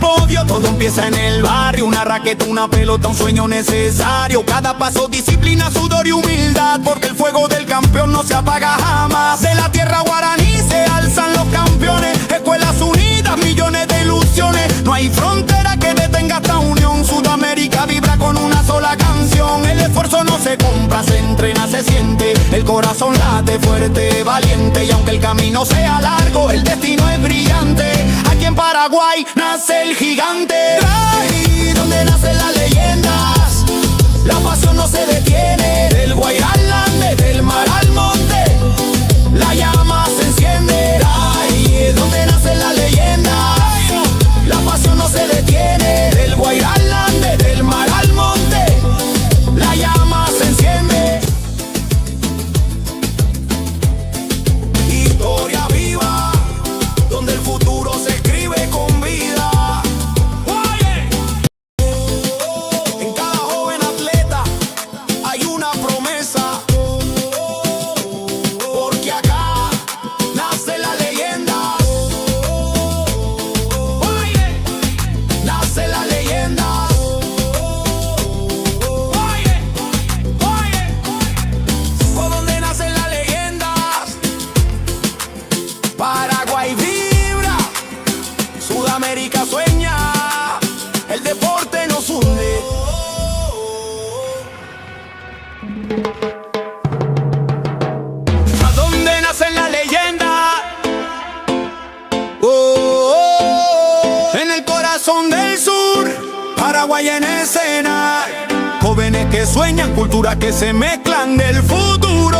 podio, todo empieza en el barrio. Una raqueta, una pelota, un sueño necesario. Cada paso, disciplina, sudor y humildad, porque el fuego del campeón no se apaga jamás. De la tierra guaraní se alzan los campeones, escuelas unidas, millones de ilusiones. No hay frontera que detenga esta unión. Sudamérica vibra con una sola canción. El esfuerzo no se compra, se entrena, se siente. El corazón late fuerte, valiente. Y aunque el camino sea largo, el destino es brillante. Aquí en Paraguay nace el gigante. Ahí donde nacen las leyendas, la pasión no se detiene. Del Guairá al Ande, del mar al monte, la llama se enciende. Ahí es donde nacen las leyendas, la pasión no se detiene. Del Guairá al Ande, del mar al monte, la llama se enciende. Historia viva, donde el futuro se escribe con vida. En cada joven atleta hay una promesa, porque acá nace la leyenda. Nace la leyenda. Por donde nacen las leyendas, Paraguay vibra, Sudamérica sueña, el deporte nos hunde. ¿A dónde nacen las leyendas? En el corazón del sur, Paraguay en escena. Jóvenes que sueñan, culturas que se mezclan del futuro.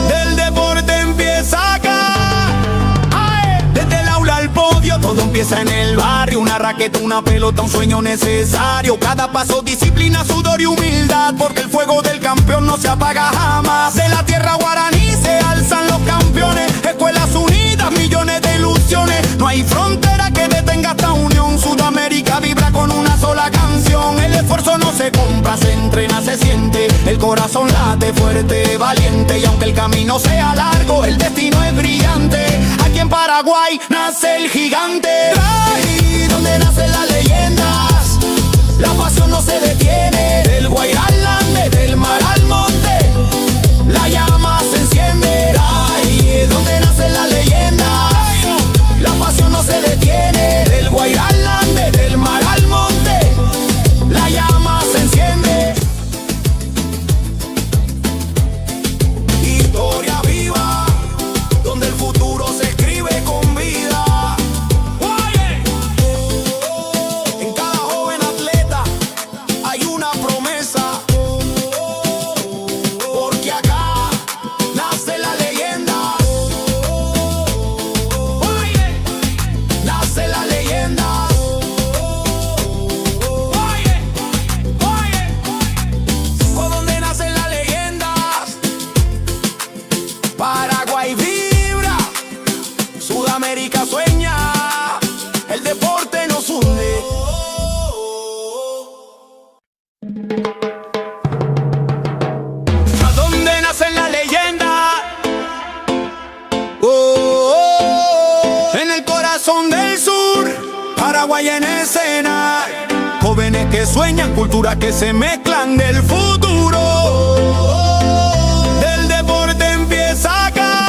Del deporte empieza acá. Desde el aula al podio, todo empieza en el barrio. Una raqueta, una pelota, un sueño necesario. Cada paso, disciplina, sudor y humildad, porque el fuego del campeón no se apaga jamás. De la tierra guaraní se alzan los campeones, escuelas unidas, millones de ilusiones. No hay frontera que detenga esta unión. Sudamérica vibra con una sola canción. El esfuerzo no se compra, se entrena, se siente. El corazón late fuerte, valiente. Y aunque el camino sea largo, el destino es brillante. Aquí en Paraguay nace el gigante. Ahí donde nacen las leyendas, la pasión no se detiene. Del Guairá al Ande, del mar al monte, la llama se enciende. Ahí es donde nacen las leyendas, la pasión no se detiene. Del Guairá al Ande, del mar al monte, la llama se enciende. Historia viva, donde el futuro se escribe con vida. En cada joven atleta hay una promesa, porque acá nace la leyenda. Nace la leyenda. Por donde nacen las leyendas, Paraguay vibra, Sudamérica sueña, el deporte nos hunde. ¿A dónde nacen las leyendas? En el corazón del sur, Paraguay en escena. Jóvenes que sueñan, culturas que se mezclan del futuro. Del deporte empieza acá.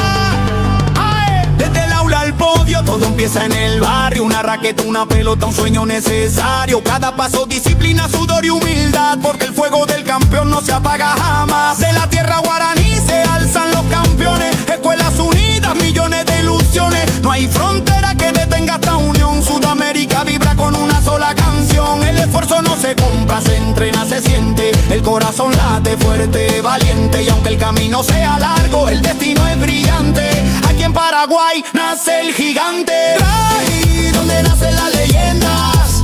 Desde el aula al podio, todo empieza en el barrio. Una raqueta, una pelota, un sueño necesario. Cada paso, disciplina, sudor y humildad, porque el fuego del campeón no se apaga jamás. De la tierra guaraní se alzan los campeones, escuelas unidas, millones de ilusiones. No hay frontera que detenga esta unión. Sudamérica vibra con una sola canción. El esfuerzo no se compra, se entrena, se siente. El corazón late fuerte, valiente. Y aunque el camino sea largo, el destino es brillante. Aquí en Paraguay nace el gigante. Ahí donde nacen las leyendas,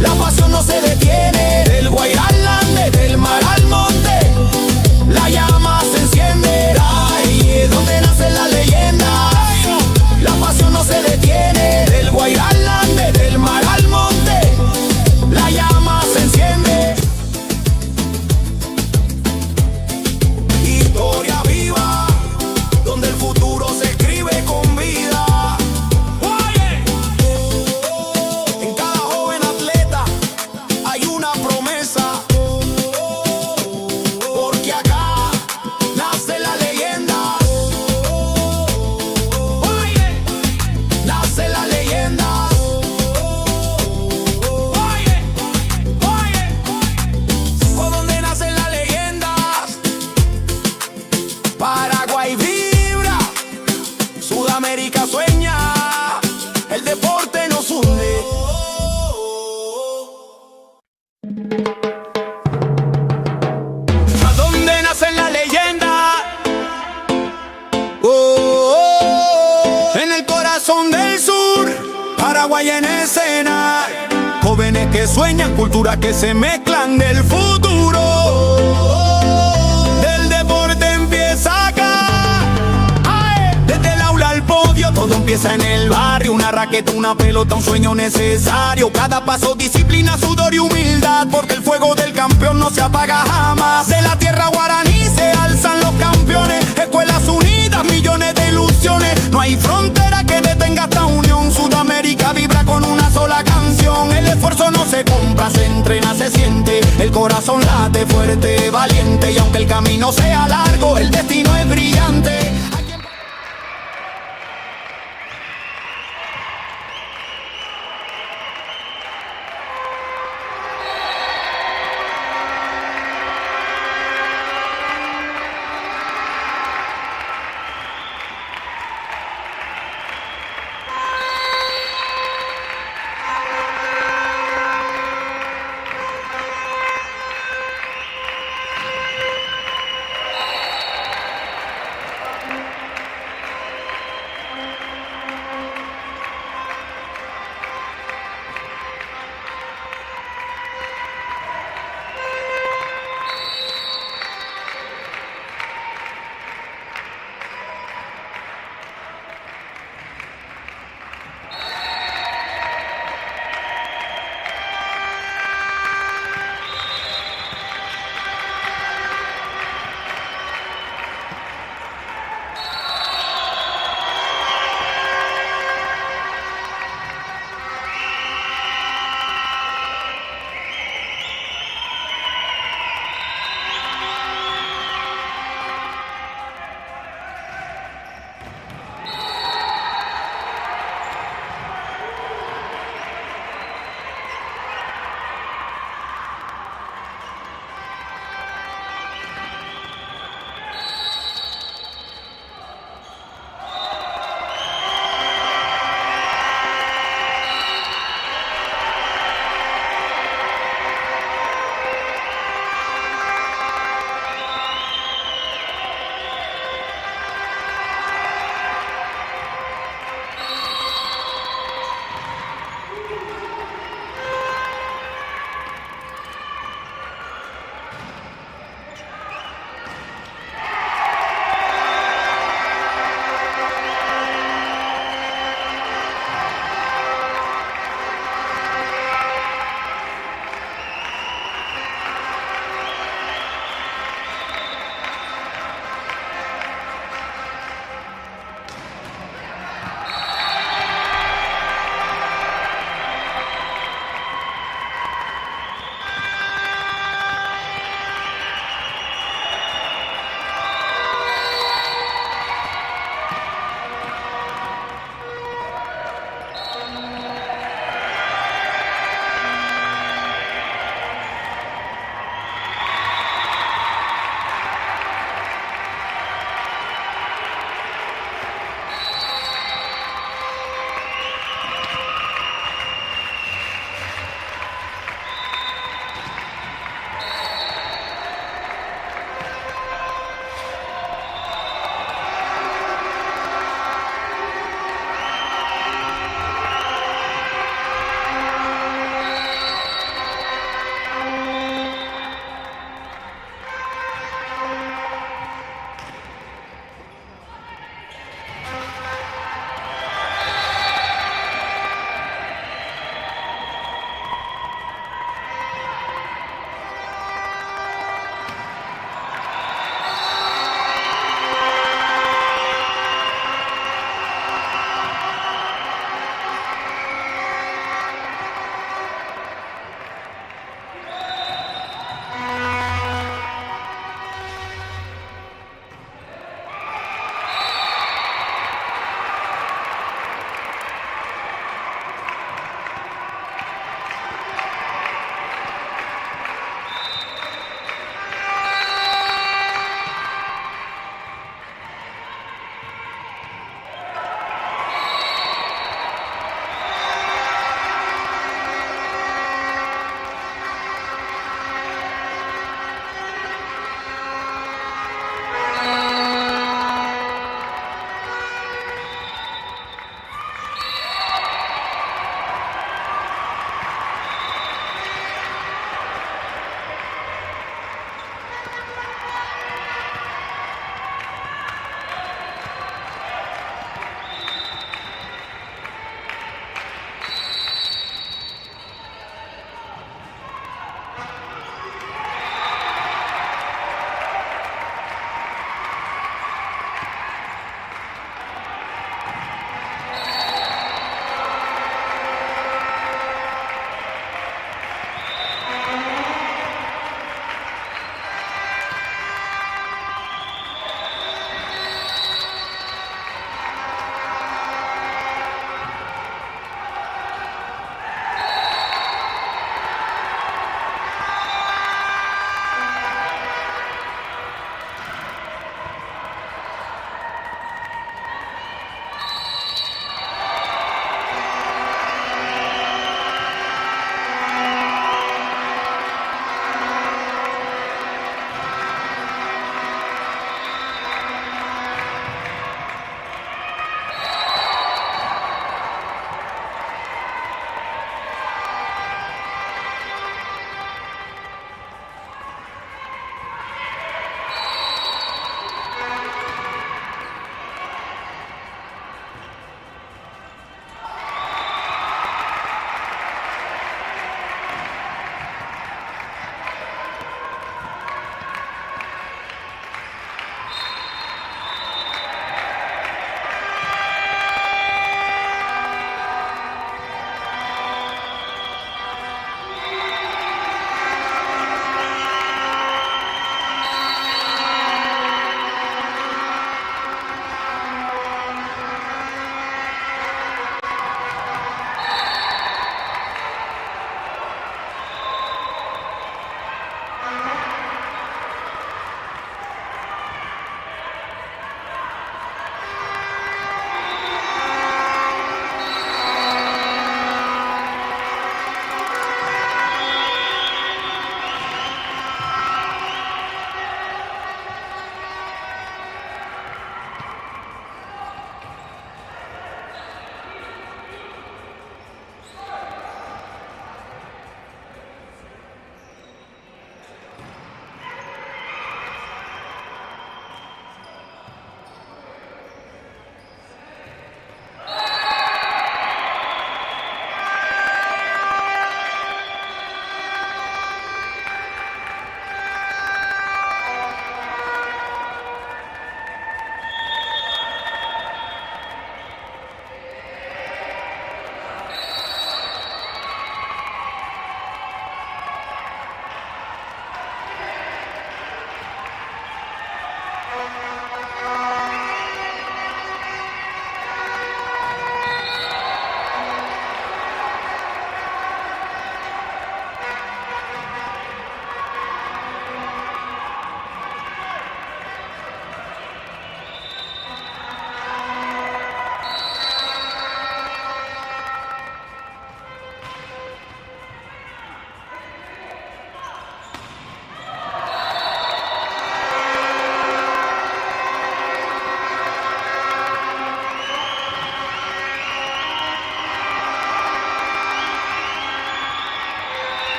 la pasión no se detiene. Del Guairá al Ande, del mar al monte, la llama se enciende. Ahí es donde nacen las leyendas, la pasión no se detiene. Del Guairá al Ande, del mar al monte, la llama se enciende. Historia viva, donde el futuro se escribe con vida. Paraguay en escena. Jóvenes que sueñan, culturas que se mezclan del futuro. Del deporte empieza acá. ¡Ay! Desde el aula al podio, todo empieza en el barrio. Una raqueta, una pelota, un sueño necesario. Cada paso, disciplina, sudor y humildad, porque el fuego del campeón no se apaga jamás. De la tierra guaraní se alzan los campeones. Escuelas unidas, millones de ilusiones. No hay frontera que detenga esta unión. Sudamérica vibra con una sola canción. El esfuerzo no se compra, se entrena, se siente. El corazón late fuerte, valiente. Y aunque el camino sea largo, el destino es brillante.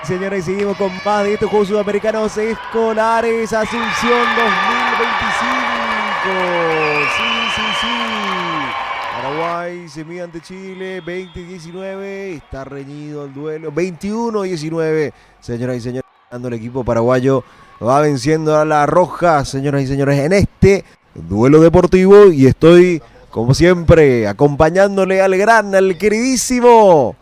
Señores, y seguimos con más de estos Juegos Sudamericanos Escolares Asunción 2025. Sí. Paraguay se mide ante Chile 20-19. Está reñido el duelo 21-19. Señoras y señores, el equipo paraguayo va venciendo a la Roja, señoras y señores, en este duelo deportivo. Y estoy, como siempre, acompañándole al queridísimo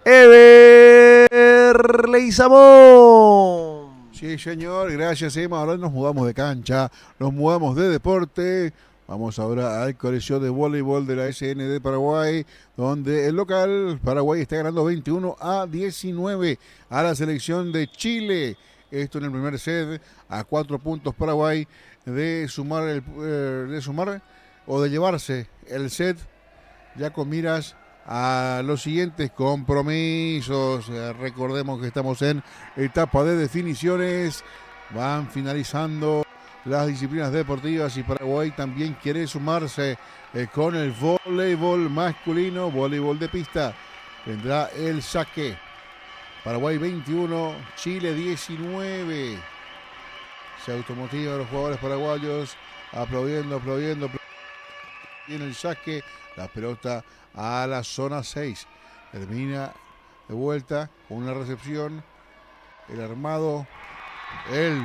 Ever Leizamón. Sí, señor, gracias, Emma. Ahora nos mudamos de cancha, nos mudamos de deporte. Vamos ahora al colegio de voleibol de la SND Paraguay, donde el local Paraguay está ganando 21-19 a la selección de Chile. Esto en el primer set, a 4 puntos Paraguay de sumar o de llevarse el set, ya con miras a los siguientes compromisos. Recordemos que estamos en etapa de definiciones, van finalizando las disciplinas deportivas y Paraguay también quiere sumarse con el voleibol masculino, voleibol de pista. Vendrá el saque. Paraguay 21, Chile 19. Se automotivan los jugadores paraguayos aplaudiendo. Viene el saque, la pelota a la zona 6. Termina de vuelta con una recepción. El armado, el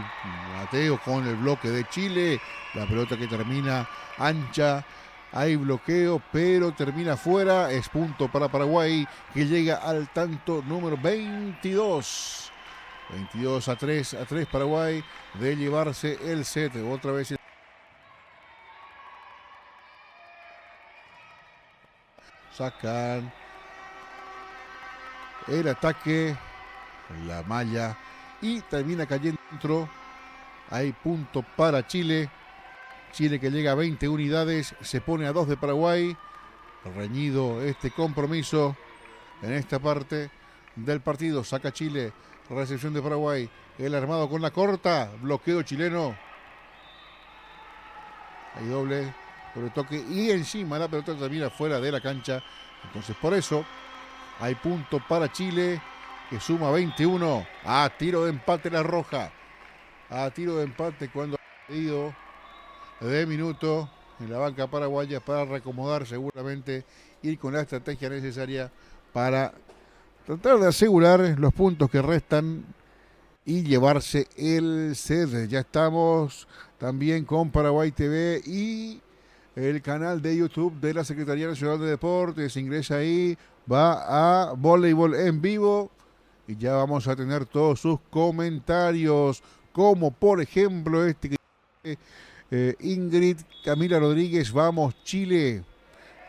Mateo con el bloque de Chile. La pelota que termina ancha. Hay bloqueo, pero termina fuera. Es punto para Paraguay, que llega al tanto número 22. 22-3 Paraguay de llevarse el set. Otra vez sacan el ataque, la malla, y termina cayendo dentro. Hay punto para Chile. Chile que llega a 20 unidades, se pone a 2 de Paraguay. Reñido este compromiso en esta parte del partido. Saca Chile, recepción de Paraguay. El armado con la corta, bloqueo chileno. Hay doble por el toque y encima la pelota termina fuera de la cancha. Entonces por eso hay punto para Chile, que suma 21. A tiro de empate la Roja. A tiro de empate cuando ha pedido de minuto en la banca paraguaya para reacomodar, seguramente ir con la estrategia necesaria para tratar de asegurar los puntos que restan y llevarse el set. Ya estamos también con Paraguay TV y el canal de YouTube de la Secretaría Nacional de Deportes. Ingresa ahí, va a Voleibol en Vivo y ya vamos a tener todos sus comentarios, como por ejemplo este que Ingrid Camila Rodríguez. Vamos Chile,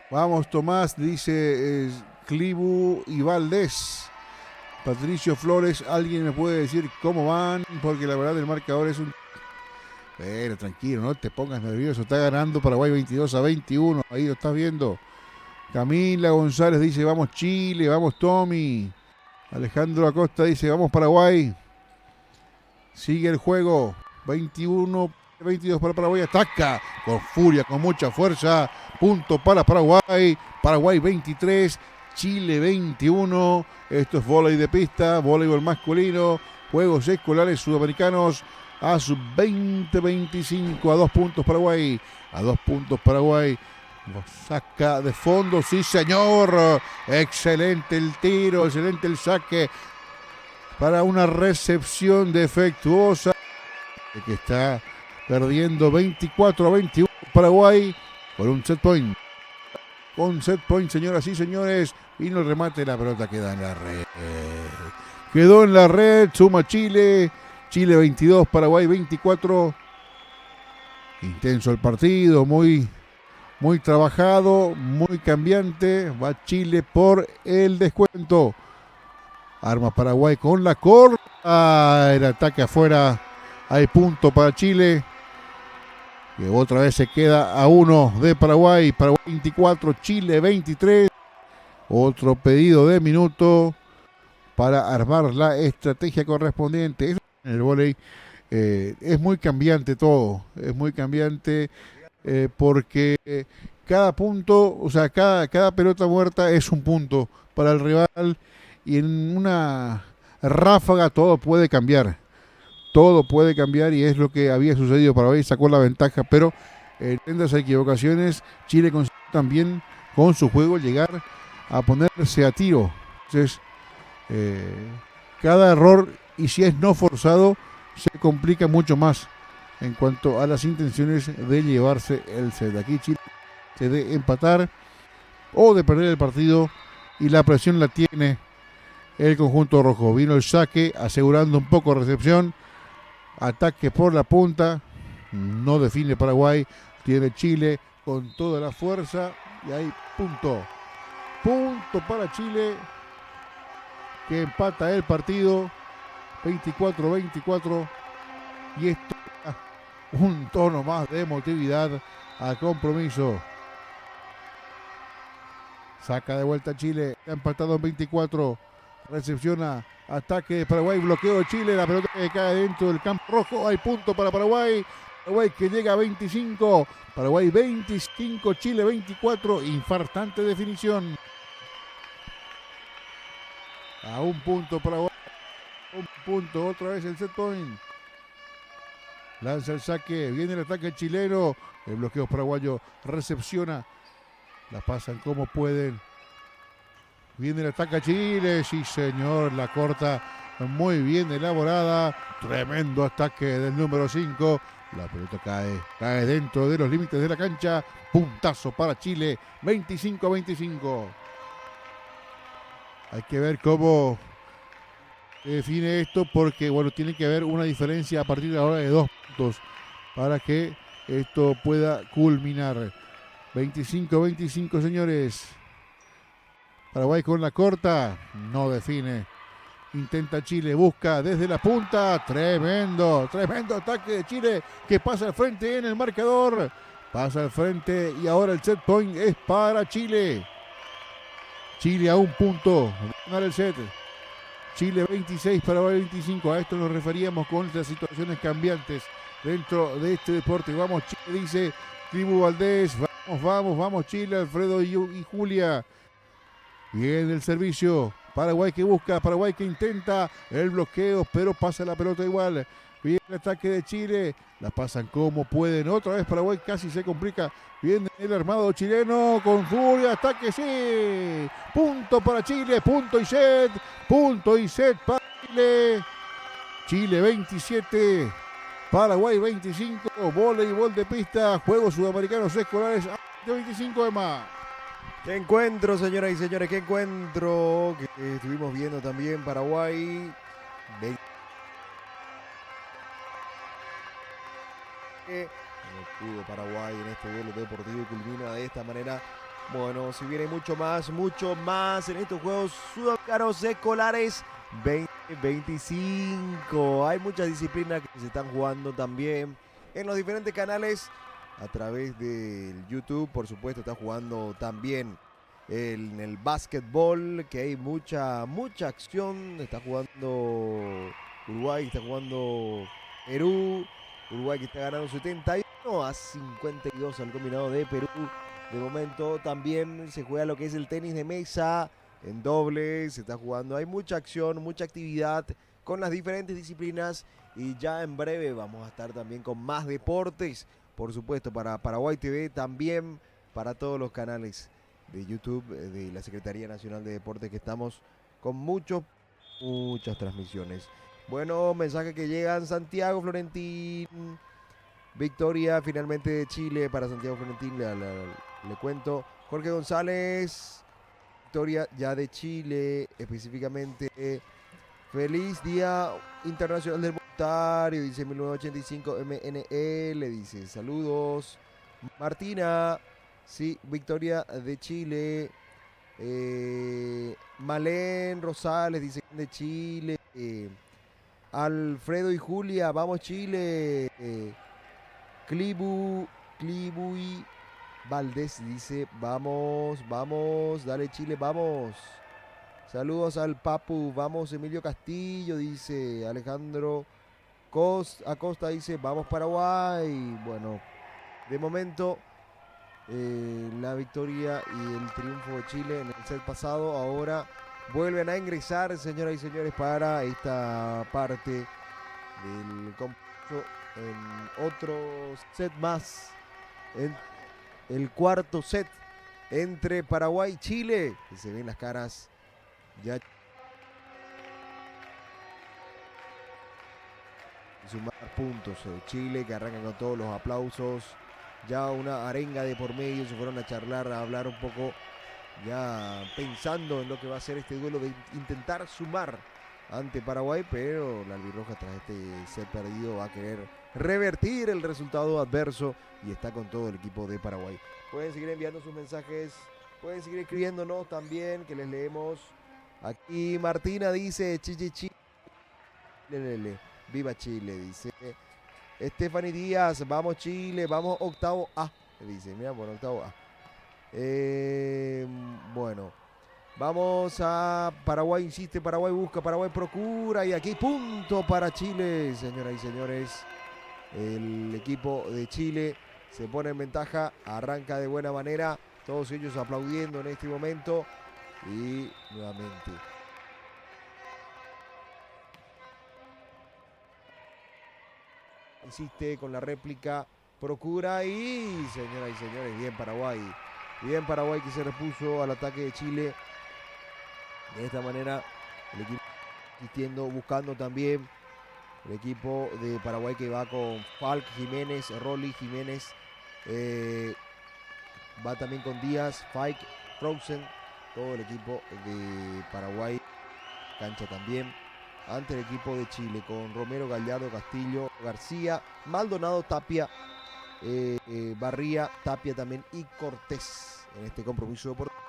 vamos Tomás, dice Clibu y Valdés. Patricio Flores, ¿alguien me puede decir cómo van? Porque la verdad el marcador es un... Pero tranquilo, no te pongas nervioso, está ganando Paraguay 22-21, ahí lo estás viendo. Camila González dice vamos Chile, vamos Tommy. Alejandro Acosta dice vamos Paraguay. Sigue el juego, 21-22 para Paraguay, ataca con furia, con mucha fuerza. Punto para Paraguay, Paraguay 23, Chile 21. Esto es vóley de pista, voleibol masculino, Juegos Escolares Sudamericanos a sub 20-25, a 2 puntos Paraguay, a 2 puntos Paraguay. Lo saca de fondo, sí señor, excelente el tiro, excelente el saque para una recepción defectuosa, que está perdiendo 24-21 Paraguay por un set point. Con set point, señoras y señores, vino el remate, la pelota queda en la red. Quedó en la red, suma Chile. Chile 22, Paraguay 24. Intenso el partido, muy trabajado, muy cambiante. Va Chile por el descuento. Arma Paraguay con la corta. El ataque afuera. Hay punto para Chile, que otra vez se queda a 1 de Paraguay. Paraguay 24, Chile 23. Otro pedido de minuto para armar la estrategia correspondiente. En el vóley es muy cambiante todo, es muy cambiante porque cada punto, o sea, cada pelota muerta es un punto para el rival, y en una ráfaga, todo puede cambiar. Todo puede cambiar y es lo que había sucedido. Paraguay sacó la ventaja, pero en las equivocaciones Chile consiguió también con su juego llegar a ponerse a tiro. Entonces, cada error, y si es no forzado, se complica mucho más en cuanto a las intenciones de llevarse el set. Aquí Chile se de empatar o de perder el partido y la presión la tiene el conjunto rojo. Vino el saque asegurando un poco recepción, ataque por la punta, no define Paraguay, tiene Chile con toda la fuerza y ahí punto para Chile, que empata el partido 24-24 y esto un tono más de emotividad al compromiso. Saca de vuelta Chile, está empatado en 24, recepciona, ataque de Paraguay, bloqueo de Chile, la pelota que cae dentro del campo rojo, hay punto para Paraguay, Paraguay que llega a 25, Paraguay 25, Chile 24, infartante definición. A un punto Paraguay, un punto, otra vez el set point. Lanza el saque, viene el ataque chileno, el bloqueo paraguayo, recepciona, la pasan como pueden. Viene el ataque a Chile, sí señor, la corta muy bien elaborada, tremendo ataque del número 5, la pelota cae dentro de los límites de la cancha, puntazo para Chile, 25-25. Hay que ver cómo define esto porque, bueno, tiene que haber una diferencia a partir de ahora de 2 puntos para que esto pueda culminar. 25-25, señores. Paraguay con la corta, no define. Intenta Chile, busca desde la punta, tremendo ataque de Chile que pasa al frente en el marcador. Pasa al frente y ahora el set point es para Chile. Chile a un punto, ganar el set. Chile 26, Paraguay 25. A esto nos referíamos con las situaciones cambiantes dentro de este deporte. Vamos Chile, dice Tribu Valdés. Vamos Chile, Alfredo y Julia. Viene el servicio. Paraguay que busca, Paraguay que intenta el bloqueo, pero pasa la pelota igual. Viene el ataque de Chile, la pasan como pueden. Otra vez Paraguay casi se complica. Viene el armado chileno con furia, ataque, sí. Punto para Chile, punto y set para Chile. Chile 27, Paraguay 25, voleibol de pista, Juegos Sudamericanos Escolares 25 de más. Qué encuentro, señoras y señores, qué encuentro que estuvimos viendo también. Paraguay no pudo Paraguay en este duelo deportivo y culmina de esta manera. Bueno, si viene mucho más en estos Juegos Sudamericanos Escolares 2025. Hay muchas disciplinas que se están jugando también en los diferentes canales. A través del YouTube, por supuesto, está jugando también en el básquetbol, que hay mucha acción. Está jugando Uruguay, está jugando Perú. Uruguay que está ganando 71-52 al combinado de Perú. De momento también se juega lo que es el tenis de mesa en dobles. Se está jugando, hay mucha acción, mucha actividad con las diferentes disciplinas. Y ya en breve vamos a estar también con más deportes. Por supuesto, para Paraguay TV, también para todos los canales de YouTube de la Secretaría Nacional de Deportes, que estamos con muchas transmisiones. Bueno, mensajes que llegan. Santiago Florentín, victoria finalmente de Chile para Santiago Florentín, le cuento. Jorge González, victoria ya de Chile, específicamente. Feliz Día Internacional del Voluntario, dice 1985 MNL, dice saludos. Martina, sí, victoria de Chile. Malén Rosales, dice de Chile. Alfredo y Julia, vamos Chile. Clibuy Valdés dice vamos, dale Chile, vamos. Saludos al Papu, vamos Emilio Castillo, dice Alejandro Acosta, dice vamos Paraguay. Bueno, de momento la victoria y el triunfo de Chile en el set pasado. Ahora vuelven a ingresar, señoras y señores, para esta parte del compromiso en otro set más, en el cuarto set entre Paraguay y Chile, que se ven las caras ya. Sumar puntos, Chile que arranca con todos los aplausos, ya una arenga de por medio, se fueron a charlar, a hablar un poco, ya pensando en lo que va a ser este duelo de intentar sumar ante Paraguay, pero la albirroja tras este set perdido va a querer revertir el resultado adverso y está con todo el equipo de Paraguay. Pueden seguir enviando sus mensajes, pueden seguir escribiéndonos también, que les leemos. Aquí Martina dice, chichichi, lelele. Viva Chile, dice Stephanie Díaz, vamos Chile, vamos octavo A, dice, mira, bueno, octavo A. Bueno, vamos a Paraguay, insiste, Paraguay busca, Paraguay procura, y aquí punto para Chile, señoras y señores. El equipo de Chile se pone en ventaja, arranca de buena manera, todos ellos aplaudiendo en este momento, y nuevamente insiste con la réplica, procura y, señoras y señores, bien Paraguay que se repuso al ataque de Chile. De esta manera el equipo insistiendo, buscando también el equipo de Paraguay que va con Falk, Jiménez, Rolly, Jiménez, va también con Díaz, Fike, Frozen, todo el equipo de Paraguay, cancha también ante el equipo de Chile con Romero, Gallardo, Castillo, García, Maldonado, Tapia, Barría, Tapia también y Cortés en este compromiso deportivo.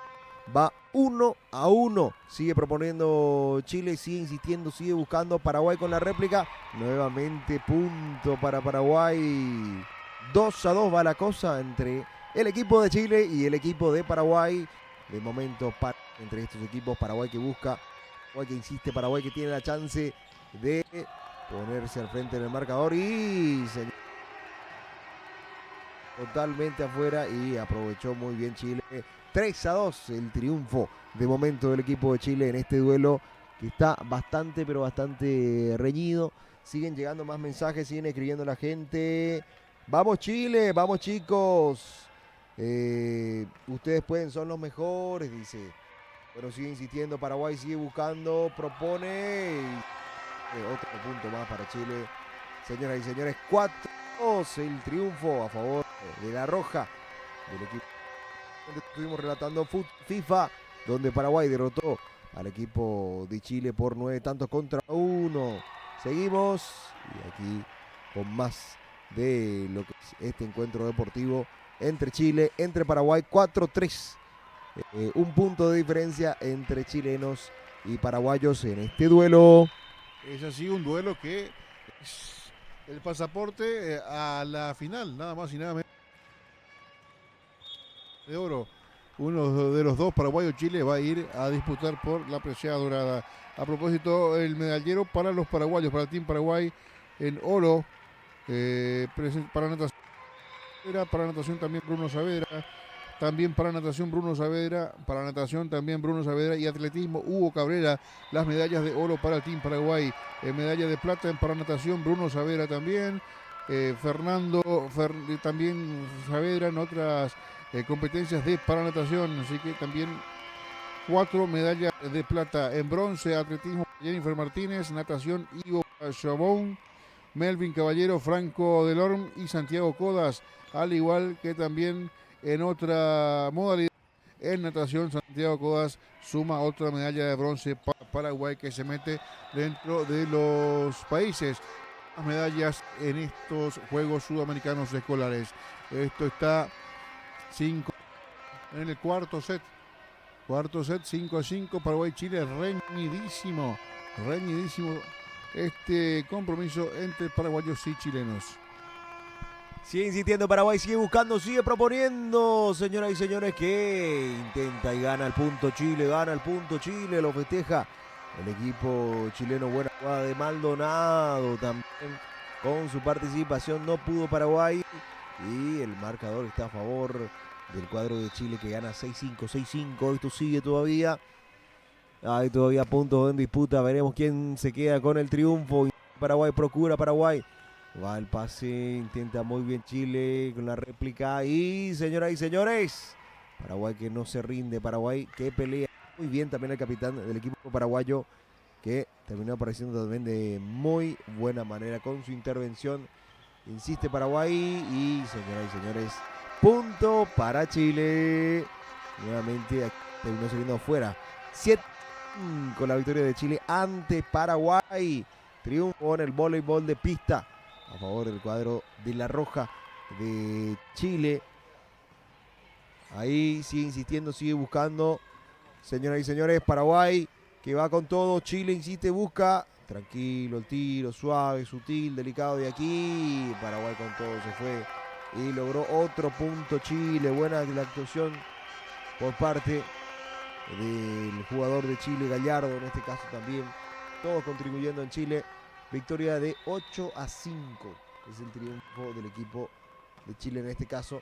Va 1-1, sigue proponiendo Chile, sigue insistiendo, sigue buscando Paraguay con la réplica, nuevamente punto para Paraguay, 2-2 va la cosa entre el equipo de Chile y el equipo de Paraguay. De momento entre estos equipos, Paraguay que busca, Paraguay que insiste, Paraguay que tiene la chance de ponerse al frente del marcador y totalmente afuera, y aprovechó muy bien Chile. 3-2 el triunfo de momento del equipo de Chile en este duelo que está bastante pero bastante reñido. Siguen llegando más mensajes, siguen escribiendo la gente. Vamos Chile, vamos chicos, ustedes pueden, son los mejores, dice. Pero sigue insistiendo, Paraguay sigue buscando, propone y otro punto más para Chile. Señoras y señores, 4-2 el triunfo a favor de la roja del equipo. Estuvimos relatando FIFA, donde Paraguay derrotó al equipo de Chile por 9-1. Seguimos y aquí con más de lo que es este encuentro deportivo entre Chile, entre Paraguay, 4-3. Un punto de diferencia entre chilenos y paraguayos en este duelo. Es así un duelo que es el pasaporte a la final, nada más y nada menos. De oro, uno de los dos, Paraguay o Chile, va a ir a disputar por la presea dorada. A propósito, el medallero para los paraguayos, para el Team Paraguay en oro, para natación también Bruno Saavedra, también para natación Bruno Saavedra, para natación también Bruno Saavedra y atletismo Hugo Cabrera, las medallas de oro para el Team Paraguay, medalla de plata para natación Bruno Saavedra también, también Saavedra en otras competencias de paranatación, así que también 4 medallas de plata. En bronce, atletismo Jennifer Martínez, natación Ivo Chabón, Melvin Caballero, Franco Delorme y Santiago Codas, al igual que también en otra modalidad, en natación Santiago Codas suma otra medalla de bronce para Paraguay, que se mete dentro de los países las medallas en estos Juegos Sudamericanos Escolares. Esto está 5 en el cuarto set, 5-5, Paraguay-Chile, reñidísimo este compromiso entre paraguayos y chilenos. Sigue insistiendo Paraguay, sigue buscando, sigue proponiendo, señoras y señores, que intenta y gana el punto Chile, lo festeja el equipo chileno. Buena jugada de Maldonado también con su participación, no pudo Paraguay y el marcador está a favor del cuadro de Chile, que gana 6-5. Esto sigue todavía Hay todavía puntos en disputa. Veremos quién se queda con el triunfo. Paraguay procura Paraguay. Va el pase, intenta muy bien Chile con la réplica. Y señoras y señores, Paraguay que no se rinde. Paraguay que pelea muy bien también el capitán del equipo paraguayo, que terminó apareciendo también de muy buena manera con su intervención. Insiste Paraguay y señoras y señores, punto para Chile. Nuevamente terminó saliendo afuera. 7 con la victoria de Chile ante Paraguay. Triunfo en el voleibol de pista a favor del cuadro de La Roja de Chile. Ahí sigue insistiendo, sigue buscando. Señoras y señores, Paraguay que va con todo. Chile insiste, busca. Tranquilo el tiro, suave, sutil, delicado de aquí. Paraguay con todo se fue y logró otro punto Chile. Buena la actuación por parte del jugador de Chile, Gallardo en este caso también. Todos contribuyendo en Chile. Victoria de 8-5. Es el triunfo del equipo de Chile en este caso.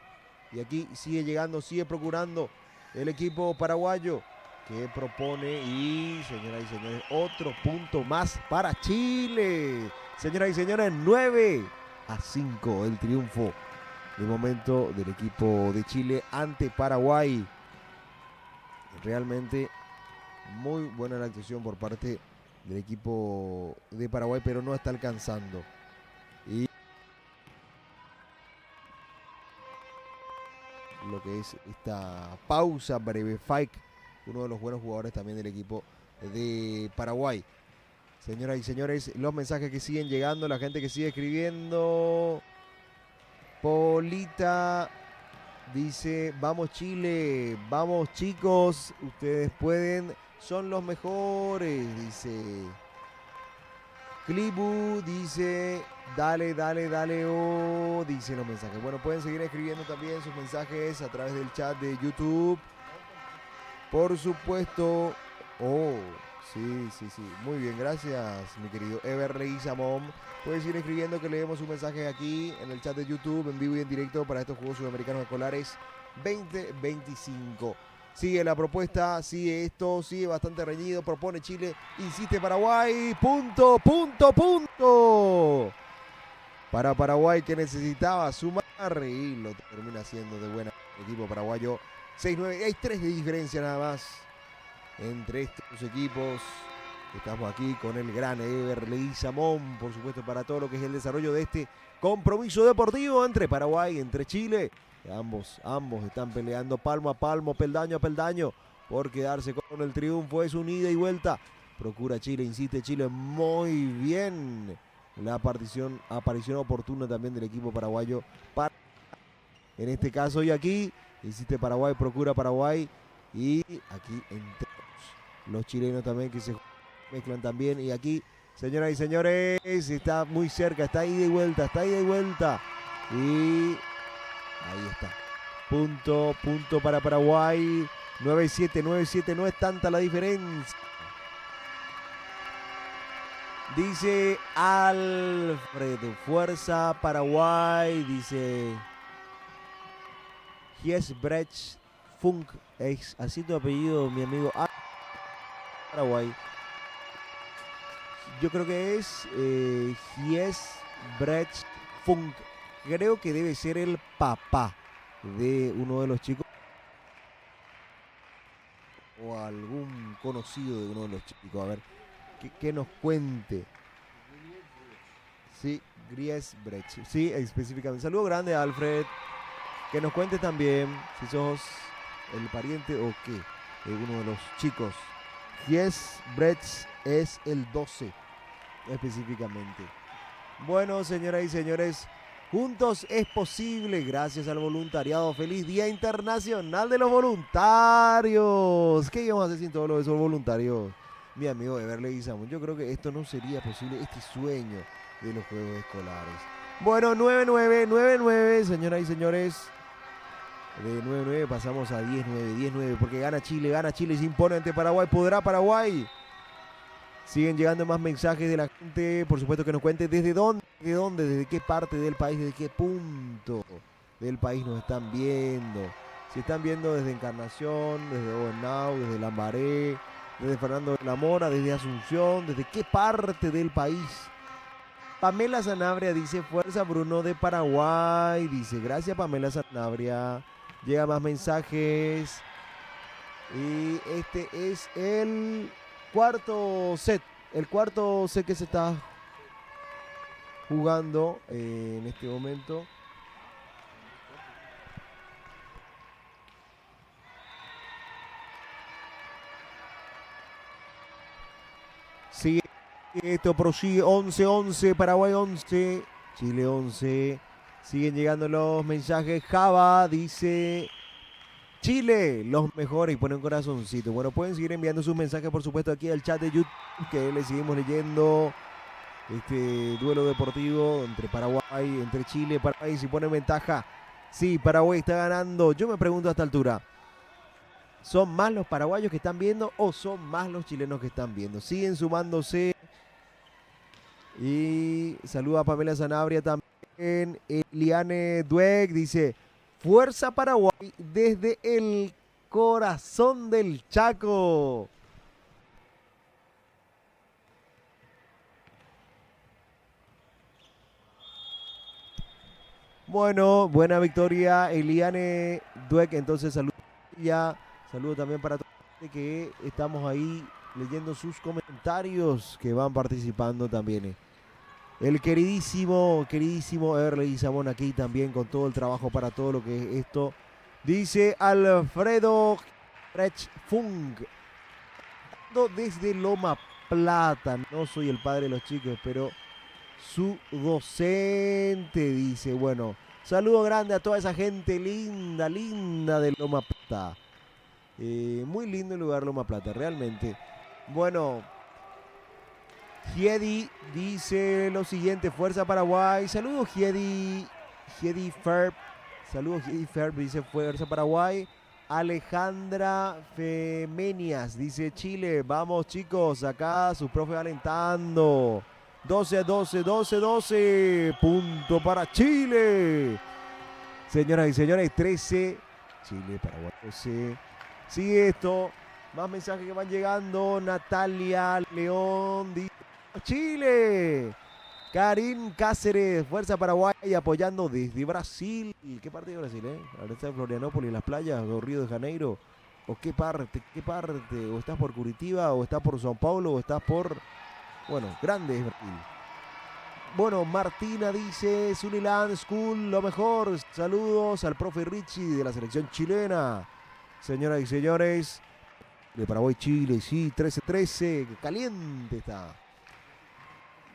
Y aquí sigue llegando, sigue procurando el equipo paraguayo, que propone y, señoras y señores, otro punto más para Chile. Señoras y señores, 9-5 el triunfo de momento del equipo de Chile ante Paraguay. Realmente muy buena la actuación por parte del equipo de Paraguay, pero no está alcanzando. Y lo que es esta pausa breve, Fike, uno de los buenos jugadores también del equipo de Paraguay. Señoras y señores, los mensajes que siguen llegando, la gente que sigue escribiendo. Polita dice, vamos Chile, vamos chicos, ustedes pueden, son los mejores, dice. Clibu dice, dale, dale, dale, oh, dice los mensajes. Bueno, pueden seguir escribiendo también sus mensajes a través del chat de YouTube. Por supuesto. Oh, sí, sí, sí. Muy bien, gracias, mi querido Everley Samón. Puedes ir escribiendo que leemos sus mensajes aquí en el chat de YouTube, en vivo y en directo para estos Juegos Sudamericanos Escolares 2025. Sigue la propuesta, sigue esto, sigue bastante reñido, propone Chile, insiste Paraguay, punto, punto, punto. Para Paraguay que necesitaba sumar y lo termina haciendo de buena el equipo paraguayo. 6-9, hay 3 de diferencia nada más entre estos equipos. Estamos aquí con el gran Everley Samón, por supuesto, para todo lo que es el desarrollo de este compromiso deportivo entre Paraguay, entre Chile. Ambos están peleando palmo a palmo, peldaño a peldaño, por quedarse con el triunfo. Es un ida y vuelta. Procura Chile, insiste Chile muy bien. La aparición oportuna también del equipo paraguayo. En este caso y aquí, insiste Paraguay, procura Paraguay. Y aquí entramos los chilenos también que se mezclan también. Y aquí, señoras y señores, está muy cerca, está ida y vuelta, está ida y vuelta. Y ahí está. Punto para Paraguay. 9-7, 9-7, no es tanta la diferencia. Dice Alfred, fuerza Paraguay, dice Giesbrecht Funk, es así tu apellido, mi amigo. Paraguay. Yo creo que es Giesbrecht Funk. Creo que debe ser el papá de uno de los chicos o algún conocido de uno de los chicos. A ver, que nos cuente. Sí, Giesbrecht. Sí, específicamente. Saludo grande a Alfred. Que nos cuente también si sos el pariente o qué de uno de los chicos. Giesbrecht es el 12 específicamente. Bueno, señoras y señores, juntos es posible gracias al voluntariado. Feliz Día Internacional de los Voluntarios. ¿Qué íbamos a hacer sin todos esos voluntarios? Mi amigo Everley Samón, yo creo que esto no sería posible, este sueño de los Juegos Escolares. Bueno, 9-9, 9-9, señoras y señores. De 9-9 pasamos a 10-9, 10-9, porque gana Chile, se impone ante Paraguay. ¿Podrá Paraguay? Siguen llegando más mensajes de la gente, por supuesto que nos cuente desde dónde, desde qué parte del país, desde qué punto del país nos están viendo. Si están viendo desde Encarnación, desde Obenau, desde Lambaré, desde Fernando de la Mora, desde Asunción, desde qué parte del país. Pamela Sanabria dice, fuerza Bruno de Paraguay. Dice, gracias Pamela Sanabria. Llega más mensajes. Y este es el cuarto set. El cuarto set que se está jugando en este momento. Sigue esto, prosigue 11-11, Paraguay 11, Chile 11. Siguen llegando los mensajes. Java dice, Chile, los mejores, y pone un corazoncito. Bueno, pueden seguir enviando sus mensajes, por supuesto, aquí al chat de YouTube, que le seguimos leyendo este duelo deportivo entre Paraguay, entre Chile y Paraguay. Si pone ventaja, sí, Paraguay está ganando. Yo me pregunto a esta altura, ¿son más los paraguayos que están viendo o son más los chilenos que están viendo? Siguen sumándose. Y saluda a Pamela Sanabria también. Eliane Dweck dice, fuerza Paraguay desde el corazón del Chaco. Bueno, buena victoria Eliane Dweck. Entonces saludo también para todos que estamos ahí leyendo sus comentarios, que van participando también. El queridísimo Erley Samón aquí también con todo el trabajo para todo lo que es esto. Dice Alfredo Rech Funk, desde Loma Plata. No soy el padre de los chicos, pero su docente, dice. Bueno, saludo grande a toda esa gente linda de Loma Plata. Muy lindo el lugar Loma Plata, realmente. Bueno, Giedi dice lo siguiente, fuerza Paraguay. Saludos Giedi Ferb. Saludos Giedi Ferb, dice fuerza Paraguay. Alejandra Femenias dice Chile, vamos chicos, acá su profe alentando. 12-12, punto para Chile. Señoras y señores, 13, Chile, Paraguay 12. Sigue esto, más mensajes que van llegando. Natalia León dice Chile. Karim Cáceres, fuerza Paraguay, apoyando desde Brasil. ¿Qué parte de Brasil, Ahora está en Florianópolis, las playas, o Río de Janeiro. ¿O qué parte? ¿O estás por Curitiba? ¿O estás por São Paulo? ¿O estás por...? Bueno, grande es Brasil. Bueno, Martina dice, Suniland School, lo mejor. Saludos al profe Richie de la selección chilena. Señoras y señores, de Paraguay, Chile, sí, 13-13, caliente está.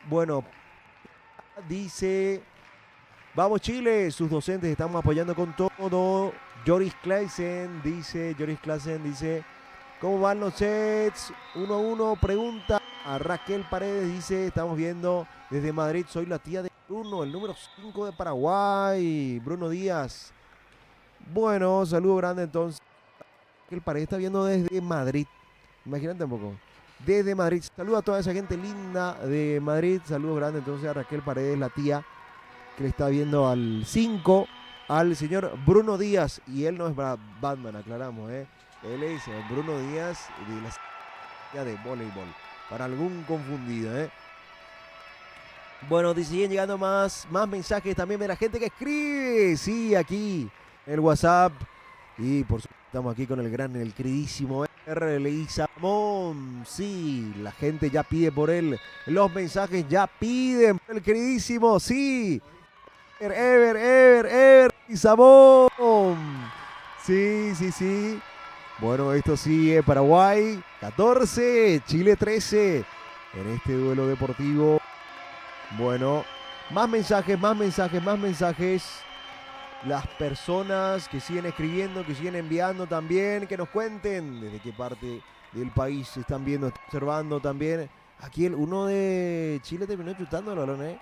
Bueno, dice, vamos Chile, sus docentes estamos apoyando con todo. Joris Claesen dice, ¿cómo van los sets? 1-1, pregunta a Raquel Paredes, dice, estamos viendo desde Madrid, soy la tía de Bruno, el número 5 de Paraguay, Bruno Díaz. Bueno, saludo grande entonces. Raquel Paredes está viendo desde Madrid, imagínate un poco. Desde Madrid, saludo a toda esa gente linda de Madrid, saludo grande entonces a Raquel Paredes, la tía que le está viendo al 5, al señor Bruno Díaz, y él no es Batman, aclaramos, él es Bruno Díaz de la tía de voleibol, para algún confundido, Bueno, siguen llegando más mensajes también de la gente que escribe, sí, aquí, el WhatsApp, y por supuesto estamos aquí con el queridísimo Erley Samón. Sí, la gente ya pide por él. Los mensajes ya piden por el queridísimo. Sí. Erley Samón. Sí. Bueno, esto sigue Paraguay 14, Chile 13. En este duelo deportivo. Bueno, más mensajes. Las personas que siguen escribiendo, que siguen enviando también, que nos cuenten desde qué parte del país están viendo, están observando también. Aquí uno de Chile terminó chutando el balón,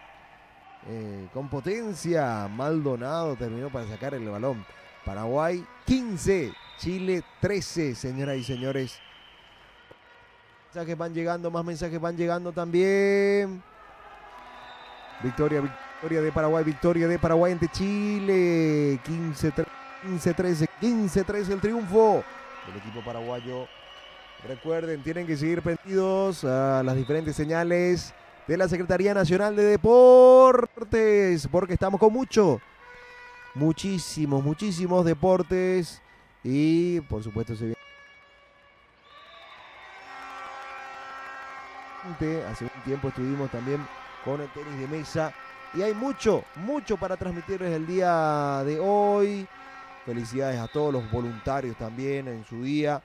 con potencia. Maldonado terminó para sacar el balón. Paraguay 15, Chile 13, señoras y señores. Más mensajes van llegando también. Victoria de Paraguay ante Chile. 15-13 el triunfo del equipo paraguayo Recuerden, tienen que seguir pendientes a las diferentes señales de la Secretaría Nacional de Deportes, porque estamos con muchísimos deportes y por supuesto se viene. Hace un tiempo estuvimos también con el tenis de mesa y hay mucho para transmitirles el día de hoy. Felicidades a todos los voluntarios también en su día.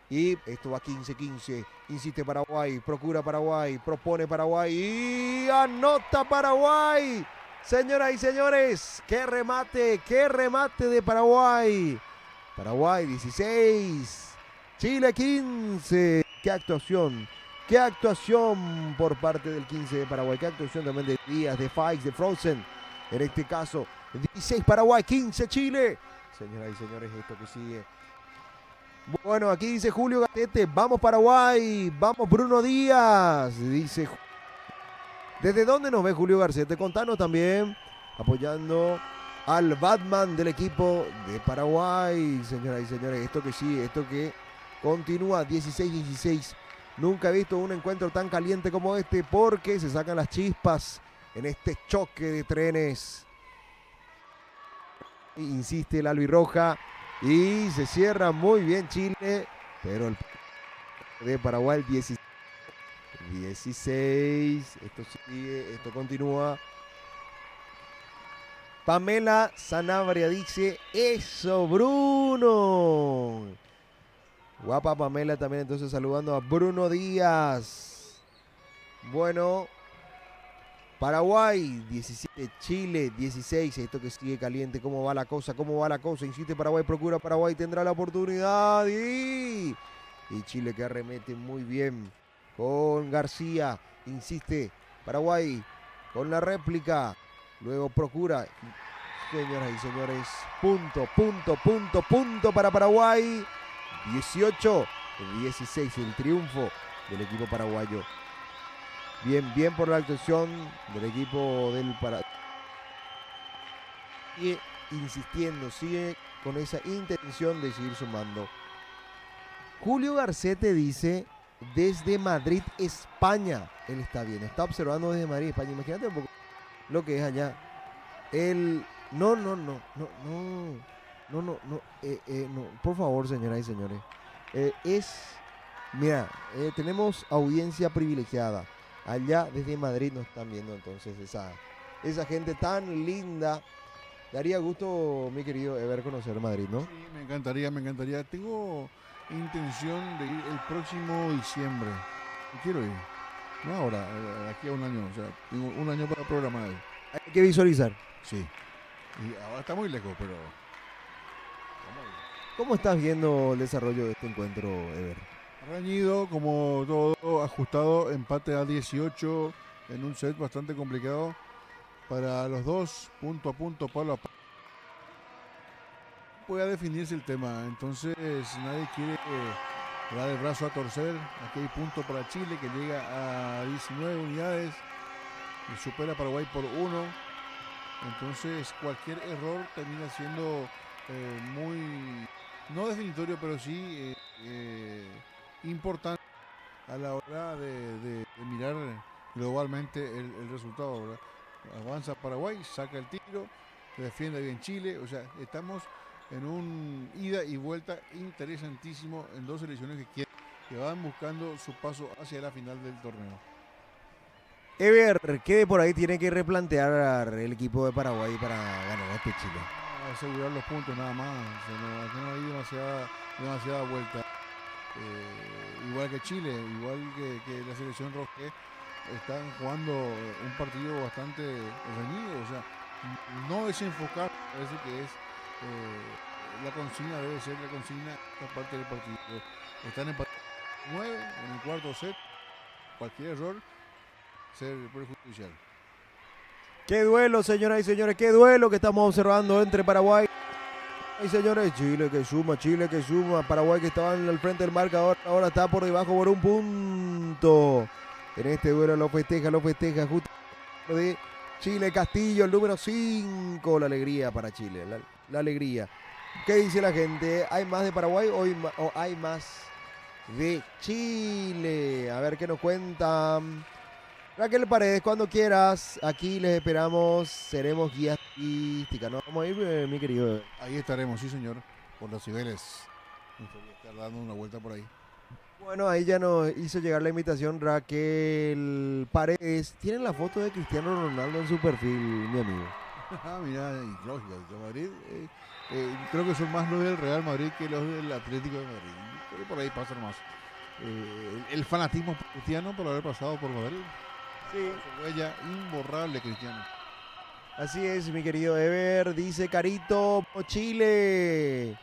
Y esto va 15-15. Insiste Paraguay, procura Paraguay, propone Paraguay y anota Paraguay. Señoras y señores, qué remate de Paraguay. Paraguay 16, Chile 15. Qué actuación por parte del 15 de Paraguay. Qué actuación también de Díaz, de Fikes, de Frozen. En este caso, 16 Paraguay, 15 Chile. Señoras y señores, esto que sigue. Bueno, aquí dice Julio Garzete, vamos Paraguay, vamos Bruno Díaz, dice. ¿Desde dónde nos ve Julio Garzete? Contanos también, apoyando al Batman del equipo de Paraguay. Señoras y señores, esto que sigue, esto que continúa 16-16. Nunca he visto un encuentro tan caliente como este porque se sacan las chispas en este choque de trenes. Insiste el albirroja y se cierra muy bien Chile, pero el de Paraguay 16. Esto sigue, esto continúa. Pamela Sanabria dice, eso Bruno. Guapa Pamela también entonces saludando a Bruno Díaz. Bueno, Paraguay 17, Chile 16, esto que sigue caliente, ¿cómo va la cosa? Insiste Paraguay, procura Paraguay, tendrá la oportunidad y Chile que arremete muy bien con García, insiste Paraguay con la réplica, luego procura, señoras y señores, punto para Paraguay, 18-16 el triunfo del equipo paraguayo. Bien por la actuación del equipo del Paraguay. Sigue insistiendo, sigue con esa intención de seguir sumando. Julio Garzete dice desde Madrid, España. Él está bien, está observando desde Madrid, España. Imagínate un poco lo que es allá. No. Por favor, señoras y señores. Tenemos audiencia privilegiada. Allá desde Madrid nos están viendo entonces esa gente tan linda. Daría gusto, mi querido Ever, conocer Madrid, ¿no? Sí, me encantaría. Tengo intención de ir el próximo diciembre. Y quiero ir. No ahora, aquí a un año. O sea, tengo un año para programar. Hay que visualizar. Sí. Y ahora está muy lejos, pero... ¿Cómo estás viendo el desarrollo de este encuentro, Ever? Reñido, como todo, ajustado, empate a 18 en un set bastante complicado para los dos, punto a punto, palo a palo. Pueda definirse el tema, entonces nadie quiere dar el brazo a torcer. Aquí hay punto para Chile que llega a 19 unidades y supera a Paraguay por 1. Entonces cualquier error termina siendo muy, no definitorio, pero sí importante a la hora de mirar globalmente el resultado, ¿verdad? Avanza Paraguay, saca el tiro, defiende bien Chile, o sea, estamos en un ida y vuelta interesantísimo en dos selecciones que van buscando su paso hacia la final del torneo. Ever, ¿qué por ahí tiene que replantear el equipo de Paraguay para ganar este Chile? Asegurar los puntos nada más, aquí no hay demasiada vuelta. Igual que Chile, igual que la selección roja, están jugando un partido bastante reñido, o sea, no desenfocar, parece que es la consigna, debe ser la consigna esta parte del partido. Están empatados 9 en el cuarto set, cualquier error ser perjudicial. Qué duelo, señoras y señores, qué duelo que estamos observando entre Paraguay y señores, Chile que suma, Paraguay que estaba en el frente del marcador, ahora está por debajo por un punto. En este duelo lo festeja justo de Chile Castillo, el número 5, la alegría para Chile, la alegría. ¿Qué dice la gente? ¿Hay más de Paraguay o hay más de Chile. A ver qué nos cuentan. Raquel Paredes, cuando quieras, aquí les esperamos, seremos guías turísticas. ¿No? Vamos a ir, mi querido. Ahí estaremos, sí señor, por los Cibeles. Nos podría estar dando una vuelta por ahí. Bueno, ahí ya nos hizo llegar la invitación Raquel Paredes. Tienen la foto de Cristiano Ronaldo en su perfil, mi amigo. Mira, y lógico, de Madrid, creo que son más los del Real Madrid que los del Atlético de Madrid. Pero por ahí pasan más. El fanatismo cristiano por haber pasado por Madrid. Sí. Su huella imborrable, Cristiano. Así es, mi querido Ever. Dice Carito, Chile.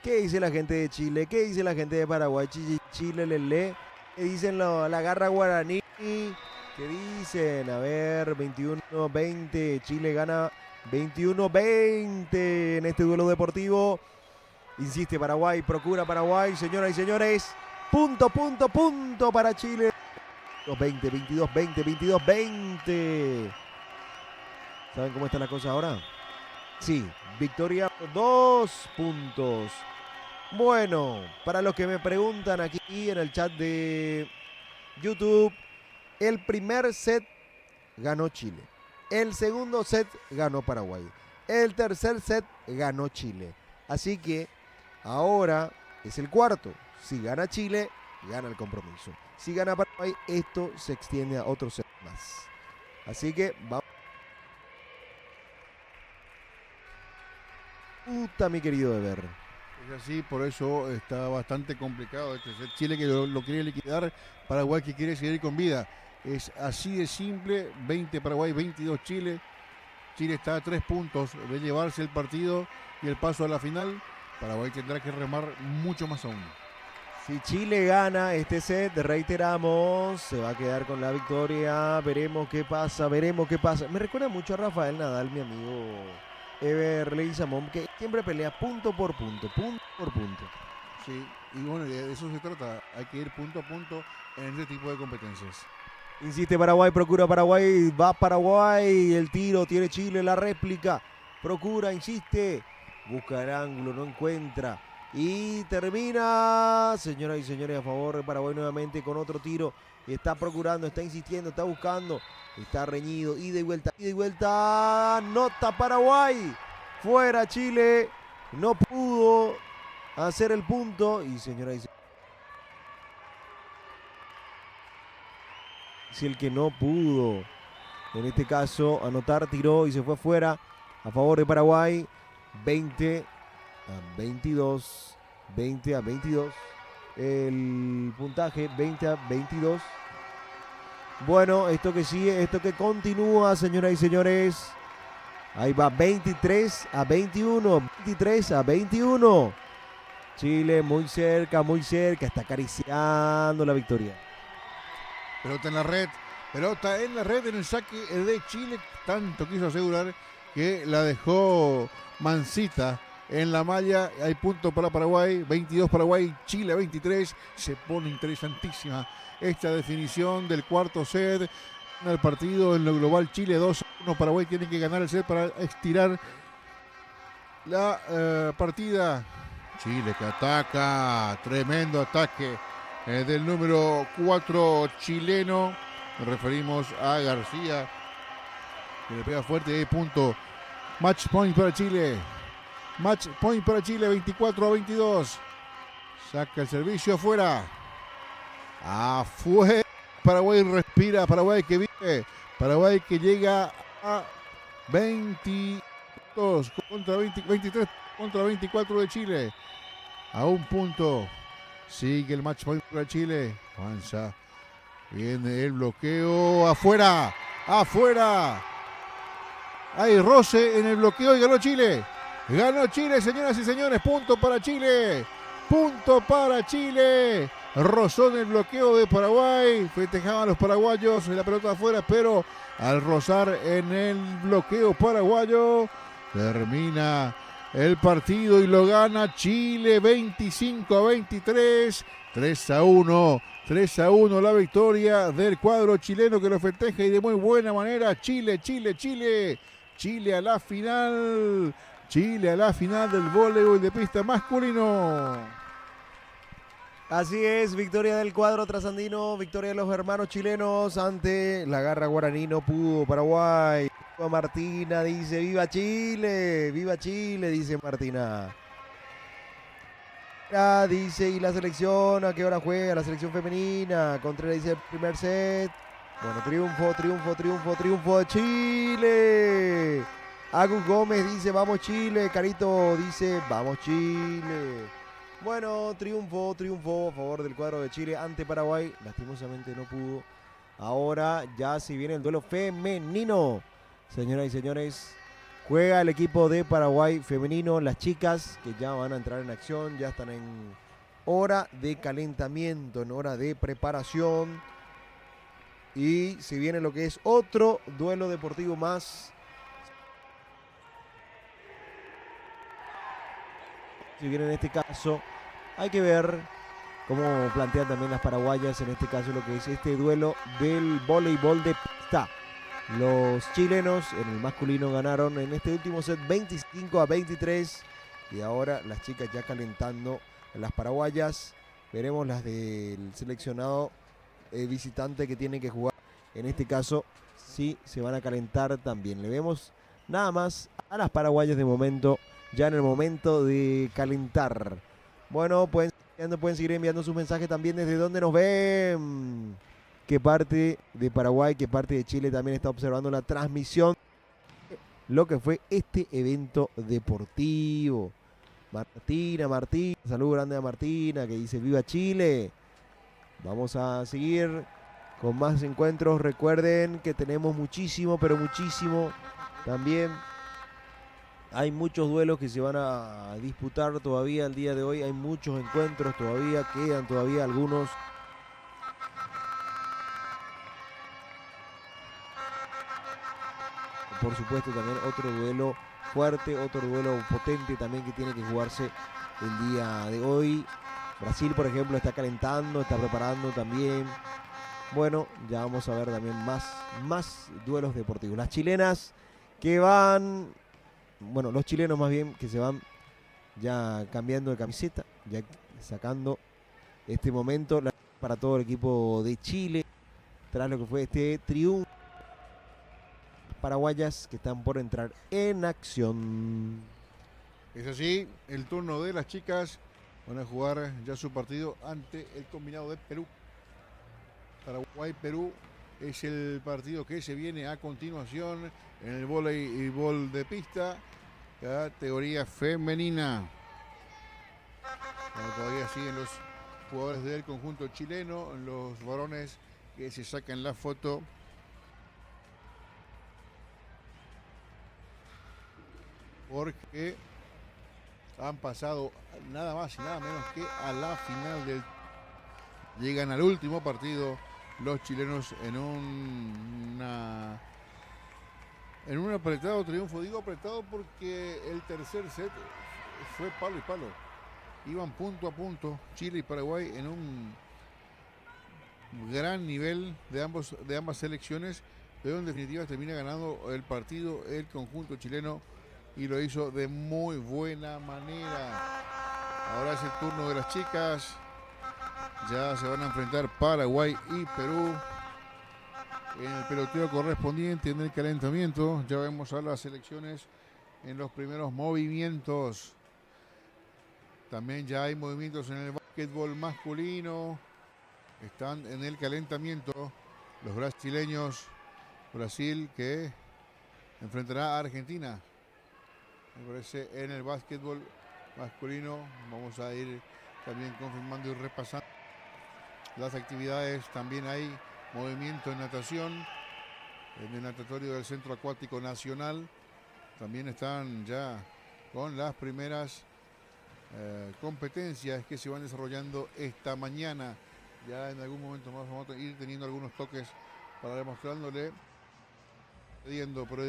¿Qué dice la gente de Chile? ¿Qué dice la gente de Paraguay? Chile, Lele. ¿Qué dicen la garra guaraní? ¿Qué dicen? A ver, 21-20. Chile gana 21-20 en este duelo deportivo. Insiste Paraguay, procura Paraguay. Señoras y señores, punto para Chile. 20, 22-20, 22-20. ¿Saben cómo está la cosa ahora? Sí, victoria por 2 puntos. Bueno, para los que me preguntan aquí en el chat de YouTube, el primer set ganó Chile. El segundo set ganó Paraguay. El tercer set ganó Chile. Así que ahora es el cuarto. Si gana Chile, gana el compromiso. Si gana Paraguay, esto se extiende a otro set más. Así que vamos. Mi querido Ever. Es así, por eso está bastante complicado este set. Chile que lo quiere liquidar, Paraguay que quiere seguir con vida. Es así de simple, 20 Paraguay, 22 Chile. Chile está a 3 puntos de llevarse el partido y el paso a la final. Paraguay tendrá que remar mucho más aún. Si Chile gana este set, reiteramos, se va a quedar con la victoria. Veremos qué pasa, veremos qué pasa. Me recuerda mucho a Rafael Nadal, mi amigo Ever Leguizamón, que siempre pelea punto por punto, punto por punto. Sí, y bueno, de eso se trata. Hay que ir punto a punto en este tipo de competencias. Insiste Paraguay, procura Paraguay, va Paraguay, el tiro, tiene Chile, la réplica. Procura, insiste, busca el ángulo, no encuentra. Y termina, señoras y señores, a favor de Paraguay nuevamente con otro tiro. Está procurando, está insistiendo, está buscando. Está reñido, ida y vuelta. Nota Paraguay. Fuera Chile. No pudo hacer el punto. Y señoras y señores, si el que no pudo, en este caso, anotar, tiró y se fue fuera. A favor de Paraguay. 20-22. 20-22. El puntaje 20-22. Bueno, esto que sigue, esto que continúa, señoras y señores. Ahí va 23-21. 23-21. Chile muy cerca, está acariciando la victoria. Pelota en la red en el saque de Chile. Tanto quiso asegurar que la dejó mansita en la malla. Hay punto para Paraguay, 22 Paraguay, Chile 23. Se pone interesantísima esta definición del cuarto set. El partido en lo global, Chile 2-1. Paraguay tiene que ganar el set para estirar la partida. Chile que ataca, tremendo ataque del número 4 chileno. Nos referimos a García, que le pega fuerte, ahí punto. Match point para Chile. Match point para Chile, 24-22. Saca el servicio afuera. Afuera. Paraguay respira. Paraguay que vive. Paraguay que llega a 22 contra 23 contra 24 de Chile. A un punto. Sigue el match point para Chile. Avanza. Viene el bloqueo. Afuera. Afuera. Hay roce en el bloqueo y ganó Chile. Ganó Chile, señoras y señores. Punto para Chile. Punto para Chile. Rozó en el bloqueo de Paraguay. Festejaban los paraguayos en la pelota afuera, pero al rozar en el bloqueo paraguayo, termina el partido y lo gana Chile 25-23. 3-1. 3-1 la victoria del cuadro chileno que lo festeja y de muy buena manera. Chile, Chile, Chile. Chile a la final. Chile a la final del voleibol de pista masculino. Así es, victoria del cuadro trasandino, victoria de los hermanos chilenos ante la garra guaraní. No pudo Paraguay. Viva Martina, dice, viva Chile, dice Martina. Dice, ¿y la selección a qué hora juega? La selección femenina. Contreras dice, primer set. Bueno, triunfo de Chile. Agus Gómez dice, vamos Chile. Carito dice, vamos Chile. Bueno, triunfo a favor del cuadro de Chile ante Paraguay. Lastimosamente no pudo. Ahora ya se viene el duelo femenino. Señoras y señores, juega el equipo de Paraguay femenino. Las chicas que ya van a entrar en acción, ya están en hora de calentamiento, en hora de preparación. Y se viene lo que es otro duelo deportivo más. Si bien en este caso hay que ver cómo plantean también las paraguayas en este caso lo que es este duelo del voleibol de pista. Los chilenos en el masculino ganaron en este último set 25-23 y ahora las chicas ya calentando las paraguayas. Veremos las del seleccionado visitante que tienen que jugar. En este caso sí se van a calentar también. Le vemos nada más a las paraguayas de momento. Ya en el momento de calentar. Bueno, pueden seguir enviando sus mensajes también desde donde nos ven. Qué parte de Paraguay, qué parte de Chile también está observando la transmisión. Lo que fue este evento deportivo. Martina, saludo grande a Martina que dice viva Chile. Vamos a seguir con más encuentros. Recuerden que tenemos muchísimo, pero muchísimo también. Hay muchos duelos que se van a disputar todavía el día de hoy. Hay muchos encuentros todavía. Quedan todavía algunos. Por supuesto también otro duelo fuerte, otro duelo potente también que tiene que jugarse el día de hoy. Brasil, por ejemplo, está calentando, está preparando también. Bueno, ya vamos a ver también más duelos deportivos. Las chilenas que van... Bueno, los chilenos más bien que se van ya cambiando de camiseta, ya sacando este momento para todo el equipo de Chile, tras lo que fue este triunfo. Paraguayas que están por entrar en acción. Es así, el turno de las chicas. Van a jugar ya su partido ante el combinado de Perú. Paraguay-Perú es el partido que se viene a continuación en el voleibol de pista, categoría femenina. Bueno, todavía siguen los jugadores del conjunto chileno, los varones que se sacan la foto. Porque han pasado nada más y nada menos que a la final del... Llegan al último partido los chilenos en un apretado triunfo. Digo apretado porque el tercer set fue palo y palo. Iban punto a punto Chile y Paraguay en un gran nivel de ambas selecciones, pero en definitiva termina ganando el partido el conjunto chileno y lo hizo de muy buena manera. Ahora es el turno de las chicas. Ya se van a enfrentar Paraguay y Perú en el peloteo correspondiente, en el calentamiento. Ya vemos a las selecciones en los primeros movimientos. También ya hay movimientos en el básquetbol masculino. Están en el calentamiento los brasileños. Brasil que enfrentará a Argentina. Me parece en el básquetbol masculino. Vamos a ir también confirmando y repasando las actividades. También hay movimiento en natación, en el natatorio del Centro Acuático Nacional. También están ya con las primeras competencias que se van desarrollando esta mañana. Ya en algún momento más vamos a ir teniendo algunos toques para demostrándole, pidiendo, pero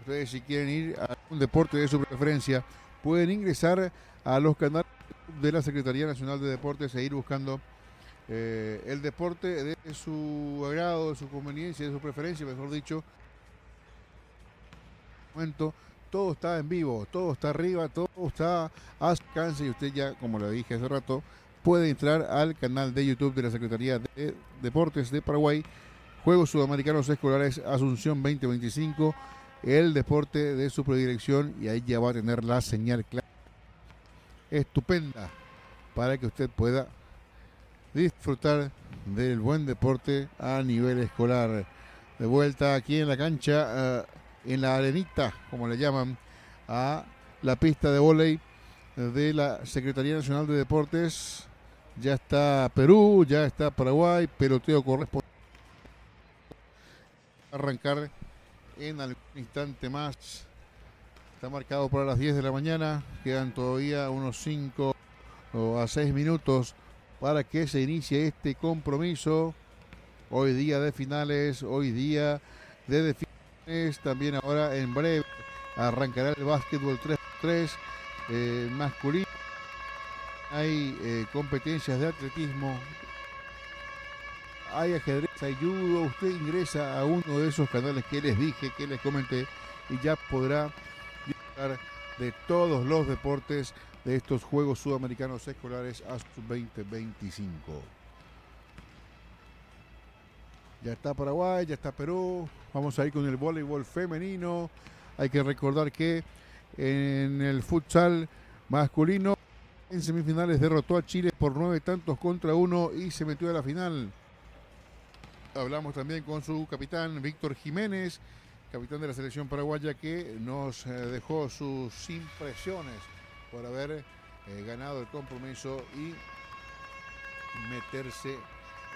ustedes si quieren ir a un deporte de su preferencia, pueden ingresar a los canales de la Secretaría Nacional de Deportes e ir buscando el deporte de su agrado, de su conveniencia, de su preferencia, mejor dicho. Momento, todo está en vivo, todo está arriba, todo está a su alcance y usted ya, como le dije hace rato, puede entrar al canal de YouTube de la Secretaría de Deportes de Paraguay, Juegos Sudamericanos Escolares Asunción 2025, el deporte de su predilección, y ahí ya va a tener la señal clara, estupenda, para que usted pueda disfrutar del buen deporte a nivel escolar. De vuelta aquí en la cancha, en la arenita, como le llaman, a la pista de vóley de la Secretaría Nacional de Deportes. Ya está Perú, ya está Paraguay, peloteo correspondiente. Arrancar en algún instante más. Está marcado para las 10 de la mañana. Quedan todavía unos 5 a 6 minutos para que se inicie este compromiso. Hoy día de finales, hoy día de definiciones. También ahora en breve arrancará el básquetbol 3x3 masculino. Hay competencias de atletismo, hay ajedrez, hay judo. Usted ingresa a uno de esos canales que les dije, que les comenté, y ya podrá disfrutar de todos los deportes de estos Juegos Sudamericanos Escolares ASUN 2025. Ya está Paraguay, ya está Perú. Vamos a ir con el voleibol femenino. Hay que recordar que en el futsal masculino, en semifinales derrotó a Chile por 9-1 y se metió a la final. Hablamos también con su capitán Víctor Jiménez, capitán de la selección paraguaya, que nos dejó sus impresiones por haber ganado el compromiso y meterse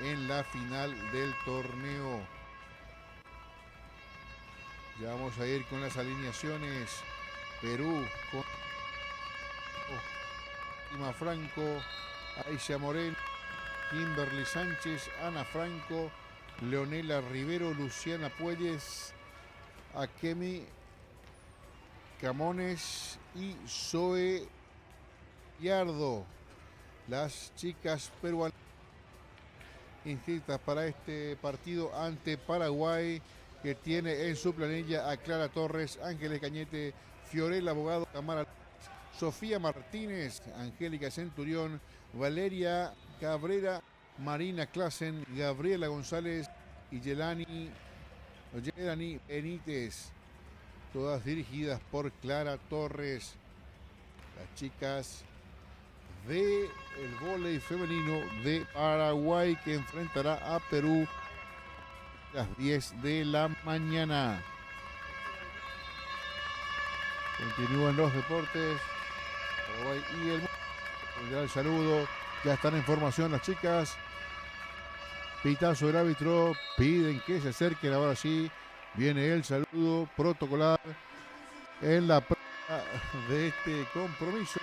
en la final del torneo. Ya vamos a ir con las alineaciones. Perú con Ima Franco, Aisha Moreno, Kimberly Sánchez, Ana Franco, Leonela Rivero, Luciana Puelles, Akemi Camones y Zoe Yardo. Las chicas peruanas inscritas para este partido ante Paraguay, que tiene en su planilla a Clara Torres, Ángeles Cañete, Fiorella Abogado, Tamara, Sofía Martínez, Angélica Centurión, Valeria Cabrera, Marina Klassen, Gabriela González y Yelani Benítez, todas dirigidas por Clara Torres. Las chicas del vóley femenino de Paraguay, que enfrentará a Perú a las 10 de la mañana. Continúan los deportes. Paraguay y el mundo. El saludo. Ya están en formación las chicas. Pitazo del árbitro. Piden que se acerquen. Ahora sí. Viene el saludo protocolar en la prueba de este compromiso.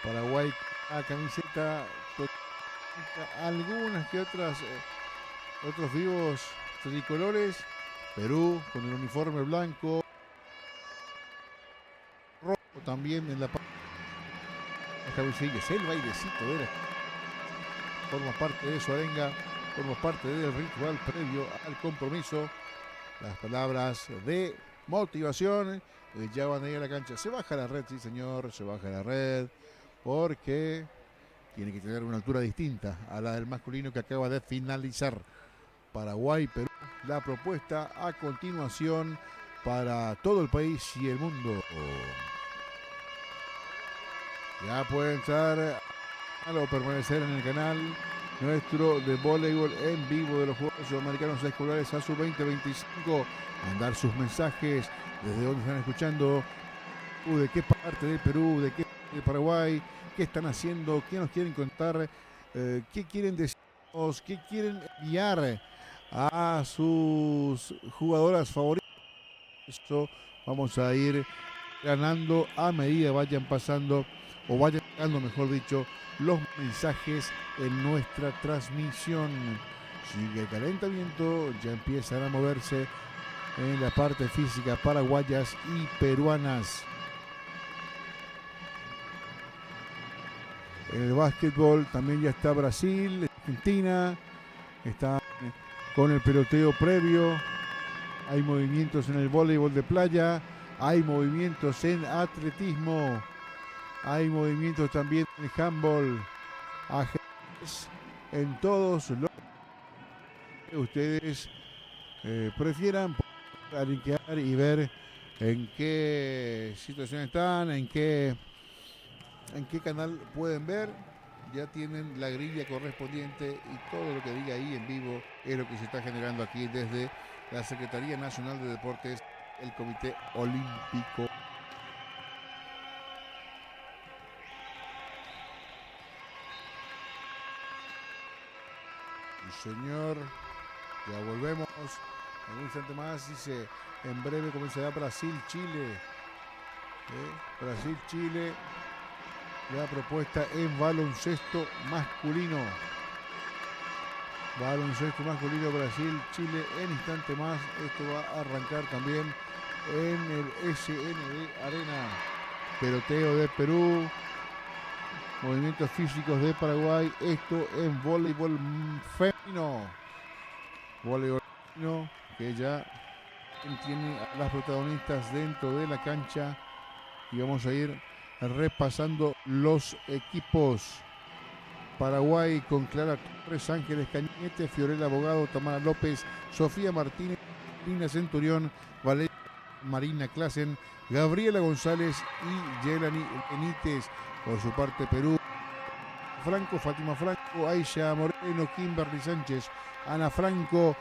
Paraguay a camiseta, algunas que otras, otros vivos tricolores. Perú con el uniforme blanco, rojo también en la parte. Es el bailecito de la, forma parte de su arenga, forma parte del ritual previo al compromiso. Las palabras de motivación ya van a ir a la cancha. Se baja la red, sí señor, se baja la red, porque tiene que tener una altura distinta a la del masculino que acaba de finalizar. Paraguay, Perú, la propuesta a continuación para todo el país y el mundo. Ya puede entrar o permanecer en el canal nuestro de voleibol en vivo de los Juegos Sudamericanos Escolares ASUN 2025. Mandar sus mensajes, desde dónde están escuchando, de qué parte del Perú, de qué parte de Paraguay, qué están haciendo, qué nos quieren contar, qué quieren decirnos, qué quieren enviar a sus jugadoras favoritas. Esto vamos a ir ganando a medida vayan pasando, o vayan llegando, mejor dicho, los mensajes en nuestra transmisión. Sigue el calentamiento, ya empiezan a moverse en la parte física paraguayas y peruanas. En el básquetbol también ya está Brasil, Argentina, está con el peloteo previo. Hay movimientos en el voleibol de playa, hay movimientos en atletismo, hay movimientos también en handball, ajedrez en todos los que ustedes prefieran linkear y ver en qué situación están, en qué canal pueden ver. Ya tienen la grilla correspondiente y todo lo que diga ahí en vivo es lo que se está generando aquí desde la Secretaría Nacional de Deportes, el Comité Olímpico. Señor, ya volvemos. En un instante más dice, en breve comenzará Brasil-Chile. Brasil-Chile, la propuesta en baloncesto masculino. Baloncesto masculino, Brasil-Chile en instante más. Esto va a arrancar también en el SND Arena. Peloteo de Perú. Movimientos físicos de Paraguay. Esto en voleibol femenino. Voleibol femenino que ya tiene a las protagonistas dentro de la cancha. Y vamos a ir repasando los equipos. Paraguay con Clara Torres, Ángeles Cañete, Fiorella Abogado, Tamara López, Sofía Martínez, Lina Centurión, Valeria Marina Clasen, Gabriela González y Yelani Benítez. Por su parte Perú, Franco, Fátima Franco, Aisha Moreno, Kimberly Sánchez, Ana Franco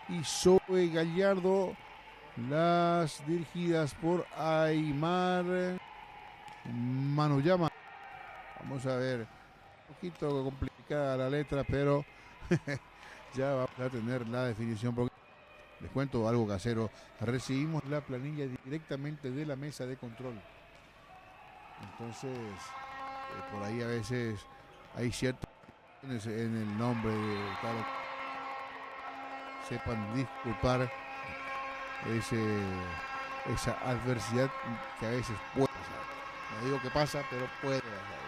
y Zoe Gallardo, las dirigidas por Aymar Manoyama. Vamos a ver, un poquito complicada la letra, pero ya vamos a tener la definición. Porque les cuento algo casero, recibimos la planilla directamente de la mesa de control. Entonces, por ahí a veces hay ciertas en el nombre de tal. Sepan disculpar esa adversidad que a veces puede pasar. No digo que pasa, pero puede pasar.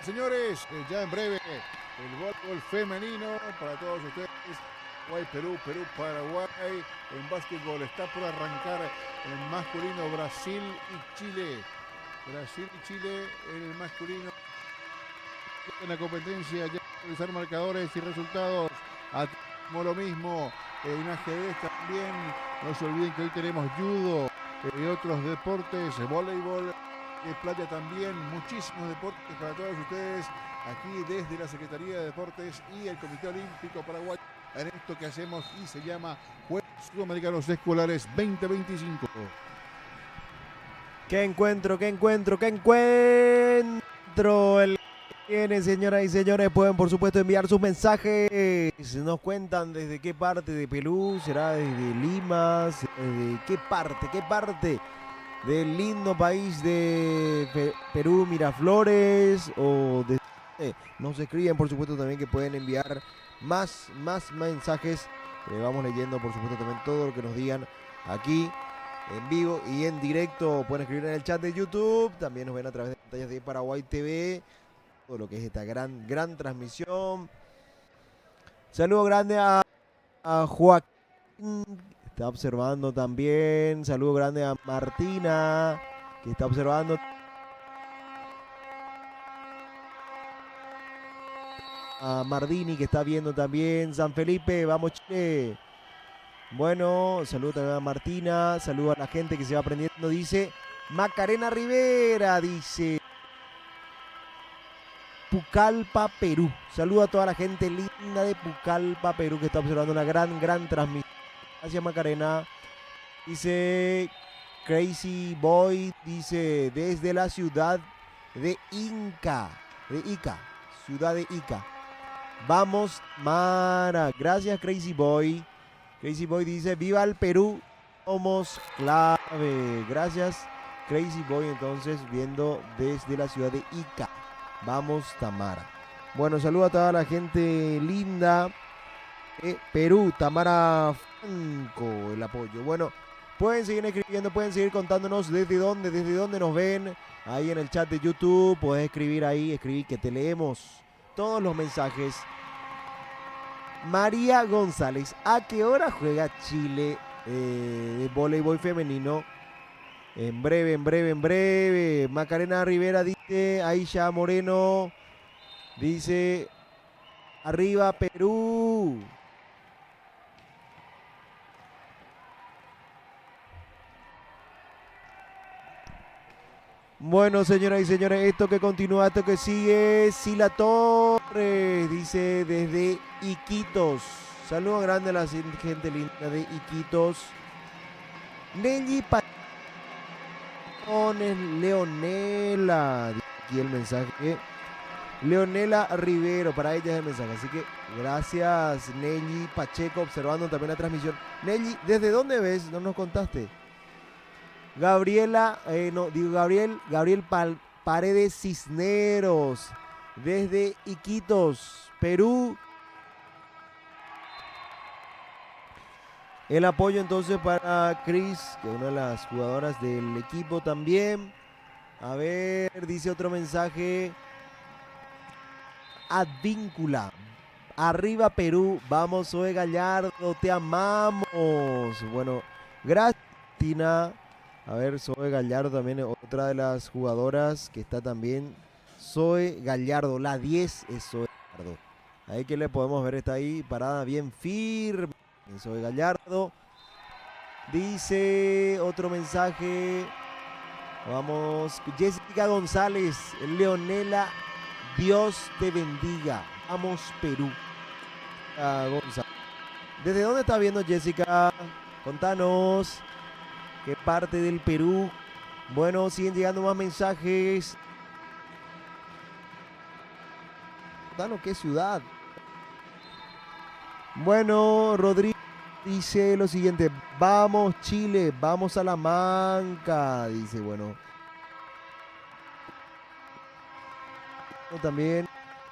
Señores, ya en breve el voleibol femenino para todos ustedes. Paraguay, Perú, Paraguay. En básquetbol está por arrancar el masculino Brasil y Chile. Brasil y Chile en el masculino. En la competencia ya realizar marcadores y resultados. Como lo mismo en ajedrez también. No se olviden que hoy tenemos judo y otros deportes, voleibol de playa también. Muchísimos deportes para todos ustedes aquí desde la Secretaría de Deportes y el Comité Olímpico Paraguayo. En esto que hacemos y se llama Juegos Sudamericanos Escolares 2025. ¿Qué encuentro? El viene, señoras y señores, pueden por supuesto enviar sus mensajes. Nos cuentan desde qué parte de Perú, será desde Lima, desde qué parte del lindo país de Perú, Miraflores, o de... nos escriben por supuesto también que pueden enviar más mensajes. Vamos leyendo por supuesto también todo lo que nos digan aquí en vivo y en directo. Pueden escribir en el chat de YouTube, también nos ven a través de pantallas de Paraguay TV, todo lo que es esta gran transmisión. Saludo grande a Joaquín, que está observando también. Saludo grande a Martina, que está observando. A Mardini, que está viendo también. San Felipe, vamos Chile. Bueno, saludo también a Martina, saludo a la gente que se va aprendiendo. Dice Macarena Rivera, dice Pucallpa, Perú. Saludo a toda la gente linda de Pucallpa, Perú, que está observando una gran transmisión. Gracias, Macarena. Dice Crazy Boy, dice desde la ciudad de Ica, ciudad de Ica. Vamos, Mara. Gracias, Crazy Boy. Crazy Boy dice, viva el Perú, somos clave. Gracias, Crazy Boy, entonces, viendo desde la ciudad de Ica. Vamos, Tamara. Bueno, saludo a toda la gente linda de Perú. Tamara Franco, el apoyo. Bueno, pueden seguir escribiendo, pueden seguir contándonos desde dónde nos ven. Ahí en el chat de YouTube, puedes escribir ahí, que te leemos todos los mensajes. María González, ¿a qué hora juega Chile de voleibol femenino? En breve, en breve, en breve. Macarena Rivera dice, Aisha Moreno dice, arriba Perú. Bueno, señoras y señores, esto que continúa, esto que sigue, Sila Torres, dice desde Iquitos. Saludos grande a la gente linda de Iquitos. Nelly Pachones, Leonela, aquí el mensaje. Leonela Rivero, para ella es el mensaje. Así que gracias, Nelly Pacheco, observando también la transmisión. Nelly, ¿desde dónde ves? No nos contaste. Gabriela, Gabriel Paredes Cisneros, desde Iquitos, Perú. El apoyo entonces para Cris, que es una de las jugadoras del equipo también. A ver, dice otro mensaje. Advíncula. Arriba Perú, vamos Zoe Gallardo, te amamos. Bueno, gracias Tina. A ver, Zoe Gallardo también, otra de las jugadoras que está también. Zoe Gallardo, la 10 es Zoe Gallardo. Ahí que le podemos ver, está ahí parada bien firme. Zoe Gallardo. Dice otro mensaje. Vamos, Jessica González, Leonela, Dios te bendiga. Vamos Perú. González. ¿Desde dónde está viendo Jessica? Contanos. ¿Qué parte del Perú? Bueno, siguen llegando más mensajes. Contanos qué ciudad. Bueno, Rodrigo dice lo siguiente. Vamos Chile, vamos Salamanca. Dice, bueno. También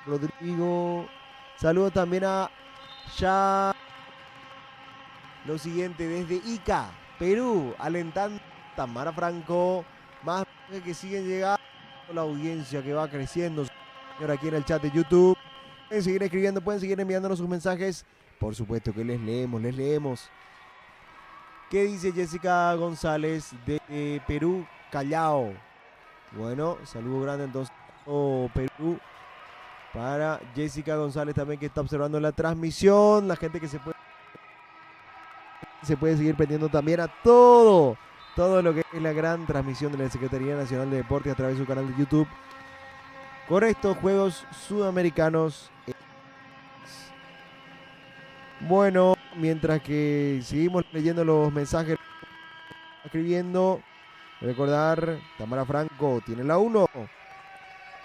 Rodrigo. Saludos también a Ya. Lo siguiente, desde Ica, Perú, alentando Tamara Franco. Más que siguen llegando. La audiencia que va creciendo. Señor, aquí en el chat de YouTube. Pueden seguir escribiendo, pueden seguir enviándonos sus mensajes. Por supuesto que les leemos, les leemos. ¿Qué dice Jessica González de Perú, Callao? Bueno, saludo grande entonces Perú. Para Jessica González también, que está observando la transmisión. La gente que se puede seguir pendiendo también a todo lo que es la gran transmisión de la Secretaría Nacional de Deportes a través de su canal de YouTube. Con estos Juegos Sudamericanos. Bueno, mientras que seguimos leyendo los mensajes, escribiendo, recordar, Tamara Franco tiene la 1,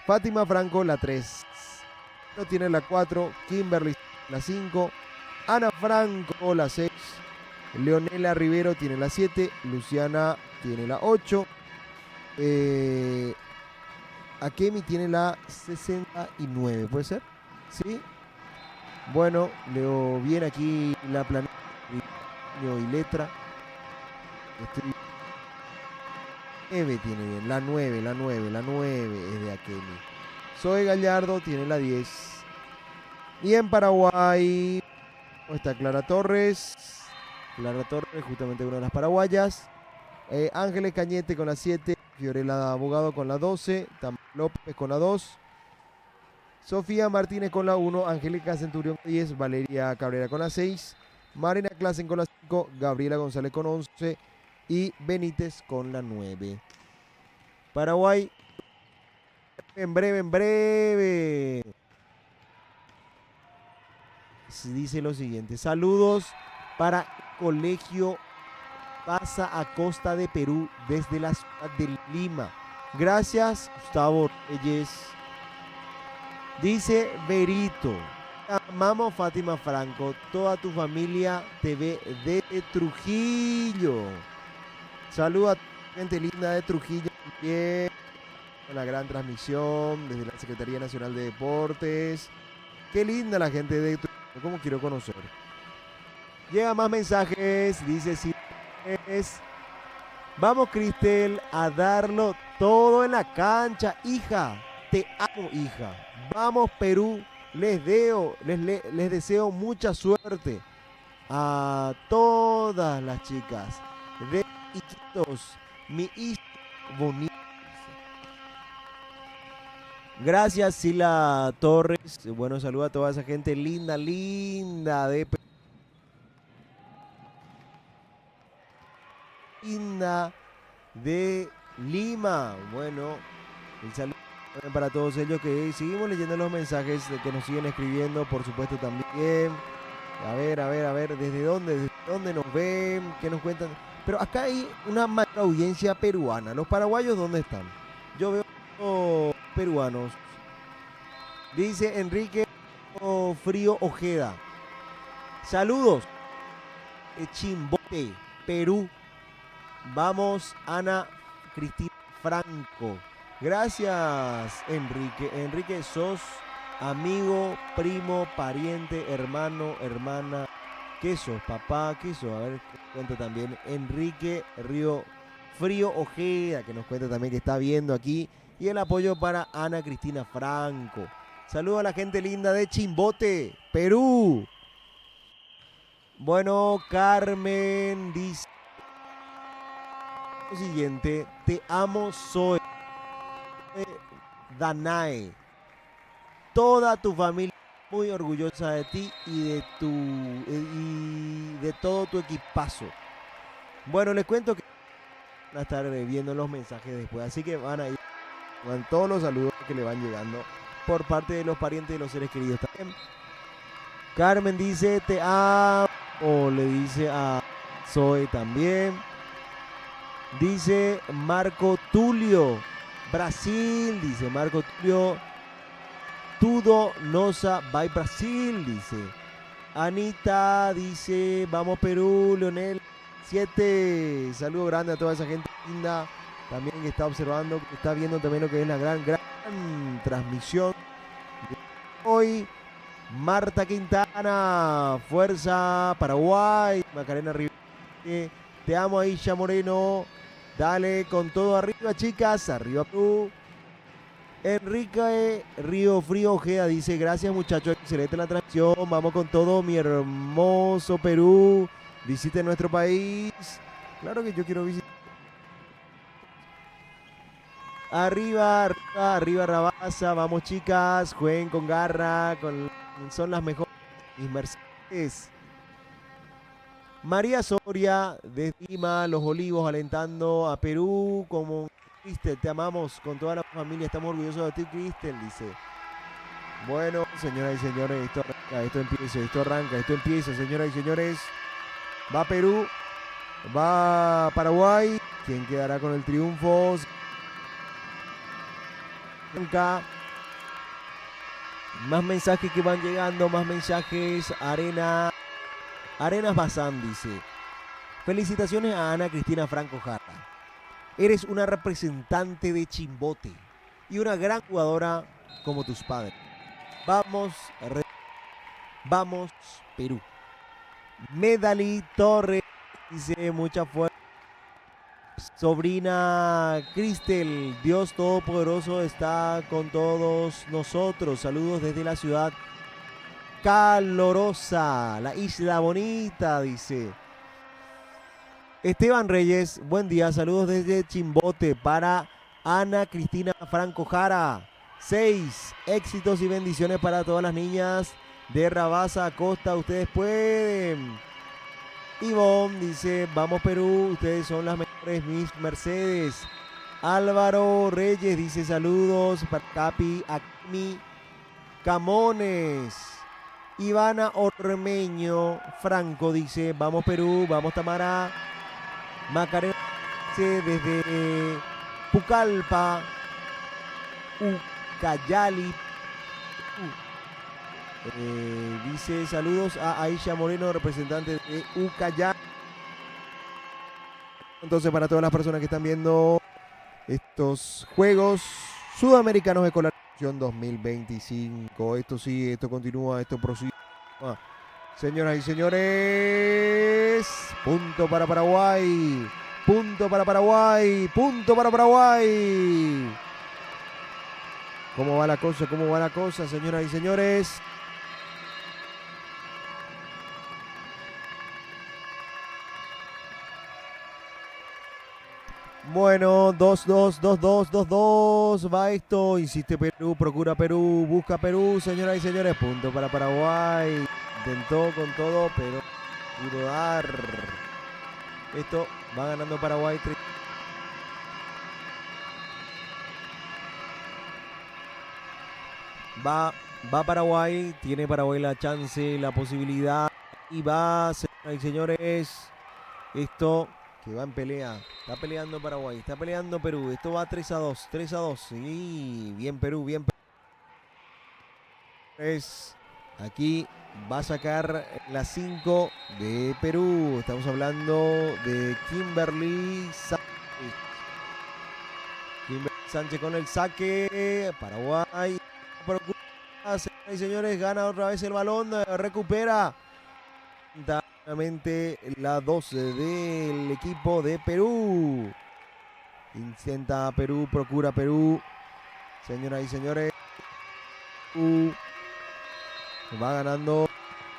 Fátima Franco la 3, tiene la 4, Kimberly la 5, Ana Franco la 6, Leonela Rivero tiene la 7, Luciana tiene la 8, Akemi tiene la 69, ¿puede ser? ¿Sí? Bueno, leo bien aquí la planilla y letra. 9 tiene bien, la 9 es de Akemi. Zoe Gallardo tiene la 10. Y en Paraguay está Clara Torres. Clara Torres, justamente una de las paraguayas. Ángeles Cañete con la 7. Fiorella Abogado con la 12. Tamara López con la 2. Sofía Martínez con la 1, Angélica Centurión con la 10, Valeria Cabrera con la 6, Marina Clasen con la 5, Gabriela González con 11 y Benítez con la 9. Paraguay, en breve. Dice lo siguiente, saludos para Colegio Pasa a Costa de Perú desde la ciudad de Lima. Gracias, Gustavo Reyes. Dice Berito, amamos Fátima Franco, toda tu familia te ve de Trujillo. Saludos a gente linda de Trujillo también. Una gran transmisión desde la Secretaría Nacional de Deportes. Qué linda la gente de Trujillo, como quiero conocer. Llega más mensajes, dice si es. Vamos Cristel a darlo todo en la cancha, hija. Te amo, hija. Vamos, Perú. Les deseo mucha suerte a todas las chicas de Iquitos. Mi isla bonita. Gracias, Sila Torres. Bueno, saludo a toda esa gente linda, linda de linda de Lima. Bueno, el saludo para todos ellos que seguimos leyendo los mensajes que nos siguen escribiendo, por supuesto también. A ver, ¿desde dónde nos ven? ¿Qué nos cuentan? Pero acá hay una mayor audiencia peruana. ¿Los paraguayos dónde están? Yo veo peruanos. Dice Enrique Frío Ojeda. Saludos. Chimbote, Perú. Vamos, Ana Cristina Franco. Gracias, Enrique. Enrique, sos amigo, primo, pariente, hermano, hermana. ¿Qué sos, papá? ¿Qué sos? A ver, cuenta también Enrique Frío Ojeda, que nos cuenta también que está viendo aquí. Y el apoyo para Ana Cristina Franco. Saludos a la gente linda de Chimbote, Perú. Bueno, Carmen dice lo siguiente: te amo, soy Danae. Toda tu familia muy orgullosa de ti y de todo tu equipazo. Bueno, les cuento que van a estar viendo los mensajes después, así que van a ir con todos los saludos que le van llegando por parte de los parientes de los seres queridos también. Carmen dice te amo, o le dice a Zoe también. Dice Marco Tulio, Brasil, dice Marco Tulio. Tudo Nosa by Brasil, dice. Anita dice, vamos Perú, Leonel 7. Saludo grande a toda esa gente linda también que está observando, que está viendo también lo que es la gran transmisión de hoy. Marta Quintana, Fuerza Paraguay. Macarena Rivera, te amo ahí, ya Moreno. Dale con todo arriba, chicas, arriba Perú. Enrique Río Frío Ojeda dice, gracias muchachos, excelente la transmisión, vamos con todo mi hermoso Perú, visite nuestro país. Claro que yo quiero visitar. Arriba Rabasa, vamos chicas, jueguen con garra, son las mejores, mis Mercedes. María Soria de Lima, Los Olivos, alentando a Perú como Cristel, te amamos con toda la familia, estamos orgullosos de ti, Cristel, dice. Bueno, señoras y señores, esto empieza, señoras y señores. Va Perú, va Paraguay, ¿quién quedará con el triunfo? Más mensajes que van llegando, más mensajes. Arenas Bazán dice, felicitaciones a Ana Cristina Franco Jara. Eres una representante de Chimbote y una gran jugadora como tus padres. Vamos Perú. Medali Torres dice, mucha fuerza. Sobrina Cristel, Dios Todopoderoso está con todos nosotros. Saludos desde la ciudad calorosa, la isla bonita, dice. Esteban Reyes, buen día, saludos desde Chimbote para Ana Cristina Franco Jara. 6, éxitos y bendiciones para todas las niñas de Rabasa Costa, ustedes pueden. Ivonne dice, vamos Perú, ustedes son las mejores, mis Mercedes. Álvaro Reyes dice, saludos para Capi, Acmi, Camones. Ivana Ormeño Franco dice, vamos Perú, vamos Tamara. Macarena desde Pucallpa, Ucayali. Dice saludos a Aisha Moreno, representante de Ucayali. Entonces, para todas las personas que están viendo estos Juegos Sudamericanos Escolares 2025, esto sigue, esto continúa, esto prosigue. Señoras y señores, punto para Paraguay, punto para Paraguay, punto para Paraguay. ¿Cómo va la cosa? ¿Cómo va la cosa, señoras y señores? Bueno, 2-2, 2-2, 2-2. Va esto. Insiste Perú, procura Perú, busca Perú, señoras y señores. Punto para Paraguay. Intentó con todo, pero pudo dar. Esto va ganando Paraguay. Va Paraguay. Tiene Paraguay la chance, la posibilidad. Y va, señoras y señores. Esto que va en pelea. Está peleando Paraguay. Está peleando Perú. Esto va 3-2. 3-2. Sí, bien Perú, bien Perú. Aquí va a sacar la 5 de Perú. Estamos hablando de Kimberly Sánchez. Kimberly Sánchez con el saque. Paraguay. Señoras y señores, gana otra vez el balón. Recupera. Nuevamente la 12 del equipo de Perú. Intenta Perú, procura Perú. Señoras y señores. Va ganando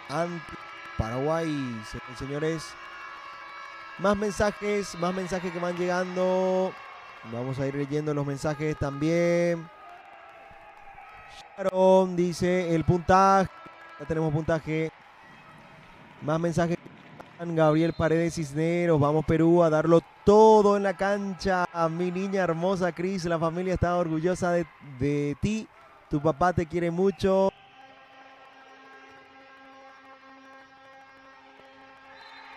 ante Paraguay. Señoras y señores. Más mensajes que van llegando. Vamos a ir leyendo los mensajes también. Sharon dice el puntaje. Ya tenemos puntaje. Más mensajes. Gabriel Paredes Cisneros. Vamos Perú a darlo todo en la cancha. Mi niña hermosa Cris. La familia está orgullosa de ti. Tu papá te quiere mucho.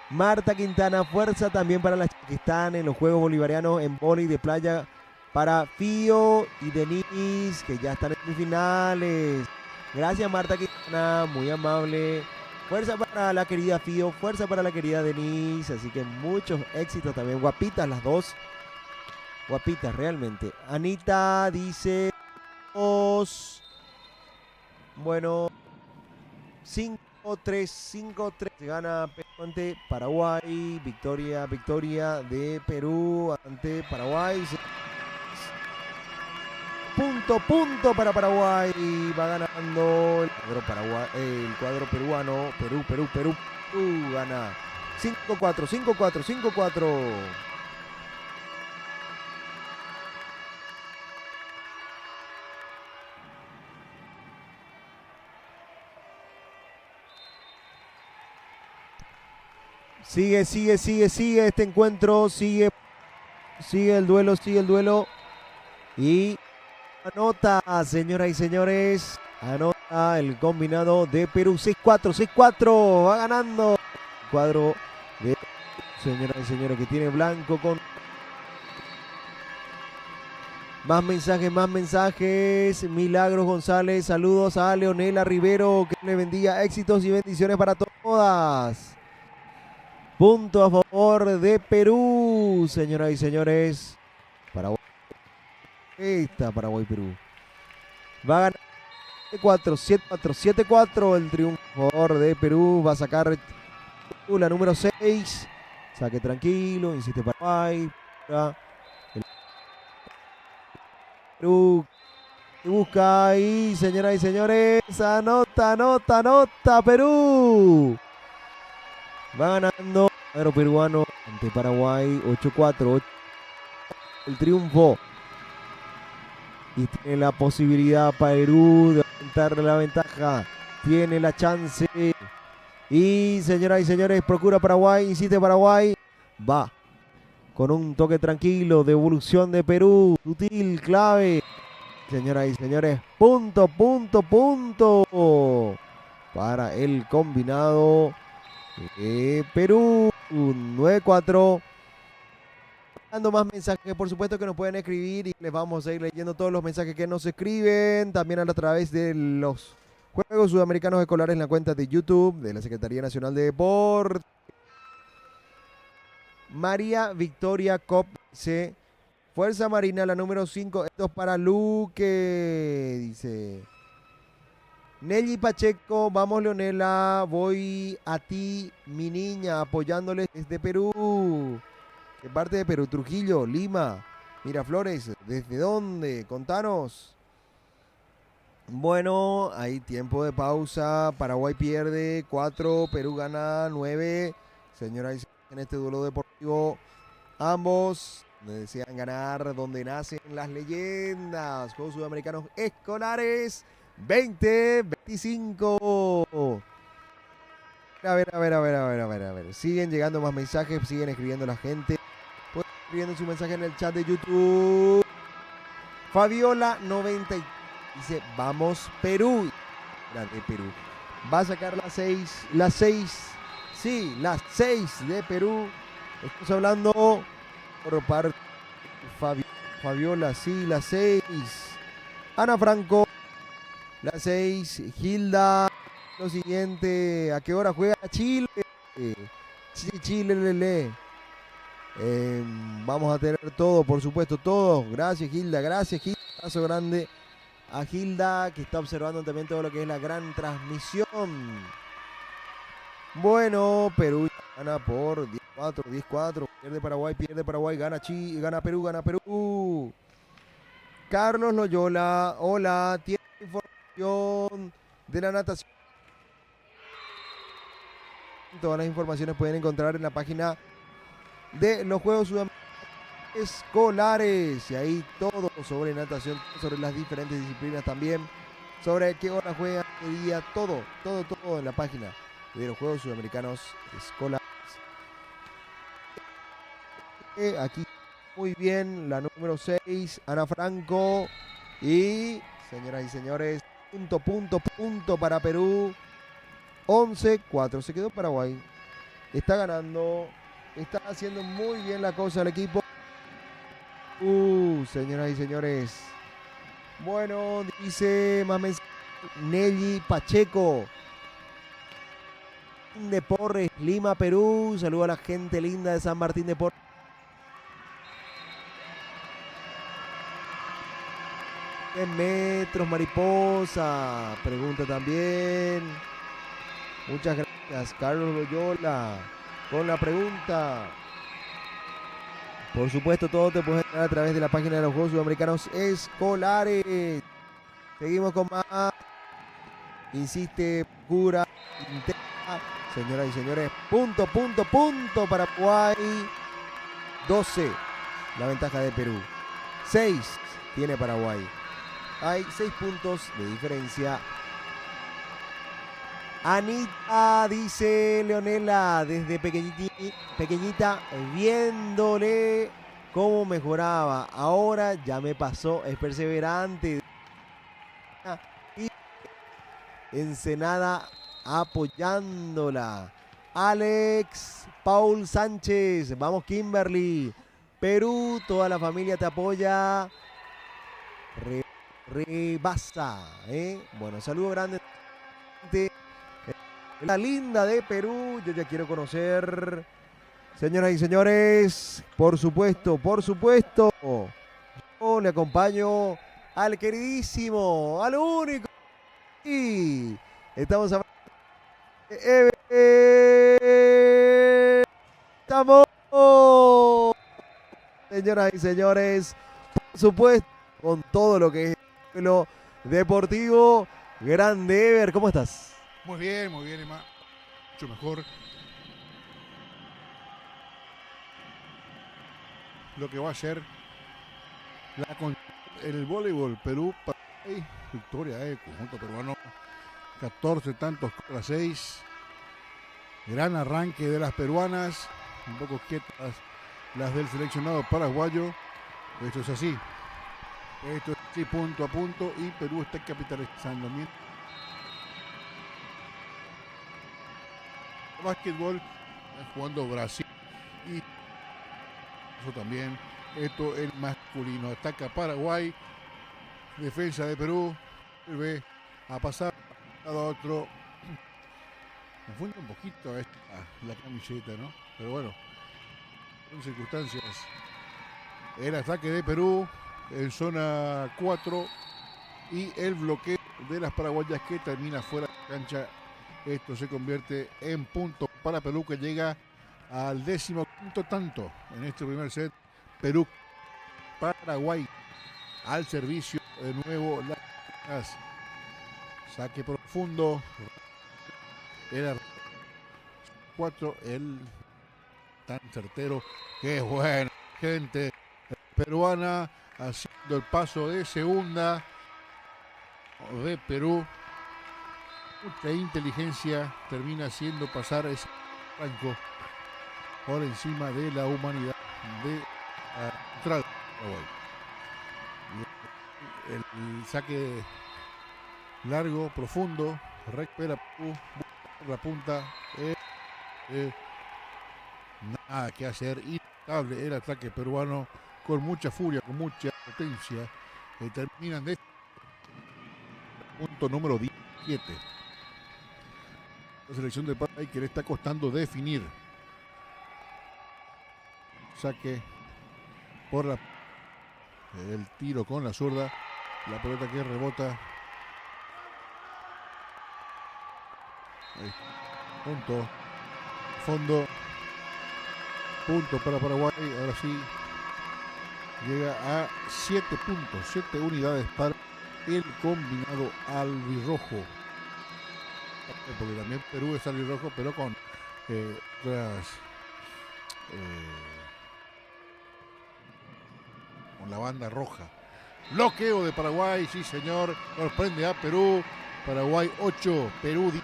Marta Quintana, fuerza también para las que están en los Juegos Bolivarianos en vóley de playa. Para Fío y Denise, que ya están en semifinales. Gracias Marta Quintana, muy amable. Fuerza para la querida Fío, fuerza para la querida Denise. Así que muchos éxitos también. Guapitas las dos. Guapitas realmente. Anita dice... Bueno, 5-3, 5-3. Gana Perú ante Paraguay. Victoria de Perú ante Paraguay. Punto para Paraguay. Va ganando el cuadro peruano. Perú gana 5-4. Sigue este encuentro, sigue el duelo y anota, señoras y señores, anota el combinado de Perú, 6-4, va ganando el cuadro de, señoras y señores, que tiene blanco con más mensajes, Milagros González, saludos a Leonela Rivero, que le bendiga, éxitos y bendiciones para todas. Punto a favor de Perú, señoras y señores. Paraguay. Paraguay-Perú. Va a ganar 7-4 el triunfo a favor de Perú. Va a sacar la número 6. Saque tranquilo, insiste Paraguay. Perú. Busca ahí, señoras y señores. Anota Perú. Va ganando el cuadro peruano ante Paraguay 8-4. El triunfo. Y tiene la posibilidad Perú de aumentar la ventaja. Tiene la chance. Y señoras y señores, procura Paraguay. Insiste Paraguay. Va. Con un toque tranquilo. Devolución de Perú. Sutil, clave. Señoras y señores. Punto. Para el combinado. Perú 9-4. Dando más mensajes, por supuesto que nos pueden escribir y les vamos a ir leyendo todos los mensajes que nos escriben, también a través de los Juegos Sudamericanos Escolares en la cuenta de YouTube de la Secretaría Nacional de Deportes. María Victoria Cop dice: Fuerza Marina, la número 5. Esto es para Luque, dice Nelly Pacheco. Vamos Leonela, voy a ti, mi niña, apoyándoles desde Perú. ¿Qué parte de Perú? Trujillo, Lima, Miraflores. ¿Desde dónde? Contanos. Bueno, hay tiempo de pausa. Paraguay pierde 4, Perú gana 9. Señoras y señores, en este duelo deportivo, ambos donde desean ganar, donde nacen las leyendas. Juegos Sudamericanos Escolares 2025. A ver. Siguen llegando más mensajes, siguen escribiendo la gente. Pueden escribiendo su mensaje en el chat de YouTube. Fabiola 90 dice, vamos Perú. Grande Perú. Va a sacar las 6. Sí, las 6 de Perú. Estamos hablando por parte de Fabiola, sí, las 6. Ana Franco, las 6. Hilda, lo siguiente. ¿A qué hora juega Chile? Sí, Chile, lele. Vamos a tener todo, por supuesto, todo. Gracias, Hilda. Un abrazo grande a Hilda, que está observando también todo lo que es la gran transmisión. Bueno, Perú gana por 10-4. Pierde Paraguay, gana Perú. Carlos Loyola, hola, tiene información de la natación. Todas las informaciones pueden encontrar en la página de los Juegos Sudamericanos Escolares. Y ahí todo sobre natación, sobre las diferentes disciplinas también, sobre qué hora juegan, qué día, todo en la página de los Juegos Sudamericanos Escolares. Aquí muy bien la número 6, Ana Franco. Y señoras y señores, punto para Perú. 11-4, se quedó Paraguay. Está ganando, está haciendo muy bien la cosa el equipo. Señoras y señores. Bueno, dice más mensajes. Nelly Pacheco de Porres, Lima, Perú. Saludo a la gente linda de San Martín de Porres. En metros, mariposa. Pregunta también. Muchas gracias, Carlos Loyola, con la pregunta. Por supuesto, todo te puedes entrar a través de la página de los Juegos Sudamericanos Escolares. Seguimos con más. Insiste, cura, intenta. Señoras y señores, punto para Paraguay. 12, la ventaja de Perú. 6 tiene Paraguay. Hay 6 puntos de diferencia. Anita, dice Leonela, desde pequeñita, viéndole cómo mejoraba. Ahora ya me pasó, es perseverante. Y Ensenada apoyándola. Alex Paul Sánchez, vamos Kimberly. Perú, toda la familia te apoya. Rebasa, Bueno, saludo grande. La linda de Perú, yo ya quiero conocer. Señoras y señores, por supuesto, yo le acompaño al queridísimo, al único. Y estamos hablando de estamos, señoras y señores, por supuesto, con todo lo que es lo deportivo. Grande Ever, ¿cómo estás? Muy bien, Emma. Mucho mejor. Lo que va a ser el voleibol. Perú, victoria, conjunto peruano. 14 tantos contra 6. Gran arranque de las peruanas. Un poco quietas las del seleccionado paraguayo. Esto es así. Punto a punto. Y Perú está capitalizando. Básquetbol, jugando Brasil y eso también. Esto el masculino. Ataca Paraguay, defensa de Perú, vuelve a pasar a otro. Me funde un poquito la camiseta, ¿no? Pero bueno, en circunstancias. El ataque de Perú en zona 4 y el bloqueo de las paraguayas que termina fuera de cancha. Esto se convierte en punto para Perú, que llega al 15º tanto en este primer set. Perú, Paraguay al servicio de nuevo. Saque profundo. Era 4, el tan certero. Qué bueno, gente. peruana haciendo el paso de segunda de Perú. Mucha inteligencia termina haciendo pasar ese Franco por encima de la humanidad de Central Paraguay. El saque largo, profundo, recupera Perú, la punta. Nada que hacer, inestable el ataque peruano, con mucha furia, con mucha potencia. Terminan de punto número 17. La selección de Paraguay que le está costando definir. Saque por el tiro con la zurda. La pelota que rebota. Ahí. Punto. Fondo. Punto para Paraguay. Ahora sí. Llega a 7 puntos. 7 unidades para el combinado albirrojo. Porque también Perú es albirrojo, pero con con la banda roja. Bloqueo de Paraguay, sí señor, sorprende a Perú. Paraguay 8, Perú 10.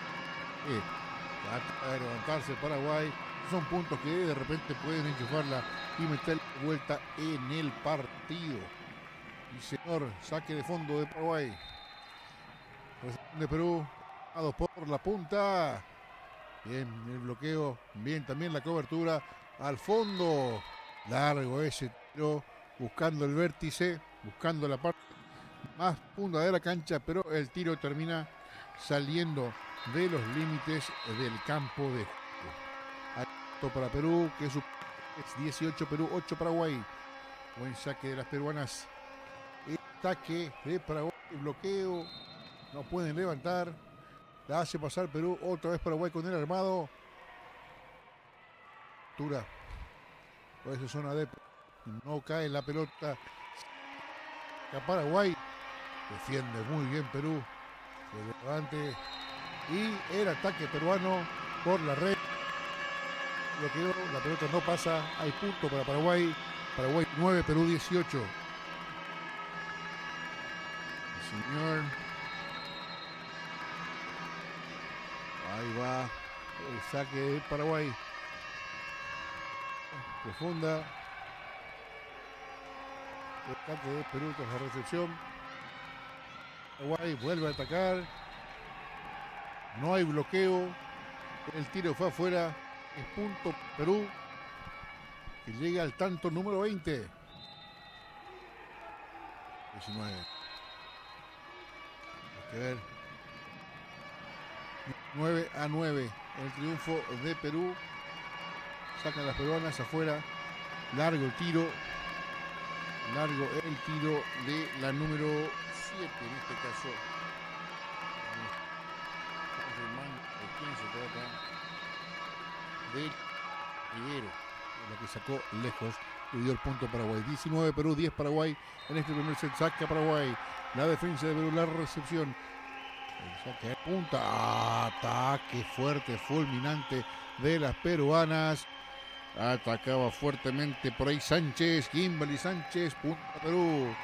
Trata de levantarse Paraguay. Son puntos que de repente pueden enchufarla y meter vuelta en el partido. Y señor, saque de fondo de Paraguay. De Perú, por la punta. Bien el bloqueo, bien también la cobertura. Al fondo, largo ese tiro, buscando el vértice, buscando la parte más punta de la cancha, pero el tiro termina saliendo de los límites del campo de juego. Alto para Perú, que es 18 Perú, 8 Paraguay. Buen saque de las peruanas. Ataque de Paraguay, bloqueo, no pueden levantar. La hace pasar Perú, otra vez Paraguay con el armado. Altura. Por esa zona de no cae la pelota. A Paraguay. Defiende muy bien Perú. Se levante. Y el ataque peruano por la red. Bloqueo, la pelota no pasa. Hay punto para Paraguay. Paraguay 9, Perú 18. Señor. Ahí va el saque de Paraguay. Profunda. El ataque de Perú tras la recepción. Paraguay vuelve a atacar. No hay bloqueo. El tiro fue afuera. Es punto Perú. Que llega al tanto número 20. 19. Hay que ver. 9-9. El triunfo de Perú. Sacan las peruanas afuera. Largo el tiro. Largo el tiro de la número 7 en este caso. ¿De quién se trata? De Rivero, la que sacó lejos y dio el punto a Paraguay. 19 Perú, 10 Paraguay. En este primer set saca Paraguay. La defensa de Perú, la recepción. El saque de punta. Ataque fuerte, fulminante de las peruanas. Atacaba fuertemente por ahí Sánchez, Kimberly Sánchez, punta Perú.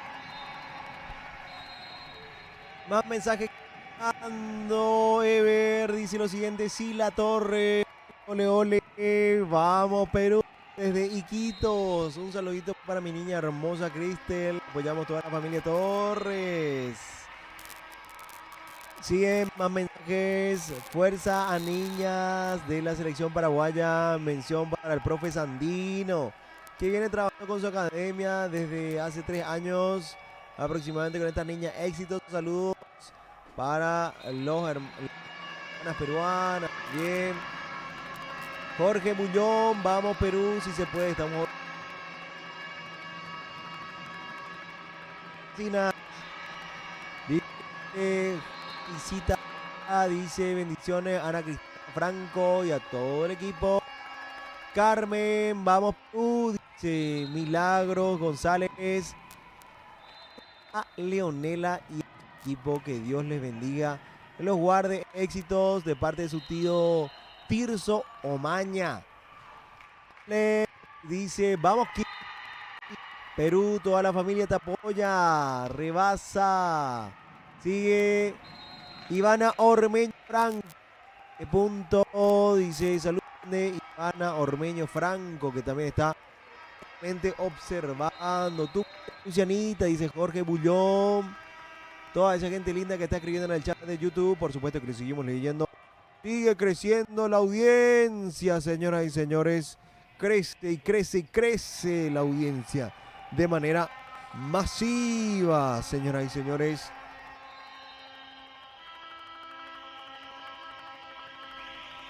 Más mensajes. Ando Ever dice lo siguiente: sí, la torre. Ole, ole. Vamos, Perú. Desde Iquitos. Un saludito para mi niña hermosa Cristel. Apoyamos toda la familia Torres. Siguen más mensajes. Fuerza a niñas de la selección paraguaya. Mención para el profe Sandino, que viene trabajando con su academia desde hace 3 años aproximadamente con estas niñas. Éxitos, saludos para los hermanas peruanas. Bien. Jorge Muñón, vamos Perú, si se puede, estamos. Visita, dice bendiciones Ana Cristina Franco y a todo el equipo. Carmen, vamos Perú, dice Milagros González. A Leonela y el equipo, que Dios les bendiga, los guarde, éxitos de parte de su tío Tirso Omaña. Le dice, vamos Perú, toda la familia te apoya. Rebasa. Sigue Ivana Ormeño Franco. Punto, dice salud de Ivana Ormeño Franco, que también está observando. Tú, Lucianita, dice Jorge Bullón. Toda esa gente linda que está escribiendo en el chat de YouTube. Por supuesto que lo seguimos leyendo. Sigue creciendo la audiencia, señoras y señores. Crece y crece y crece la audiencia de manera masiva, señoras y señores.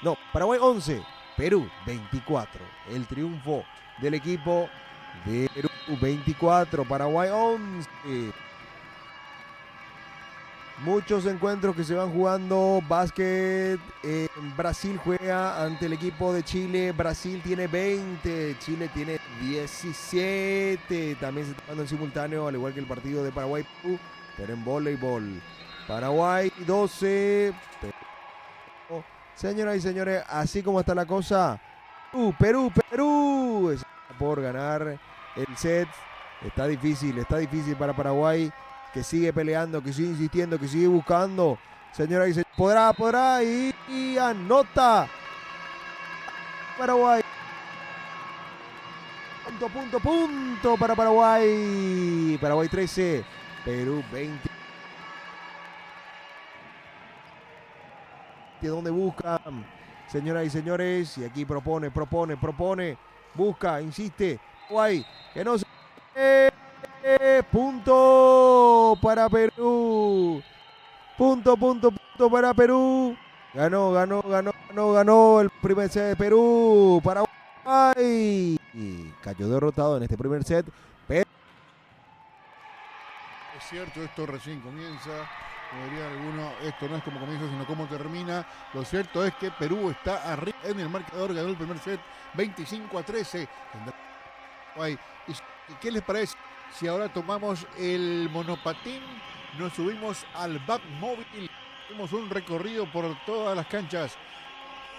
No, Paraguay 11, Perú 24. El triunfo del equipo de Perú 24, Paraguay 11. Muchos encuentros que se van jugando. Básquet, Brasil juega ante el equipo de Chile. Brasil tiene 20, Chile tiene 17. También se está jugando en simultáneo, al igual que el partido de Paraguay-Perú, pero en voleibol. Paraguay 12. Perú. Señoras y señores, así como está la cosa, Perú está por ganar el set. Está difícil para Paraguay, que sigue peleando, que sigue insistiendo, que sigue buscando. Señora dice, podrá y anota Paraguay. Punto para Paraguay. Paraguay 13, Perú 20. ¿Dónde busca? Señoras y señores, y aquí propone, busca, insiste. Paraguay, que no se... punto para Perú. Punto para Perú. Ganó el primer set de Perú. Paraguay. Y cayó derrotado en este primer set. Es cierto, esto recién comienza. Como diría alguno, esto no es como comienza, sino como termina. Lo cierto es que Perú está arriba en el marcador. Ganó el primer set 25-13. ¿Y qué les parece si ahora tomamos el monopatín, nos subimos al Batmóvil, hacemos un recorrido por todas las canchas?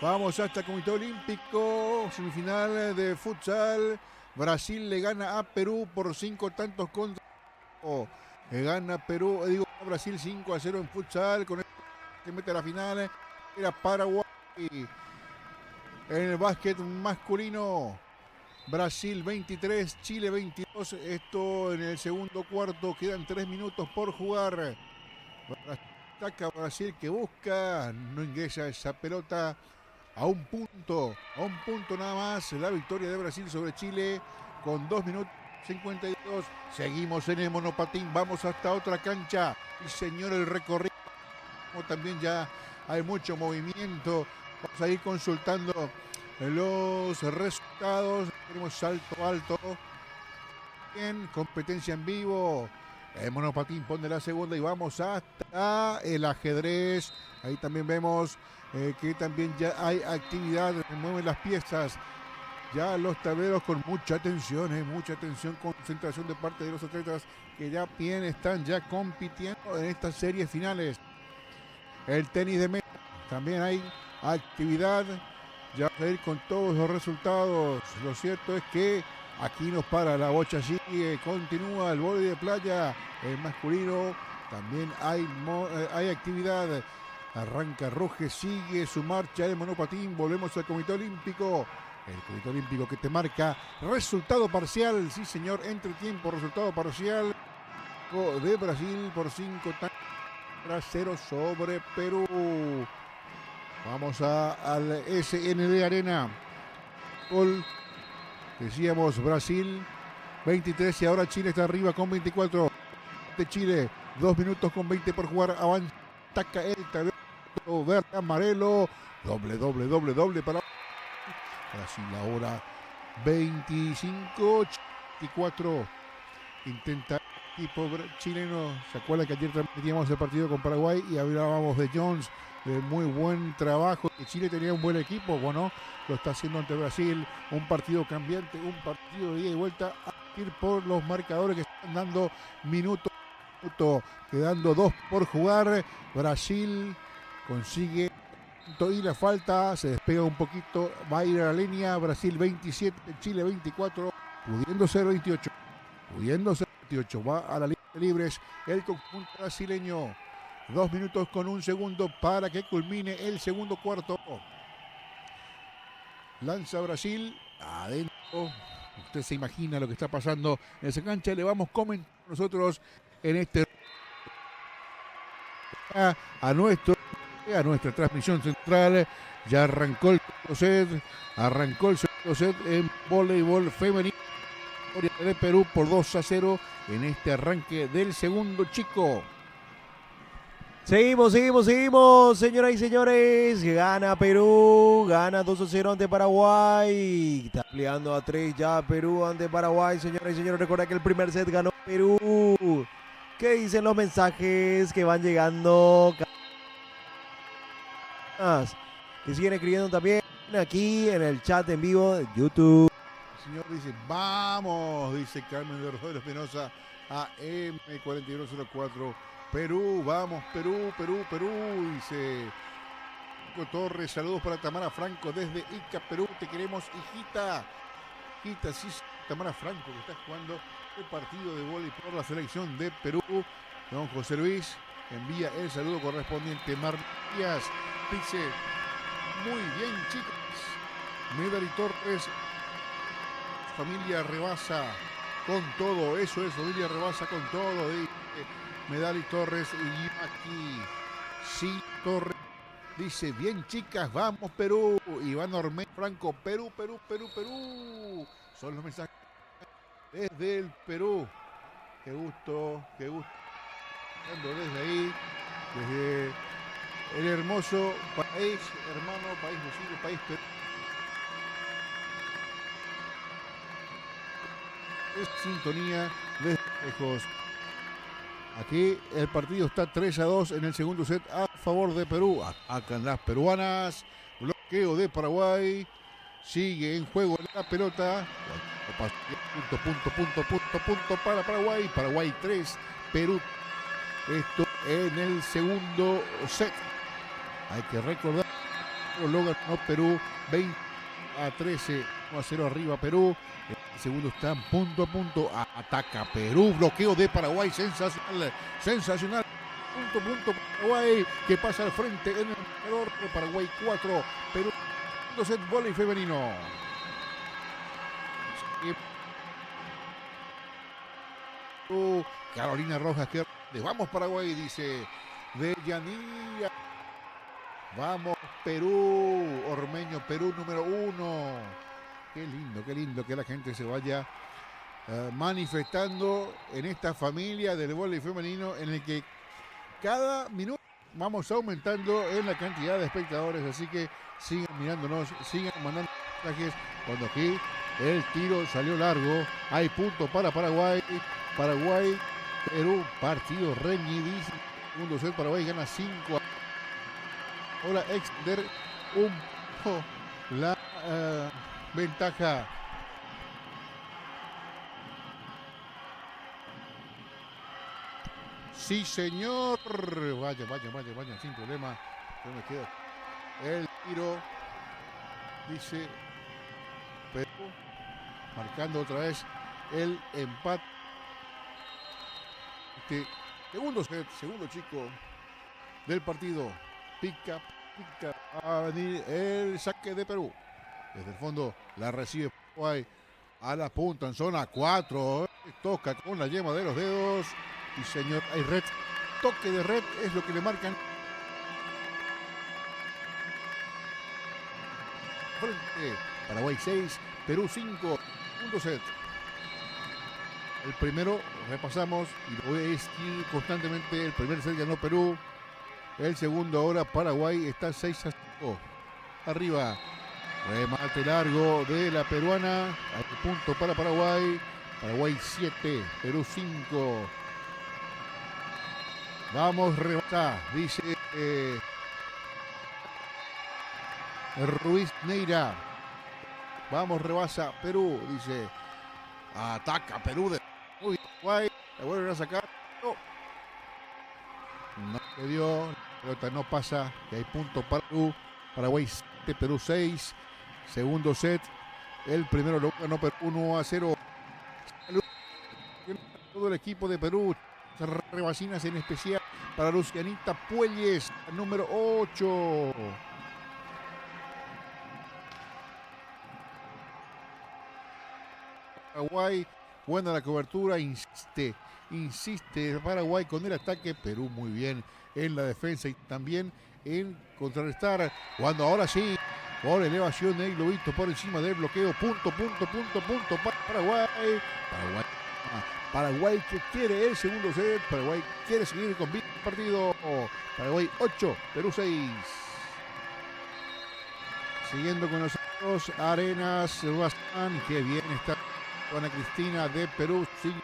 Vamos hasta el Comité Olímpico, semifinal de futsal. Brasil le gana a Perú por 5 tantos contra. Gana Perú, Brasil 5-0 en futsal. Con esto se mete a la final. Era Paraguay. En el básquet masculino, Brasil 23, Chile 22. Esto en el segundo cuarto. Quedan 3 minutos por jugar. Ataca Brasil, que busca. No ingresa esa pelota. A un punto nada más. La victoria de Brasil sobre Chile con 2 minutos 52. Seguimos en el monopatín. Vamos hasta otra cancha. Y señor, el recorrido. También ya hay mucho movimiento. Vamos a ir consultando los resultados. Tenemos salto alto. Bien, competencia en vivo. El monopatín pone la segunda y vamos hasta el ajedrez. Ahí también vemos que también ya hay actividad. Se mueven las piezas. Ya los tableros con mucha atención, concentración de parte de los atletas que ya bien están ya compitiendo en estas series finales. El tenis de mesa, también hay actividad. Ya vamos a ir con todos los resultados. Lo cierto es que aquí nos para la bocha, sigue, continúa el vóley de playa, el masculino, también hay actividad. Arranca Roge, sigue su marcha de monopatín. Volvemos al Comité Olímpico. El Comité Olímpico que te marca resultado parcial. Sí, señor, entretiempo, resultado parcial de Brasil por 5-0 sobre Perú. Vamos al SND Arena. Gol. Decíamos Brasil 23 y ahora Chile está arriba con 24. De Chile, 2 minutos con 20 por jugar. Avanza, ataca el tablero verde, amarelo. Doble para Brasil ahora 25-24. Intenta equipo chileno. ¿Se acuerda que ayer transmitíamos el partido con Paraguay y hablábamos de Jones? De muy buen trabajo. Que Chile tenía un buen equipo. Bueno, lo está haciendo ante Brasil. Un partido cambiante, un partido de ida y vuelta. A ir por los marcadores que están dando minuto. Quedando 2 por jugar. Brasil consigue y la falta, se despega un poquito, va a ir a la línea. Brasil 27, Chile 24, pudiendo ser 28. pudiéndose 28. Va a la línea de libres el conjunto brasileño. 2 minutos con 1 segundo para que culmine el segundo cuarto. Lanza Brasil adentro. Usted se imagina lo que está pasando en esa cancha. Le vamos comentando nosotros en este a nuestra transmisión central. Ya arrancó el segundo set en voleibol femenino. Victoria de Perú por 2-0 en este arranque del segundo chico. Seguimos, señoras y señores. Gana Perú, gana 2-0 ante Paraguay. Está ampliando a 3 ya Perú ante Paraguay, señoras y señores. Recuerda que el primer set ganó Perú. ¿Qué dicen los mensajes que van llegando? Que siguen escribiendo también aquí en el chat en vivo de YouTube. El señor dice, vamos, dice Carmen de Rosario Espinosa a M4104. Perú, vamos, Perú, dice Nico Torres. Saludos para Tamara Franco desde Ica, Perú. Te queremos, hijita. Hijita, sí, Tamara Franco, que está jugando el partido de vóley por la selección de Perú. Don José Luis envía el saludo correspondiente. Marías dice, muy bien, chicos. Medali Torres, familia rebasa con todo. Eso es, familia rebasa con todo. Dice Medali Torres y aquí sí Torres dice, bien chicas, vamos Perú. Iván Ormeño Franco, Perú. Son los mensajes desde el Perú. Qué gusto. Desde ahí, desde el hermoso país, hermano, país vecino, país Perú. Es sintonía desde lejos. Aquí el partido está 3-2 en el segundo set a favor de Perú. Atacan las peruanas. Bloqueo de Paraguay. Sigue en juego la pelota. Punto para Paraguay. Paraguay 3, Perú. Esto en el segundo set. Hay que recordar, lo ganó Perú 20-13, 1-0 arriba Perú. El segundo está punto a punto. Ataca Perú. Bloqueo de Paraguay. Sensacional. Punto Paraguay, que pasa al frente en el marcador. Paraguay 4, Perú 2 set vóley femenino. Carolina Rojas, que vamos Paraguay, dice de Yanía. Vamos Perú. Ormeño, Perú número 1. Qué lindo que la gente se vaya manifestando en esta familia del vóley femenino, en el que cada minuto vamos aumentando en la cantidad de espectadores. Así que sigan mirándonos, sigan mandando mensajes. Cuando aquí el tiro salió largo, hay punto para Paraguay. Paraguay, Perú, partido reñidísimo. Segundo set, Paraguay gana 5. Ahora extender un poco la ventaja. Sí, señor. Vaya, sin problema. Yo me quedo. El tiro, dice Perú, marcando otra vez el empate. Segundo set, segundo chico del partido. Pica a venir el saque de Perú. Desde el fondo la recibe Paraguay a la punta en zona 4. Toca con la yema de los dedos. Y señor, hay red. Toque de red es lo que le marcan. Frente. Paraguay 6, Perú 5. Segundo set. El primero, repasamos y lo voy a escribir constantemente. El primer set ganó Perú. El segundo ahora Paraguay está 6-5. Arriba. Remate largo de la peruana. Hay punto para Paraguay. Paraguay 7, Perú 5. Vamos, rebasa, dice Ruiz Neira. Vamos, rebasa Perú, dice. Ataca Perú de Paraguay. La vuelven a sacar. No le dio. La pelota no pasa. Y hay punto para Perú. Paraguay 7, Perú 6. Segundo set. El primero lo ganó Perú 1-0. todo el equipo de Perú. Rebacinas en especial para Lucianita Puelles, número 8. Paraguay, buena la cobertura, insiste Paraguay con el ataque, Perú muy bien en la defensa y también en contrarrestar, cuando ahora sí, por elevación el globito por encima del bloqueo, punto para Paraguay. Paraguay que quiere el segundo set, Paraguay quiere seguir con vida el partido. Paraguay 8, Perú 6. Siguiendo con nosotros, Arenas Sebastián, que bien está Ana Cristina de Perú. Sigue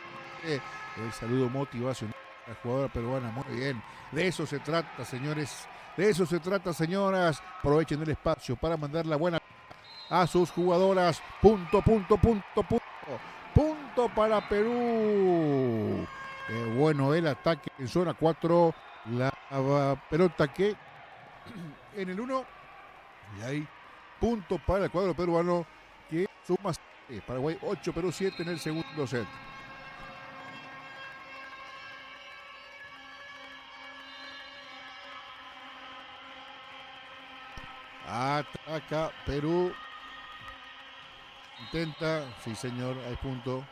el saludo motivacional a la jugadora peruana, muy bien. De eso se trata, señores. De eso se trata, señoras. Aprovechen el espacio para mandar la buena a sus jugadoras. Punto para Perú. Bueno, el ataque en zona 4. La pelota que en el 1. Y ahí, punto para el cuadro peruano que suma Paraguay 8, Perú 7 en el segundo set. Ataca Perú. Intenta, sí señor, hay punto.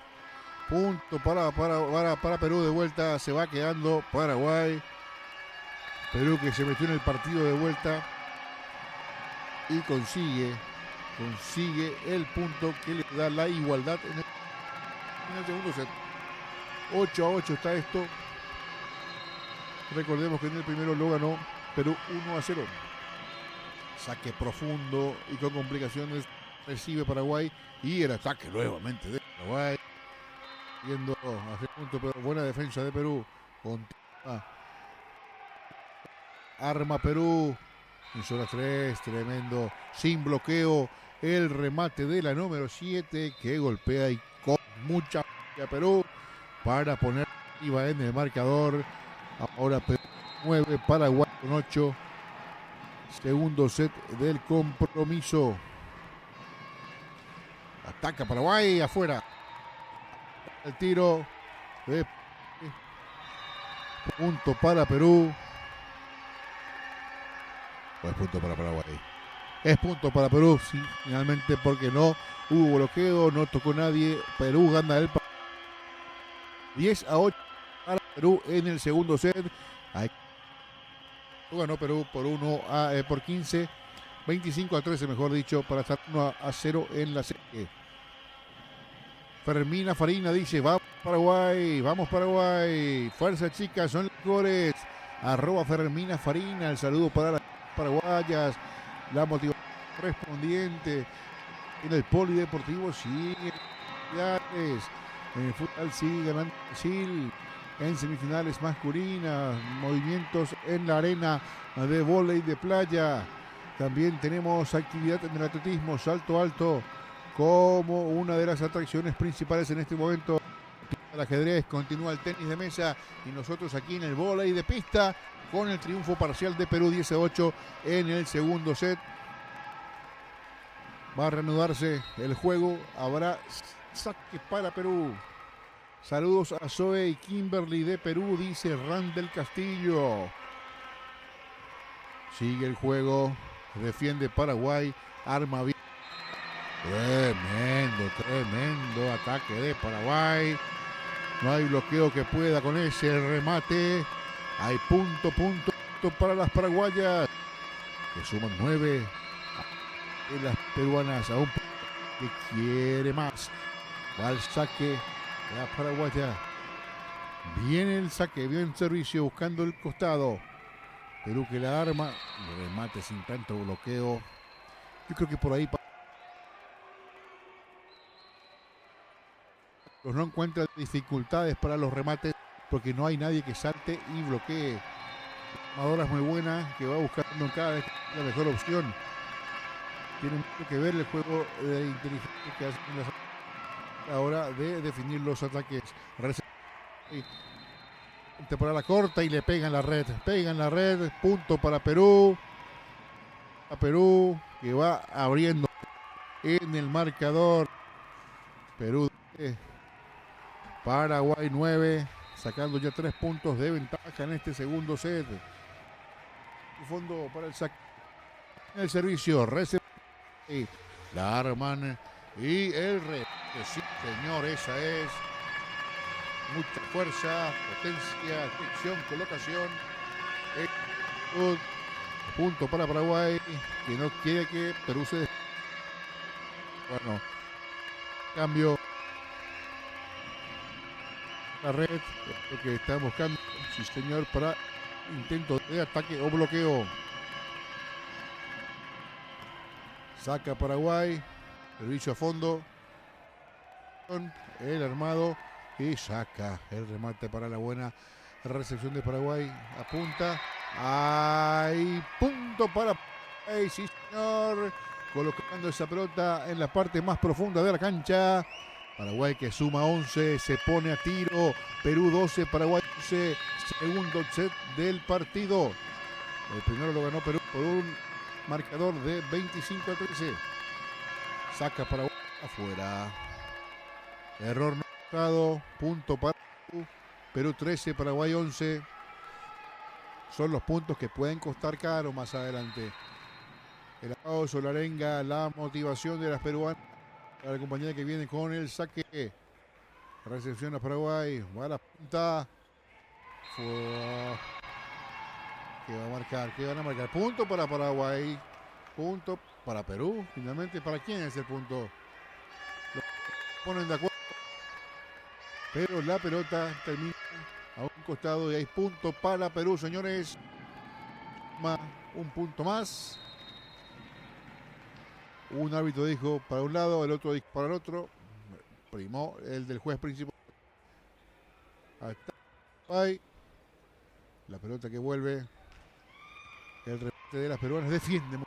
Punto para Perú de vuelta. Se va quedando Paraguay. Perú que se metió en el partido de vuelta y consigue el punto que le da la igualdad en el segundo set. 8-8 está esto. Recordemos que en el primero lo ganó Perú 1-0. Saque profundo y con complicaciones recibe Paraguay y el ataque nuevamente de Paraguay. Yendo hacia el punto, pero buena defensa de Perú. Continúa. Arma Perú. En zona 3, tremendo. Sin bloqueo. El remate de la número 7 que golpea y con mucha a Perú para poner arriba en el marcador. Ahora Perú 9, Paraguay con 8. Segundo set del compromiso. Ataca Paraguay afuera. El tiro de punto para Perú. Pues punto para Paraguay. Es punto para Perú, sí, finalmente, porque no hubo bloqueo, no tocó nadie. Perú gana el partido 10-8 para Perú en el segundo set. Ganó Perú por 15, 25-13 mejor dicho, para estar 1-0 en la serie. Fermina Farina dice, vamos Paraguay, fuerza chicas, son los mejores. @Fermina Farina, el saludo para las paraguayas, la motivación correspondiente. En el polideportivo sigue en el fútbol sigue ganando Brasil. En semifinales masculinas, movimientos en la arena de vóley de playa. También tenemos actividad en el atletismo, salto alto, como una de las atracciones principales en este momento. El ajedrez, continúa el tenis de mesa y nosotros aquí en el vóley de pista con el triunfo parcial de Perú 10-8 en el segundo set. Va a reanudarse el juego, habrá saque para Perú. Saludos a Zoe y Kimberly de Perú, dice Randall Castillo. Sigue el juego, defiende Paraguay, arma bien. Tremendo ataque de Paraguay. No hay bloqueo que pueda con ese remate. Hay punto para las paraguayas, que suman 9. Y las peruanas aún que quiere más. Va al saque la paraguaya. Viene el saque, bien servicio buscando el costado. Perú que la arma. Remate sin tanto bloqueo. Yo creo que por ahí no encuentra dificultades para los remates porque no hay nadie que salte y bloquee. La armadora es muy buena, que va buscando cada vez la mejor opción. Tiene mucho que ver el juego de inteligencia que hacen a la hora de definir los ataques. Para la corta y le pegan la red. Punto para Perú. A Perú que va abriendo en el marcador. Perú Paraguay 9, sacando ya 3 puntos de ventaja en este segundo set. Fondo para el saque. El servicio, la arman y el re. Sí, señor, esa es. Mucha fuerza, potencia, fricción, colocación. Punto para Paraguay, que no quiere que Perú se... Bueno, cambio. La red, lo que está buscando, sí señor, para intento de ataque o bloqueo. Saca Paraguay, servicio a fondo. El armado y saca el remate para la buena recepción de Paraguay. Apunta. ¡Ay! Punto para Paraguay, sí señor. Colocando esa pelota en la parte más profunda de la cancha. Paraguay que suma 11, se pone a tiro. Perú 12, Paraguay 11. Segundo set del partido. El primero lo ganó Perú por un marcador de 25-13. Saca Paraguay afuera. Error no marcado. Punto para Perú. Perú 13, Paraguay 11. Son los puntos que pueden costar caro más adelante. El aplauso, la arenga, la motivación de las peruanas. La compañía que viene con el saque. Recepción a Paraguay. Va a la punta. ¿Qué va a marcar? ¿Qué van a marcar? Punto para Paraguay. Punto para Perú. Finalmente, ¿para quién es el punto? Lo ponen de acuerdo. Pero la pelota termina a un costado y hay punto para Perú, señores. Un punto más. Un árbitro dijo para un lado, el otro dijo para el otro. Primó el del juez principal. Ahí está. Ahí. La pelota que vuelve. El remate de las peruanas defiende.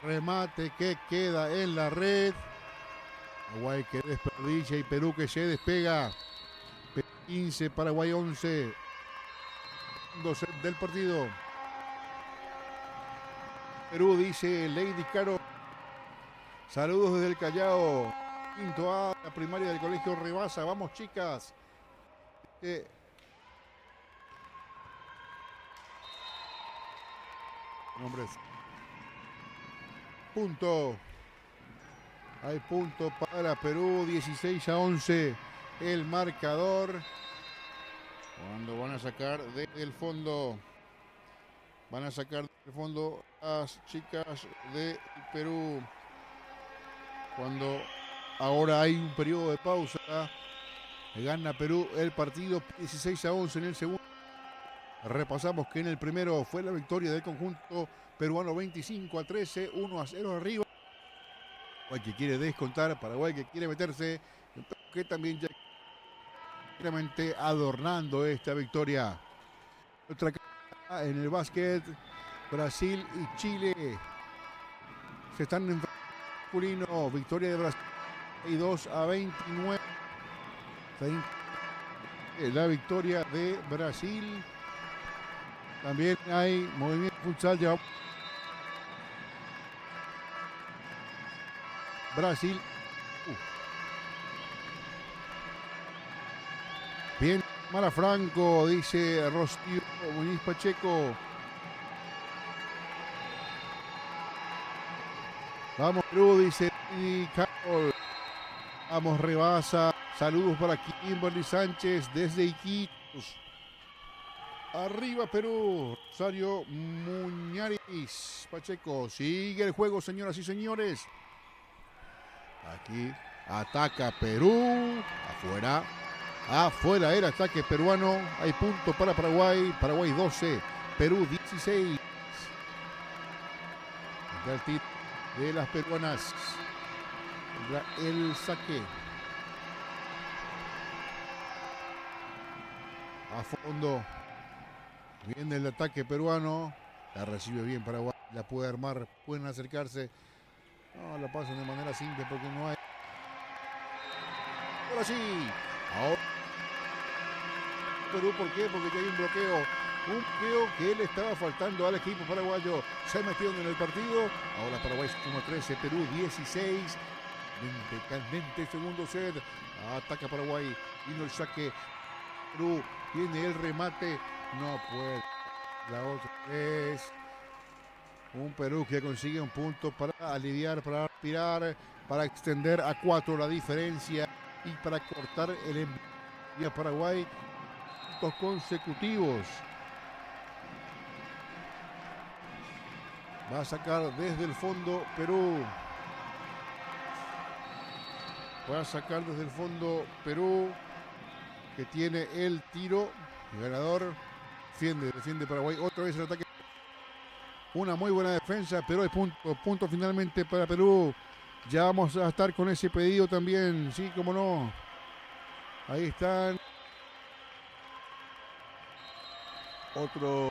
Remate que queda en la red. Paraguay que desperdicia y Perú que se despega. 15, Paraguay 11. Segundo set del partido. Perú, dice Lady Caro. Saludos desde el Callao. Quinto A, la primaria del colegio Rebasa. Vamos, chicas. Nombres. Punto. Hay punto para Perú. 16-11. El marcador. Cuando van a sacar del fondo. Van a sacar del fondo las chicas de Perú. Cuando ahora hay un periodo de pausa. Gana Perú el partido 16-11 en el segundo. Repasamos que en el primero fue la victoria del conjunto peruano 25-13, 1-0 arriba. Paraguay que quiere descontar, Paraguay que quiere meterse, que también ya claramente adornando esta victoria. Otra en el básquet, Brasil y Chile se están enfrentando. Masculino, victoria de Brasil 22-29. La victoria de Brasil. También hay movimiento futsal. Ya Brasil. Bien, Mara Franco, dice Rocío Muñiz Pacheco. Vamos Perú, dice Carol. Vamos Rebasa. Saludos para Kimberly Sánchez desde Iquitos. Arriba Perú. Rosario Muñariz Pacheco. Sigue el juego, señoras y señores. Aquí ataca Perú. Afuera. Afuera era ataque peruano. Hay punto para Paraguay. Paraguay 12. Perú 16. El tiro de las peruanas. El saque. A fondo. Viene el ataque peruano. La recibe bien Paraguay. La puede armar. Pueden acercarse. No, la pasan de manera simple porque no hay. Ahora sí. Ahora. Perú, ¿por qué? Porque ya hay un bloqueo. Un bloqueo que le estaba faltando al equipo paraguayo. Se metieron en el partido. Ahora Paraguay suma 13. Perú 16. Candente, segundo set. Ataca Paraguay. Vino el saque. Perú tiene el remate. No puede. La otra es un Perú que consigue un punto para aliviar, para aspirar, para extender a 4 la diferencia y para cortar el envío a Paraguay. Puntos consecutivos. Va a sacar desde el fondo Perú. Va a sacar desde el fondo Perú, que tiene el tiro. El ganador defiende Paraguay. Otra vez el ataque. Una muy buena defensa, pero hay punto finalmente para Perú. Ya vamos a estar con ese pedido también. Sí, cómo no. Ahí están otros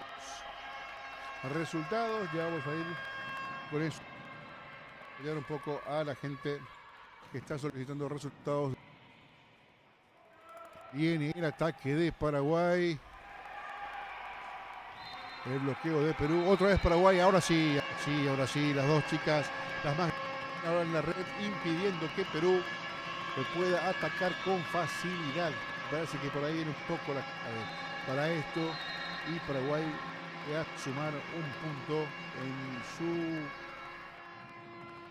resultados. Ya vamos a ir con eso. Ayudar un poco a la gente que está solicitando resultados. Viene el ataque de Paraguay. El bloqueo de Perú. Otra vez Paraguay. Ahora sí. Las dos chicas, las más ahora en la red, impidiendo que Perú pueda atacar con facilidad. Parece que por ahí viene un poco la clave para esto. Y Paraguay va a sumar un punto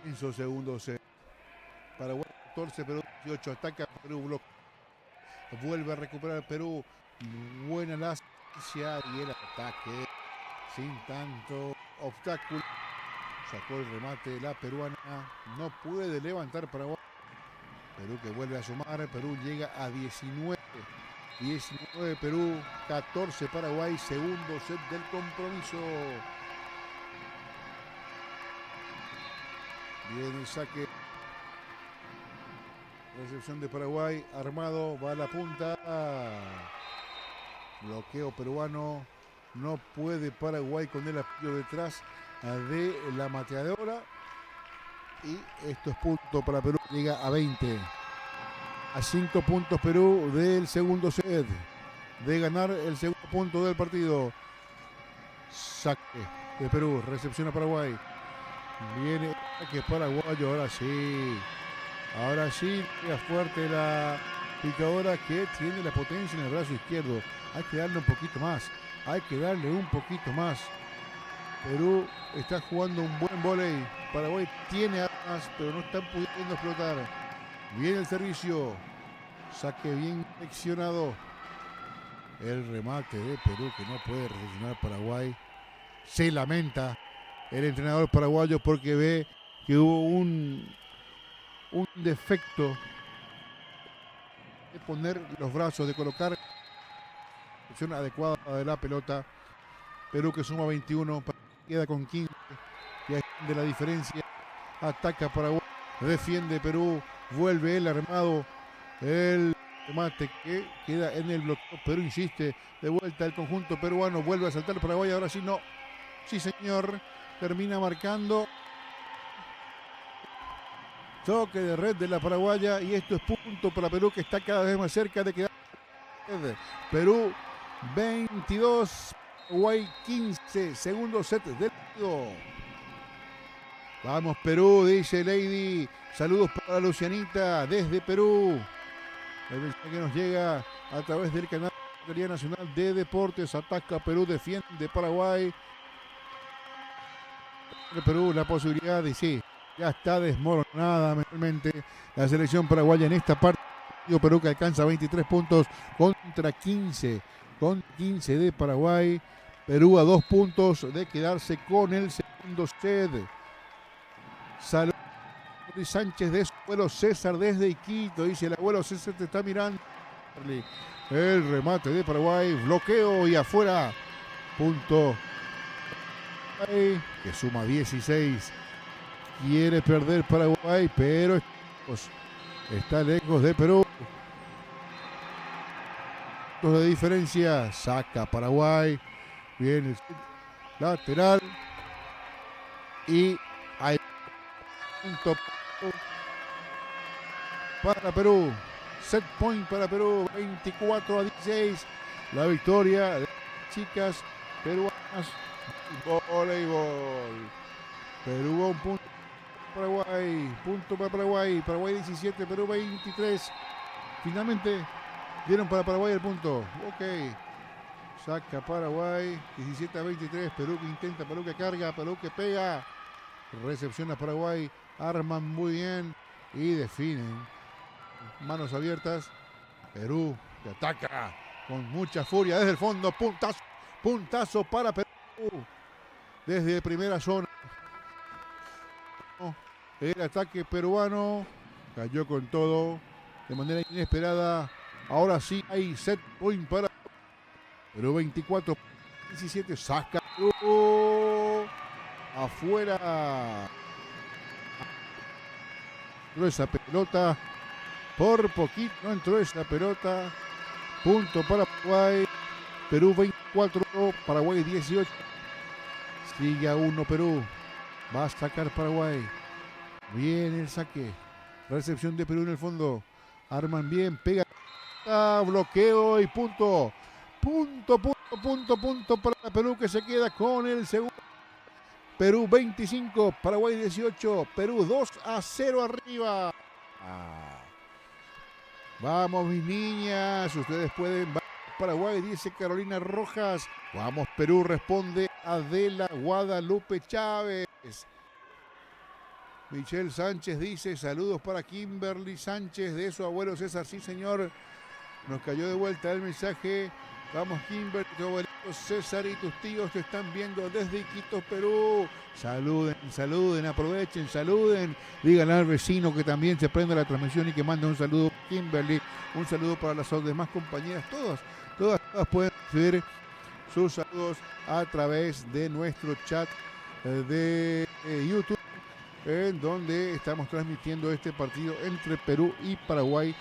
en su segundo set. Paraguay 14, Perú 18. Ataca Perú, bloquea. Vuelve a recuperar Perú. Buena la asistencia y el ataque sin tanto obstáculo. Sacó el remate la peruana. No puede levantar Paraguay. Perú que vuelve a sumar. Perú llega a 19. 19 Perú, 14 Paraguay. Segundo set del compromiso. Viene el saque. Recepción de Paraguay. Armado. Va a la punta. Bloqueo peruano. No puede Paraguay con el apoyo detrás de la mateadora. Y esto es punto para Perú. Llega a 20. A 5 puntos Perú del segundo set. De ganar el segundo punto del partido. Saque de Perú. Recepción a Paraguay. Viene saque paraguayo. Ahora sí. Llega fuerte la picadora que tiene la potencia en el brazo izquierdo. Hay que darle un poquito más. Perú está jugando un buen vóley. Paraguay tiene armas, pero no están pudiendo explotar. Viene el servicio. Saque bien seccionado. El remate de Perú que no puede recepcionar Paraguay. Se lamenta el entrenador paraguayo porque ve que hubo un defecto de poner los brazos, de colocar la posición adecuada de la pelota. Perú que suma 21, queda con 15, y ahí de la diferencia. Ataca Paraguay, defiende Perú, vuelve el armado, el remate que queda en el bloqueo. Perú insiste, de vuelta el conjunto peruano, vuelve a saltar Paraguay, ahora sí no, sí señor, termina marcando. Toque de red de la paraguaya y esto es punto para Perú que está cada vez más cerca de quedar. Perú 22, Paraguay 15, segundo set del partido. Vamos Perú, dice Lady. Saludos para Lucianita desde Perú. El mensaje que nos llega a través del canal nacional de deportes. Ataca Perú, defiende Paraguay. Perú la posibilidad de sí. Ya está desmoronada mentalmente la selección paraguaya en esta parte. Perú que alcanza 23 puntos contra 15. Con 15 de Paraguay. Perú a 2 puntos de quedarse con el segundo set. Saludos Sánchez de su abuelo César desde Iquitos. Dice el abuelo César te está mirando. El remate de Paraguay. Bloqueo y afuera. Punto. Que suma 16. Quiere perder Paraguay, pero está lejos de Perú. Puntos de diferencia. Saca Paraguay. Viene el lateral. Y hay punto para Perú. Set point para Perú. 24-16. La victoria de las chicas peruanas. Voleibol. Perú a un punto Paraguay. Punto para Paraguay. Paraguay 17, Perú 23. Finalmente dieron para Paraguay el punto. Ok. Saca Paraguay. 17-23. Perú que intenta, Perú que carga, Perú que pega. Recepción a Paraguay. Arman muy bien y definen. Manos abiertas. Perú que ataca con mucha furia desde el fondo. Puntazo. Puntazo para Perú. Desde primera zona. El ataque peruano cayó con todo de manera inesperada. Ahora sí hay set point para Perú 24-17. Saca Perú afuera. Entró esa pelota por poquito. No entró esa pelota. Punto para Paraguay. Perú 24, Paraguay 18. Sigue a 1 Perú. Va a sacar Paraguay. Bien el saque. Recepción de Perú en el fondo. Arman bien. Pega. Bloqueo y punto. Punto para Perú que se queda con el segundo. Perú 25, Paraguay 18. Perú 2-0 arriba. Vamos mis niñas. Ustedes pueden. Paraguay, dice Carolina Rojas. Vamos Perú, responde Adela Guadalupe Chávez. Michelle Sánchez dice saludos para Kimberly Sánchez de su abuelo César. Sí señor, nos cayó de vuelta el mensaje. Vamos Kimberly, tu abuelito César y tus tíos te están viendo desde Iquitos, Perú. Saluden, aprovechen, saluden. Díganle al vecino que también se prenda la transmisión y que mande un saludo Kimberly. Un saludo para las demás compañeras, todas pueden recibir sus saludos a través de nuestro chat de YouTube, en donde estamos transmitiendo este partido entre Perú y Paraguay.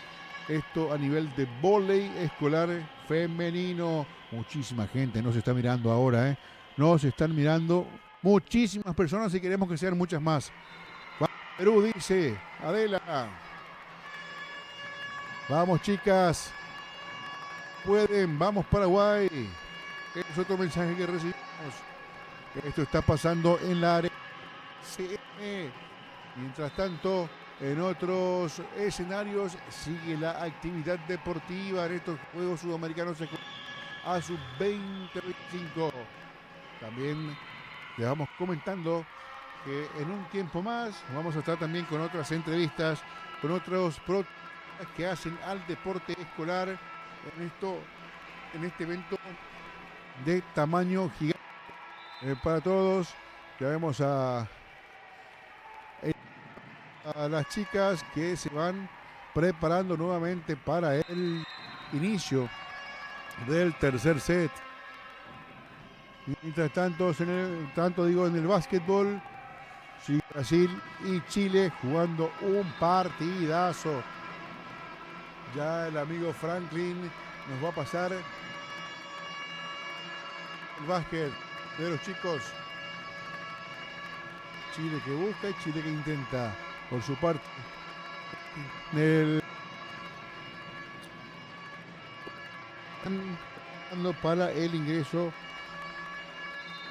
Esto a nivel de vóley escolar femenino. Muchísima gente nos está mirando ahora, Nos están mirando muchísimas personas y queremos que sean muchas más. Perú dice Adela. Vamos chicas. Pueden, vamos Paraguay. Es otro mensaje que recibimos. Esto está pasando en la área CM. Mientras tanto, en otros escenarios sigue la actividad deportiva en estos Juegos Sudamericanos a sus 20-25. También les vamos comentando que en un tiempo más vamos a estar también con otras entrevistas, con otros que hacen al deporte escolar en este evento de tamaño gigante para todos. Ya vemos a las chicas que se van preparando nuevamente para el inicio del tercer set. Mientras tanto, en el básquetbol, sí, Brasil y Chile jugando un partidazo. Ya el amigo Franklin nos va a pasar el básquet de los chicos. Chile que busca y Chile que intenta por su parte. Para el ingreso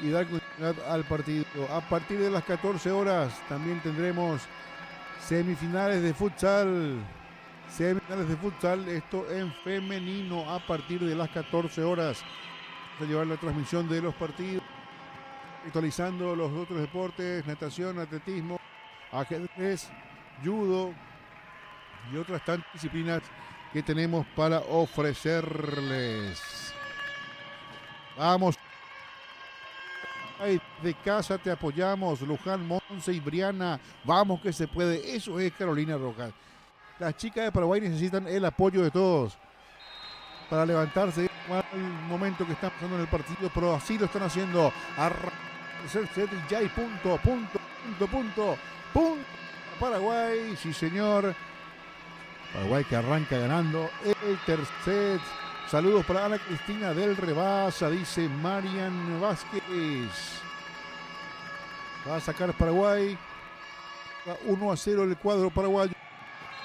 y dar continuidad al partido. A partir de las 14 horas también tendremos semifinales de futsal. Esto en femenino a partir de las 14 horas. Vamos a llevar la transmisión de los partidos, actualizando los otros deportes, natación, atletismo, ajedrez, judo y otras tantas disciplinas que tenemos para ofrecerles. Vamos. De casa te apoyamos, Luján, Monse y Briana. Vamos que se puede. Eso es Carolina Rojas. Las chicas de Paraguay necesitan el apoyo de todos para levantarse el momento que están pasando en el partido, pero así lo están haciendo. Tercer set y ya hay punto. Paraguay, sí señor. Paraguay que arranca ganando el tercer set. Saludos para Ana Cristina del Rebasa, dice Marian Vázquez. Va a sacar Paraguay. 1-0 el cuadro paraguayo.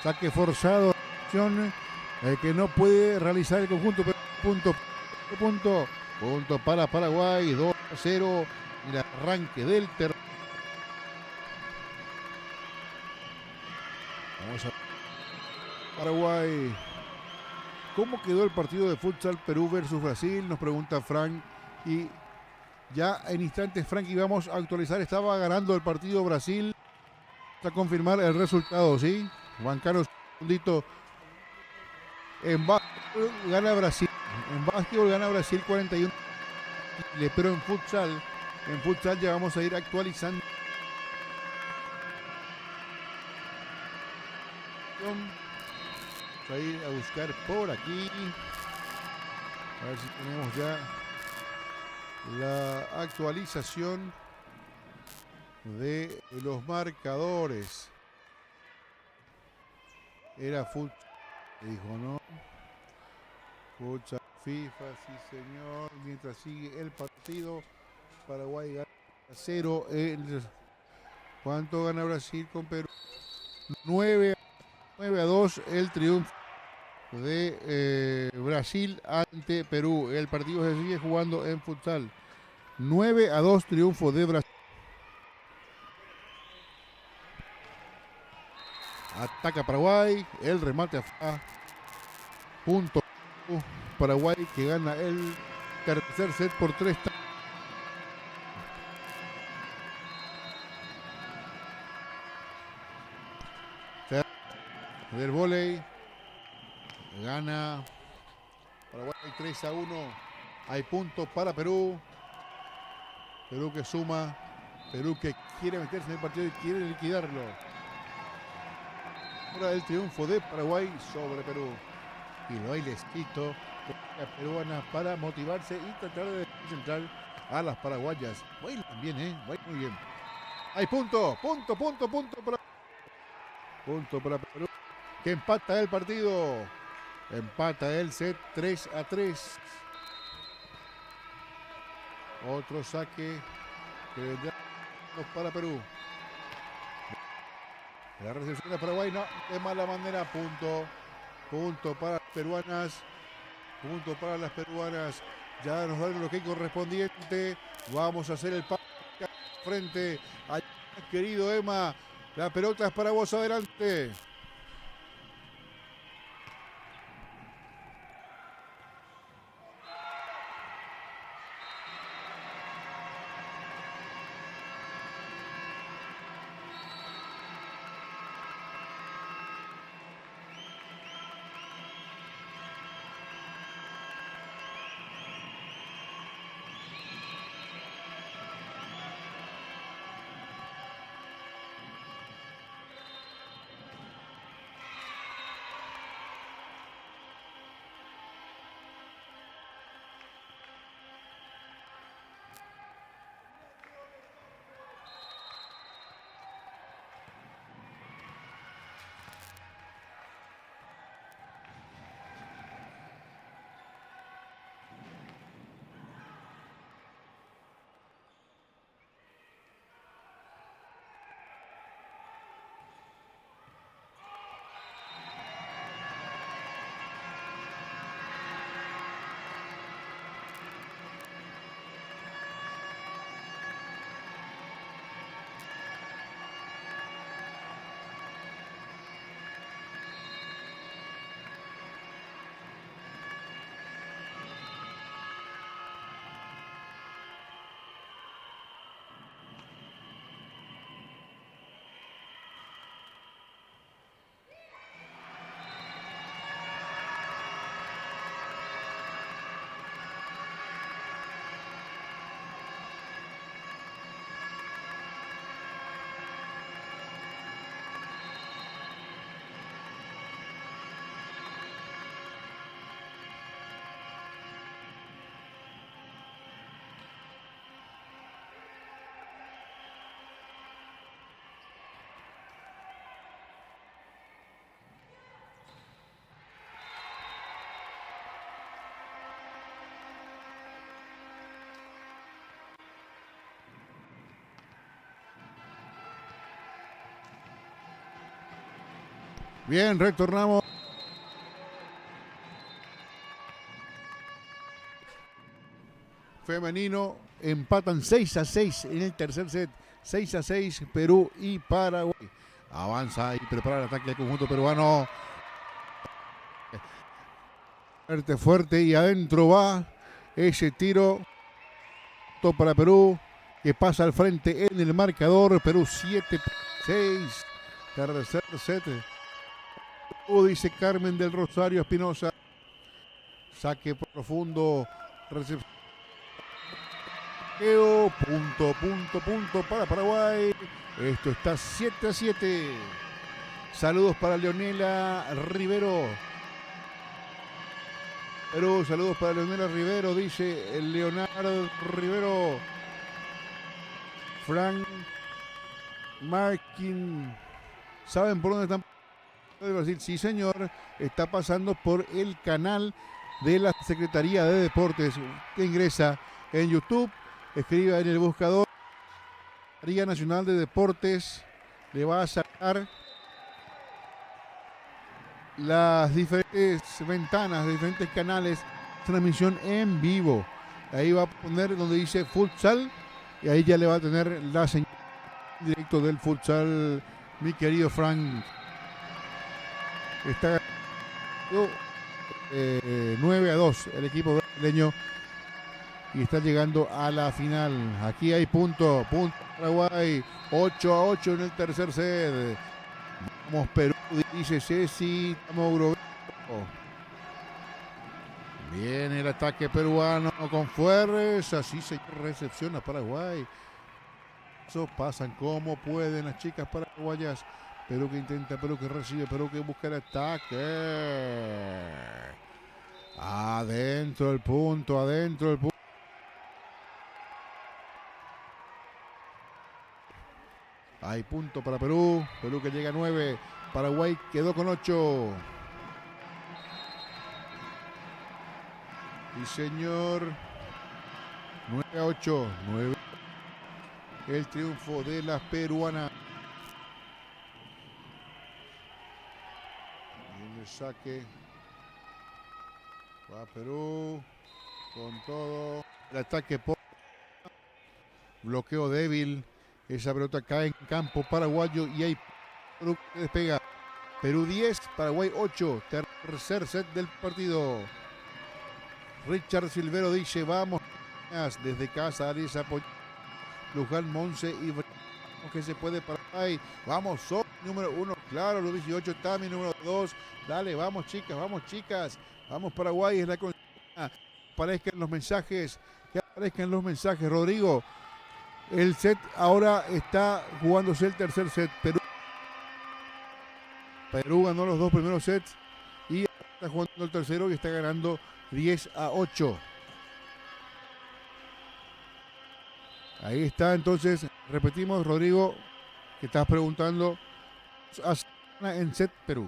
Saque forzado. Que no puede realizar el conjunto. Punto para Paraguay. 2-0. Y el arranque del tercer. Paraguay. ¿Cómo quedó el partido de futsal Perú versus Brasil? Nos pregunta Frank. Y ya en instantes, Frank, íbamos a actualizar. Estaba ganando el partido Brasil. A confirmar el resultado, ¿sí? Juan Carlos, un segundito. En básquetbol gana Brasil. En básquetbol gana Brasil 41. Pero en futsal ya vamos a ir actualizando. Vamos a ir a buscar por aquí. A ver si tenemos ya la actualización de los marcadores. Era futsal, dijo, ¿no? Futsal FIFA, sí señor. Mientras sigue el partido, Paraguay gana 0. ¿Cuánto gana Brasil con Perú? 9-2 el triunfo de Brasil ante Perú. El partido se sigue jugando en futsal. 9-2 triunfo de Brasil. Ataca Paraguay, el remate a punto. Paraguay que gana el tercer set por 3. Del vóley gana Paraguay 3-1. Hay puntos para Perú. Perú que suma. Perú que quiere meterse en el partido y quiere liquidarlo. Ahora el triunfo de Paraguay sobre Perú. Y lo hay escrito la peruana para motivarse y tratar de centrar a las paraguayas. Bailan bien, bailan muy bien. Hay punto para Perú, que empata el partido. Empata el set 3-3. Otro saque que vendrá para Perú. La recepción de Paraguay, no, de mala manera. Punto para las peruanas. Punto para las peruanas. Ya nos dan lo que correspondiente. Vamos a hacer el paso frente al querido Emma. La pelota es para vos, adelante. Bien, retornamos. Femenino empatan 6-6 en el tercer set. 6-6 Perú y Paraguay. Avanza y prepara el ataque del conjunto peruano. Fuerte, fuerte y adentro va ese tiro. Para Perú, que pasa al frente en el marcador. Perú 7-6. Tercer set. Dice Carmen del Rosario Espinosa. Saque profundo. Recepción. Punto para Paraguay. Esto está 7-7. Saludos para Leonela Rivero. Perú, saludos para Leonela Rivero, dice el Leonardo Rivero. Frank Markin. ¿Saben por dónde están? De Brasil, sí señor, está pasando por el canal de la Secretaría de Deportes. Que ingresa en YouTube, escriba en el buscador Secretaría Nacional de Deportes, le va a sacar las diferentes ventanas, de diferentes canales, transmisión en vivo. Ahí va a poner donde dice futsal y ahí ya le va a tener la señal directo del futsal, mi querido Frank. Está 9-2 el equipo brasileño y está llegando a la final. Aquí hay punto Paraguay, 8-8 en el tercer set. Vamos Perú, dice Ceci, estamos viene el ataque peruano con fuerza, así se recepciona Paraguay. Eso pasan como pueden las chicas paraguayas. Perú que intenta, Perú que recibe, Perú que busca el ataque. Adentro el punto. Hay punto para Perú. Perú que llega a 9. Paraguay quedó con 8. Sí, señor. 9-8. 9. El triunfo de las peruanas. Y el saque. Va Perú. Con todo. El ataque por bloqueo débil. Esa pelota cae en campo paraguayo y hay Perú que despega. Perú 10, Paraguay 8. Tercer set del partido. Richard Silvero dice, vamos desde casa, Alicia Luján, Monse y que se puede Paraguay. Vamos, número 1, claro, los 18, Tami, número 2. Dale, vamos chicas. Vamos Paraguay, es la consigna. Aparezcan los mensajes, Rodrigo. El set ahora está jugándose el tercer set. Perú ganó los dos primeros sets y está jugando el tercero y está ganando 10-8. Ahí está, entonces, repetimos, Rodrigo, que estás preguntando, en set Perú.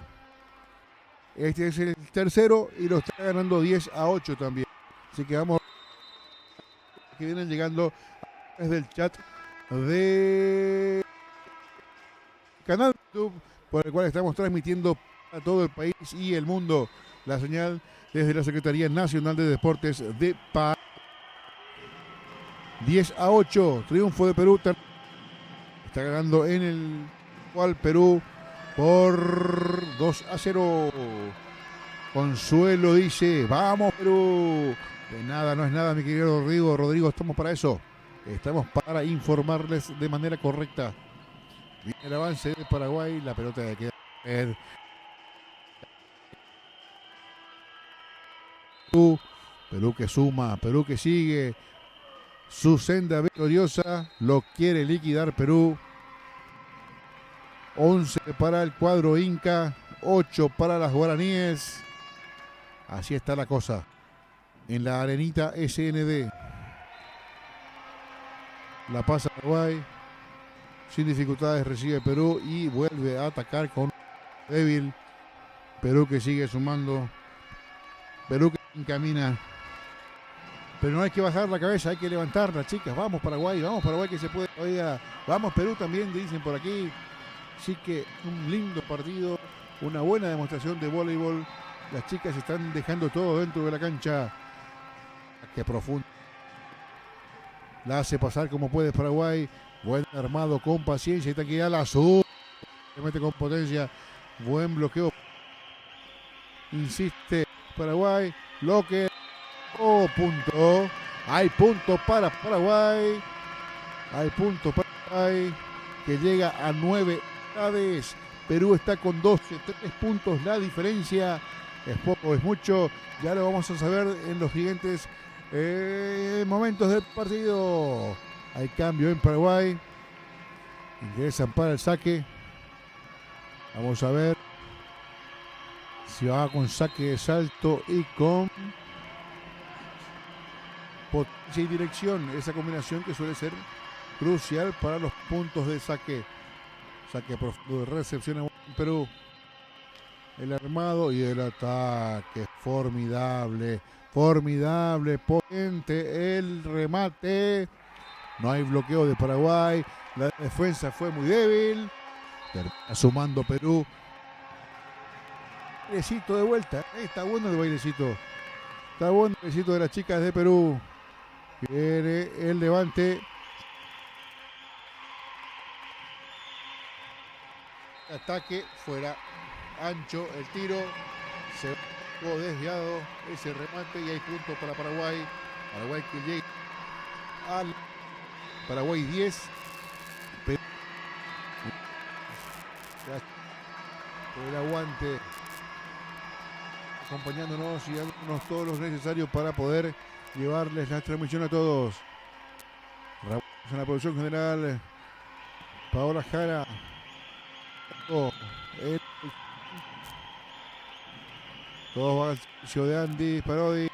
Este es el tercero y lo está ganando 10-8 también. Así que vamos, que vienen llegando desde el chat de canal YouTube, por el cual estamos transmitiendo a todo el país y el mundo la señal desde la Secretaría Nacional de Deportes de Paraguay. 10-8, triunfo de Perú. Está ganando en el cual Perú por 2-0. Consuelo dice, vamos Perú. De nada, no es nada, mi querido Rodrigo. Rodrigo, estamos para eso. Estamos para informarles de manera correcta. Viene el avance de Paraguay, la pelota de queda. Perú que suma, Perú que sigue su senda victoriosa, lo quiere liquidar Perú. 11 para el cuadro Inca, 8 para las guaraníes. Así está la cosa en la arenita SND. La pasa Paraguay, sin dificultades recibe Perú y vuelve a atacar con débil. Perú que sigue sumando, Perú que encamina, pero no hay que bajar la cabeza, hay que levantarla, chicas. Vamos Paraguay que se puede. Oiga, vamos Perú también, dicen por aquí. Así que un lindo partido, una buena demostración de voleibol. Las chicas están dejando todo dentro de la cancha. Qué profundo. La hace pasar como puede Paraguay. Buen armado con paciencia y tranquilidad. La sube. Se mete con potencia. Buen bloqueo. Insiste Paraguay. lo que punto. Hay punto para Paraguay. Hay punto para Paraguay que llega a 9 unidades. Perú está con 12, 3 puntos la diferencia. Es poco, es mucho. Ya lo vamos a saber en los siguientes momentos del partido. Hay cambio en Paraguay. Ingresan para el saque. Vamos a ver si va con saque de salto y con potencia y dirección. Esa combinación que suele ser crucial para los puntos de saque. Saque profundo de recepción en Perú. El armado y el ataque. Formidable. Formidable. Potente el remate. No hay bloqueo de Paraguay. La defensa fue muy débil. Termina sumando Perú. Bailecito de vuelta. Está bueno el bailecito. Está bueno el bailecito de las chicas de Perú. Viene el levante. Ataque fuera ancho el tiro. Se fue desviado ese remate y hay punto para Paraguay. Paraguay que llega al Paraguay 10. Por el aguante, acompañándonos y dándonos todos los necesarios para poder llevarles la transmisión a todos. En la producción general, Paola Jara. Todos van al servicio de Andy Parodi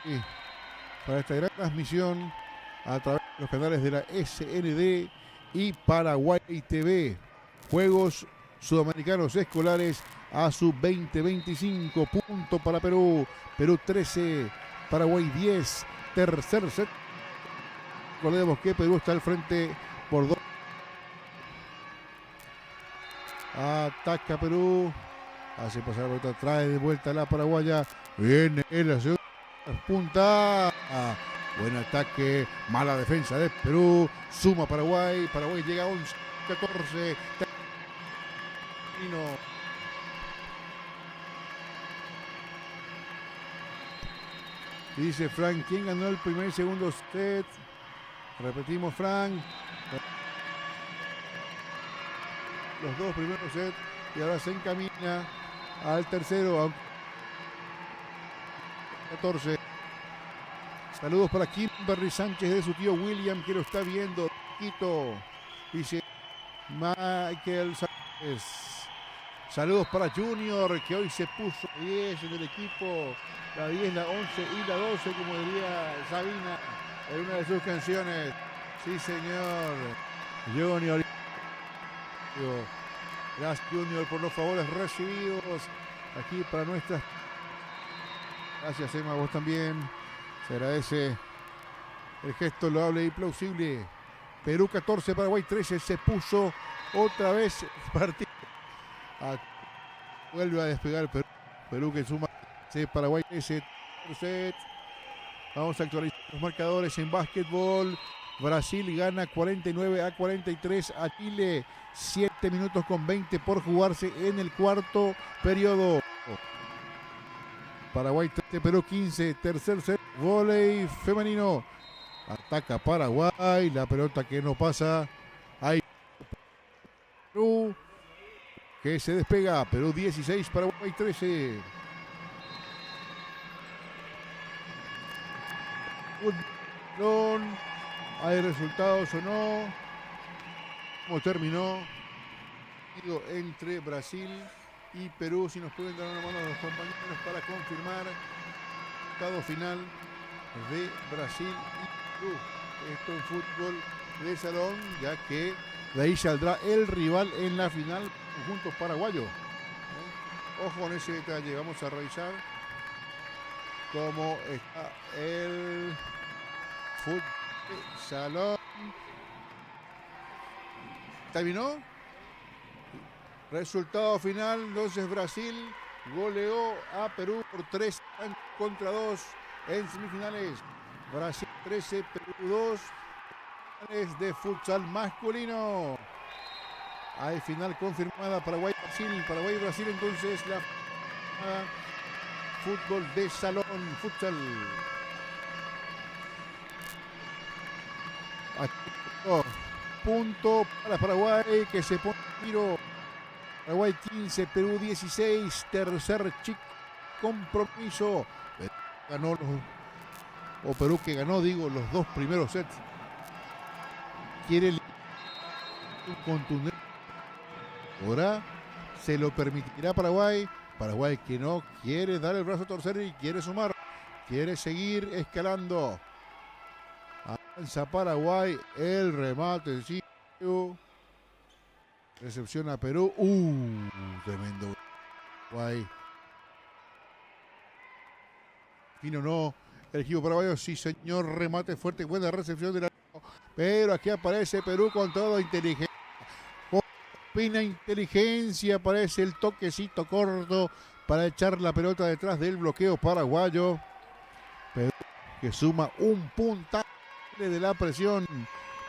para esta gran transmisión a través de los canales de la SND y Paraguay TV. Juegos Sudamericanos Escolares a su 2025. Punto para Perú. Perú 13, Paraguay 10. Tercer set. Recordemos que Perú está al frente por 2. Ataca Perú. Hace pasar la pelota. Trae de vuelta la paraguaya. Viene la segunda punta. Buen ataque. Mala defensa de Perú. Suma Paraguay. Paraguay llega a 11, 14. Dice Frank, ¿quién ganó el primer y segundo set? Repetimos, Frank. Los dos primeros sets y ahora se encamina al tercero. 14. Saludos para Kimberly Sánchez de su tío William, que lo está viendo. Quito. Dice Michael Sánchez. Saludos para Junior, que hoy se puso 10 en el equipo. La 10, la 11 y la 12, como diría Sabina en una de sus canciones. Sí, señor. Junior. Gracias, Junior, por los favores recibidos aquí para nuestras. Gracias, Emma, vos también. Se agradece el gesto loable y plausible. Perú 14, Paraguay 13. Se puso otra vez el partido. Vuelve a despegar Perú. Perú que suma Paraguay 13. Vamos a actualizar los marcadores en básquetbol. Brasil gana 49-43 a Chile. 7 minutos con 20 por jugarse en el cuarto periodo. Paraguay 13, Perú 15. Tercer set, vóley femenino. Ataca Paraguay. La pelota que no pasa. Hay Perú que se despega. Perú 16, Paraguay 13. ¿Hay resultados o no? ¿Cómo terminó? Entre Brasil y Perú. Si nos pueden dar una mano a los compañeros para confirmar el resultado final de Brasil y Perú. Esto en fútbol de salón, ya que de ahí saldrá el rival en la final, conjunto paraguayo. Ojo con ese detalle. Vamos a revisar cómo está el fútbol de salón. ¿Terminó? Resultado final, entonces Brasil goleó a Perú por 3 contra 2 en semifinales. Brasil 13, Perú 2. Finales de futsal masculino. Hay final confirmada, Paraguay-Brasil. Paraguay-Brasil, entonces la fútbol de salón, futsal. Punto para Paraguay, que se pone tiro. Paraguay 15, Perú 16, tercer chico compromiso. Perú que ganó, los dos primeros sets. Quiere un contundente. Ahora se lo permitirá Paraguay. Paraguay que no quiere dar el brazo a torcer y quiere sumar. Quiere seguir escalando. Avanza Paraguay. El remate. Sí. Recepción a Perú. Tremendo. Paraguay. Fino no. El equipo paraguayo. Sí, señor. Remate fuerte. Buena recepción de la. Pero aquí aparece Perú con todo inteligencia. Fina inteligencia. Aparece el toquecito corto para echar la pelota detrás del bloqueo paraguayo. Perú que suma un puntaje de la presión.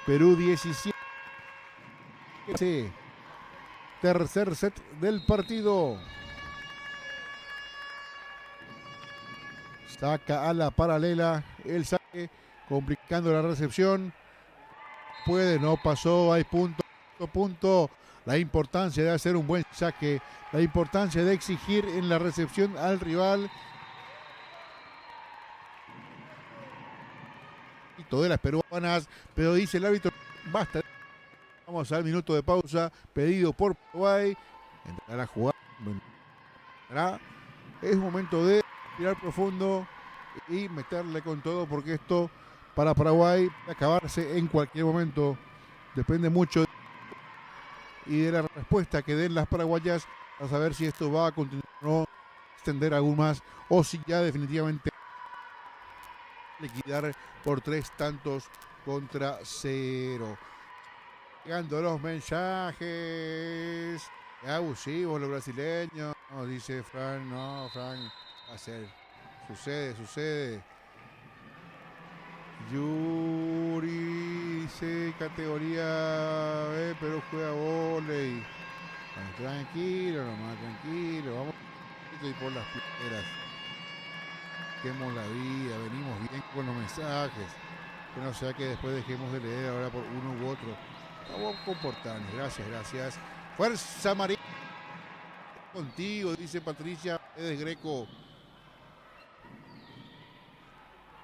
Perú 17. Tercer set del partido. Saca a la paralela el saque, complicando la recepción. Puede, no pasó, hay punto. La importancia de hacer un buen saque, la importancia de exigir en la recepción al rival. De las peruanas, pero dice el árbitro, basta. Vamos al minuto de pausa, pedido por Paraguay. Entrará a jugar. Es momento de tirar profundo y meterle con todo, porque esto para Paraguay puede acabarse en cualquier momento. Depende mucho y de la respuesta que den las paraguayas a saber si esto va a continuar o no, extender aún más, o si ya definitivamente liquidar por 3-0. Llegando los mensajes. Abusivos los brasileños. Dice Fran. No, Fran. Va a ser. Sucede. Yuri dice categoría B, pero juega vóley. Tranquilo. Vamos y por las piedras. Dejemos la vida. Venimos bien con los mensajes. Que no sea que después dejemos de leer ahora por uno u otro. Vamos a comportarnos. Gracias. Fuerza María. Contigo, dice Patricia de Greco.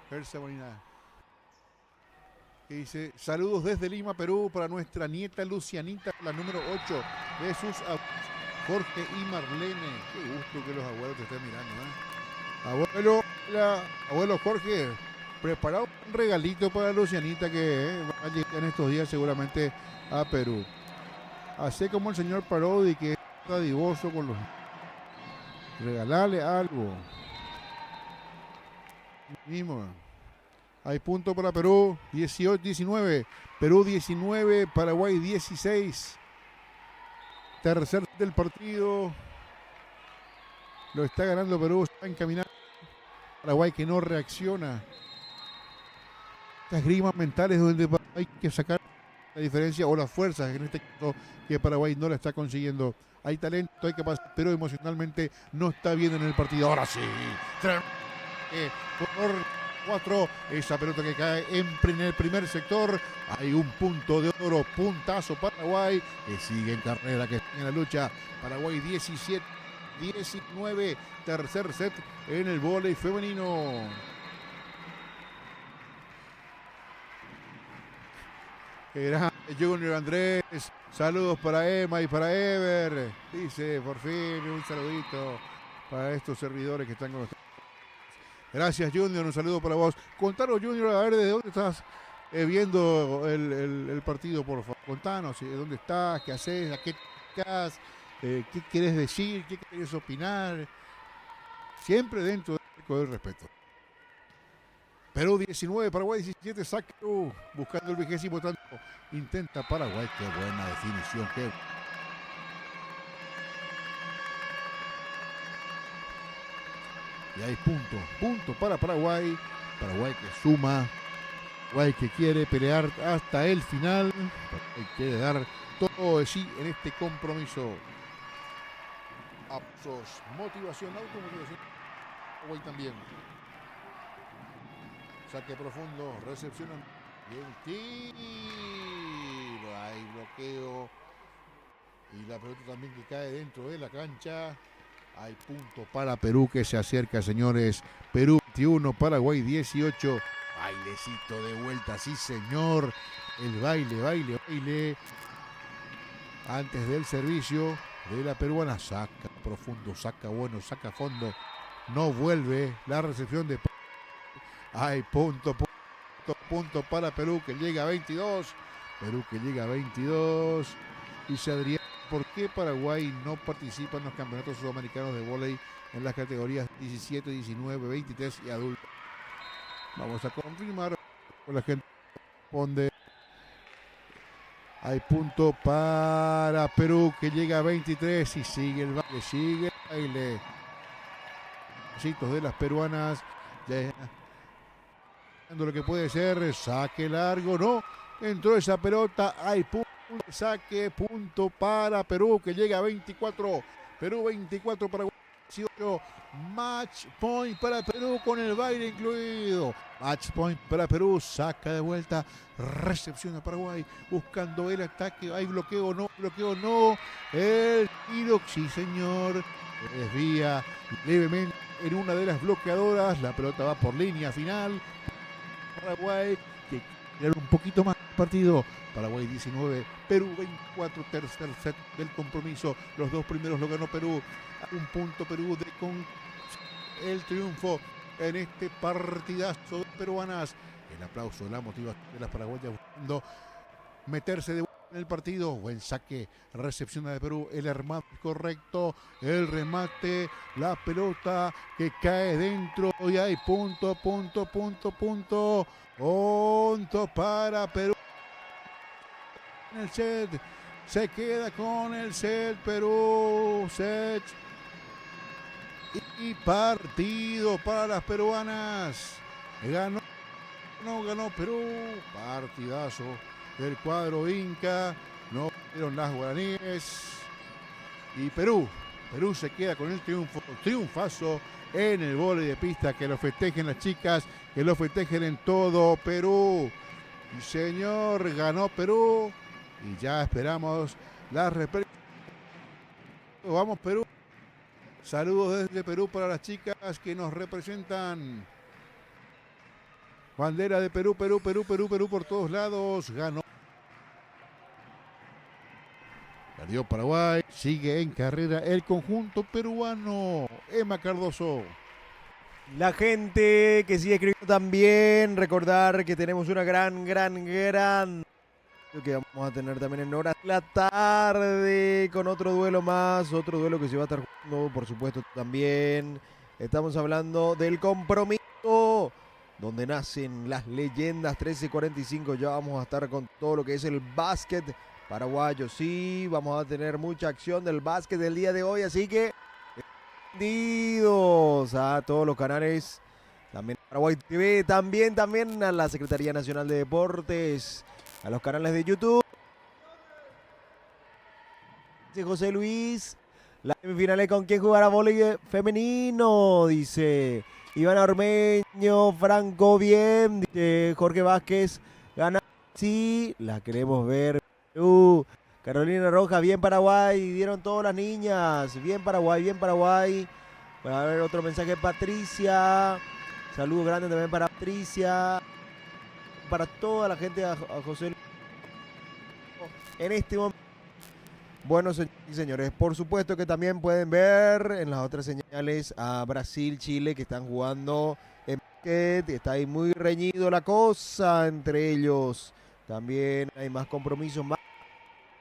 Fuerza Marina. Que dice, saludos desde Lima, Perú, para nuestra nieta Lucianita, la número 8 de sus abuelos, Jorge y Marlene. Qué gusto que los abuelos te estén mirando, Abuelo Jorge, preparado un regalito para Lucianita que va a llegar en estos días seguramente a Perú. Así como el señor Parodi, que es dadivoso con los... Regalarle algo. Mismo. Hay punto para Perú, 18-19. Perú 19, Paraguay 16. Tercer del partido. Lo está ganando Perú, está encaminando. Paraguay que no reacciona. Estas grimas mentales donde hay que sacar la diferencia o las fuerzas, en este caso, que Paraguay no la está consiguiendo. Hay talento, hay capacidad, pero emocionalmente no está bien en el partido. Ahora sí. Por 4, esa pelota que cae en el primer sector. Hay un punto de oro, puntazo Paraguay, que sigue en carrera, que sigue en la lucha. Paraguay 17-19, tercer set en el vóley femenino. Grande Junior Andrés, saludos para Emma y para Ever. Dice, por fin, un saludito para estos servidores que están con nosotros. Gracias, Junior, un saludo para vos. Contanos, Junior, a ver desde dónde estás viendo el partido, por favor. Contanos de dónde estás, qué haces, a qué te dedicas, qué quieres decir, qué quieres opinar. Siempre dentro del respeto. Perú 19, Paraguay 17, saca buscando el 20º tanto. Intenta Paraguay, qué buena definición, Y hay punto para Paraguay. Paraguay que suma. Paraguay que quiere pelear hasta el final. Paraguay quiere dar todo de sí en este compromiso. Apsos, motivación, automotivación. Paraguay también. Saque profundo, recepcionan. Y el tiro. Hay bloqueo. Y la pelota también que cae dentro de la cancha. Hay punto para Perú que se acerca, señores. Perú 21, Paraguay 18. Bailecito de vuelta, sí señor. El baile. Antes del servicio de la peruana. Saca profundo, saca bueno, saca fondo. No vuelve la recepción de... Hay punto para Perú que llega a 22. Perú que llega a 22. Dice Adrián, ¿por qué Paraguay no participa en los campeonatos sudamericanos de vóley en las categorías 17, 19, 23 y adultos? Vamos a confirmar. La gente responde. Hay punto para Perú que llega a 23 y sigue el baile. Chitos de las peruanas. Ya lo que puede ser. Saque largo. No. Entró esa pelota. Hay punto. Saque. Punto para Perú que llega a 24. Perú 24 para 18. Match point para Perú con el baile incluido. Match point para Perú. Saca de vuelta. Recepción a Paraguay. Buscando el ataque. Hay bloqueo. No. Bloqueo. No. El tiro. Sí, señor. Desvía levemente en una de las bloqueadoras. La pelota va por línea final. Paraguay que quiere un poquito más el partido. Paraguay 19, Perú 24, tercer set del compromiso. Los dos primeros lo ganó Perú. Un punto Perú con el triunfo en este partidazo de peruanas. El aplauso, la motivación de las paraguayas buscando meterse de vuelta en el partido. Buen saque, recepción de Perú. El armado correcto, el remate, la pelota que cae dentro. Y hay punto para Perú. El set se queda con el set Perú, set y partido para las peruanas. Ganó Perú, partidazo del cuadro inca. No dieron las guaraníes y Perú se queda con el triunfazo en el vóley de pista. Que lo festejen las chicas, que lo festejen en todo Perú. Y señor, ganó Perú. Y ya esperamos la representación. Vamos Perú. Saludos desde Perú para las chicas que nos representan. Bandera de Perú por todos lados. Ganó. Perdió Paraguay. Sigue en carrera el conjunto peruano. Emma Cardoso. La gente que sigue escribiendo también. Recordar que tenemos una gran que vamos a tener también en horas de la tarde con otro duelo más, otro duelo que se va a estar jugando, por supuesto, también. Estamos hablando del compromiso donde nacen las leyendas. 13:45, ya vamos a estar con todo lo que es el básquet paraguayo. Sí, vamos a tener mucha acción del básquet del día de hoy, así que bienvenidos a todos los canales, también Paraguay TV, también a la Secretaría Nacional de Deportes, a los canales de YouTube. Dice José Luis, la semifinal con quién jugará voleibol femenino, dice Iván Ormeño. Franco, bien, dice Jorge Vázquez, gana, sí, la queremos ver. Carolina Roja, bien Paraguay, dieron todas las niñas, bien Paraguay. Voy a ver otro mensaje, Patricia, saludos grandes también para Patricia, para toda la gente, a José Luis en este momento. Bueno, señores, por supuesto que también pueden ver en las otras señales a Brasil, Chile, que están jugando en básquet. Está ahí muy reñido la cosa entre ellos. También hay más compromisos, más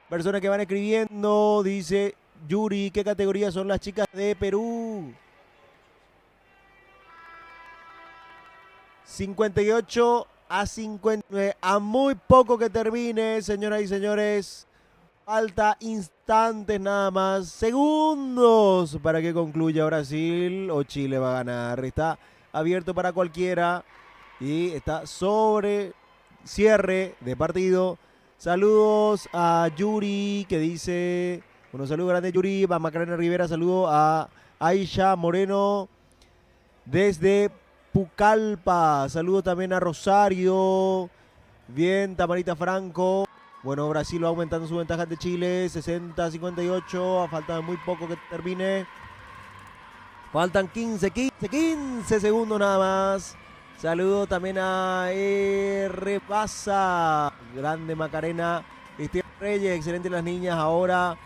personas que van escribiendo. Dice Yuri, ¿qué categoría son las chicas de Perú? 58 a 59, a muy poco que termine, señoras y señores. Falta instantes nada más, segundos para que concluya Brasil o Chile va a ganar. Está abierto para cualquiera y está sobre cierre de partido. Saludos a Yuri que dice, bueno, saludo grande Yuri, a Macarena Rivera, saludo a Aisha Moreno. desde Pucallpa. Saludo también a Rosario. Bien, Tamarita Franco. Bueno, Brasil va aumentando su ventaja de Chile. 60-58. A falta de muy poco que termine. Faltan 15 segundos nada más. Saludo también a Rebasa. Grande Macarena. Esteban Reyes, excelente las niñas ahora.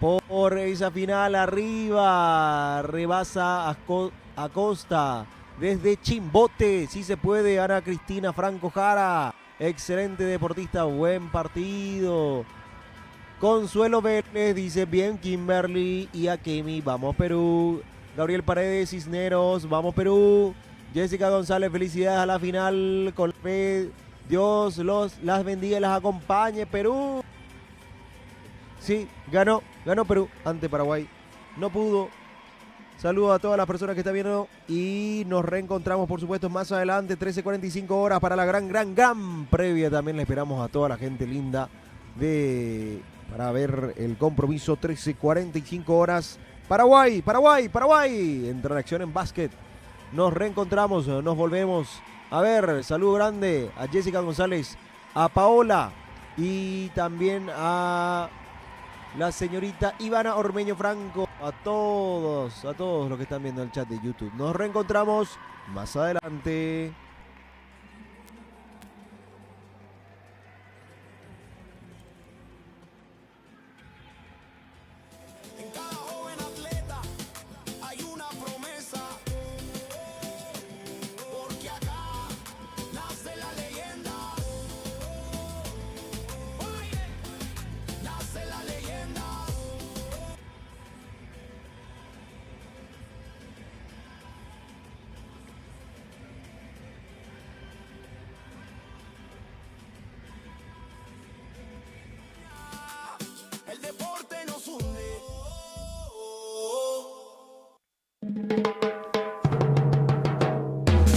Por esa final arriba. Rebasa Acosta. Desde Chimbote. Si se puede. Ana Cristina Franco Jara. Excelente deportista. Buen partido. Consuelo Vélez dice bien Kimberly y Akemi. Vamos Perú. Gabriel Paredes Cisneros. Vamos Perú. Jessica González, felicidades a la final con fe. Dios las bendiga y las acompañe. Perú. Sí, ganó Perú ante Paraguay. No pudo. Saludos a todas las personas que están viendo y nos reencontramos, por supuesto, más adelante, 13:45 horas para la gran previa. También le esperamos a toda la gente linda para ver el compromiso, 13:45 horas. Paraguay. Entra en acción en básquet. Nos reencontramos, nos volvemos a ver. Saludo grande a Jessica González, a Paola y también a la señorita Ivana Ormeño Franco, a todos los que están viendo el chat de YouTube. Nos reencontramos más adelante.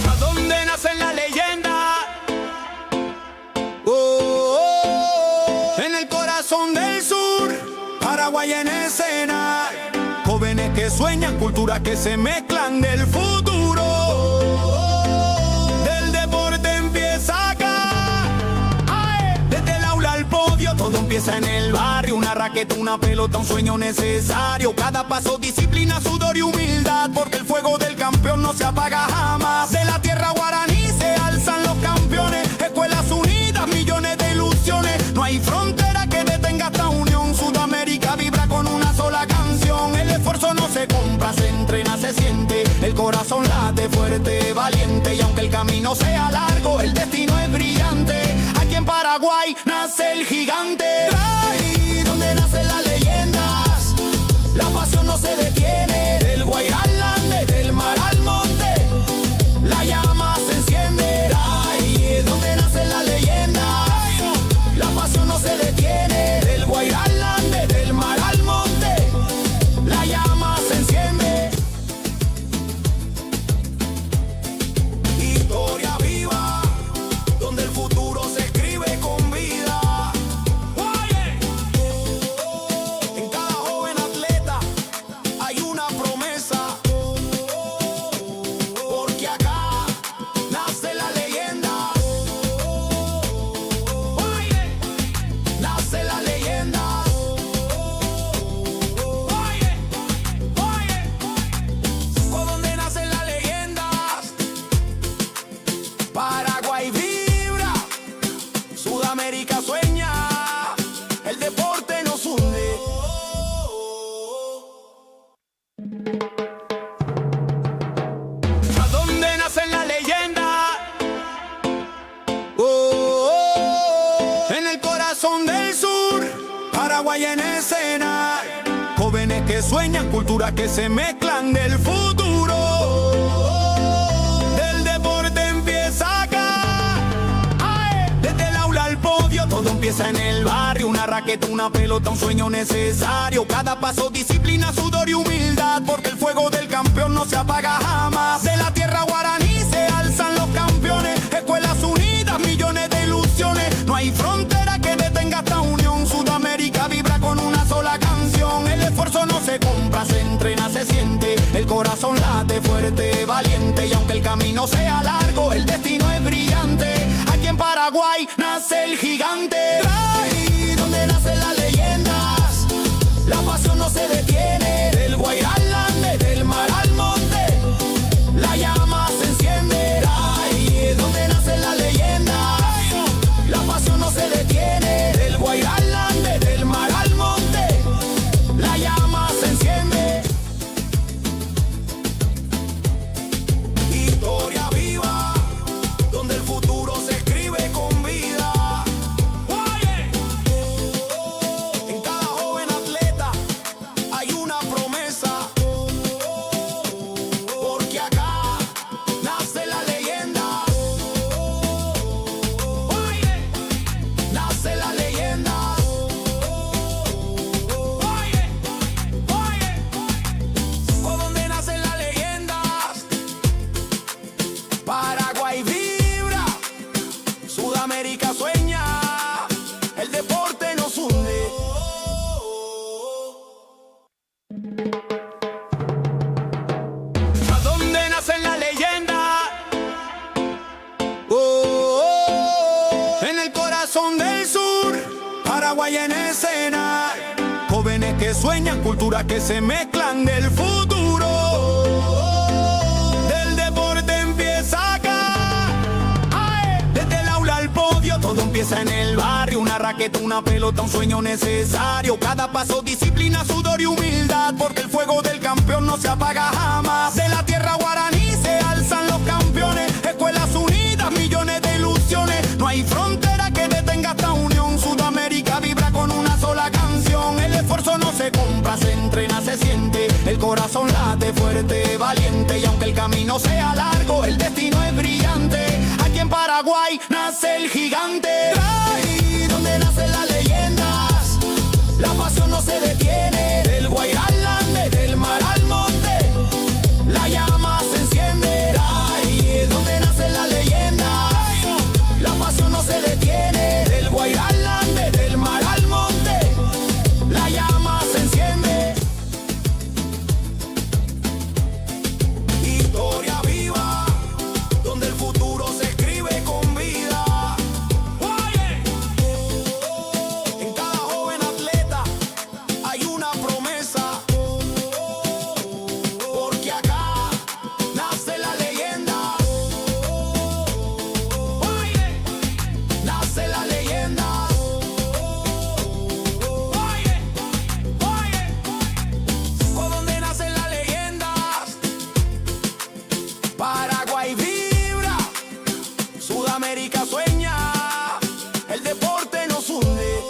¿A dónde nace la leyenda? En el corazón del sur, Paraguay en escena. Jóvenes que sueñan, culturas que se mezclan del futuro. Del deporte empieza acá. Desde el aula al podio, todo empieza en el barrio. Una raqueta, una pelota, un sueño necesario. Cada paso, disciplina, sudor y humildad. Porque el fuego del campeón no se apaga jamás. De la tierra guaraní se alzan los campeones. Escuelas unidas, millones de ilusiones. No hay frontera que detenga esta unión. Sudamérica vibra con una sola canción. El esfuerzo no se compra, se entrena, se siente. El corazón late fuerte, valiente. Y aunque el camino sea largo, el destino es brillante. Aquí en Paraguay nace el gigante. Ahí donde nacen las leyendas, la pasión no se detiene. Del Guairá al Ande, del mar al monte, la llama se enciende. Ahí es donde nacen las leyendas, la pasión no se detiene. Del Guairá al Ande, del mar al monte, la llama se enciende. Historia viva, donde el futuro se escribe con vida. En cada joven atleta hay una promesa. Porque acá nace la leyenda. Nace la leyenda. ¿Por dónde nacen las leyendas? Paraguay vibra, Sudamérica sueña, el deporte nos hunde. ¿A dónde nacen las leyendas? En el corazón del sur, Paraguay en escena. Jóvenes que sueñan, culturas que se mezclan del futuro. Del deporte empieza acá. Desde el aula al podio, todo empieza en el barrio. Una raqueta, una pelota, un sueño necesario. Cada paso, disciplina, sudor y humildad. Porque el fuego del campeón no se apaga jamás. De la tierra guaraní se alzan los campeones. Escuelas unidas, millones de ilusiones. No hay frontera que detenga esta unión. Sudamérica vibra con una sola canción. El esfuerzo no se compra, se entrena. entrena se siente, el corazón late fuerte, valiente, y aunque el camino sea largo, el destino es brillante. Aquí en Paraguay nace el gigante, ahí donde nacen las leyendas, la pasión no se detiene, del Guairá al Ande, del mar al monte, la llama se enciende, ahí es donde nacen las leyendas, la pasión no se detiene, del Guairá al Ande, del mar al monte, la llama se enciende. Historia viva, donde el futuro se escribe con vida. En cada joven atleta hay una promesa, porque acá nace la leyenda. Nace la leyenda. ¿Por dónde nacen las leyendas? Paraguay vibra, Sudamérica sueña, el deporte nos hunde. ¿A dónde nacen las leyendas? En el corazón del sur, Paraguay en escena. Jóvenes que sueñan, culturas que se mezclan del futuro. Del deporte empieza acá. ¡Ae! Desde el aula al podio, todo empieza en el barrio. Una raqueta, una pelota, un sueño necesario. Cada paso, disciplina, sudor y humildad, porque el fuego del campeón no se apaga jamás. De la tierra guaraní se alzan los campeones. Escuelas unidas, millones de ilusiones. No hay frontera que detenga esta unión. Sudamérica vibra con una sola canción. El esfuerzo no se compra, se entrena, se siente. El corazón late fuerte, valiente, y aunque el camino sea largo, el destino es brillante. Aquí en Paraguay nace el gigante, ahí donde nacen las leyendas, la pasión no se detiene, del Guairá al Ande, del mar al monte, la llama se enciende, ahí es donde nacen las leyendas, la pasión no se detiene, del Guairá al Ande, del mar al monte, la llama se enciende. Historia viva, donde el futuro se escribe con vida. En cada joven atleta hay una promesa, porque acá nace la leyenda. Nace la leyenda. ¿Por dónde nacen las leyendas? Paraguay vibra, Sudamérica sueña, el deporte nos hunde.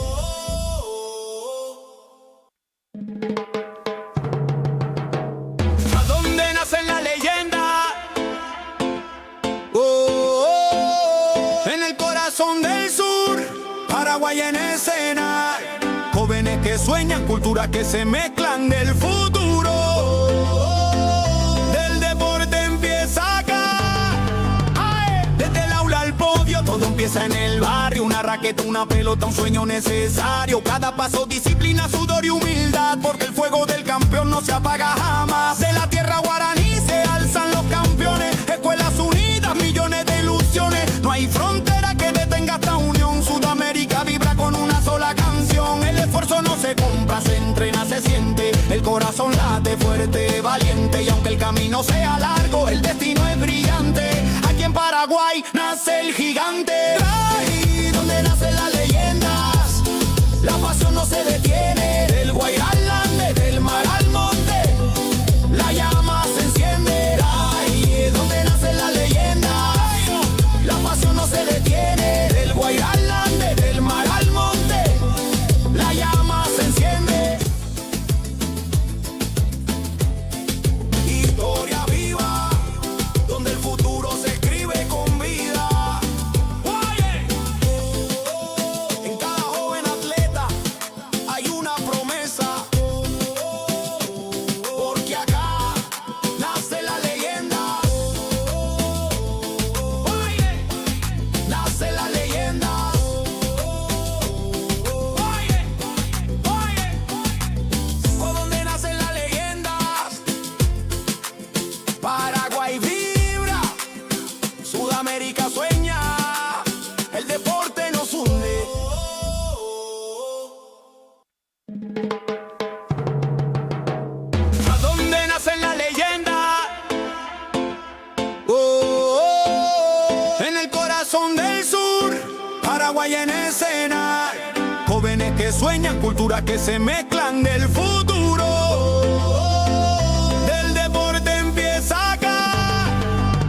¿A dónde nacen las leyendas? En el corazón del sur, Paraguay en escena. Jóvenes que sueñan, culturas que se mezclan del futuro. Del deporte empieza acá. ¡Ae! Desde el aula al podio, todo empieza en el barrio. Una raqueta, una pelota, un sueño necesario. Cada paso, disciplina, sudor y humildad, porque el fuego del campeón no se apaga jamás. De la tierra guaraní se alzan los campeones. Escuelas unidas, millones de ilusiones. No hay frontera que detenga esta unión. Sudamérica vibra con una sola canción. El esfuerzo no se compra, se entrena, se siente. El corazón late fuerte, valiente, y aunque el camino sea largo, el destino es brillante. Aquí en Paraguay nace el gigante, ahí donde nacen las leyendas, la pasión no se detiene, del Guairá al Ande, del mar al monte, la llama se enciende, ahí es donde nacen las leyendas, la pasión no se detiene, del Guairá al Ande, del mar al monte, la llama se enciende. Historia viva, donde el futuro se escribe con vida. sueñan, culturas que se mezclan del futuro. Del deporte empieza acá.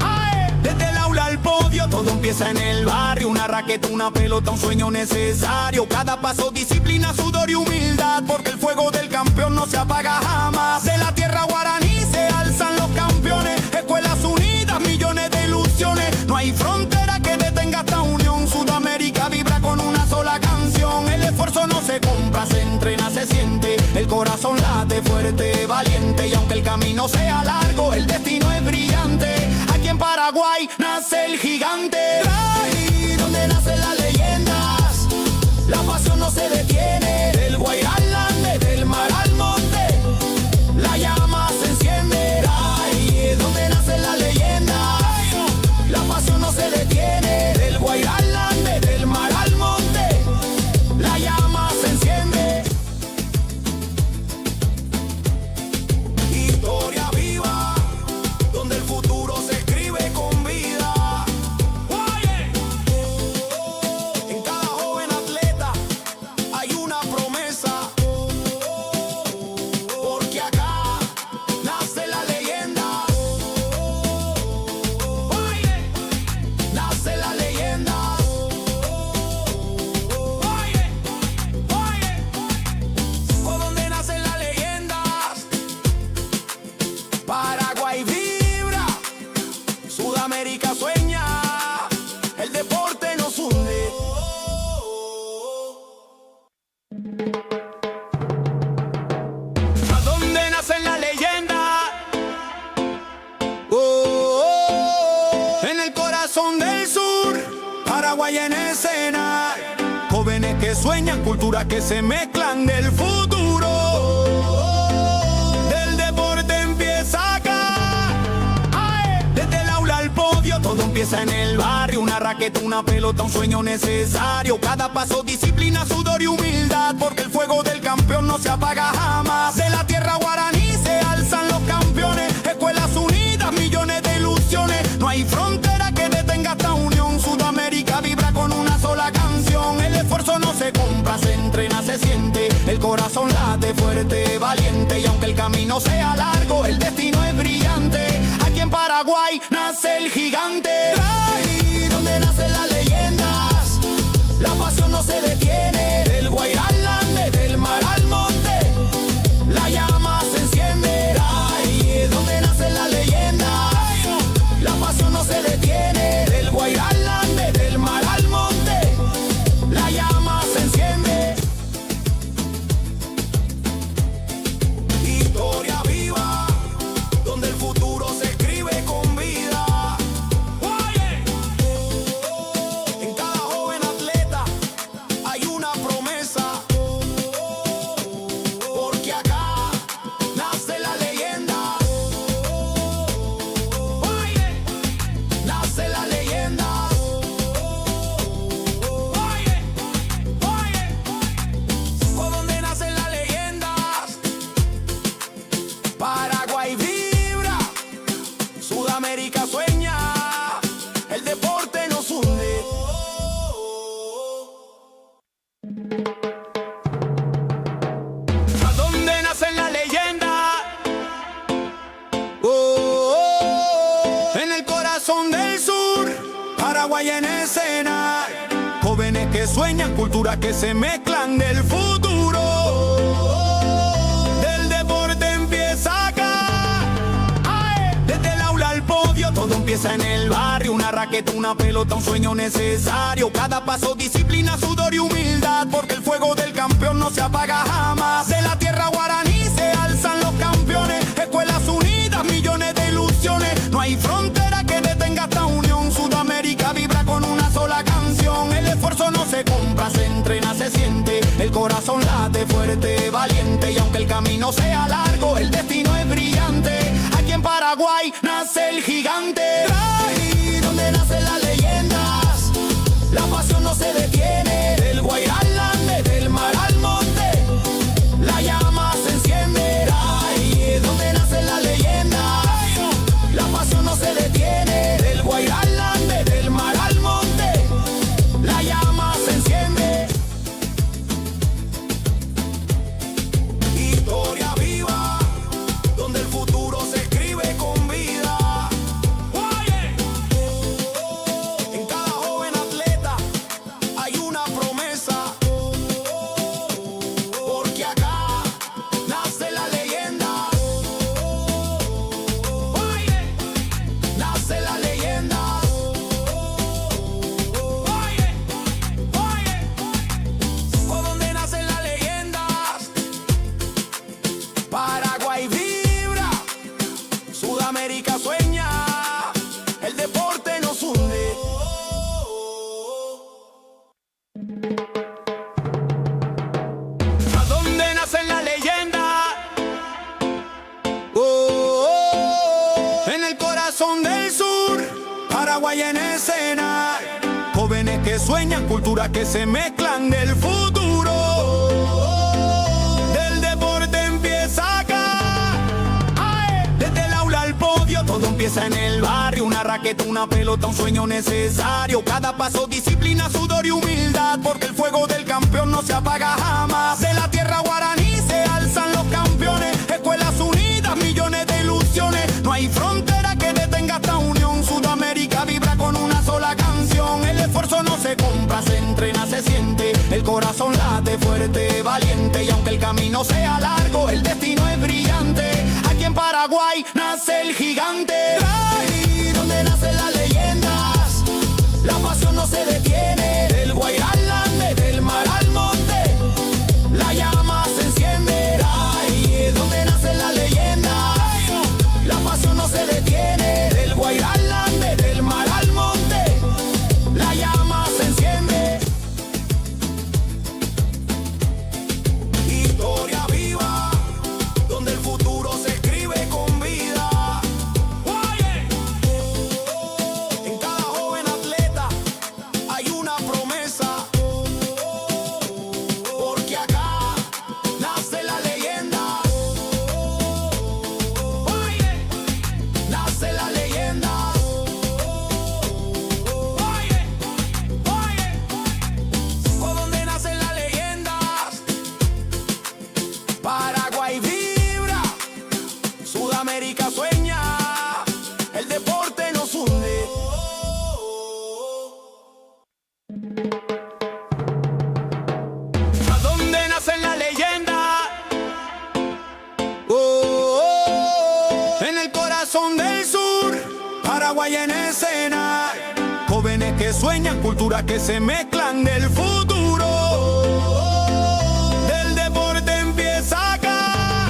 ¡Ay! Desde el aula al podio, todo empieza en el barrio. Una raqueta, una pelota, un sueño necesario. Cada paso, disciplina, sudor y humildad, porque el fuego del campeón no se apaga jamás. De la tierra guaraní se alzan los campeones. Escuelas unidas, millones de ilusiones. No hay frontera que detenga esta unión. Sudamérica vibra con una sola canción. El esfuerzo no se compra, se entrena, se siente. El corazón late fuerte, valiente. Y aunque el camino sea largo, el destino es brillante. Aquí en Paraguay nace el gigante. Ahí donde nacen las leyendas, la pasión no se detiene. Del Guairá al Ande, del mar al monte, la llama se enciende. Ahí es donde nacen las leyendas, la pasión no se detiene. Del Guairá al Ande, del mar al monte, la llama se enciende. Historia viva, donde el futuro se escribe con vida. En cada joven atleta hay una promesa, porque acá nace la leyenda. Nace la leyenda. Por donde nacen las leyendas, Paraguay vibra, Sudamérica sueña, el deporte nos hunde. ¿A dónde nacen las leyendas? En el corazón del sur, Paraguay en escena. Jóvenes que sueñan, culturas que se mezclan del futuro. Del deporte empieza acá. ¡Ay! Desde el aula al podio, todo empieza en el barrio. Una raqueta, una pelota, un sueño necesario. Cada paso, disciplina, sudor y humildad, porque el fuego del campeón no se apaga jamás. De la tierra guaraní se alzan los campeones. Escuelas unidas, millones de ilusiones. No hay frontera que detenga esta unión. Sudamérica vibra con una sola canción. El esfuerzo no se compra, se entrena, se siente. El corazón late fuerte, valiente. Y aunque el camino sea largo, el destino es brillante. Aquí en Paraguay nace el gigante. Ahí donde nacen las leyendas, la pasión no se detiene. Del Guairá al Ande, del mar al monte, la llama se enciende. Ahí es donde nacen las leyendas, la pasión no se detiene. Del Guairá al Ande, del mar al monte, la llama se enciende. Historia viva, donde el futuro se escribe con vida. En cada joven atleta hay una promesa, porque acá nace la leyenda. Nace la leyenda. Por donde nacen las leyendas, Paraguay vibra, Sudamérica sueña, el deporte nos hunde. ¿A dónde nacen las leyendas? En el corazón del sur, Paraguay en escena. Jóvenes que sueñan, culturas que se mezclan del futuro. Del deporte empieza acá. ¡Ay! Desde el aula al podio, todo empieza en el barrio. Una raqueta, una pelota, un sueño necesario. Cada paso, disciplina, sudor y humildad, porque el fuego del campeón no se apaga jamás. De la tierra guaraní se alzan los campeones. Escuelas unidas, millones de ilusiones. No hay frontera que detenga esta unión. Sudamérica vibra con una sola canción. El esfuerzo no se compra, se entrena, se siente. El corazón late fuerte, valiente. Y aunque el camino sea largo, el destino es brillante. Aquí en Paraguay nace el gigante. Ahí donde nacen las leyendas, la pasión no se detiene. Del Guairá al Ande, del mar al monte, la llama se enciende. Ahí es donde nacen las leyendas, la pasión no se detiene. Del Guairá al Ande, del mar al monte, la llama se enciende. que sueñan, culturas que se mezclan del futuro. Del deporte empieza acá. ¡Ay! Desde el aula al podio, todo empieza en el barrio. Una raqueta, una pelota, un sueño necesario. Cada paso, disciplina, sudor y humildad, porque el fuego del campeón no se apaga jamás. De la tierra guaraní se alzan los campeones. Escuelas unidas, millones de ilusiones. No hay frontera que detenga esta unión. Sudamérica vibra con una sola canción. El esfuerzo no se compra, se entrena, se siente. El corazón late fuerte, valiente. Y aunque el camino sea largo, el destino es brillante. Aquí en Paraguay nace el gigante. Ahí donde nacen las leyendas, la pasión no se detiene. Del Guairá al Ande, del mar al monte, la llama se enciende. Ahí donde nacen las leyendas, la pasión no se detiene. Del Guairá al Ande, del mar al monte, la llama se enciende. Historia viva, donde el futuro se escribe con vida. Oye, en cada joven atleta hay una promesa, porque acá nace la leyenda. Oye, nace la leyenda. Oye, por donde nacen las leyendas, Paraguay vibra, Sudamérica sueña, el deporte nos hunde. ¿A dónde nacen las leyendas? En el corazón del sur, Paraguay en escena. Jóvenes que sueñan, culturas que se mezclan del futuro. Del deporte empieza acá.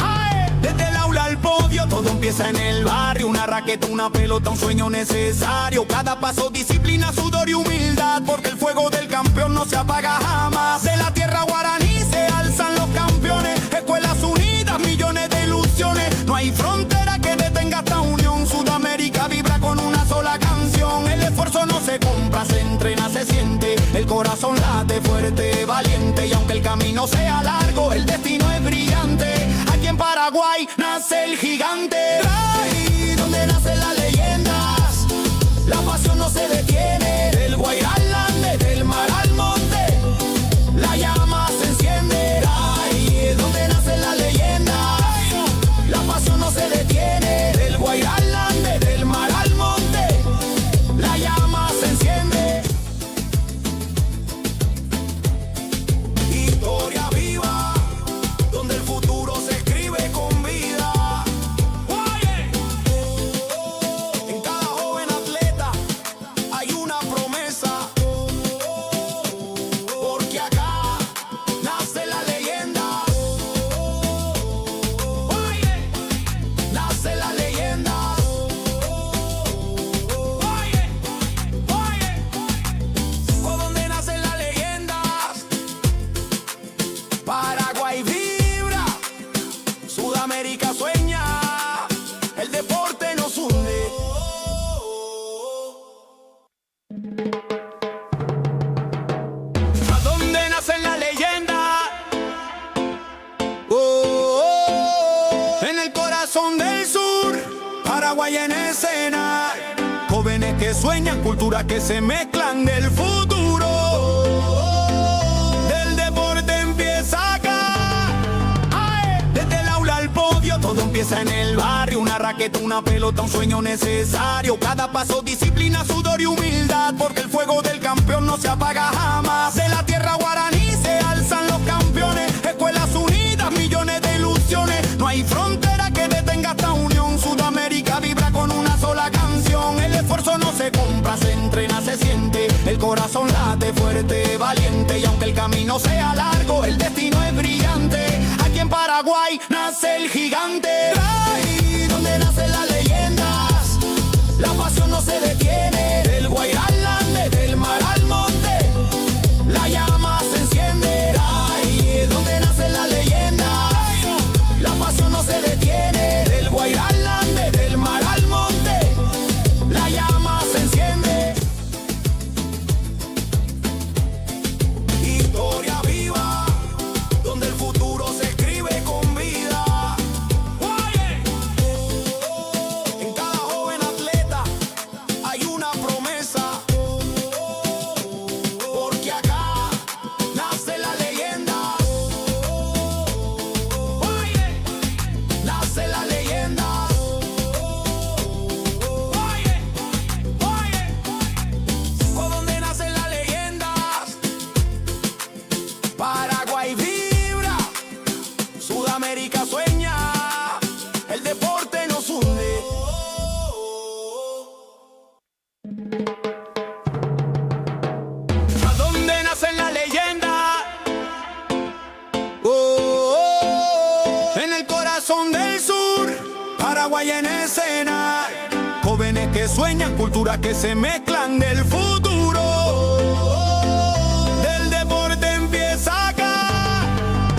¡Ay! Desde el aula al podio, todo empieza en el barrio. Una raqueta, una pelota, un sueño necesario. Cada paso, disciplina, sudor y humildad, porque el fuego del campeón no se apaga jamás. De la tierra guaraní se alzan los campeones. Escuelas unidas, millones de ilusiones. No hay frontera que detenga esta unión. Sudamérica vibra con una sola canción. El esfuerzo no se compra, se entrena, se siente. El corazón late fuerte, valiente. Y aunque el camino sea largo, el destino es brillante. Aquí en Paraguay nace el gigante. Ahí donde nacen las leyendas, la pasión no se detiene. Del Guairá al Ande, del mar al monte, la llama se enciende. Ahí donde nacen las leyendas, la pasión no se detiene. Del Guairá al Ande, del mar al monte, la llama se enciende. Historia viva, donde el futuro se escribe con vida. Oye, en cada joven atleta hay una promesa, porque acá nace la leyenda. Oye, nace la leyenda. Oye, por donde nacen las leyendas, Paraguay vibra, Sudamérica sueña, el deporte nos hunde. ¿A dónde nacen las leyendas? En el corazón del sur, Paraguay en escena. Jóvenes que sueñan, culturas que se mezclan del futuro. Del deporte empieza acá. ¡Ay! Desde el aula al podio, todo empieza en el barrio. Una raqueta, una pelota, un sueño necesario. Cada paso, disciplina, sudor y humildad, porque el fuego del campeón no se apaga jamás. De la tierra guaraní se alzan los campeones. Escuelas unidas, millones de ilusiones. No hay frontera que detenga esta unión. Sudamérica vibra con una sola canción. El esfuerzo no se compra, se entrena, se siente. El corazón late fuerte, valiente. Y aunque el camino sea largo, el destino es brillante. Aquí en Paraguay nace el gigante. Ahí donde nacen las leyendas, la pasión no se detiene. Del Guairá al Ande, del mar al monte, la llama se enciende. Ahí donde nacen las leyendas, la pasión no se detiene. Del Guairá al Ande, del mar al monte, la llama se enciende. Sudamérica sueña, el deporte nos hunde. ¿A dónde nace la leyenda? En el corazón del sur, Paraguay en escena. Jóvenes que sueñan, culturas que se mezclan del futuro. Del deporte empieza acá.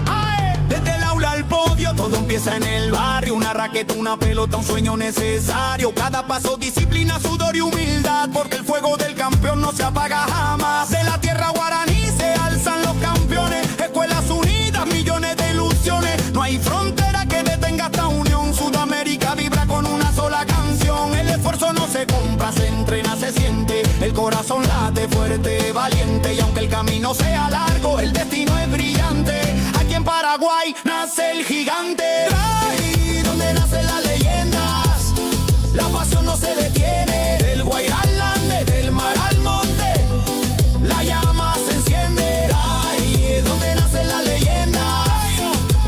¡Ay! Desde el aula al podio, todo empieza en el barrio. Una raqueta, una pelota, un sueño necesario. Cada paso, disciplina, sudor y humildad. Porque el fuego del campeón no se apaga jamás. De la tierra guaraní se alzan los campeones. Escuelas unidas, millones de ilusiones. No hay frontera que detenga esta unión. Sudamérica vibra con una sola canción. El esfuerzo no se compra, se entrena, se siente. El corazón late fuerte, valiente. Y aunque el camino sea largo, el destino es brillante. Aquí en Paraguay nace el gigante. Ahí donde nacen las leyendas, la pasión no se detiene. Del Guairá al Ande, del mar al monte, la llama se enciende. Ahí donde nacen las leyendas,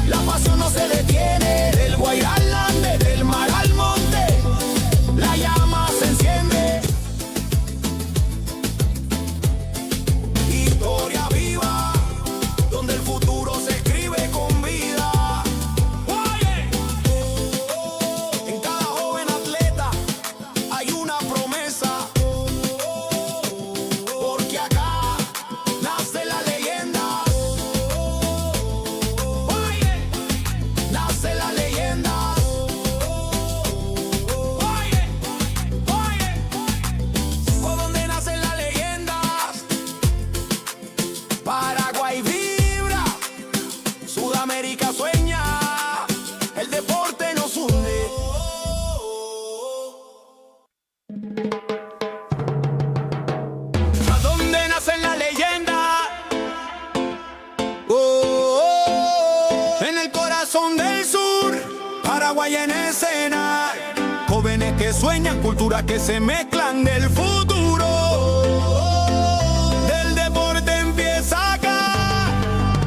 la pasión no se detiene. Del Guairá al Ande, del mar al monte, la llama se enciende. Historia viva, donde el futuro se escribe con vida. Oye, en cada joven atleta hay una promesa. Porque acá nace la leyenda. Oye, nace la leyenda. Oye, por donde nacen las leyendas. Paraguay vibra, Sudamérica sueña, el deporte nos hunde. ¿A dónde nacen las leyendas? En el corazón del sur, Paraguay en escena. Jóvenes que sueñan, culturas que se mezclan del futuro. Del deporte empieza acá.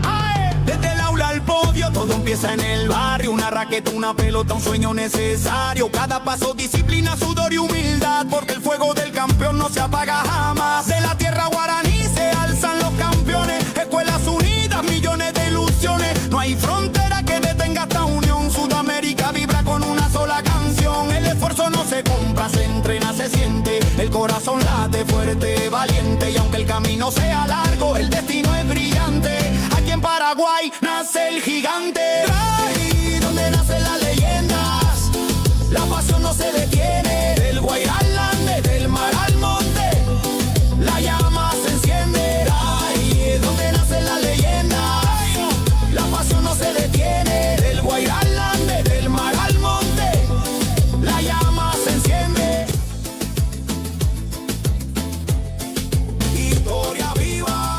¡Ay! Desde el aula al podio, todo empieza en el barrio. Una raqueta, una pelota, un sueño necesario. Cada paso, disciplina, sudor y humildad. Porque el fuego del campeón no se apaga jamás. De la tierra guaraní se alzan los campeones. Escuelas unidas, millones de ilusiones. No hay frontera que detenga esta unión. Sudamérica vibra con una sola canción. El esfuerzo no se compra, se entrena, se siente. El corazón late fuerte, valiente. Y aunque el camino sea largo, el destino es brillante. Aquí en Paraguay nace el gigante. Ahí donde nacen las leyendas, la pasión no se detiene. Del Guairá al Ande, del mar al monte, la llama se enciende. Ahí donde nacen las leyendas, la pasión no se detiene. Del Guairá al Ande, del mar al monte, la llama se enciende. Historia viva,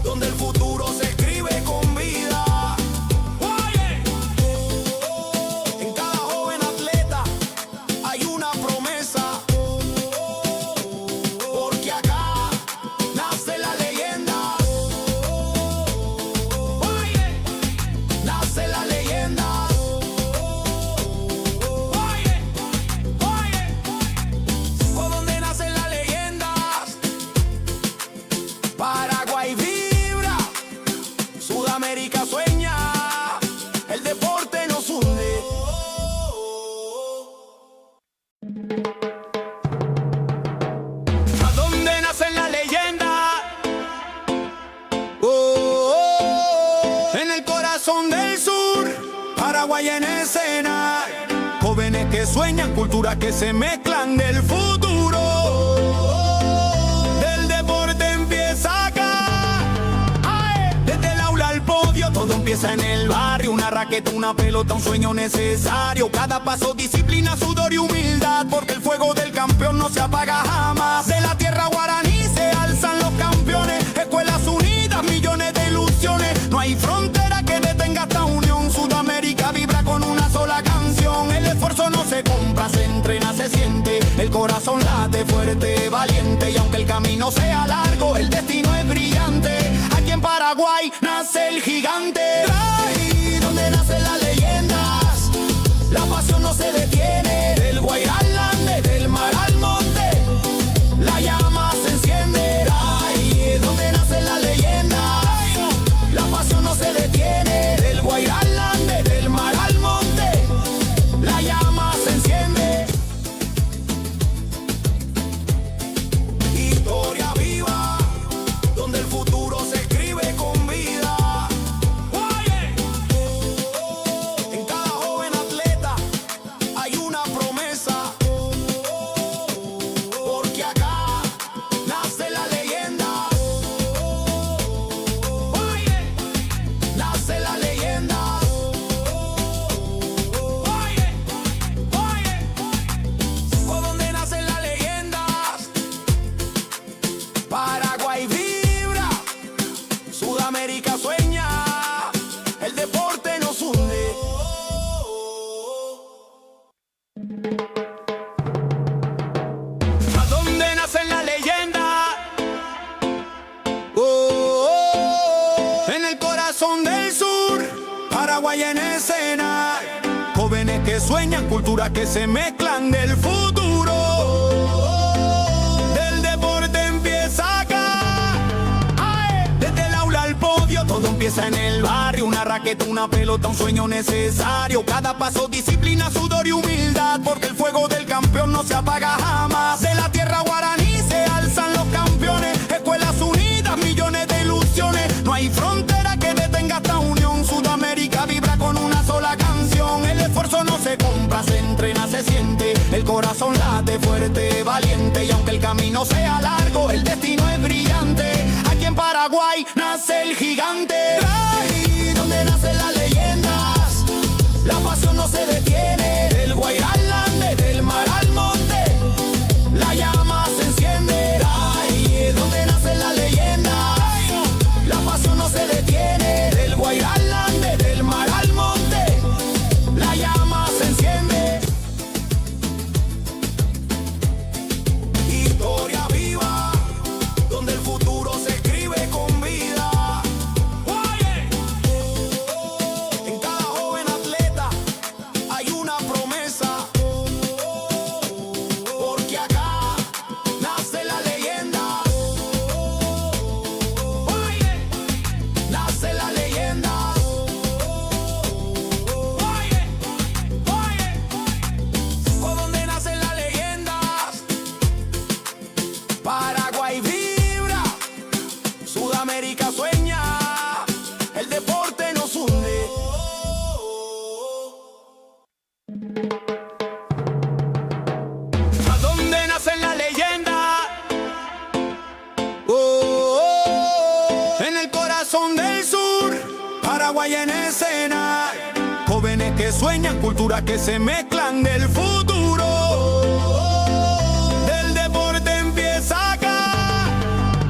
donde el futuro se escribe con vida. Oye, en cada joven atleta hay una promesa. Porque acá nace la leyenda. Oye, nace la leyenda. Oye, por donde nacen las leyendas. Paraguay vibra, Sudamérica sueña, el deporte nos hunde. ¿A dónde nacen las leyendas? En el corazón del sur, Paraguay en escena. Jóvenes que sueñan, culturas que se mezclan del futuro. Del deporte empieza acá. ¡Ay! Desde el aula al podio, todo empieza en el barrio. Una raqueta, una pelota, un sueño necesario. Cada paso, disciplina, sudor y humildad. Porque el fuego del campeón no se apaga jamás. De la tierra guaraní se alzan los campeones. Escuelas unidas, millones de ilusiones. No hay frontera que detenga esta unión. Sudamérica vibra con una sola canción. El esfuerzo no se compra, se entrena, se siente. El corazón late fuerte, valiente. Y aunque el camino sea largo, el destino es brillante. Aquí en Paraguay nace el gigante. Ahí donde nace la leyenda. que sueñan, culturas que se mezclan del futuro. Del deporte empieza acá. ¡Ay! Desde el aula al podio, todo empieza en el barrio. Una raqueta, una pelota, un sueño necesario. Cada paso, disciplina, sudor y humildad, porque el fuego del campeón no se apaga jamás. De la tierra guaraní se alzan los campeones. Escuelas unidas, millones de ilusiones. No hay frontera que detenga esta unión. Sudamérica vibra con una sola canción. El esfuerzo no se compra, se entrena, se siente. El corazón late fuerte, valiente. Y aunque el camino sea largo, el destino es brillante. Aquí en Paraguay nace el gigante. Ahí donde nacen las leyendas, la pasión no se detiene. Del Guairá al Ande, del mar al monte, la llama se enciende. Ahí donde nacen las leyendas, la pasión no se detiene. Del Guairá al Ande, del mar al monte, la llama se enciende. Historia viva, donde el futuro se escribe con vida. Oye, en cada joven atleta hay una promesa, porque acá nace la leyenda. Oye, nace la leyenda. Oye, por donde nacen las leyendas, Paraguay vibra, Sudamérica sueña, el deporte nos hunde. ¿A dónde nacen las leyendas? En el corazón del sur, Paraguay en escena. Jóvenes que sueñan, culturas que se mezclan del futuro. Del deporte empieza acá.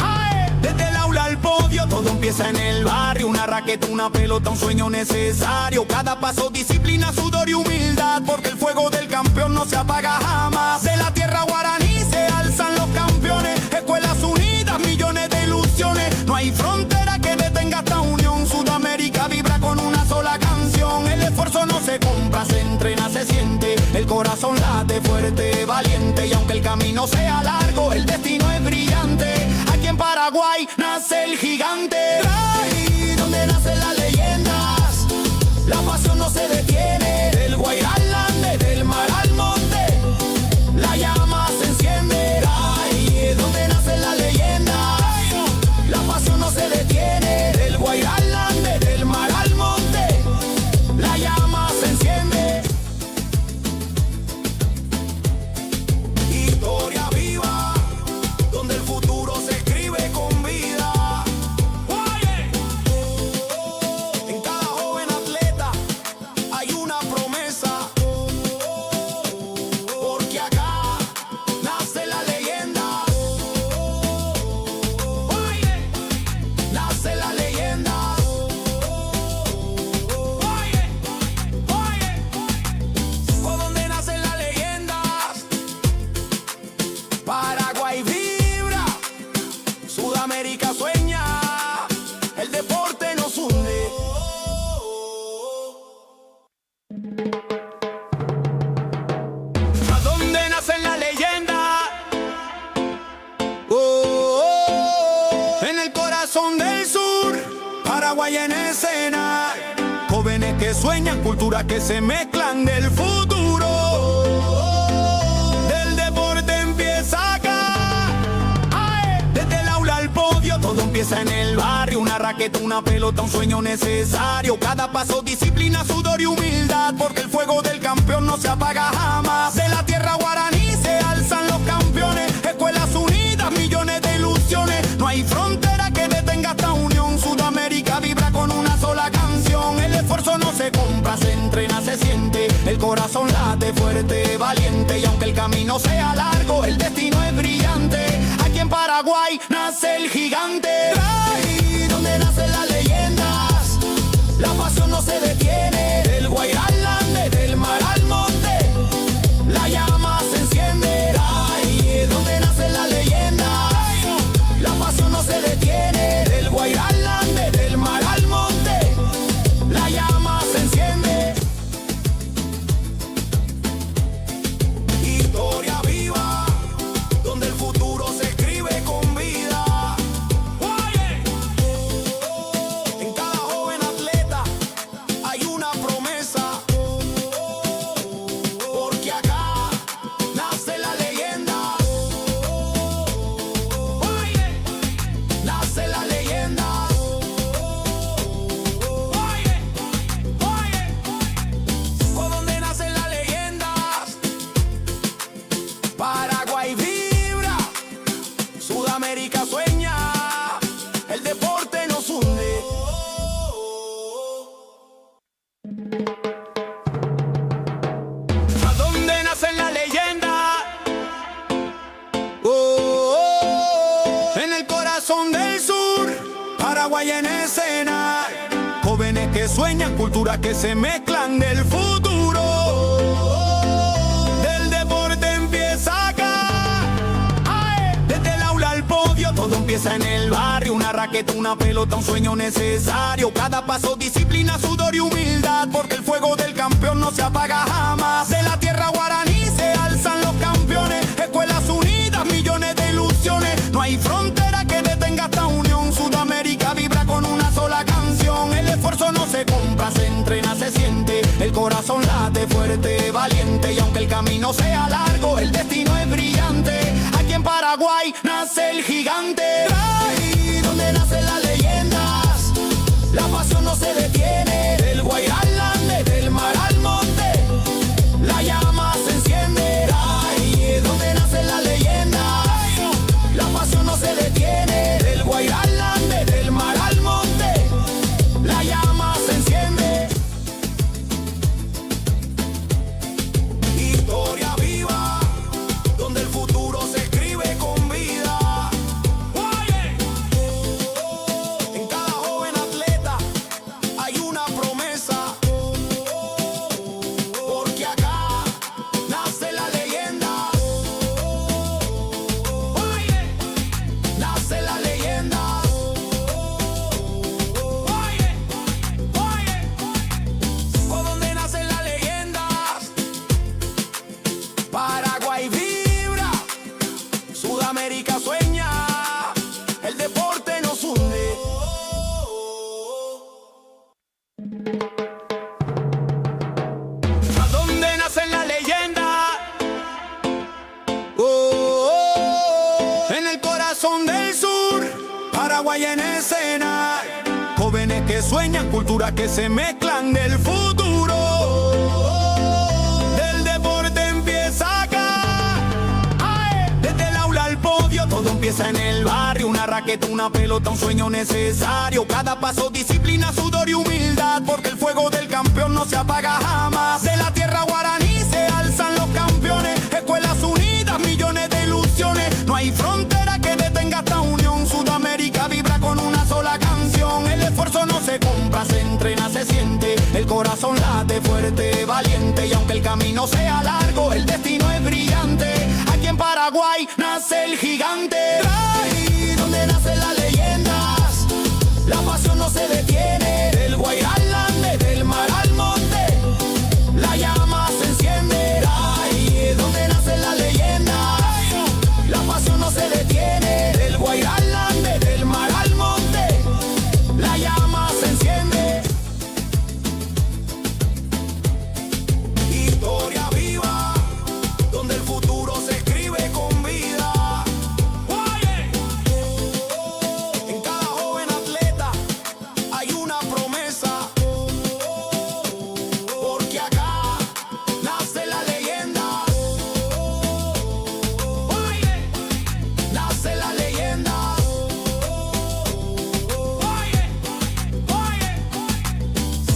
¡Ay! Desde el aula al podio, todo empieza en el barrio. Una raqueta, una pelota, un sueño necesario. Cada paso, disciplina, sudor y humildad, porque el fuego del campeón no se apaga jamás. De la tierra guaraní se alzan los campeones. Escuelas unidas, millones de ilusiones. No hay frontera que detenga esta unión. Sudamérica vibra con una sola canción. El esfuerzo no se compra, se entrena, se siente. El corazón late fuerte, valiente. Y aunque el camino sea largo, el destino es brillante. Aquí en Paraguay nace el gigante. Ahí donde nacen las leyendas, la pasión no se detiene. Del Guairá al Ande, del mar al monte, la llama se enciende. Ahí donde nacen las leyendas, la pasión no se detiene. Del Guairá al Ande, del mar al monte, la llama se enciende. Historia viva, donde el futuro se escribe con vida. Oye, en cada joven atleta hay una promesa, porque acá nace la leyenda. Oye, nace la leyenda. Oye, por donde nacen las leyendas, Paraguay vibra, Sudamérica sueña, el deporte nos hunde. ¿A dónde nacen las leyendas? En el corazón del sur, Paraguay en escena. Jóvenes que sueñan, culturas que se mezclan del futuro. Del deporte empieza acá. ¡Ay! Desde el aula al podio, todo empieza en el barrio. Una raqueta, una pelota, un sueño necesario. Cada paso, disciplina, sudor y humildad, porque el fuego del campeón no se apaga jamás. De la tierra guaraní se alzan los campeones. Escuelas unidas, millones de ilusiones. No hay frontera que detenga esta unión. Sudamérica vibra con una sola canción. El esfuerzo no se compra, se entrena, se siente. El corazón late fuerte, valiente. Y aunque el camino sea largo, el destino es brillante. Aquí en Paraguay nace el gigante. Ahí donde nacen las leyendas, la pasión no se detiene. Del Guairá al Ande, del mar al monte, la llama se enciende. Ahí donde nacen las leyendas, la pasión no se detiene. Del Guairá al Ande, del mar al monte, la llama se enciende. corazón del sur, Paraguay en escena. Jóvenes que sueñan, culturas que se mezclan del futuro. Del deporte empieza acá. ¡Ae! Desde el aula al podio, todo empieza en el barrio. Una raqueta, una pelota, un sueño necesario. Cada paso, disciplina, sudor y humildad, porque el fuego del campeón no se apaga jamás. De la tierra guaraní se alzan los campeones. Escuelas unidas, millones de ilusiones. No hay frontera que detenga esta unión. Sudamérica vibra con una sola canción. El esfuerzo no se compra, se entrena, se siente. El corazón late fuerte, valiente. Y aunque el camino sea largo, el destino es brillante. Aquí en Paraguay nace el gigante. Ahí donde nacen las leyendas, la pasión no se detiene. Del Guairá al Ande, del mar al monte, la llama se enciende. Ahí es donde nacen las leyendas, la pasión no se detiene. Del Guairá al Ande, del mar al monte, la llama se enciende. Historia viva, donde el futuro se escribe con vida. Oye, en cada joven atleta hay una promesa, porque acá nace la leyenda. Oye, nace la leyenda. Oye, por donde nacen las leyendas, Paraguay vibra, Sudamérica sueña, el deporte nos hunde. ¿A dónde nacen las leyendas? En el corazón del sur, Paraguay en escena. Jóvenes que sueñan, culturas que se mezclan del futuro. Del deporte empieza acá. ¡Ae! Desde el aula al podio, todo empieza en el barrio. Una raqueta, una pelota, un sueño necesario. Cada paso, disciplina, sudor y humildad, porque el fuego del campeón no se apaga jamás. De la tierra guaraní se alzan los campeones. Escuelas unidas, millones de ilusiones. No hay frontera que detenga esta unión. Sudamérica vibra con una sola canción. El esfuerzo no se compra, se entrena, se siente. El corazón late fuerte, valiente. Y aunque el camino sea largo, el destino es brillante. Aquí en Paraguay nace el gigante. Ahí donde nacen las leyendas, la pasión no se detiene. Del Guairá al Ande, del mar al monte, la llama se enciende. Ahí es donde nacen las leyendas, la pasión no se detiene. Del Guairá al Ande, del mar al monte, la llama se enciende. Historia viva, donde el futuro se escribe con vida. Oye, en cada joven atleta hay una promesa, porque acá nace la leyenda. Oye, nace la leyenda. Oye,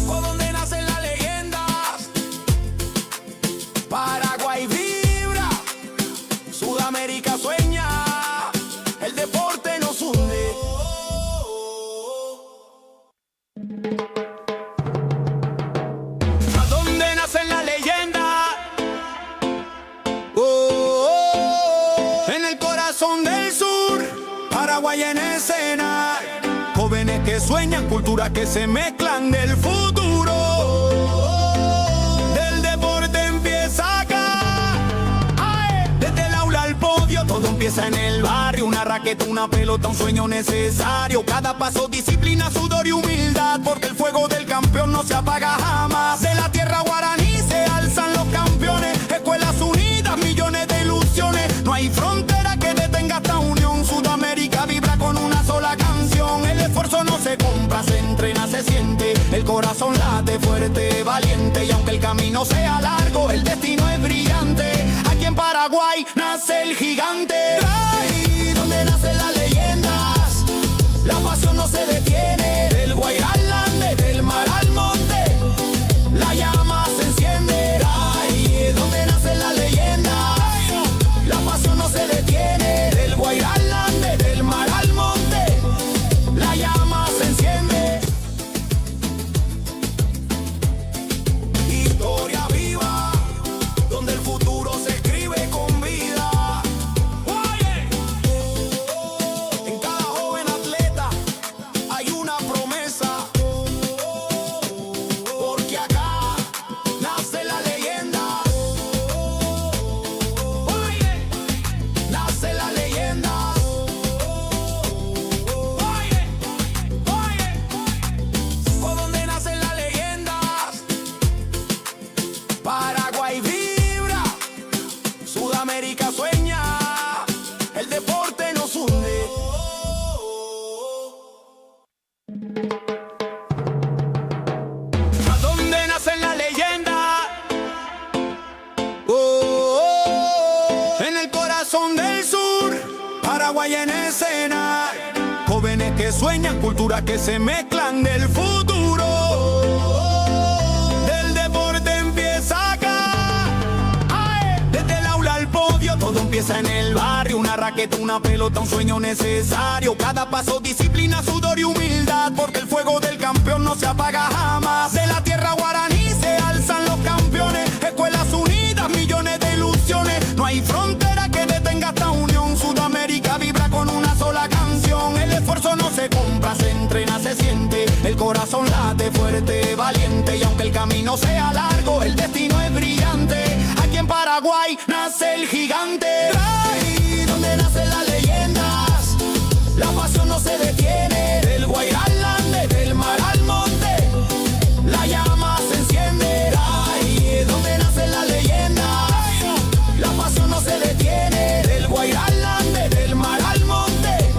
por donde nacen las leyendas, Paraguay vibra, Sudamérica sueña, el deporte nos hunde. ¿A dónde nacen las leyendas? En el corazón del sur, Paraguay en escena. Jóvenes que sueñan, culturas que se mezclan del futuro. Del deporte empieza acá. ¡Ae! Desde el aula al podio, todo empieza en el barrio. Una raqueta, una pelota, un sueño necesario. Cada paso, disciplina, sudor y humildad, porque el fuego del campeón no se apaga jamás. De la tierra guaraní se alzan los campeones. Escuelas unidas, millones de ilusiones. No hay frontera que detenga esta unión. Sudamérica vibra con una sola canción. El esfuerzo no se compra, se entrena, se siente. El corazón late fuerte, valiente. Y aunque el camino sea largo, el destino es brillante. Aquí en Paraguay nace el gigante. Ahí donde nacen las leyendas, la pasión no se detiene. Del Guairá al Ande, del mar al monte, la llama se enciende. Ahí es donde nacen las leyendas, la pasión no se detiene. Del Guairá al Ande, del mar al monte, Paraguay en escena. Jóvenes que sueñan, culturas que se mezclan del futuro. Del deporte empieza acá. ¡Ae! Desde el aula al podio, todo empieza en el barrio. Una raqueta, una pelota, un sueño necesario. Cada paso, disciplina, sudor y humildad. Porque el fuego del campeón no se apaga jamás. De la tierra guaraní se alzan los campeones. Escuelas unidas, millones de ilusiones. No hay frontera que detenga esta unión. Sudamérica vibra con una sola canción. El esfuerzo no se compra, se entrena, se siente. El corazón late fuerte, valiente. Y aunque el camino sea largo, el destino es brillante. Aquí en Paraguay nace el gigante. Ahí donde nacen las leyendas, la pasión no se detiene. Del Guairá al Ande, del mar al monte, la llama se enciende. Ahí donde nacen las leyendas, la pasión no se detiene. Del Guairá al Ande, del mar al monte,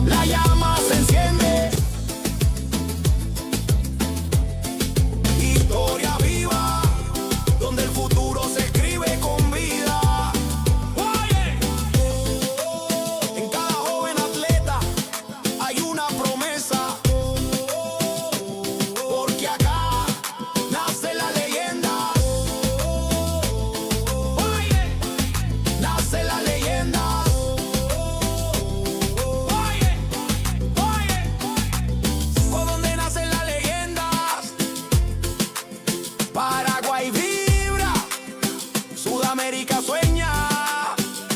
la llama se enciende. Historia viva, donde el futuro se escribe con vida. Oye, en cada joven atleta hay una promesa. Porque acá nace la leyenda. Oye, nace la leyenda. Oye, por donde nacen las leyendas. Paraguay vibra, Sudamérica sueña,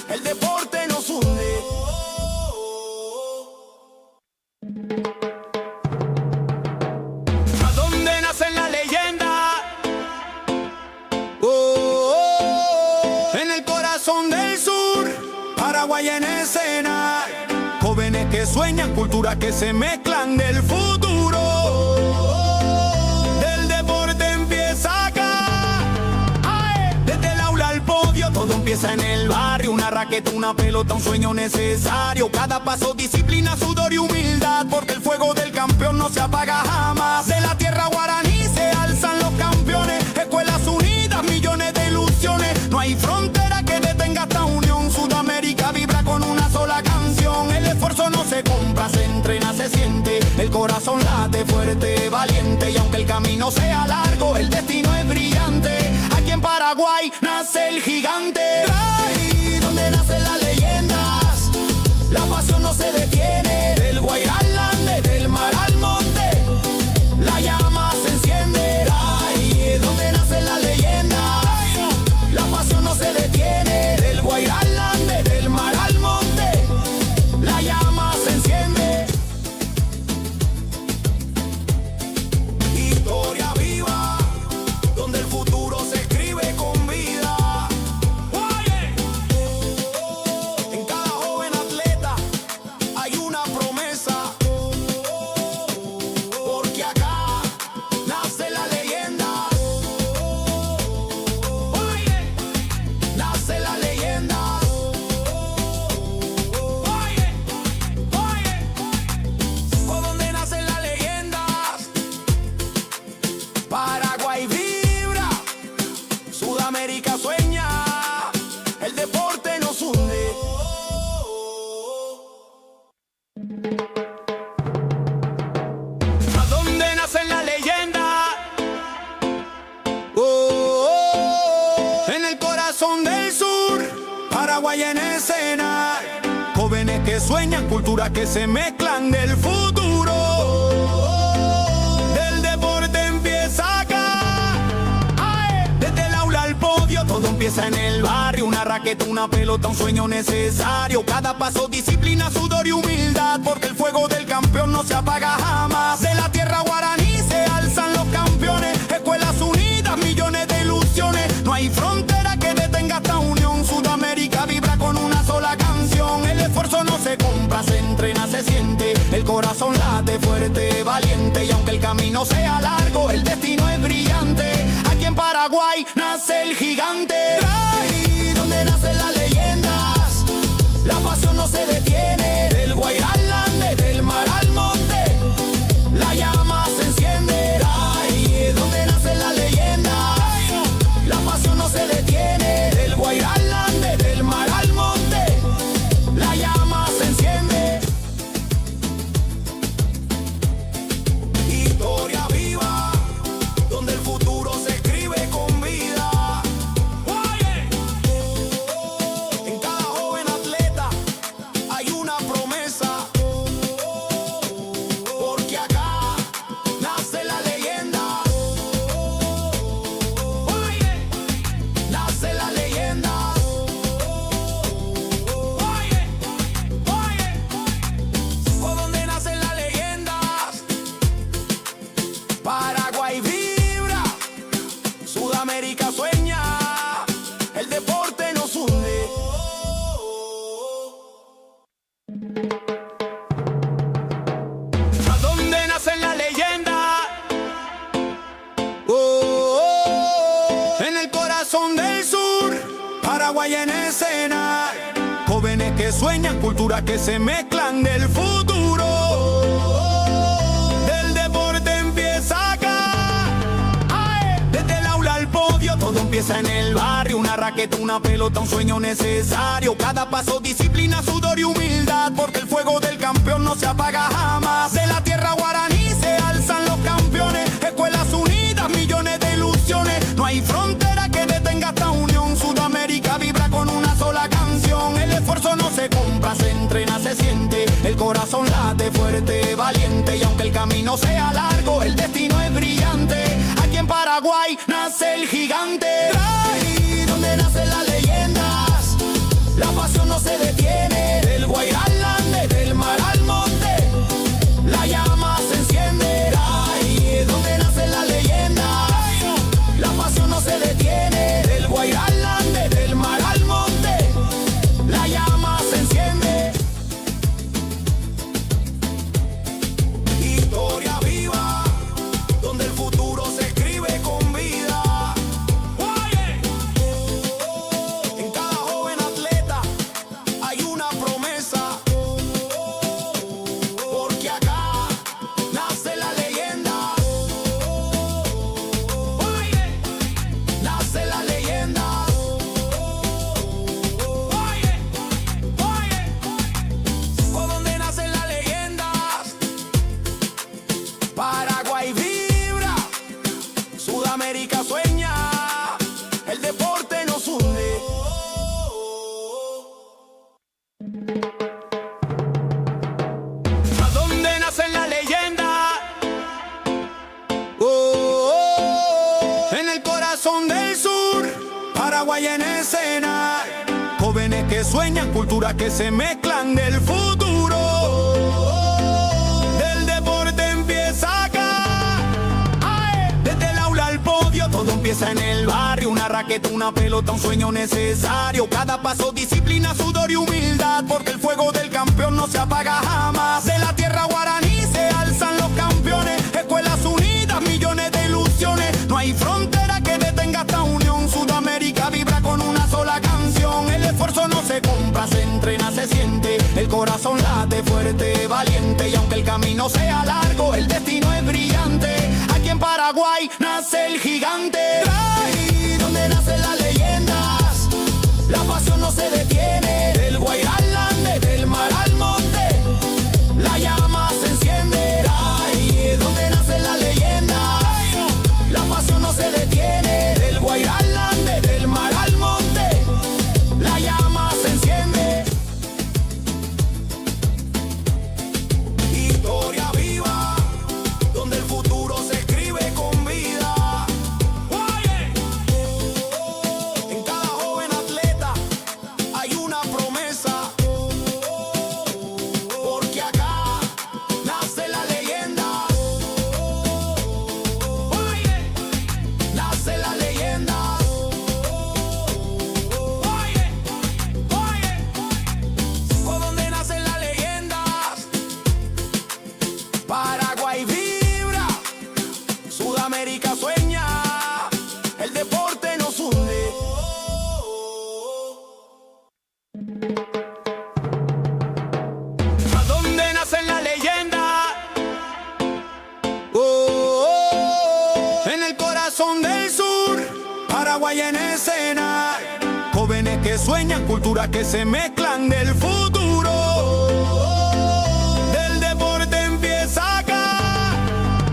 el deporte nos hunde. ¿A dónde nacen las leyendas? En el corazón del sur, Paraguay en escena. Jóvenes que sueñan, culturas que se mezclan del futuro. Del deporte empieza acá. ¡Ae! Desde el aula al podio, todo empieza en el barrio. Una raqueta, una pelota, un sueño necesario. Cada paso, disciplina, sudor y humildad. Porque el fuego del campeón no se apaga jamás. De la tierra guaraní se alzan los campeones. Escuelas unidas, millones de ilusiones. No hay frontera que detenga esta unión. Sudamérica vibra con una sola canción. El esfuerzo no se compra, se entrena, se siente. El corazón late fuerte, valiente. Y aunque el camino sea largo, el destino es brillante. Aquí en Paraguay nace el gigante. Ahí donde nacen las leyendas, la pasión no se detiene. Del Guairá al Ande, del mar al monte, la llama se enciende. Ahí donde nacen las leyendas, la pasión no se detiene. Del Guairá al Ande, del mar al monte, la llama se enciende. Historia viva, donde el futuro se escribe con vida. Oye, en cada joven atleta hay una promesa. Porque acá nace la leyenda. Oye, nace la leyenda. Oye, por donde nacen las leyendas. Paraguay vibra, Sudamérica sueña, el deporte nos hunde. ¿A dónde nacen las leyendas? En el corazón del sur, Paraguay en escena. Jóvenes que sueñan, culturas que se mezclan del futuro. Del deporte empieza acá. ¡Ae! Desde el aula al podio, todo empieza en el barrio. Una raqueta, una pelota, un sueño necesario. Cada paso, disciplina, sudor y humildad. Porque el fuego del campeón no se apaga jamás. De la tierra guaraní se alzan los campeones. Escuelas unidas, millones de ilusiones. No hay frontera que detenga esta unión. Sudamérica vibra con una sola canción. El esfuerzo no se compra, se entrena, se siente. El corazón late fuerte, valiente. Y aunque el camino sea largo, el destino es brillante. Aquí en Paraguay nace el gigante. Ahí donde nacen las leyendas, la pasión no se detiene. Del Guairá al Ande, del mar al monte, la llama se enciende. Ahí donde nacen las leyendas, la pasión no se detiene. Del Guairá al Ande, del mar al monte, la llama se enciende. Sudamérica sueña, el deporte nos hunde. ¿A dónde nace la leyenda? En el corazón del sur, Paraguay en escena. Jóvenes que sueñan, culturas que se mezclan del futuro. Del deporte empieza acá. ¡Ay! Desde el aula al podio, todo empieza en el barrio. Una raqueta, una pelota, un sueño necesario. Cada paso, disciplina, sudor y humildad. Porque el fuego del campeón no se apaga jamás. De la tierra guaraní se alzan los campeones. Escuelas unidas, millones de ilusiones. No hay frontera que detenga esta unión. Sudamérica vibra con una sola canción. El esfuerzo no se compra, se entrena, se siente. El corazón late fuerte, valiente. Y aunque el camino sea largo, el destino es brillante. Aquí en Paraguay nace el gigante. Ahí donde nacen las leyendas, la pasión no se detiene. Del Guairá al Ande, del mar al monte, la llama se enciende. Ahí donde nacen las leyendas, la pasión no se detiene. Del Guairá al Ande, del mar al monte, la llama se enciende. Historia viva, donde el futuro se escribe con vida. En cada joven atleta hay una promesa. Porque acá nace la leyenda. Nace la leyenda. ¿Por dónde nacen las leyendas? Paraguay vibra, Sudamérica sueña, el deporte nos hunde. ¿A dónde nacen las leyendas? En el corazón del sur, Paraguay en escena. Jóvenes que sueñan, culturas que se mezclan del futuro. Del deporte empieza acá. ¡Ay! Desde el aula al podio, todo empieza en el barrio. Una raqueta, una pelota, un sueño necesario. Cada paso, disciplina, sudor y humildad. Porque el fuego del campeón no se apaga jamás. De la tierra guaraní se alzan los campeones. Escuelas unidas, millones de ilusiones. No hay frontera que detenga esta unión. Sudamérica vibra con una sola canción. El esfuerzo no se compra, se entrena, se siente. El corazón late fuerte, valiente. Y aunque el camino sea largo, el destino es brillante. Aquí en Paraguay nace el gigante. Ahí donde nacen las leyendas, la pasión no se detiene. Del Guairá al Ande, del mar al monte, la llama se enciende. Ahí donde nacen las leyendas, la pasión no se detiene. Del Guairá al Ande, del mar al monte, la llama se enciende. Historia viva, donde el futuro se escribe con vida. En cada joven atleta hay una promesa. Porque acá nace la leyenda. Nace la leyenda. ¿Por dónde nacen las leyendas? Paraguay vibra, Sudamérica sueña, el deporte nos hunde. ¿A dónde nacen las leyendas? En el corazón del sur, Paraguay en escena. Jóvenes que sueñan, culturas que se mezclan del futuro. Del deporte empieza acá.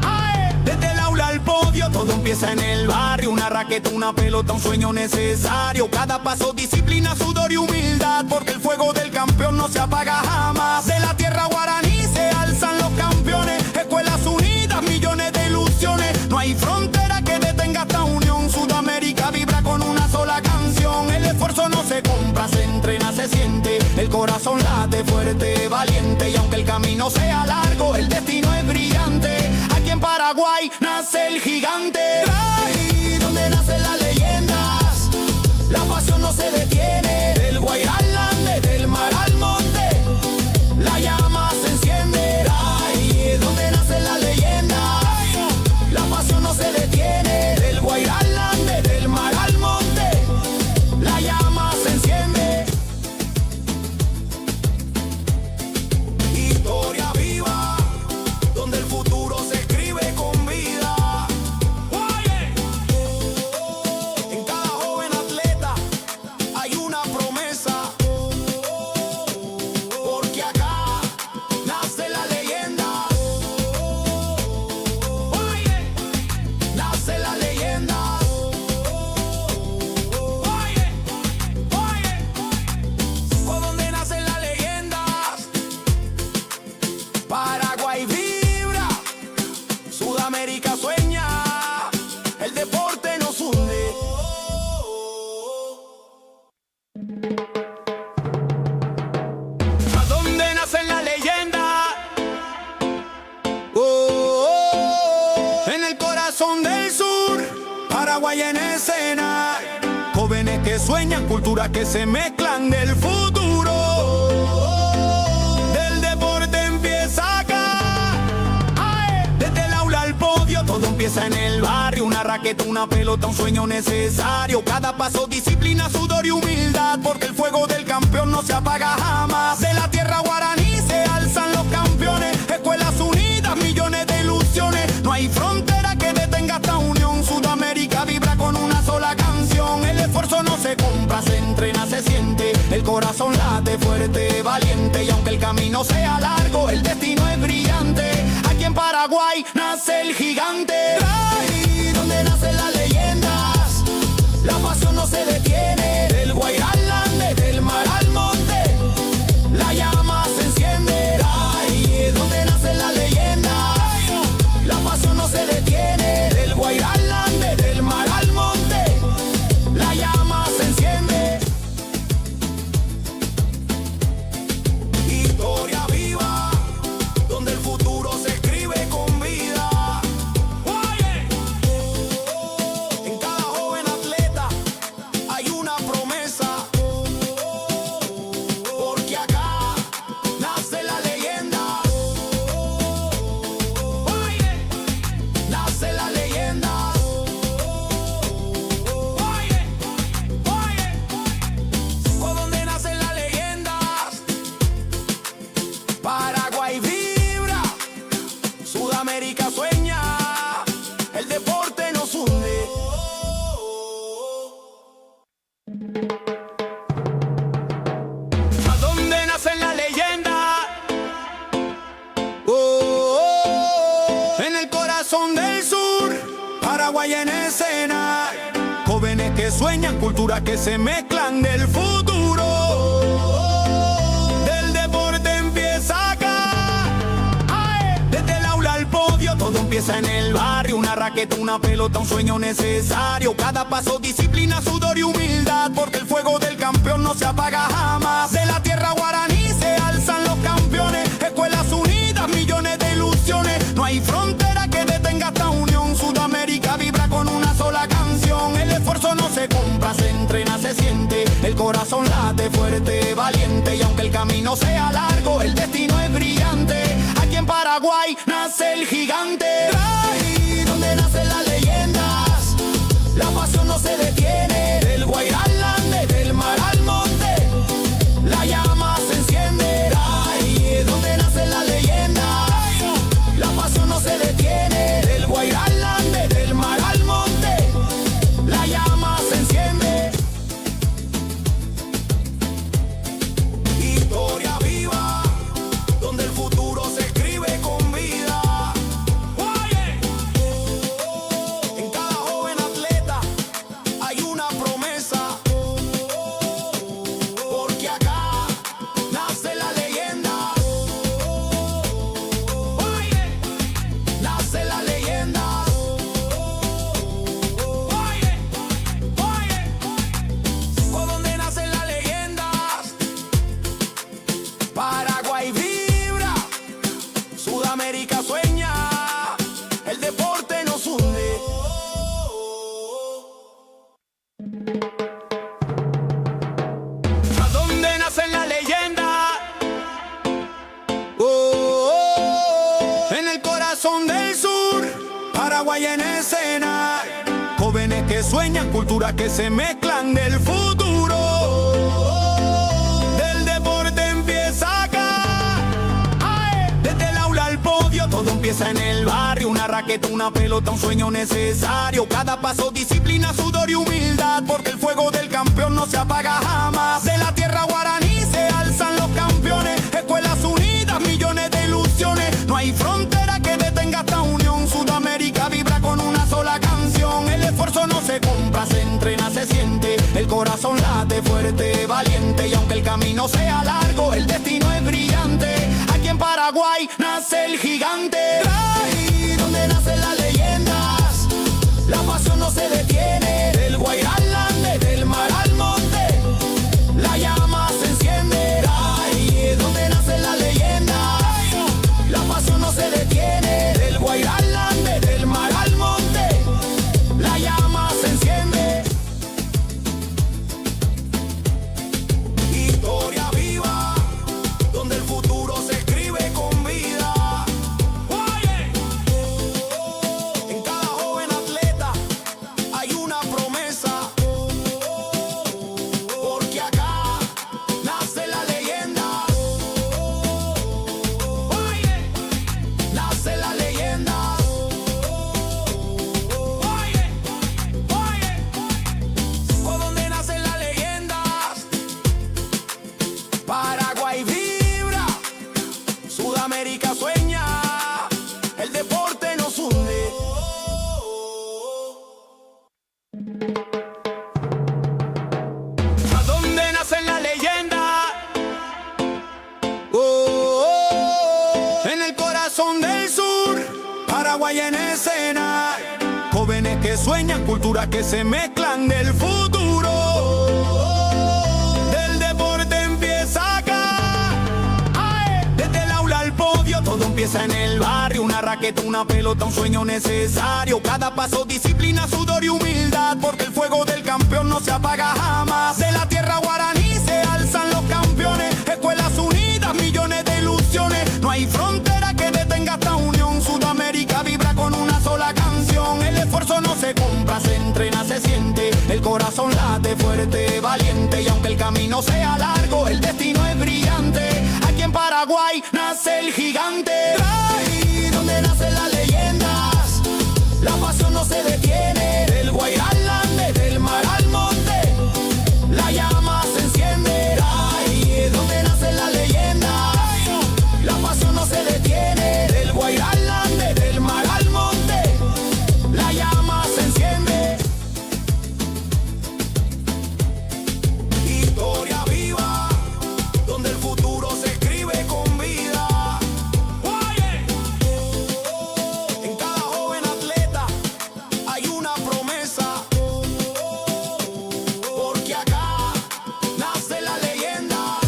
¡Ay! Desde el aula al podio, todo empieza en el barrio. Una raqueta, una pelota, un sueño necesario. Cada paso, disciplina, sudor y humildad. Porque el fuego del campeón no se apaga jamás. De la tierra guaraní se alzan los campeones. Escuelas unidas, millones de ilusiones. No hay frontera que detenga esta unión. Sudamérica vibra con una sola canción. El esfuerzo no se compra, se entrena, se siente. El corazón late fuerte, valiente. Y aunque el camino sea largo, el destino es brillante. Aquí en Paraguay nace el gigante. Ahí donde nace la leyenda. sueñan, culturas que se mezclan del futuro. Del deporte empieza acá. ¡Ay! Desde el aula al podio, todo empieza en el barrio. Una raqueta, una pelota, un sueño necesario. Cada paso, disciplina, sudor y humildad, porque el fuego del campeón no se apaga jamás. De la tierra guaraní se alzan los campeones. Escuelas unidas, millones de ilusiones. No hay frontera que detenga esta unión. Sudamérica vibra con una sola canción. El esfuerzo no se compra, se entrena, se siente. El corazón late fuerte, valiente. Y aunque el camino sea largo, el destino es brillante. Aquí en Paraguay nace el gigante. Ahí donde nacen las leyendas, la pasión no se detiene. Del Guairá al Ande, del mar al monte, la llama se enciende. Ahí es donde nacen las leyendas, la pasión no se detiene. Del Guairá al Ande, del mar al monte, la llama se enciende. Historia viva, donde el futuro se escribe con vida. Oye, en cada joven atleta hay una promesa, porque acá nace la leyenda. Oye, nace la leyenda. Oye, por donde nacen las leyendas, Paraguay vibra, Sudamérica sueña, el deporte nos hunde. ¿A dónde nacen las leyendas? En el corazón del sur, Paraguay en escena. Jóvenes que sueñan, culturas que se mezclan del futuro. Del deporte empieza acá. ¡Ay! Desde el aula al podio, todo empieza en el barrio. Una raqueta, una pelota, un sueño necesario. Cada paso, disciplina, sudor y humildad, porque el fuego del campeón no se apaga jamás. De la tierra guaraní se alzan los campeones. Escuelas unidas, millones de ilusiones. No hay frontera que detenga esta unión. Sudamérica vibra con una sola canción. El esfuerzo no se compra, se entrena, se siente. El corazón late fuerte, valiente. Y aunque el camino sea largo, el destino es brillante. Aquí en Paraguay nace el gigante. Ahí donde nacen las leyendas, la pasión no se detiene. Del Guairá al Ande, del mar al monte, la llama se enciende. Ahí es donde nacen las leyendas, la pasión no se detiene. Del Guairá al Ande, del mar al monte, la llama se enciende. Historia viva, donde el futuro se escribe con vida. Oye, en cada joven atleta hay una promesa, porque acá nace la leyenda. Oye, nace la leyenda. Oye, por donde nacen las leyendas, Paraguay vibra, Sudamérica sueña, el deporte nos hunde. ¿A dónde nacen las leyendas? En el corazón del sur, Paraguay en escena. Jóvenes que sueñan, culturas que se mezclan del futuro. Del deporte empieza acá. ¡Ay! Desde el aula al podio, todo empieza en el barrio. Una raqueta, una pelota, un sueño necesario. Cada paso, disciplina, sudor y humildad, porque el fuego del campeón no se apaga jamás. De la tierra guaraní se alzan los campeones. Escuelas unidas, millones de ilusiones. No hay frontera que detenga esta unión. Sudamérica vibra con una sola canción. El esfuerzo no se compra, se entrena, se siente. El corazón late fuerte, valiente. Y aunque el camino sea largo, el destino es brillante. Aquí en Paraguay nace el gigante. Ahí donde nacen las leyendas, la pasión no se detiene. Del Guairá al Ande, del mar al monte, la llama se enciende. Ahí es donde nacen las leyendas, la pasión no se detiene. Del Guairá al Ande, del mar al monte, la llama se enciende. Paraguay en escena. Jóvenes que sueñan, culturas que se mezclan del futuro. Del deporte empieza acá. ¡Ay! Desde el aula al podio, todo empieza en el barrio. Una raqueta, una pelota, un sueño necesario. Cada paso, disciplina, sudor y humildad. Porque el fuego del campeón no se apaga jamás. De la tierra guaraní se alzan los campeones. Escuelas unidas, millones de ilusiones. No hay frontera que detenga esta unión. Sudamérica vibra con una sola canción. El esfuerzo no se compra, se entrena, se siente. El corazón late fuerte, valiente. Y aunque el camino sea largo, el destino es brillante. Aquí en Paraguay nace el gigante. Ahí donde nacen las leyendas, la pasión no se detiene. Del Guairá al Ande, del mar al monte, la llama se enciende. Ahí es donde nacen las leyendas, la pasión no se detiene. Del Guairá al Ande, del mar al monte, la llama se enciende. Historia viva, donde el futuro se escribe con vida. En cada joven atleta hay una promesa. Porque acá nace la leyenda.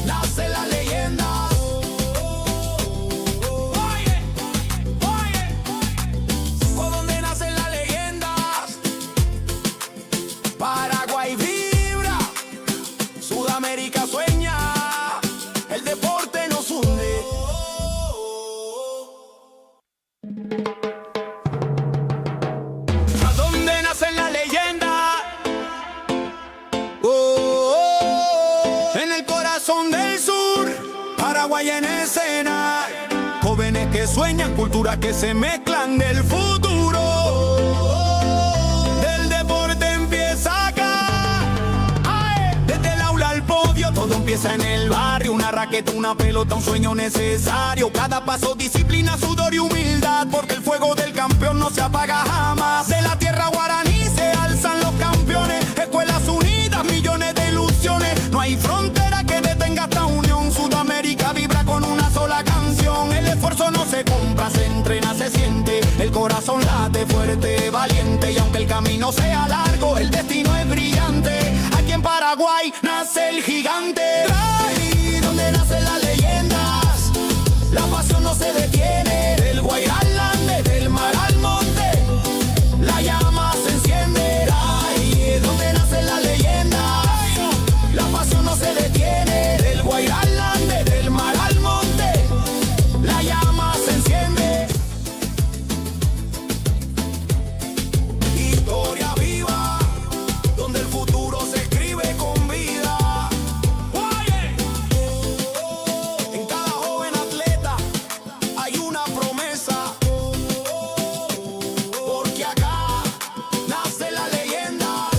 Nace la leyenda. Por donde nacen las leyendas, Paraguay vibra, Sudamérica sueña, el deporte nos hunde. ¿A dónde nacen las leyendas? En el corazón del sur, Paraguay en escena. Jóvenes que sueñan, culturas que se mezclan del futuro. Del deporte empieza acá. ¡Ay! Desde el aula al podio, todo empieza en el barrio. Una raqueta, una pelota, un sueño necesario. Cada paso, disciplina, sudor y humildad. Porque el fuego del campeón no se apaga jamás. De la tierra guaraní se alzan los campeones. Escuelas unidas, millones de ilusiones. No hay frontera que detenga esta unión. Sudamérica vibra con una sola canción. El esfuerzo no se compra, se entrena, se siente. El corazón late fuerte, valiente. Y aunque el camino sea largo, el destino es brillante. Aquí en Paraguay nace el gigante. Ahí donde nacen las leyendas, la pasión no se detiene. Del Guairá al Ande, del mar al monte, la llama se enciende. Ahí es donde nacen las leyendas, la pasión no se detiene. Del Guairá al Ande, del mar al monte, la llama se enciende. Historia viva, donde el futuro se escribe con vida. En cada joven atleta hay una promesa. Porque acá nace la leyenda.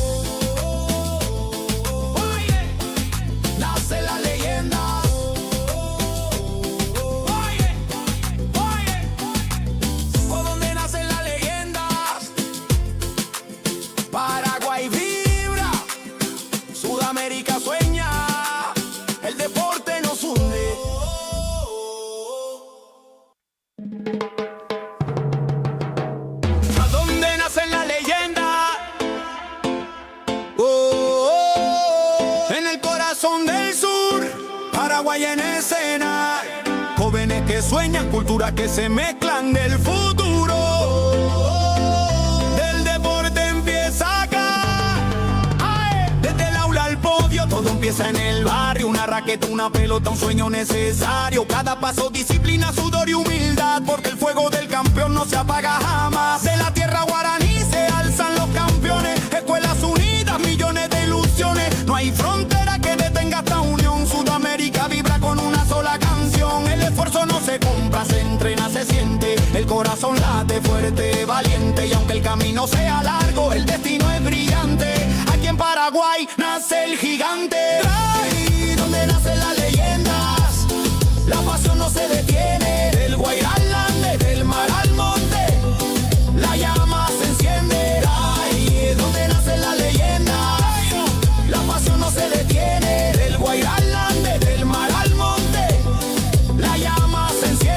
Nace la leyenda. Por donde nacen las leyendas, Paraguay vibra, Sudamérica sueña, el deporte nos hunde. ¿A dónde nacen las leyendas? En el corazón del sur, Paraguay en escena. Jóvenes que sueñan, culturas que se mezclan del futuro. Del deporte empieza acá. ¡Ay! Desde el aula al podio, todo empieza en el barrio. Una raqueta, una pelota, un sueño necesario. Cada paso, disciplina, sudor y humildad. Porque el fuego del campeón no se apaga jamás. De la tierra guaraní se alzan los campeones. Escuelas unidas, millones de ilusiones. No hay frontera que detenga esta unión. Sudamérica vibra con una sola canción. El esfuerzo no se compra, se entrena, se siente. El corazón late fuerte, valiente. Y aunque el camino sea largo, el destino es brillante. Aquí en Paraguay nace el gigante. Ahí donde nacen las leyendas, la pasión no se detiene. Del Guairá al Ande, del mar al monte, la llama se enciende. Ahí es donde nacen las leyendas, la pasión no se detiene. Del Guairá al Ande, del mar al monte, la llama se enciende.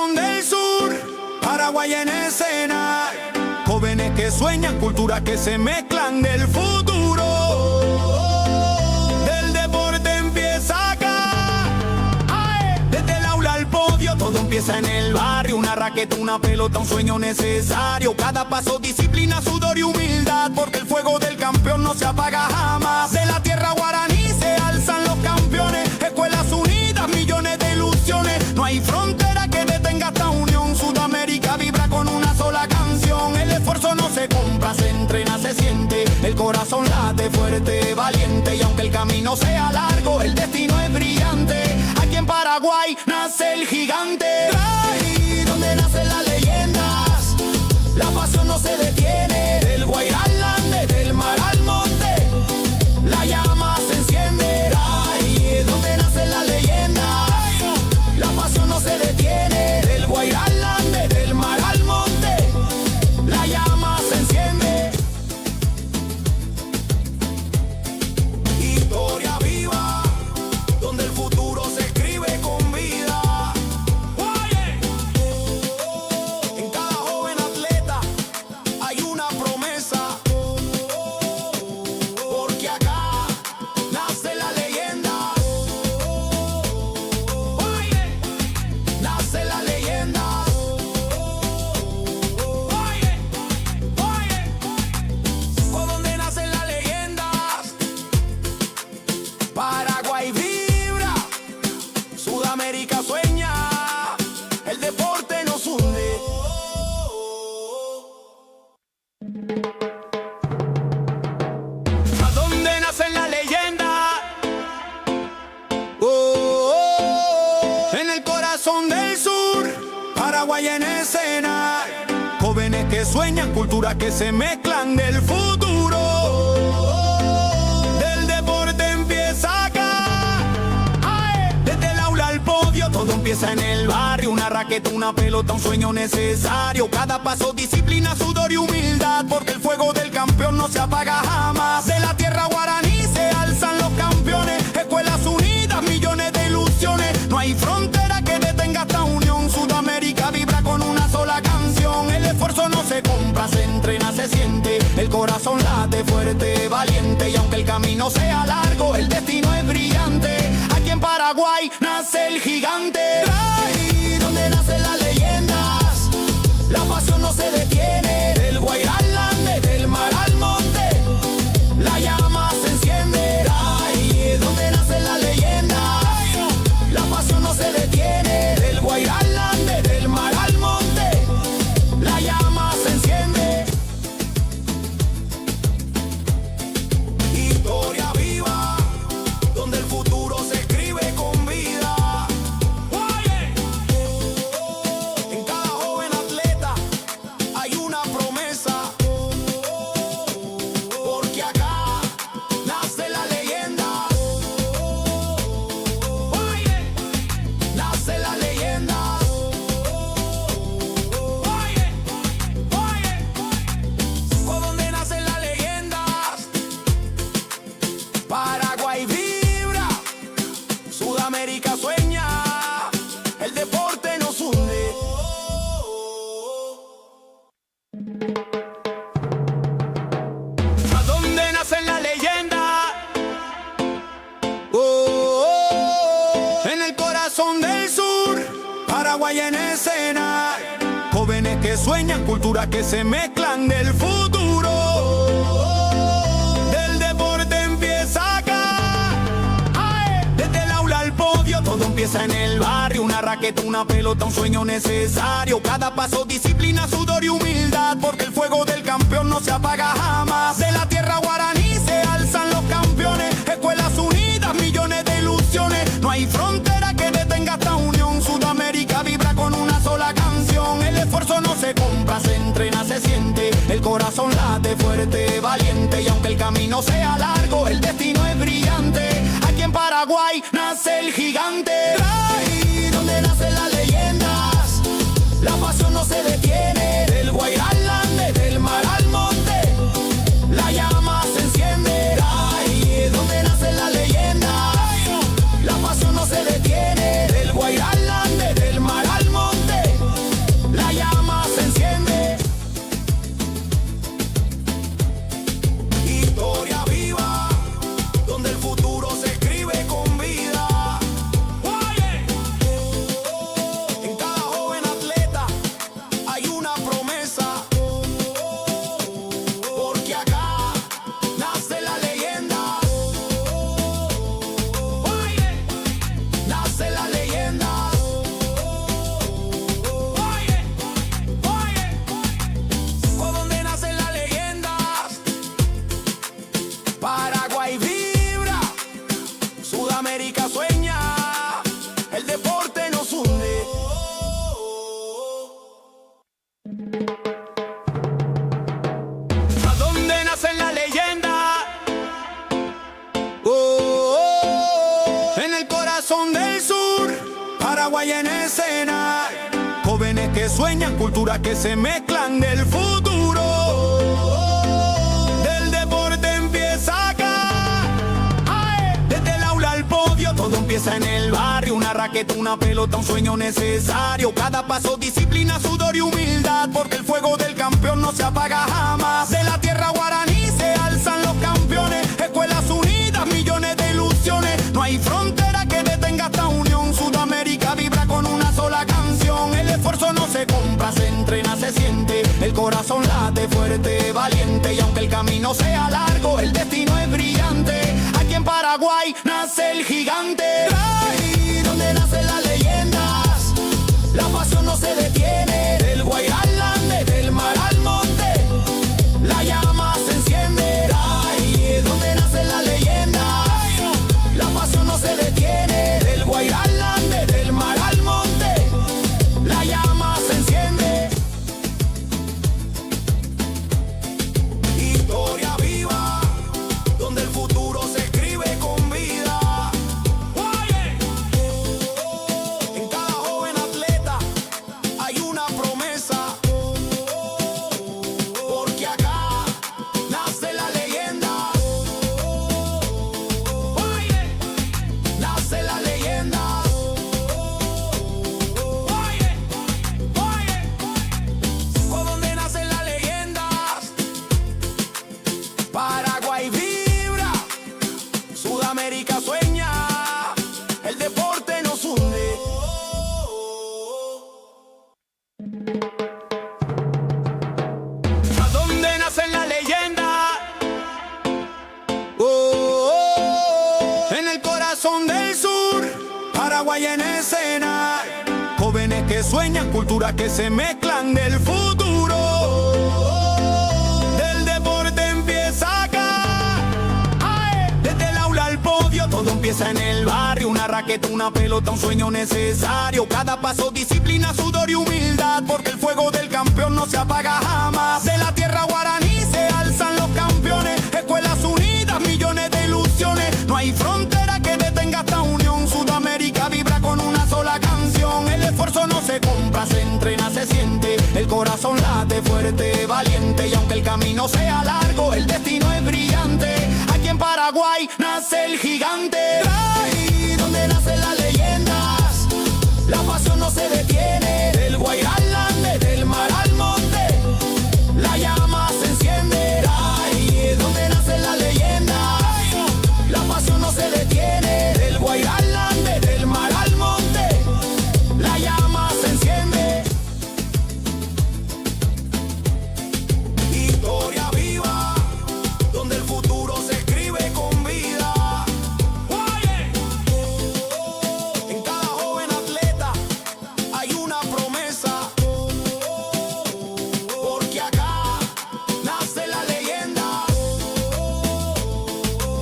corazón del sur, Paraguay en escena. Jóvenes que sueñan, culturas que se mezclan del futuro. Del deporte empieza acá. ¡Ay! Desde el aula al podio, todo empieza en el barrio. Una raqueta, una pelota, un sueño necesario. Cada paso, disciplina, sudor y humildad. Porque el fuego del campeón no se apaga jamás. De la tierra guaraní se alzan los campeones. Escuelas unidas, millones de ilusiones. No hay frontera que detenga esta unión. Sudamérica vibra con una sola canción. El esfuerzo no se compra, se entrena, se siente. El corazón late fuerte, valiente. Y aunque el camino sea largo, el destino es brillante. Aquí en Paraguay nace el gigante. Ahí donde nacen las leyendas, la pasión no se detiene. Del Guairá al Ande, del mar al monte, la llama se enciende. Ahí donde nacen las leyendas, la pasión no se detiene. Del Guairá al Ande, del mar al monte, la llama se enciende. Historia viva, donde el futuro se escribe con vida. Oye, en cada joven atleta hay una promesa. Porque acá nace la leyenda. Oye, nace la leyenda. Oye, por donde nacen las leyendas. Paraguay vibra, Sudamérica sueña, el deporte nos hunde. ¿A dónde nacen las leyendas? En el corazón del sur, Paraguay en escena. Jóvenes que sueñan, culturas que se mezclan del futuro. Del deporte empieza acá. ¡Ay! Desde el aula al podio, todo empieza en el barrio. Una raqueta, una pelota, un sueño necesario. Cada paso, disciplina, sudor y humildad. Porque el fuego del campeón no se apaga jamás. De la tierra guaraní se alzan los campeones. Escuelas unidas, millones de ilusiones. No hay frontera que detenga esta unión. Sudamérica vibra con una sola canción. El esfuerzo no se compra, se entrena, se siente. El corazón late fuerte, valiente. Y aunque el camino sea largo, el destino es brillante. Aquí en Paraguay nace el gigante. Ahí donde nacen las leyendas, la pasión no se detiene. Del Guairá al Ande, del mar al monte, la llama se enciende. Ahí donde nacen las leyendas, la pasión no se detiene. Del Guairá al Ande, del mar al monte, la llama se enciende. Historia viva, donde el futuro se escribe con vida. Oye, en cada joven atleta hay una promesa. Porque acá nace la leyenda. Oye, nace la leyenda. Oye, por donde nacen las leyendas. Paraguay vibra, Sudamérica sueña, el deporte nos hunde. ¿A dónde nacen las leyendas? En el corazón del sur, Paraguay en escena. Jóvenes que sueñan, culturas que se mezclan del futuro. Del deporte empieza acá. ¡Ay! Desde el aula al podio, todo empieza en el barrio. Una raqueta, una pelota, un sueño necesario. Cada paso, disciplina, sudor y humildad. Porque el fuego del campeón no se apaga jamás. De la tierra guaraní se alzan los campeones. Escuelas unidas, millones de ilusiones. No hay frontera que detenga esta unión. Sudamérica vibra con una sola canción. El esfuerzo no se compra, se entrena, se siente. El corazón late fuerte, valiente. Y aunque el camino sea largo, el destino es brillante. Aquí en Paraguay nace el gigante. Ahí donde nacen las leyendas, la pasión no se detiene. Del Guairá al Ande, del mar al monte, la llama se enciende. Ahí donde nacen las leyendas, la pasión no se detiene. Del Guairá al Ande, del mar al monte, Paraguay en escena. Jóvenes que sueñan, culturas que se mezclan del futuro. Del deporte empieza acá. ¡Ay! Desde el aula al podio, todo empieza en el barrio. Una raqueta, una pelota, un sueño necesario. Cada paso, disciplina, sudor y humildad. Porque el fuego del campeón no se apaga jamás. De la tierra guaraní se alzan los campeones. Escuelas unidas, millones de ilusiones. No hay frontera que detenga esta unión. Sudamérica vibra con una sola canción. El esfuerzo no se compra, se entrena, se siente. El corazón late fuerte, valiente. Y aunque el camino sea largo, el destino es brillante. Aquí en Paraguay nace el gigante. Ahí donde nacen las leyendas, la pasión no se detiene. Del Guairá al Ande, del mar al monte, la llama se enciende. Ahí donde nacen las leyendas, la pasión no se detiene. Del Guairá al Ande, del mar al monte, la llama se enciende. Historia viva, donde el futuro se escribe con vida. Oye, en cada joven atleta hay una promesa. Porque acá nace la leyenda. Oye, nace la leyenda. Oye, por donde nacen las leyendas. Paraguay vibra, Sudamérica sueña, el deporte nos hunde. ¿A dónde nacen las leyendas? En el corazón del sur, Paraguay en escena. Jóvenes que sueñan, culturas que se mezclan del futuro. Del deporte empieza acá. ¡Ay! Desde el aula al podio, todo empieza en el barrio. Una raqueta, una pelota, un sueño necesario. Cada paso, disciplina, sudor y humildad. Porque el fuego del campeón no se apaga jamás. De la tierra guaraní se alzan los campeones. Escuelas unidas, millones de ilusiones. No hay frontera que detenga esta unión. Sudamérica vibra con una sola canción. El esfuerzo no se compra, se entrena, se siente. El corazón late fuerte, valiente. Y aunque el camino sea largo, el destino es brillante. Aquí en Paraguay nace el gigante. Ahí donde nacen las leyendas, la pasión no se detiene. Del Guairá al Ande, del mar al monte, la llama se enciende. Ahí donde nacen las leyendas, la pasión no se detiene. Del Guairá al Ande, del mar al monte, la llama se enciende. Historia viva, donde el futuro se escribe con vida. Oye, en cada joven atleta hay una promesa. Porque acá nace la leyenda.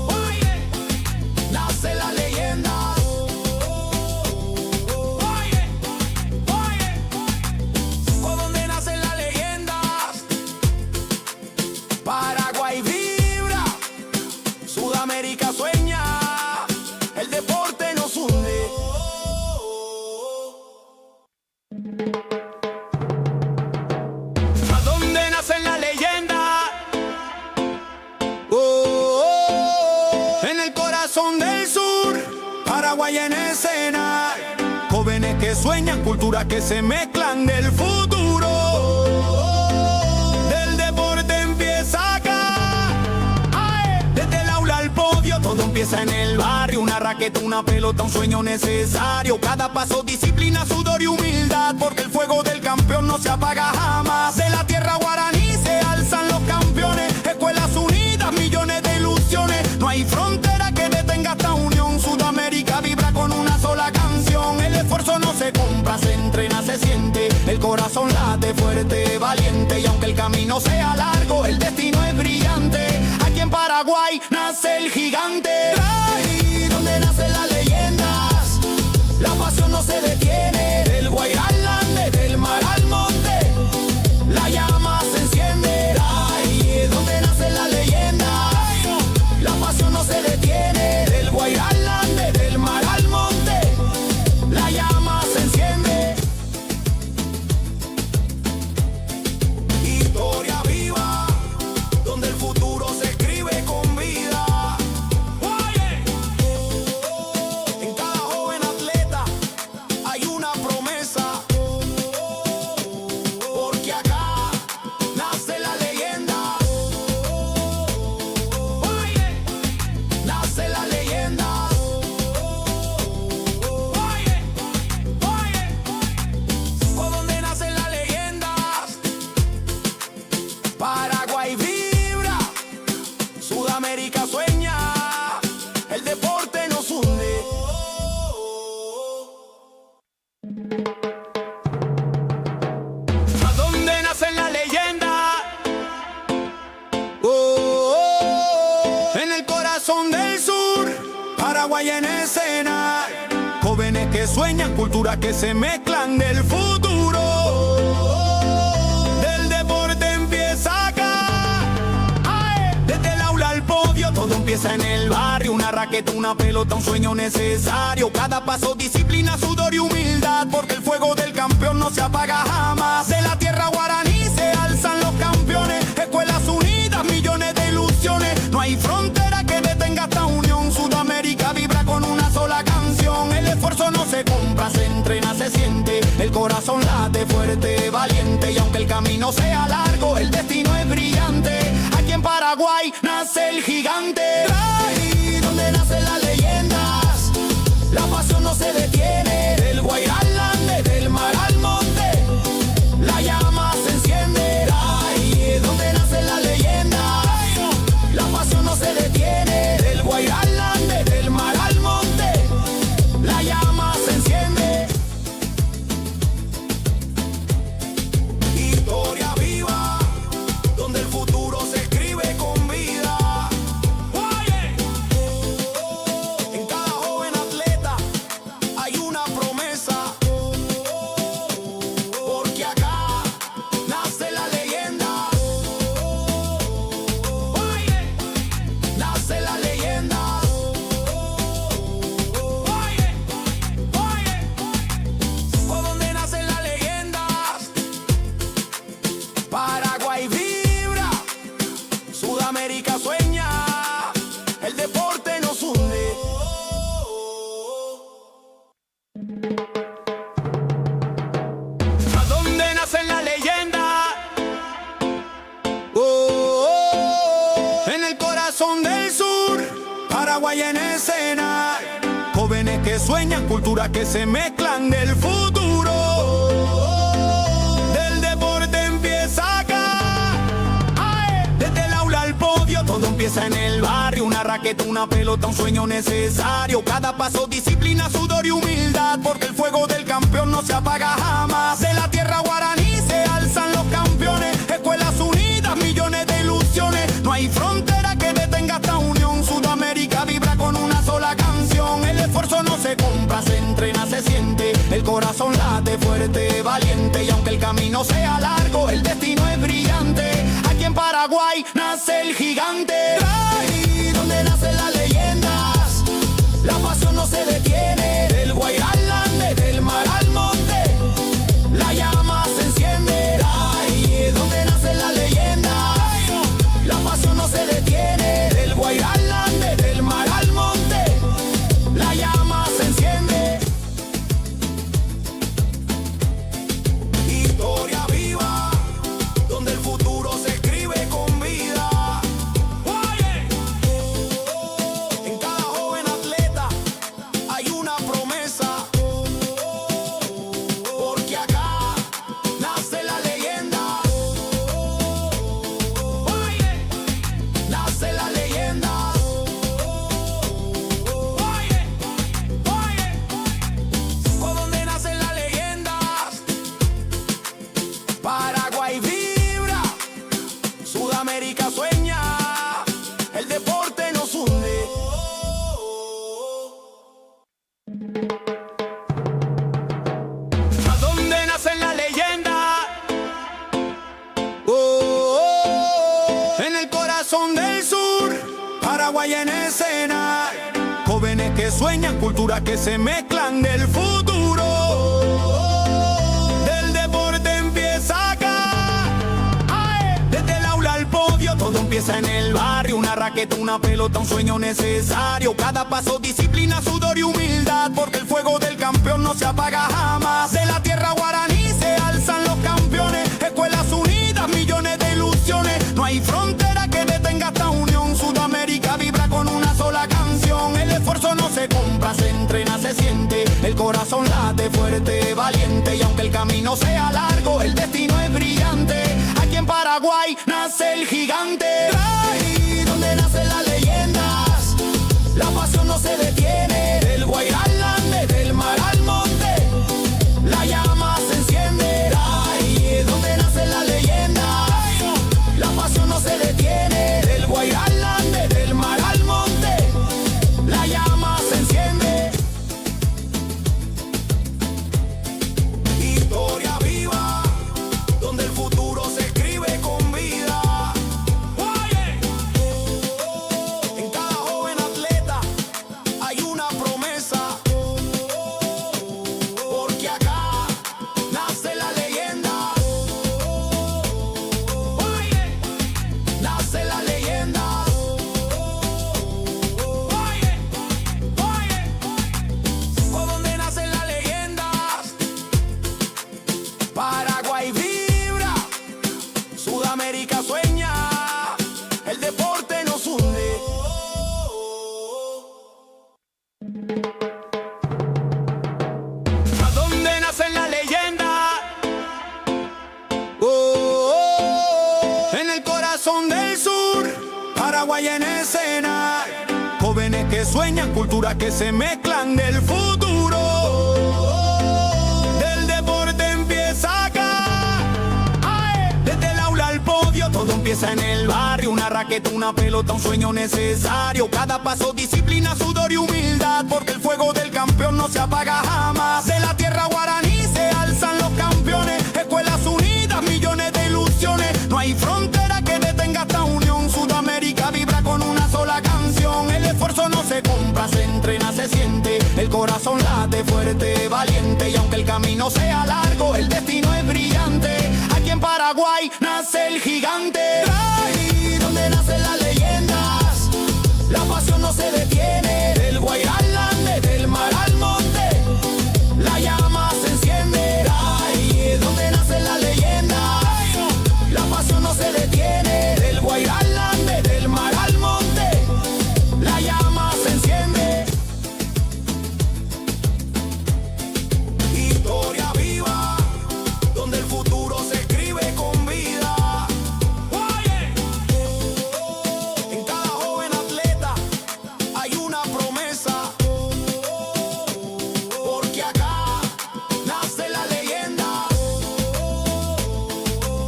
Oye, nace la leyenda. Oye, por donde nacen las leyendas. Paraguay vibra, Sudamérica sueña, el deporte nos hunde. ¿A dónde nacen las leyendas? En el corazón del sur, Paraguay en escena. Jóvenes que sueñan, culturas que se mezclan del futuro. Del deporte empieza acá. ¡Ay! Desde el aula al podio, todo empieza en el barrio. Una raqueta, una pelota, un sueño necesario. Cada paso, disciplina, sudor y humildad. Porque el fuego del campeón no se apaga jamás. De la tierra guaraní se alzan los campeones. Escuelas unidas, millones de ilusiones. No hay frontera que detenga esta unión. Sudamérica vibra con una sola canción. El esfuerzo no se compra, se entrena, se siente. El corazón late fuerte, valiente. Y aunque el camino sea largo, el destino es brillante. Aquí en Paraguay nace el gigante. Ahí donde nacen las leyendas, la pasión no se detiene. Del Guairá al Ande, del mar al monte, la llama se enciende. Ahí donde nacen las leyendas, la pasión no se detiene. Del Guairá al Ande, del mar al monte, la llama se Paraguay en escena. Jóvenes que sueñan, culturas que se mezclan del futuro. Del deporte empieza acá. ¡Ae! Desde el aula al podio, todo empieza en el barrio. Una raqueta, una pelota, un sueño necesario. Cada paso, disciplina, sudor y humildad. Porque el fuego del campeón no se apaga jamás. De la tierra guaraní se alzan los campeones. Escuelas unidas, millones de ilusiones. No hay frontera que detenga esta unión. Sudamérica vibra con una sola canción. El esfuerzo no se compra, se entrena, se siente. El corazón late fuerte, valiente. Y aunque el camino sea largo, el destino es brillante. Aquí en Paraguay nace el gigante. Ahí donde nacen las leyendas, la pasión no se detiene. Del Guairá al Ande, del mar al monte, la llama se enciende. Ahí donde nacen las leyendas, la pasión no se detiene. Del Guairá al Ande, del mar al monte, la llama se enciende. Historia viva, donde el futuro se escribe con vida. Oye, en cada joven atleta hay una promesa. Porque acá nace la leyenda. Oye, nace la leyenda. Oye, por donde nacen las leyendas. Paraguay vibra, Sudamérica sueña, el deporte nos hunde. ¿A dónde nacen las leyendas? En el corazón del sur, Paraguay en escena. Jóvenes que sueñan, culturas que se mezclan del futuro. Del deporte empieza acá. ¡Ae! Desde el aula al podio, todo empieza en el barrio. Una raqueta, una pelota, un sueño necesario. Cada paso, disciplina, sudor y humildad. Porque el fuego del campeón no se apaga jamás. De la tierra guaraní se alzan los campeones. Escuelas unidas, millones de ilusiones. No hay frontera que detenga esta unión. Sudamérica vibra con una sola canción. El esfuerzo no se compra, se entrena, se siente. El corazón late fuerte, valiente. Y aunque el camino sea largo, el destino es brillante. Aquí en Paraguay nace el gigante. Ahí donde nacen las leyendas, la pasión no se detiene. Del Guairá al Ande, del mar al monte, la llama se enciende. Ahí donde nacen las leyendas, la pasión no se detiene. Del Guairá al Ande, del mar al monte, la llama se enciende. Historia viva, donde el futuro se escribe con vida. Oye, en cada joven atleta hay una promesa. Porque acá nace la leyenda. Oye, nace la leyenda. Oye, por donde nacen las leyendas. Paraguay vibra, Sudamérica sueña, el deporte nos hunde. ¿A dónde nacen las leyendas? En el corazón del sur, Paraguay en escena. Jóvenes que sueñan, culturas que se mezclan del futuro. Del deporte empieza acá. ¡Ae! Desde el aula al podio, todo empieza en el barrio. Una raqueta, una pelota, un sueño necesario. Cada paso, disciplina, sudor y humildad. Porque el fuego del campeón no se apaga jamás. De la tierra guaraní se alzan los campeones. Escuelas unidas, millones de ilusiones. No hay frontera que detenga esta unión. Sudamérica vibra con una sola canción. El esfuerzo no se compra, se entrena, se siente. El corazón late fuerte, valiente. Y aunque el camino sea largo, el destino es brillante. Aquí en Paraguay nace el gigante. Ahí donde nacen las leyendas, la pasión no se detiene. Del Guairá al Ande, del mar al monte, la llama se enciende. Ahí donde nacen las leyendas, la pasión no se detiene. Del Guairá al Ande, del mar al monte, la llama se enciende. que sueñan, culturas que se mezclan del futuro. Del deporte empieza acá. ¡Ay! Desde el aula al podio, todo empieza en el barrio. Una raqueta, una pelota, un sueño necesario. Cada paso, disciplina, sudor y humildad, porque el fuego del campeón no se apaga jamás. De la tierra guaraní se alzan los campeones. Escuelas unidas, millones de ilusiones. No hay frontera que detenga esta unión. Sudamérica vibra con una sola canción. El esfuerzo no se compra, se entrena, se siente. El corazón late fuerte, valiente. Y aunque el camino sea largo, el destino es brillante. Aquí en Paraguay nace el gigante. Ahí donde nacen las leyendas, la pasión no se detiene. Del Guairá al Ande, del mar al monte, la llama se enciende. Ahí donde nacen las leyendas, la pasión no se detiene. Del Guairá al Ande, del mar al monte, la llama se enciende. Historia viva, donde el futuro se escribe con vida. Oye, en cada joven atleta hay una promesa, porque acá nace la leyenda.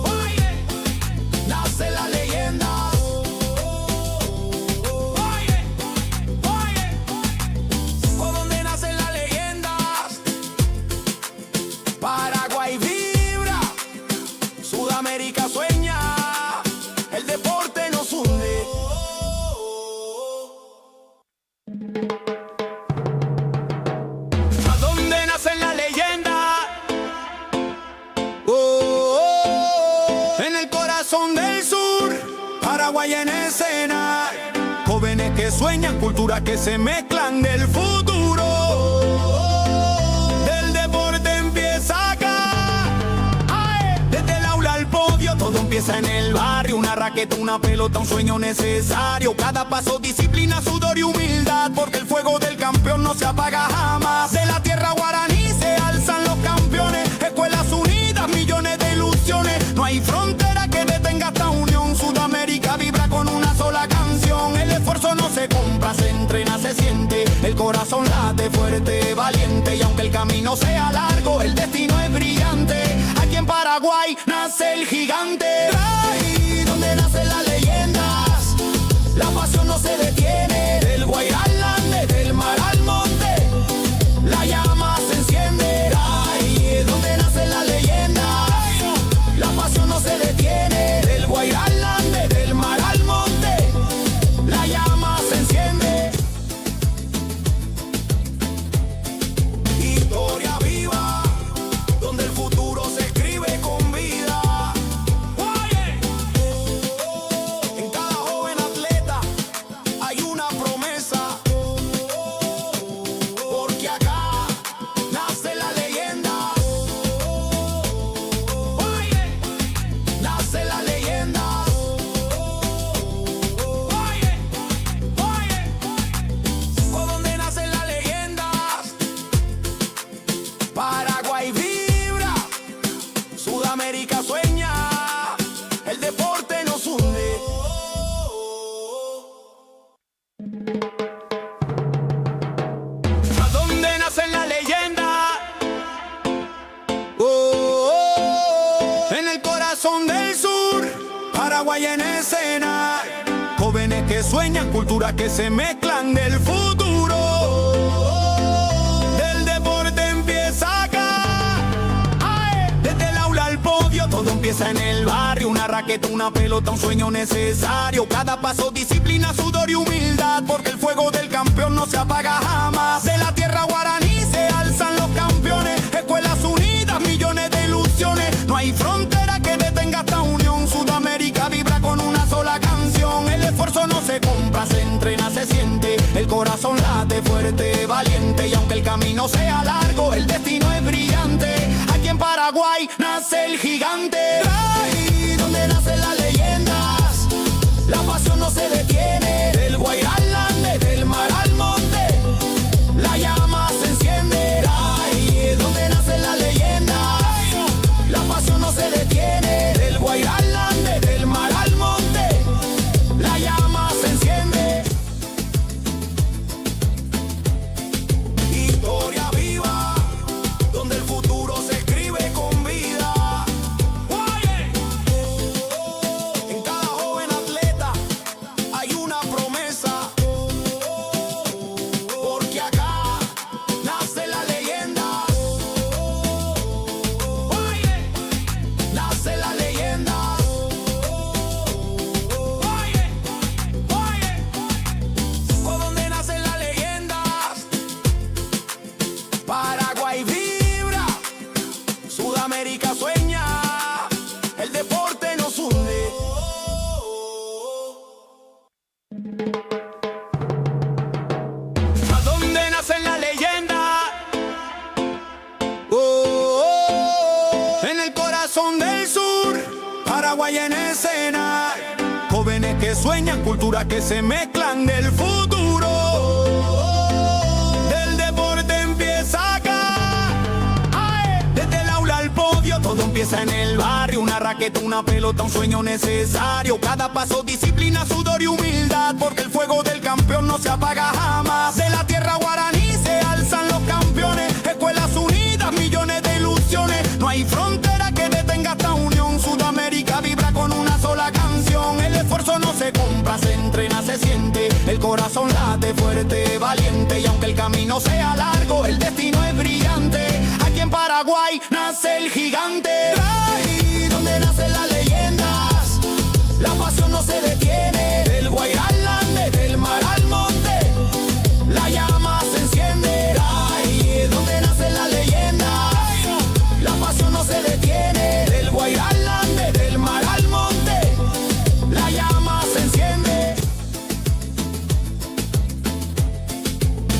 Oye, nace la leyenda. Oye, por donde nacen las leyendas, Paraguay vibra, Sudamérica sueña, el deporte nos hunde. ¿A dónde nacen las leyendas? En el corazón del sur, Paraguay en escena. Jóvenes que sueñan, culturas que se mezclan del futuro. Del deporte empieza acá. ¡Ay! Desde el aula al podio, todo empieza en el barrio. Una raqueta, una pelota, un sueño necesario. Cada paso, disciplina, sudor y humildad, porque el fuego del campeón no se apaga jamás. De la tierra guaraní se alzan los campeones. Escuelas unidas, millones de ilusiones. No hay frontera que detenga esta unión. Sudamérica vibra con una sola canción. El esfuerzo no se compra, se entrena, se siente. El corazón late fuerte, valiente. Y aunque el camino sea largo, el destino es brillante. Aquí en Paraguay nace el gigante. Ahí donde nacen las leyendas, la pasión no se detiene. Del Guairá al Ande, del mar al monte, la llama se enciende. Ahí donde nacen las leyendas, la pasión no se detiene. Del Guairá al Ande, del mar al monte, la llama se enciende. Historia viva, donde el futuro se escribe con vida. Oye, en cada joven atleta hay una promesa, porque acá nace la leyenda. Oye, nace la leyenda. Oye, por donde nacen las leyendas, Paraguay vibra, Sudamérica sueña, el deporte nos hunde. ¿A dónde nacen las leyendas? En el corazón del sur, Paraguay en escena. Jóvenes que sueñan, culturas que se mezclan del futuro. Del deporte empieza acá. ¡Ay! Desde el aula al podio, todo empieza en el barrio. Una raqueta, una pelota, un sueño necesario. Cada paso, disciplina, sudor y humildad, porque el fuego del campeón no se apaga jamás. De la tierra guaraní se alzan los campeones. Escuelas unidas, millones de ilusiones. No hay frontera que detenga esta unión. Sudamérica vibra con una sola canción. El esfuerzo no se compra, se entrena, se siente. El corazón late fuerte, valiente. Y aunque el camino sea largo, el destino es brillante. Aquí en Paraguay nace el gigante. Ahí donde nacen las leyendas, la pasión no se detiene. Del Guairá al Ande, del mar al monte, la llama se enciende. Ahí donde nacen las leyendas, la pasión no se detiene. Del Guairá al Ande, del mar al monte, la llama se enciende. Paraguay en escena. Jóvenes que sueñan, culturas que se mezclan del futuro. Del deporte empieza acá. ¡Ay! Desde el aula al podio, todo empieza en el barrio. Una raqueta, una pelota, un sueño necesario. Cada paso, disciplina, sudor y humildad. Porque el fuego del campeón no se apaga jamás. De la tierra guaraní se alzan los campeones. Escuelas unidas, millones de ilusiones. No hay frontera que detenga esta unión. Sudamérica vibra con una sola canción. El esfuerzo no se compra, se entrena, se siente. El corazón late fuerte, valiente. Y aunque el camino sea largo, el destino es brillante. Aquí en Paraguay nace el gigante. Ahí donde nacen las leyendas, la pasión no se detiene. Del Guairá al Ande, del mar al monte, la llama se enciende. Ahí donde nacen las leyendas, la pasión no se detiene. Del Guairá al Ande, del mar al monte, la llama se enciende.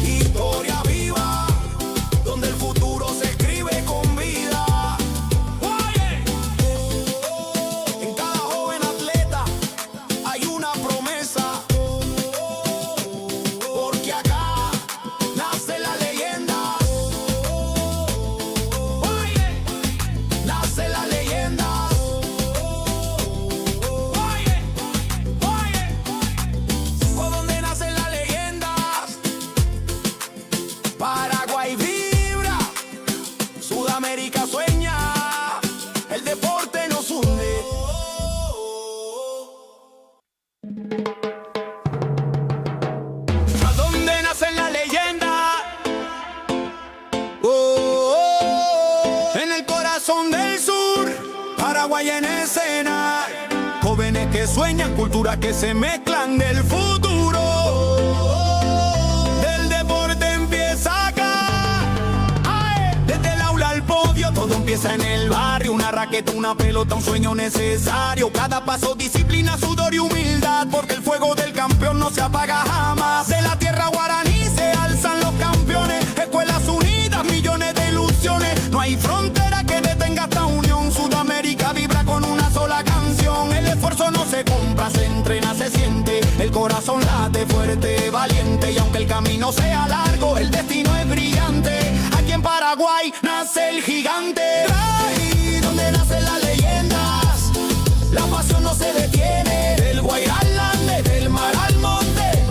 Historia viva, donde el futuro se escribe con vida. Oye, en cada joven atleta hay una promesa. Porque acá nace la leyenda. Oye, nace la leyenda. Oye, por donde nacen las leyendas. Paraguay vibra, Sudamérica sueña, el deporte nos hunde. ¿A dónde nacen las leyendas? En el corazón del sur, Paraguay en escena. Jóvenes que sueñan, culturas que se mezclan del futuro. Del deporte empieza acá. ¡Ay! Desde el aula al podio, todo empieza en el barrio. Una raqueta, una pelota, un sueño necesario. Cada paso, disciplina, sudor y humildad. Porque el fuego del campeón no se apaga jamás. De la tierra guaraní se alzan los campeones. Escuelas unidas, millones de ilusiones. No hay frontera que detenga esta unión. Sudamérica vibra con una sola canción. El esfuerzo no se compra, se entrena, se siente. El corazón late fuerte, valiente. Y aunque el camino sea largo, el destino es brillante. Aquí en Paraguay nace el gigante. Ahí donde nacen las leyendas, la pasión no se detiene. Del Guairá al Ande, del mar al monte,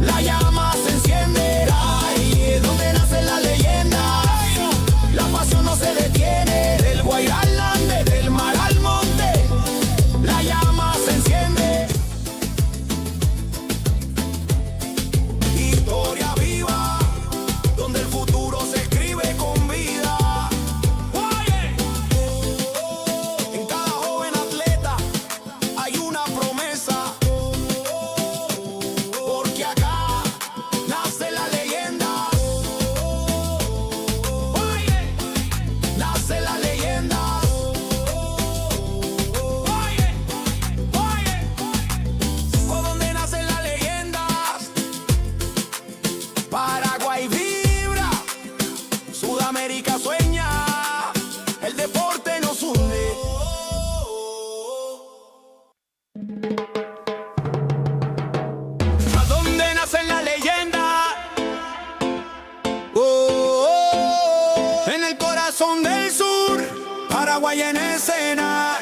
la llama se enciende. Ahí donde nacen las leyendas, la pasión no se detiene. Del Guairá al Ande, del mar al monte, la llama se enciende. Historia viva, donde el futuro se escribe con vida. Oye, en cada joven atleta hay una promesa. Porque acá nace la leyenda. Oye, nace la leyenda. Oye, por donde nacen las leyendas. Paraguay vibra, Sudamérica sueña, el deporte nos hunde. ¿A dónde nacen las leyendas? En el corazón del sur, Paraguay en escena.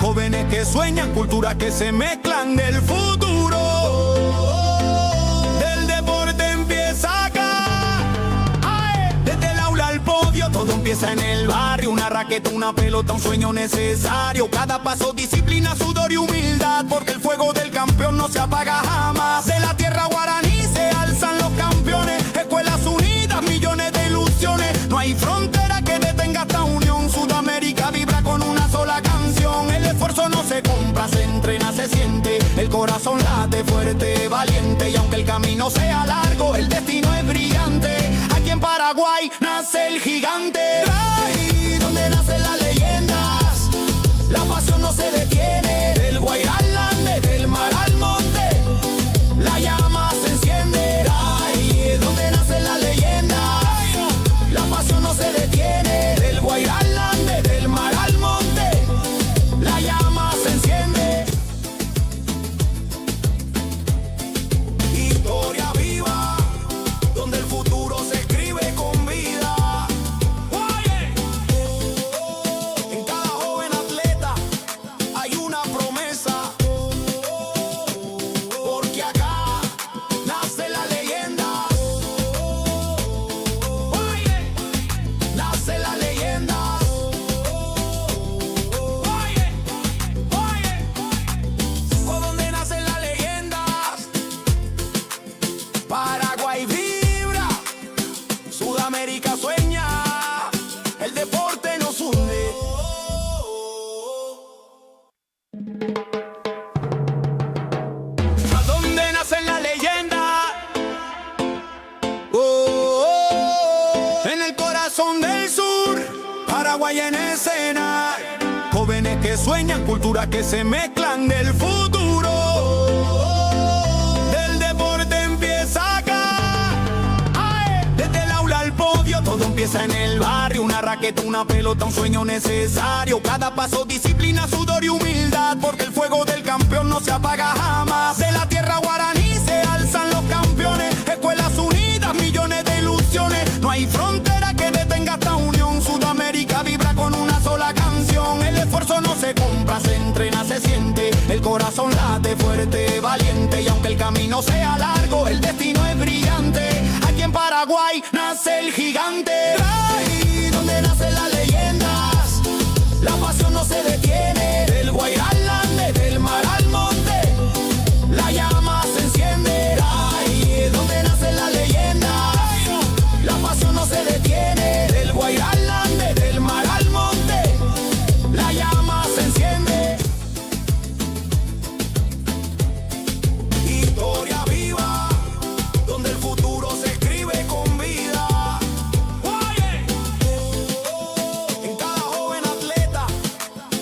Jóvenes que sueñan, culturas que se mezclan del futuro. Del deporte empieza acá. ¡Ay! Desde el aula al podio, todo empieza en el barrio. Una raqueta, una pelota, un sueño necesario. Cada paso, disciplina, sudor y humildad. Porque el fuego del campeón no se apaga jamás. De la tierra guaraní se alzan los campeones. Escuelas unidas, millones de ilusiones. No hay frontera que detenga esta unión. Sudamérica vibra con una sola canción. El esfuerzo no se compra, se entrena, se siente. El corazón late fuerte, valiente. Y aunque el camino sea largo, el destino es brillante. Aquí en Paraguay nace el gigante. Ahí donde nacen las leyendas, la pasión no se detiene. Del Guairá al Ande, del mar al monte, la llama se enciende. Ahí donde nacen las leyendas, la pasión no se detiene. Del Guairá al Ande, del mar al monte, la llama se del sur, Paraguay en escena. Jóvenes que sueñan, culturas que se mezclan del futuro. Del deporte empieza acá. ¡Ae! Desde el aula al podio, todo empieza en el barrio. Una raqueta, una pelota, un sueño necesario. Cada paso, disciplina, sudor y humildad. Porque el fuego del campeón no se apaga jamás. De la tierra guaraní se alzan los campeones. Escuelas unidas, millones de ilusiones. No hay frontera que detenga esta unión. Sudamérica vibra con una sola canción. El esfuerzo no se compra, se entrena, se siente. El corazón late fuerte, valiente. Y aunque el camino sea largo, el destino es brillante. Aquí en Paraguay nace el gigante. Ahí donde nacen las leyendas, la pasión no se detiene. Del Guairá al Ande, del mar al monte, la llama se enciende. Ahí donde nacen las leyendas, la pasión no se detiene. Del Guairá al Ande, del mar al monte, la llama se enciende. Historia viva, donde el futuro se escribe con vida. En cada joven atleta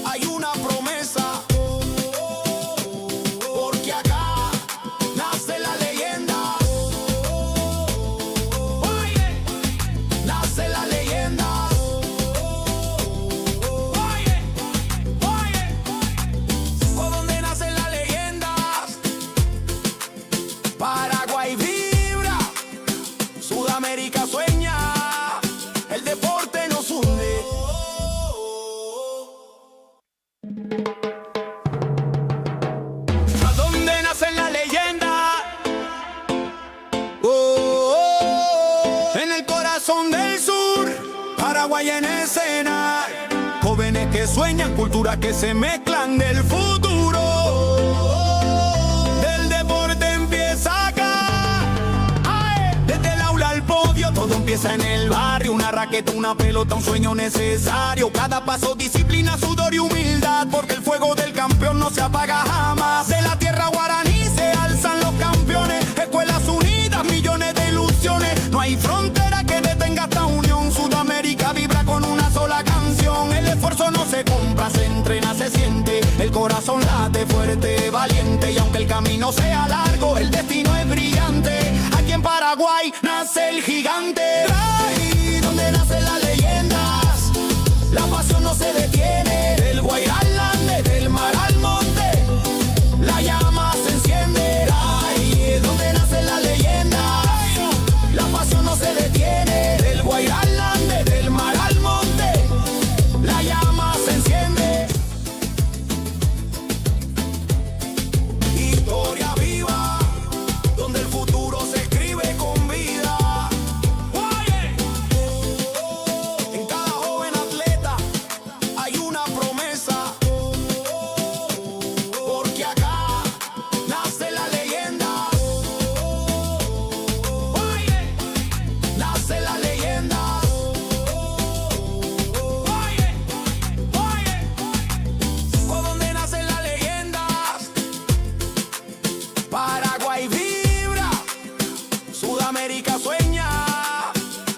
hay una promesa. Porque acá nace la leyenda. Nace la leyenda. ¿Por dónde nacen las leyendas? Paraguay vibra, Sudamérica sueña, el deporte nos hunde. ¿A dónde nacen las leyendas? En el corazón del sur, Paraguay en escena. Jóvenes que sueñan, culturas que se mezclan del futuro. Del deporte empieza acá. ¡Ae! Desde el aula al podio, todo empieza en el barrio. Una raqueta, una pelota, un sueño necesario. Cada paso, disciplina, sudor y humildad. Porque el fuego del campeón no se apaga jamás. De la tierra guaraní se alzan los campeones. Escuelas unidas, millones de ilusiones. No hay frontera que detenga esta unión. Sudamérica vibra con una sola canción. El esfuerzo no se compra, se entrena, se siente. El corazón late fuerte, valiente. Y aunque el camino sea largo, el destino es brillante. Aquí en Paraguay nace el gigante. Ahí donde nacen las leyendas, la pasión no se detiene. Del Guairá al Ande, del mar al monte, la llama se enciende. Ahí donde nacen las leyendas, la pasión no se detiene. Del Guairá al Ande, del mar al monte, la llama se enciende. Historia viva, donde el futuro se escribe con vida. En cada joven atleta hay una promesa. Porque acá nace la leyenda. Nace la leyenda. ¿Por dónde nacen las leyendas? Paraguay vibra, Sudamérica sueña,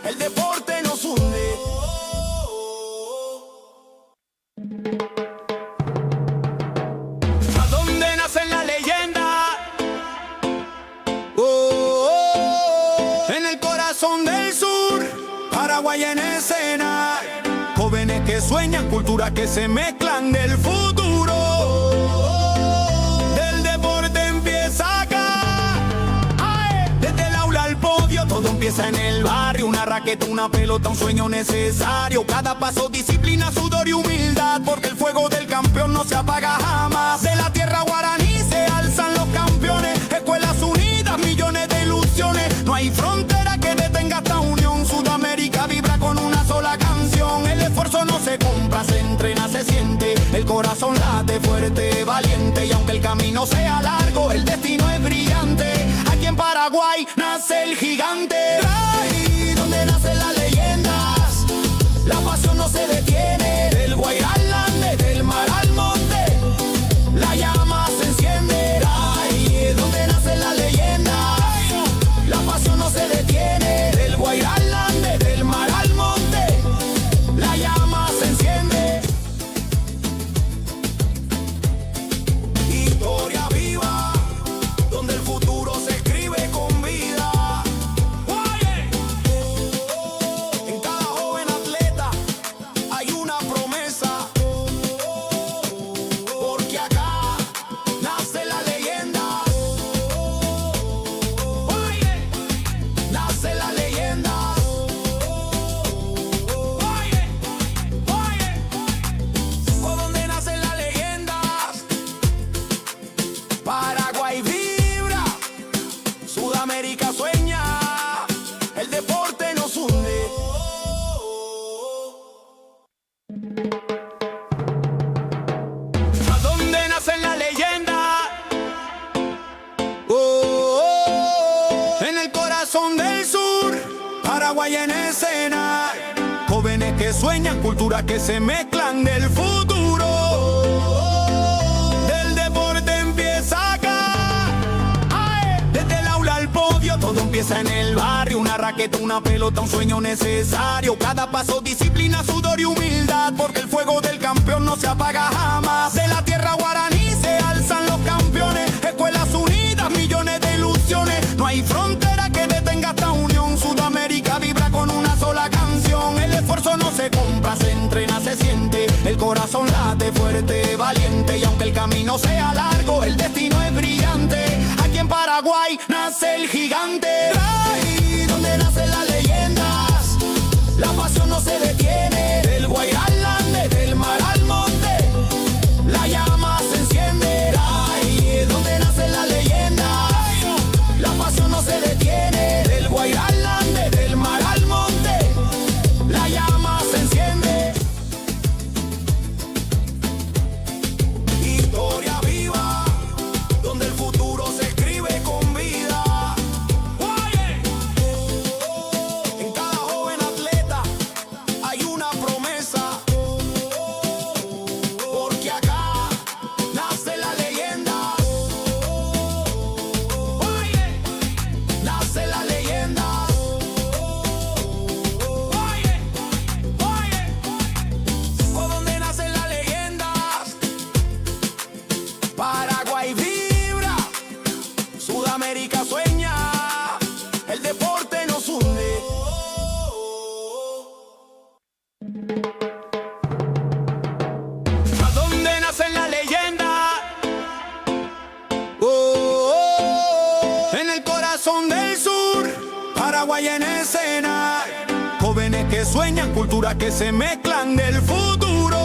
el deporte nos hunde. ¿A dónde nacen las leyendas? En el corazón del sur, Paraguay en escena. Jóvenes que sueñan, culturas que se mezclan del futuro. Del deporte empieza acá. ¡Ae! Desde el aula al podio, todo empieza en el barrio. Una raqueta, una pelota, un sueño necesario. Cada paso, disciplina, sudor y humildad. Porque el fuego del campeón no se apaga jamás. De la tierra guaraní se alzan los campeones. Escuelas unidas, millones de ilusiones. No hay frontera que detenga esta unión. Sudamérica vibra con una sola canción. El esfuerzo no se compra, se entrena, se siente. El corazón late fuerte, valiente. Y aunque el camino sea largo, el destino es brillante. Aquí en Paraguay nace el gigante. Ahí donde nacen las leyendas, la pasión no se detiene. Del Guairá al Ande, del mar al monte, la llama se enciende. Ahí donde nacen las leyendas, la pasión no se detiene. Del Guairá al Ande, del mar al monte, que sueñan, culturas que se mezclan del futuro. Del deporte empieza acá. ¡Ay! Desde el aula al podio, todo empieza en el barrio. Una raqueta, una pelota, un sueño necesario. Cada paso, disciplina, sudor y humildad, porque el fuego del campeón no se apaga jamás. De la tierra guaraní se alzan los campeones. Escuelas unidas, millones de ilusiones. No hay frontera que detenga esta unión. Sudamérica vibra con una sola canción. El esfuerzo no se compra, se entrena, se siente. El corazón late fuerte, valiente. Y aunque el camino sea largo, el destino es brillante. Aquí en Paraguay nace el gigante. Ahí donde nacen las leyendas, la pasión no se detiene. Del Guairá al Ande, del mar al monte, la llama se enciende. Ahí donde nacen las leyendas, la pasión no se detiene. Del Guairá al Ande, del mar al monte, la llama se enciende. Historia viva, donde el futuro se escribe con vida. Oye, en cada joven atleta hay una promesa, porque acá nace la leyenda. Oye, nace la leyenda. Oye, por donde nacen las leyendas, Paraguay vibra, Sudamérica sueña, el deporte nos hunde. ¿A dónde nacen las leyendas? En el corazón del sur, Paraguay en escena. Jóvenes que sueñan, culturas que se mezclan del futuro.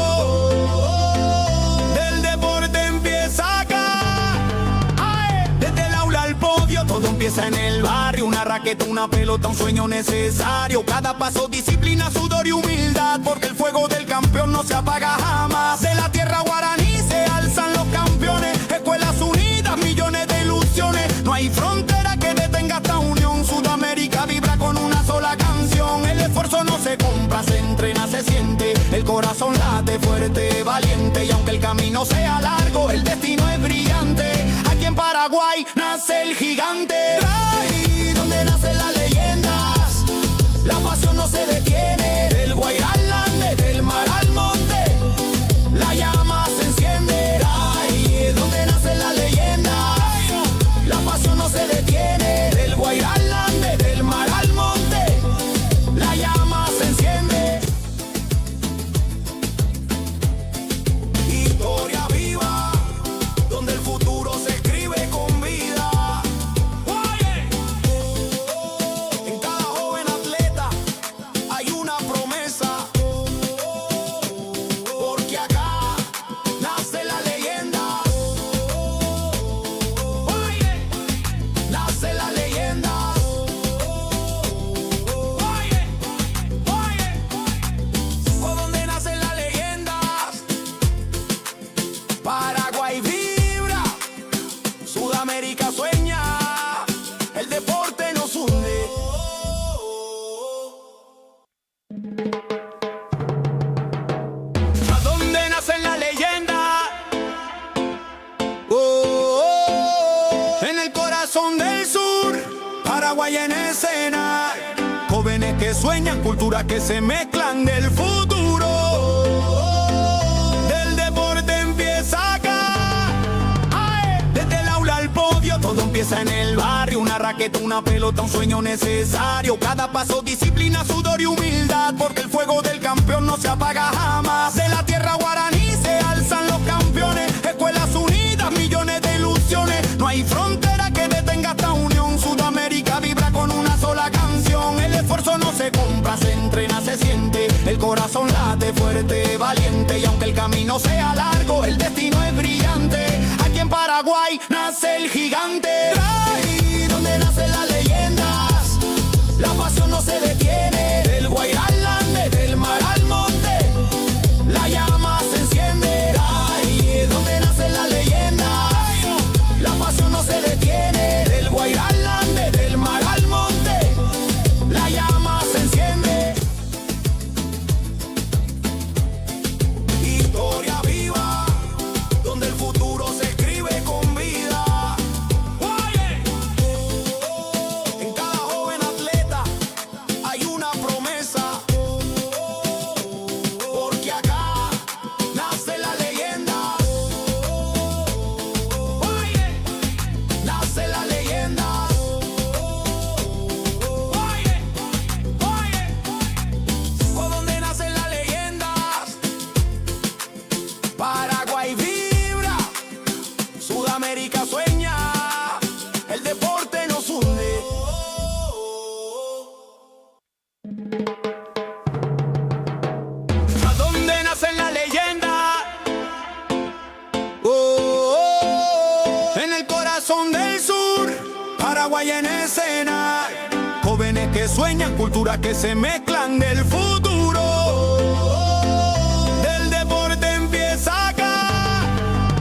Del deporte empieza acá. ¡Ay! Desde el aula al podio, todo empieza en el barrio. Una raqueta, una pelota, un sueño necesario. Cada paso, disciplina, sudor y humildad, porque el fuego del campeón no se apaga jamás. De la tierra guaraní se alzan los campeones. Escuelas unidas, millones de ilusiones. No hay frontera que detenga esta unión. Sudamérica vibra con una sola canción. El esfuerzo no se compra, se entrena, se siente. El corazón late fuerte, valiente. Y aunque el camino sea largo, el destino es brillante. Aquí en Paraguay nace el gigante. Ahí donde nacen las leyendas, la pasión no se detiene. Del Guairá al Ande, del mar al monte, la llama se enciende. Ahí donde nacen las leyendas, la pasión no se detiene. Del Guairá al Ande, del mar al monte, la llama se enciende. Historia viva, donde el futuro se escribe con vida. Oye, en cada joven atleta hay una promesa, porque acá nace la leyenda. Oye, nace la leyenda. Oye, por donde nacen las leyendas, Paraguay vibra, Sudamérica sueña, el deporte nos hunde. ¿A dónde nacen las leyendas? En el corazón del sur, Paraguay en escena. Jóvenes que sueñan, culturas que se mezclan del futuro. Del deporte empieza acá. ¡Ay! Desde el aula al podio, todo empieza en el barrio. Una raqueta, una pelota, un sueño necesario. Cada paso, disciplina, sudor y humildad, porque el fuego del campeón no se apaga jamás. De la tierra guaraní se alzan los campeones. Escuelas unidas, millones de ilusiones. No hay frontera que detenga esta unión. Sudamérica vibra con una sola canción. El esfuerzo no se compra, se entrena, se siente. El corazón late fuerte, valiente. Y aunque el camino sea largo, el destino es brillante. Aquí en Paraguay nace el gigante. Ahí donde nacen las leyendas, la pasión no se detiene. Del Guairá al Ande, del mar al monte, la llama se enciende. Ahí donde nacen las leyendas, la pasión no se detiene. Del Guairá al Ande, del mar al monte, la llama se enciende. sueñan, culturas que se mezclan del futuro. Del deporte empieza acá.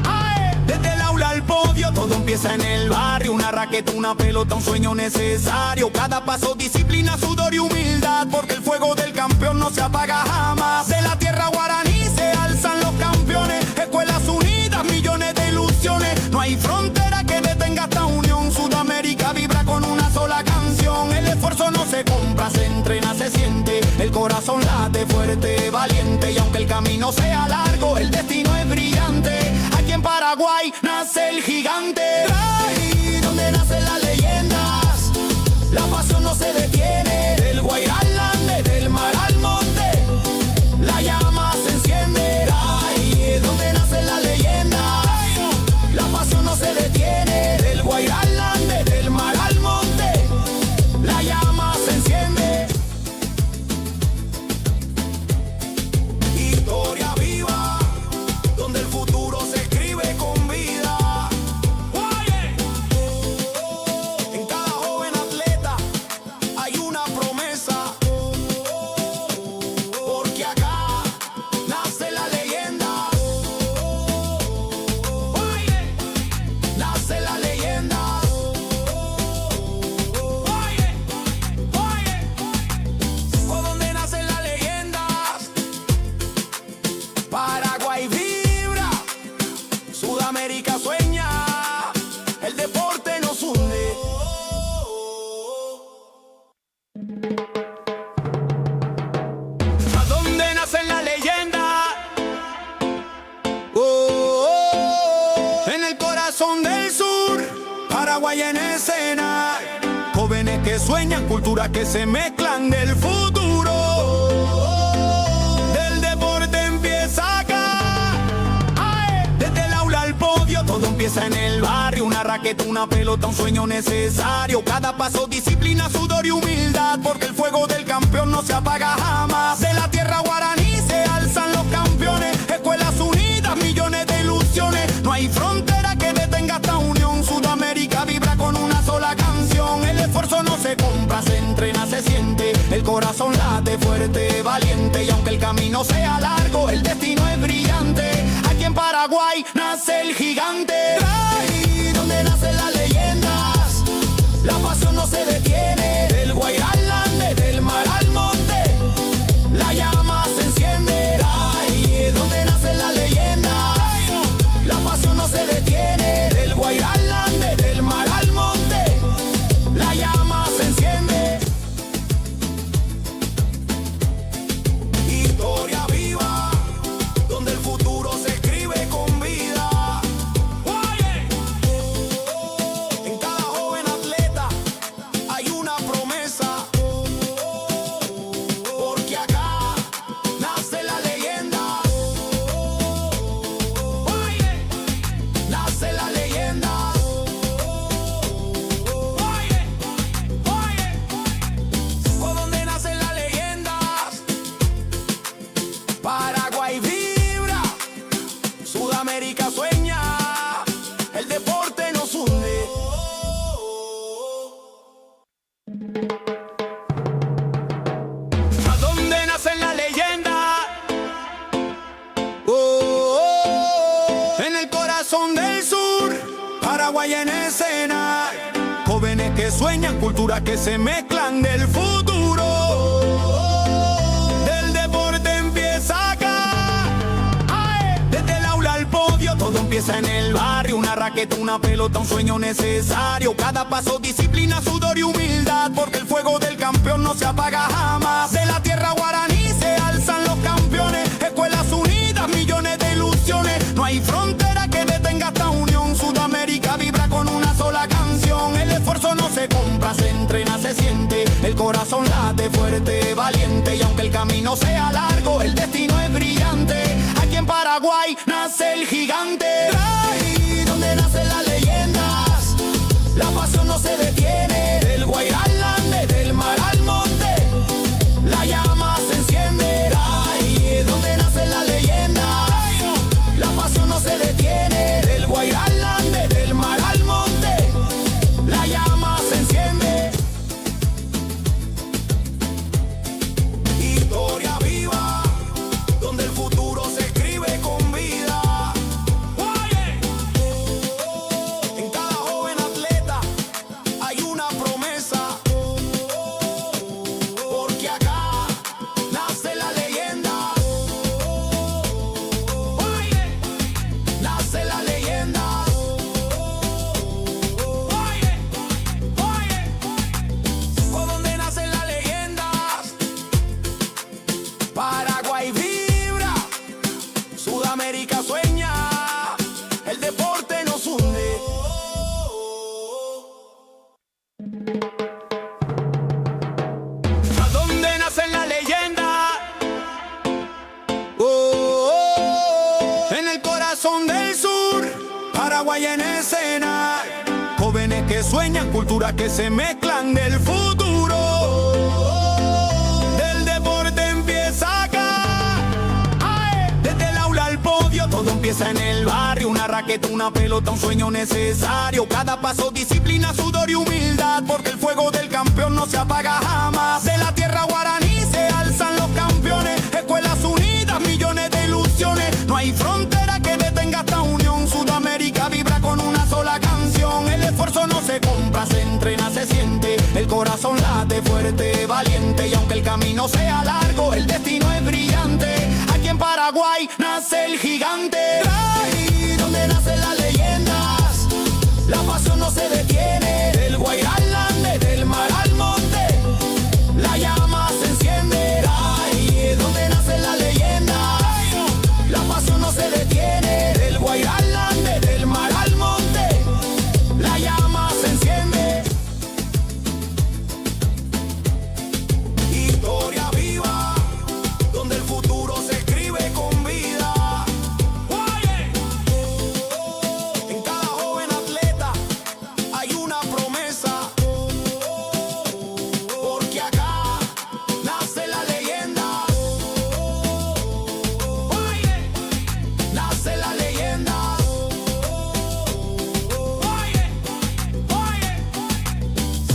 ¡Ay! Desde el aula al podio, todo empieza en el barrio. Una raqueta, una pelota, un sueño necesario. Cada paso, disciplina, sudor y humildad, porque el fuego del campeón no se apaga jamás. De la tierra guaraní se alzan los campeones. Escuelas unidas, millones de ilusiones. No hay frontera que detenga esta unión. Sudamérica vibra con una sola canción. El esfuerzo no se compra, se entrena, se siente. El corazón late fuerte, valiente. Y aunque el camino sea largo, el destino es brillante. Aquí en Paraguay nace el gigante. Ahí donde nacen las leyendas, la pasión no se detiene. Del Guairá al Ande, del mar al monte, la llama se enciende. Ahí donde nacen las leyendas, la pasión no se detiene. Del Guairá al Ande, del mar al monte, la llama se enciende. Historia viva, donde el futuro se escribe con vida. Oye, en cada joven atleta hay una promesa, porque acá nace la leyenda. Oye, nace la leyenda. Oye, por donde nacen las leyendas, Paraguay vibra, Sudamérica sueña, el deporte nos une. ¿A dónde nacen las leyendas? En el corazón del sur, Paraguay en escena. Jóvenes que sueñan, culturas que se mezclan del futuro. Del deporte empieza acá. ¡Ay! Desde el aula al podio, todo empieza en el barrio. Una raqueta, una pelota, un sueño necesario. Cada paso, disciplina, sudor y humildad, porque el fuego del campeón no se apaga jamás. De la tierra guaraní se alzan los campeones. Escuelas unidas, millones de ilusiones. No hay frontera que detenga esta unión. Sudamérica vibra con una sola canción. El esfuerzo no se compra, se entrena, se siente. El corazón late fuerte, valiente. Y aunque el camino sea largo, el destino es brillante. Aquí en Paraguay nace el gigante. Ahí donde nacen las leyendas, la pasión no se detiene. Del Guairá al Ande, del mar al monte, la llama se enciende. Ahí donde nacen las leyendas, la pasión no se detiene. Del Guairá al Ande, del mar al monte, la llama se enciende. Historia viva, donde el futuro se escribe con vida. Oye, en cada joven atleta hay una promesa, porque acá nace la leyenda. Oye, nace la leyenda. Oye, por donde nacen las leyendas, Paraguay vibra, Sudamérica sueña, el deporte nos une. ¿A dónde nacen las leyendas? En el corazón del sur, Paraguay en escena. Jóvenes que sueñan, culturas que se mezclan del futuro. Del deporte empieza acá. ¡Ay! Desde el aula al podio, todo empieza en el barrio. Una raqueta, una pelota, un sueño necesario. Cada paso, disciplina, sudor y humildad, porque el fuego del campeón no se apaga jamás. De la tierra guaraní se alzan los campeones. Escuelas unidas, millones de ilusiones. No hay frontera que detenga esta unión. Sudamérica vibra con una sola canción. El esfuerzo no se compra, se entrena, se siente. El corazón late fuerte, valiente. Y aunque el camino sea largo, el destino es brillante. Aquí en Paraguay nace el gigante. Ahí donde nacen las leyendas, la pasión no se detiene. Del Guairá al Ande, del mar al monte, la llama se enciende. Ahí donde nacen las leyendas, la pasión no se detiene. Del Guairá al Ande, del mar al monte, la llama se enciende. que sueñan, culturas que se mezclan del futuro. Del deporte empieza acá. ¡Ay! Desde el aula al podio, todo empieza en el barrio. Una raqueta, una pelota, un sueño necesario. Cada paso, disciplina, sudor y humildad, porque el fuego del campeón no se apaga jamás. De la tierra guaraní se alzan los campeones. Escuelas unidas, millones de ilusiones. No hay frontera que detenga esta unión. Sudamérica vibra con una sola canción. El esfuerzo no se compra, se entrena, se siente. El corazón late fuerte, valiente. Y aunque el camino sea largo, el destino es brillante. Aquí en Paraguay nace el gigante. Ahí donde nacen las leyendas, la pasión no se detiene. Del Guairá al Ande, del mar al monte, la llama se enciende. Ahí donde nacen las leyendas, la pasión no se detiene. Del Guairá al Ande, del mar al monte, la llama se enciende. Historia viva, donde el futuro se escribe con vida. En cada joven atleta hay una promesa, porque acá nace la leyenda. Nace la leyenda.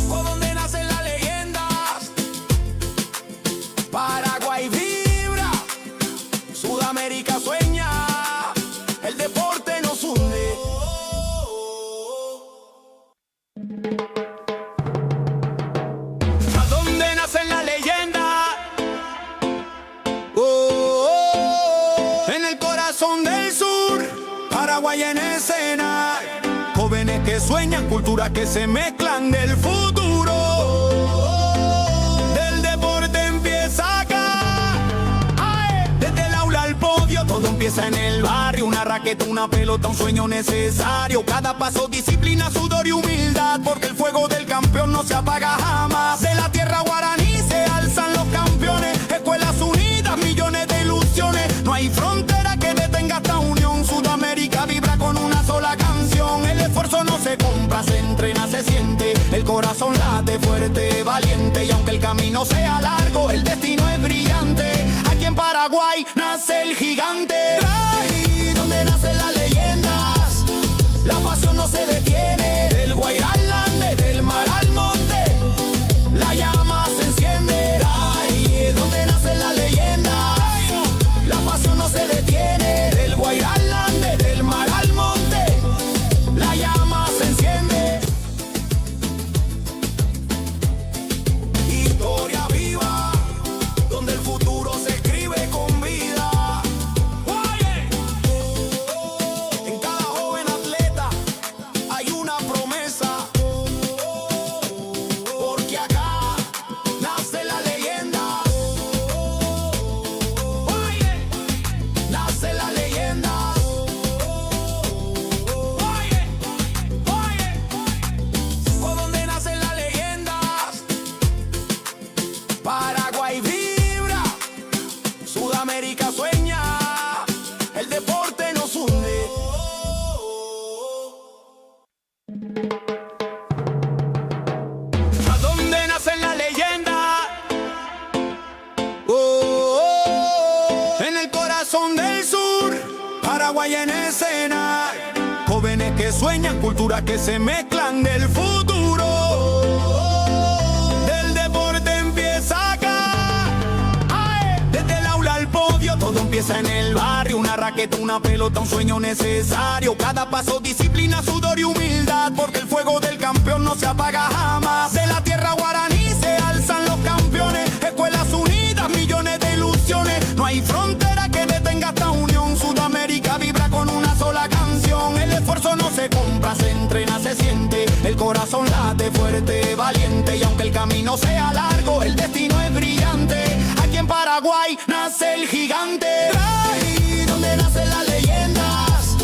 Por donde nacen las leyendas, Paraguay vibra, Sudamérica sueña, el deporte nos hunde. ¿A dónde nacen las leyendas? En el corazón del sur, Paraguay en escena. Jóvenes que sueñan, culturas que se mezclan del futuro. Del deporte empieza acá. ¡Ay! Desde el aula al podio, todo empieza en el barrio. Una raqueta, una pelota, un sueño necesario. Cada paso, disciplina, sudor y humildad, porque el fuego del campeón no se apaga jamás. De la tierra guaraní se alzan los campeones. Escuelas unidas, millones de ilusiones. No hay frontera que detenga esta unión. Sudamérica vibra con una sola canción. El esfuerzo no se compra, se entrena, se siente. El corazón late fuerte, valiente. Y aunque el camino sea largo, el destino es brillante. Aquí en Paraguay nace el gigante. Ahí donde nacen las leyendas, la pasión no se detiene. Del Guairá al Ande, del mar al monte, la llama se enciende. Ahí donde nacen las leyendas, la pasión no se detiene. Del Guairá al Ande, del mar al monte, la llama se enciende. Historia viva, donde el futuro se escribe con vida. En cada joven atleta hay una promesa, porque acá nace la leyenda. Nace la leyenda. Por donde nacen las leyendas, Paraguay vibra, Sudamérica sueña, el deporte nos hunde. ¿A dónde nacen las leyendas? En el corazón del sur, Paraguay en escena. Jóvenes que sueñan, culturas que se mezclan del futuro. Del deporte empieza acá. ¡Ay! Desde el aula al podio, todo empieza en el barrio. Una raqueta, una pelota, un sueño necesario. Cada paso, disciplina, sudor y humildad, porque el fuego del campeón no se apaga jamás. De la tierra guaraní se alzan los campeones. Escuelas unidas, millones de ilusiones. No hay frontera que detenga esta unión. Sudamérica vibra con una sola canción. El esfuerzo no se compra, se entrena, se siente. El corazón late fuerte, valiente. Y aunque el camino sea largo, el destino es brillante. Aquí en Paraguay nace el gigante. Ahí donde nacen las leyendas,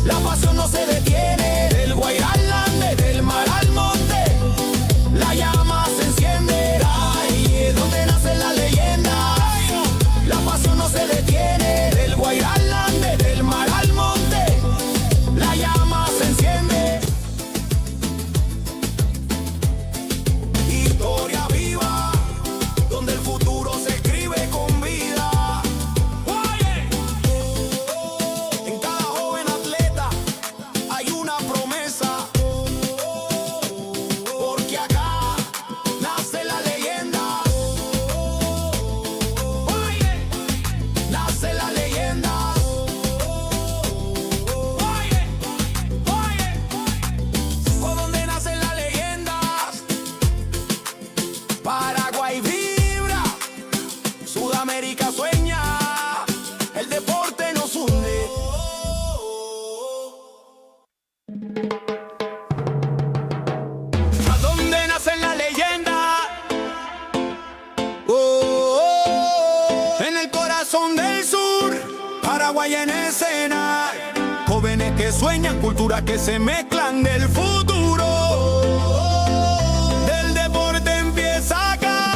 la pasión no se detiene. Del Guairá al Ande, del mar al monte, la llama se enciende. Ahí donde nacen las leyendas, la pasión no se detiene. Del Guairá al Ande, del mar al monte, la llama se enciende. del sur, Paraguay en escena. Jóvenes que sueñan, culturas que se mezclan del futuro. Del deporte empieza acá.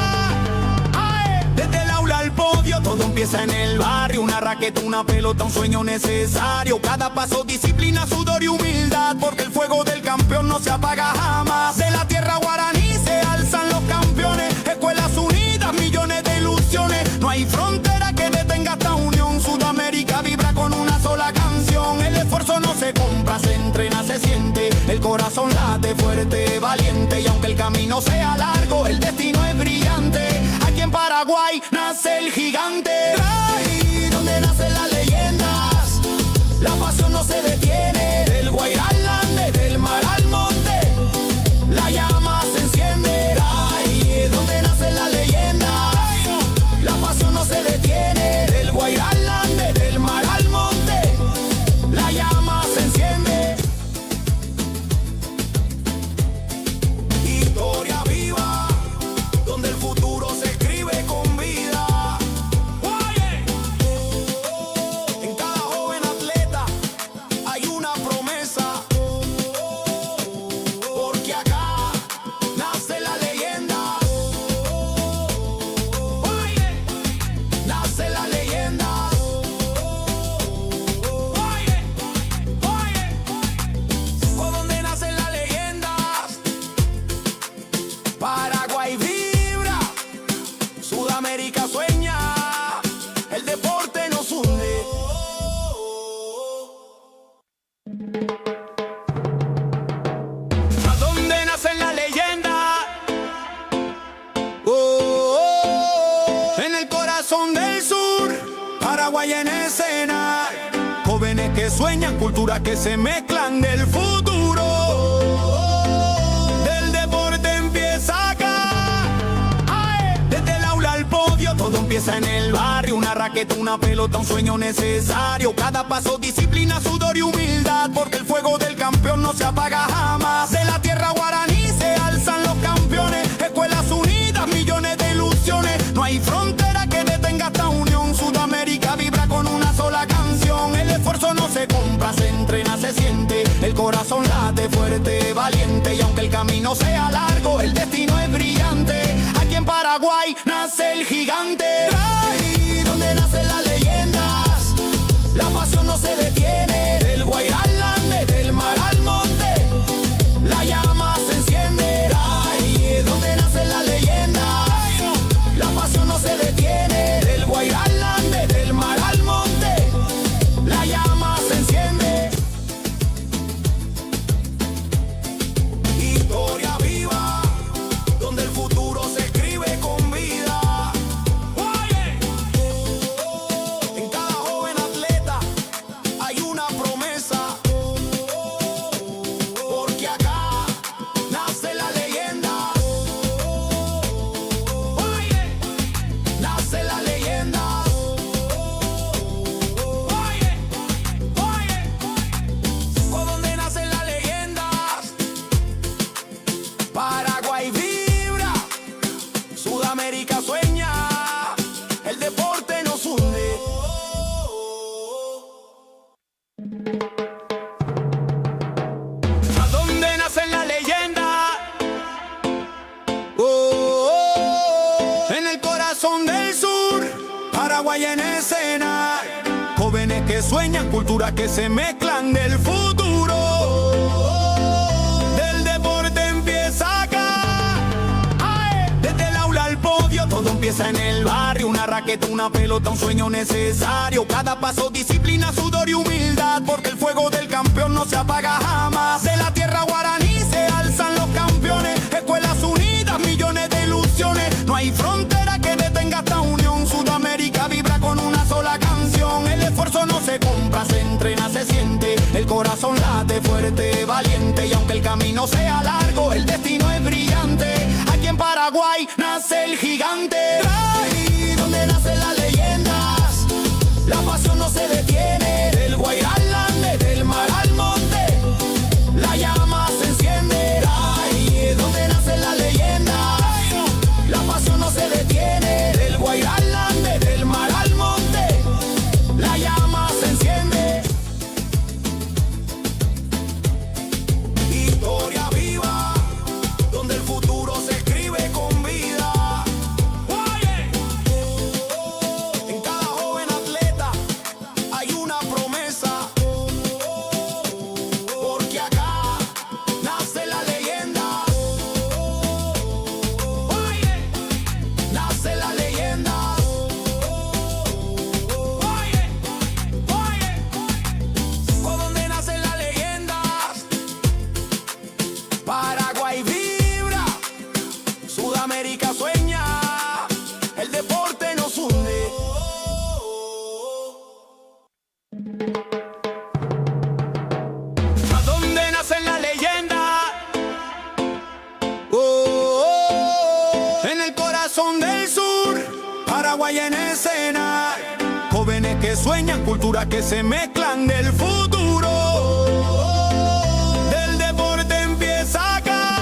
¡Ae! Desde el aula al podio, todo empieza en el barrio. Una raqueta, una pelota, un sueño necesario. Cada paso, disciplina, sudor y humildad. Porque el fuego del campeón no se apaga jamás. De la tierra guaraní se alzan los campeones. Escuelas unidas, millones de ilusiones. No hay frontera que detenga esta unión. Sudamérica vibra con una sola canción. El esfuerzo no se compra, se entrena, se siente. El corazón late fuerte, valiente. Y aunque el camino sea largo, el destino es brillante. Aquí en Paraguay nace el gigante. Ahí donde nacen las leyendas, la pasión no se detiene. Del Guairá al Ande, del mar al monte, la llama se enciende. Ahí donde nacen las leyendas, la pasión no se detiene. Del Guairá al Ande, del mar al monte, la llama se enciende. Historia viva, donde el futuro se escribe con vida. Oye, en cada joven atleta hay una promesa. Porque acá nace la leyenda. Oye, nace la leyenda. Oye, por donde nacen las leyendas. Paraguay vibra, Sudamérica sueña, el deporte nos hunde. ¿A dónde nacen las leyendas? En el corazón del sur, Paraguay en escena. Jóvenes que sueñan, culturas que se mezclan del futuro. Del deporte empieza acá. ¡Ae! Desde el aula al podio, todo empieza en el barrio. Una raqueta, una pelota, un sueño necesario. Cada paso, disciplina, sudor y humildad. Porque el fuego del campeón no se apaga jamás. De la tierra guaraní se alzan los campeones. Escuelas unidas, millones de ilusiones. No hay frontera que detenga esta unión. Sudamérica vibra con una sola canción. El esfuerzo no se compra, se entrena, se siente. El corazón late fuerte, valiente. Y aunque el camino sea largo, el destino es brillante. Aquí en Paraguay nace el gigante. Ahí donde nacen las leyendas, la pasión no se detiene. Del Guairá al Ande, del mar al monte, la llama se enciende. Ahí donde nacen las leyendas, la pasión no se detiene. Del Guairá al Ande, del mar al monte, la llama se enciende. Historia viva, donde el futuro se escribe con vida. Oye, en cada joven atleta hay una promesa. Porque acá nace la leyenda. Oye, nace la leyenda. Oye, por donde nacen las leyendas. Paraguay vibra, Sudamérica sueña, el deporte nos hunde. ¿A dónde nacen las leyendas? En el corazón del sur, Paraguay en escena. Jóvenes que sueñan, culturas que se mezclan del futuro. Del deporte empieza acá. ¡Ae! Desde el aula al podio, todo empieza en el barrio. Una raqueta, una pelota, un sueño necesario. Cada paso, disciplina, sudor y humildad. Porque el fuego del campeón no se apaga jamás. De la tierra guaraní se alzan los campeones. Escuelas unidas, millones de ilusiones. No hay frontera que detenga esta unión. Sudamérica vibra con una sola canción. El esfuerzo no se compra, se entrena, se siente. El corazón late fuerte, valiente. Y aunque el camino sea largo, el destino es brillante. Aquí en Paraguay nace el gigante. Ahí donde nacen las leyendas, la pasión no se detiene. Del Guairá al Ande, del mar al monte, la llama se enciende. Ahí donde nacen las leyendas, la pasión no se detiene. Del Guairá al Ande, del mar al monte, escena. Jóvenes que sueñan, culturas que se mezclan del futuro. Del deporte empieza acá.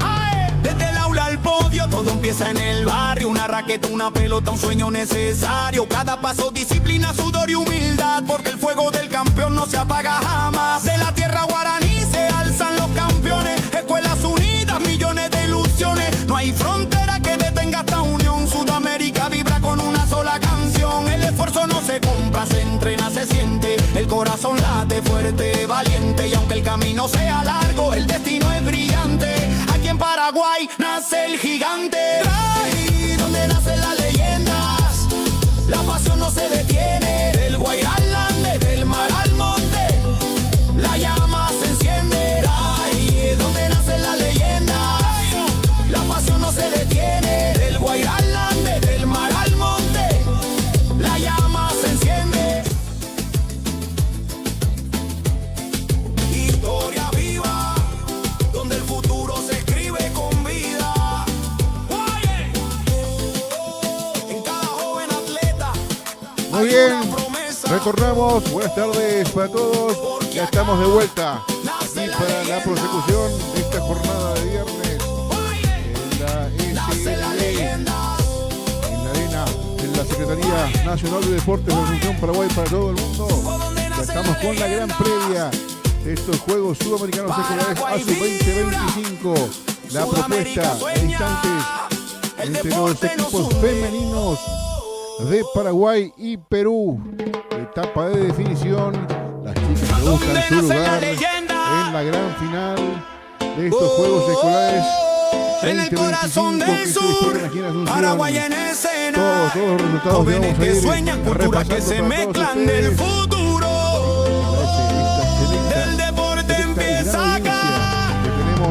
¡Ay! Desde el aula al podio, todo empieza en el barrio. Una raqueta, una pelota, un sueño necesario. Cada paso, disciplina, sudor y humildad. Porque el fuego del campeón no se apaga jamás. De la tierra guaraní se alzan los campeones. Escuelas unidas, millones de ilusiones. No hay frontera que detenga esta unión. Sudamérica vibra con una sola canción. El esfuerzo no se compra, se entrena, se siente. El corazón late fuerte, valiente. Y aunque el camino sea largo, el destino es brillante. Aquí en Paraguay nace el gigante. Ahí donde nacen las leyendas, la pasión no se detiene. Del Guairá al Ande, del mar al monte, la llama se enciende. Ahí donde nacen las leyendas, la pasión no se detiene. Del Guairá al Ande, del mar al monte, la llama se enciende. Historia viva, donde el futuro se escribe con vida. En cada joven atleta Muy hay bien, una promesa. retornamos. Buenas tardes para todos. Ya estamos de vuelta aquí para la prosecución de esta jornada de viernes en la SLE, en la arena de la Secretaría Nacional de Deportes de la Asociación Paraguay para todo el mundo. Ya estamos con la gran previa de estos Juegos Sudamericanos Escolares ASU 2025. La propuesta de instantes entre los equipos femeninos de Paraguay y Perú. Etapa de definición. Las chicas que buscan su lugar en la gran final de estos Juegos Escolares En el corazón 2025 del que se sur, disputan aquí en Asunción. Paraguay en escena. Todos los resultados que Jóvenes vamos a que ir sueñan, culturas que repasando se para todos mezclan del ustedes. futuro. Del deporte empieza acá.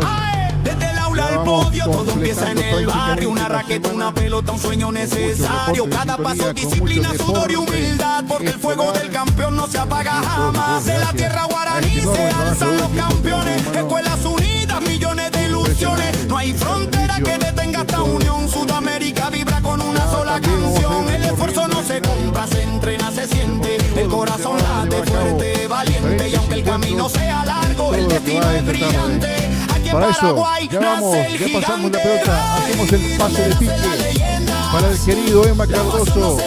Ay, desde el aula al podio, todo empieza en el barrio. Una raqueta, una pelota, un sueño necesario. Cada paso, disciplina, sudor y humildad. Porque el fuego del campeón no se apaga jamás. De la tierra guaraní se alzan los campeones. Escuelas unidas, millones de ilusiones. No hay frontera que detenga esta unión. Sudamérica vibra con una sola canción. El esfuerzo no se compra, se entrena, se siente. El corazón late fuerte, valiente. Y aunque el camino sea largo, el destino es brillante. Aquí en Para eso, Paraguay ya vamos, nace el ya pasamos gigante. la pelota, hacemos el pase de pique para el querido Emma Cardoso.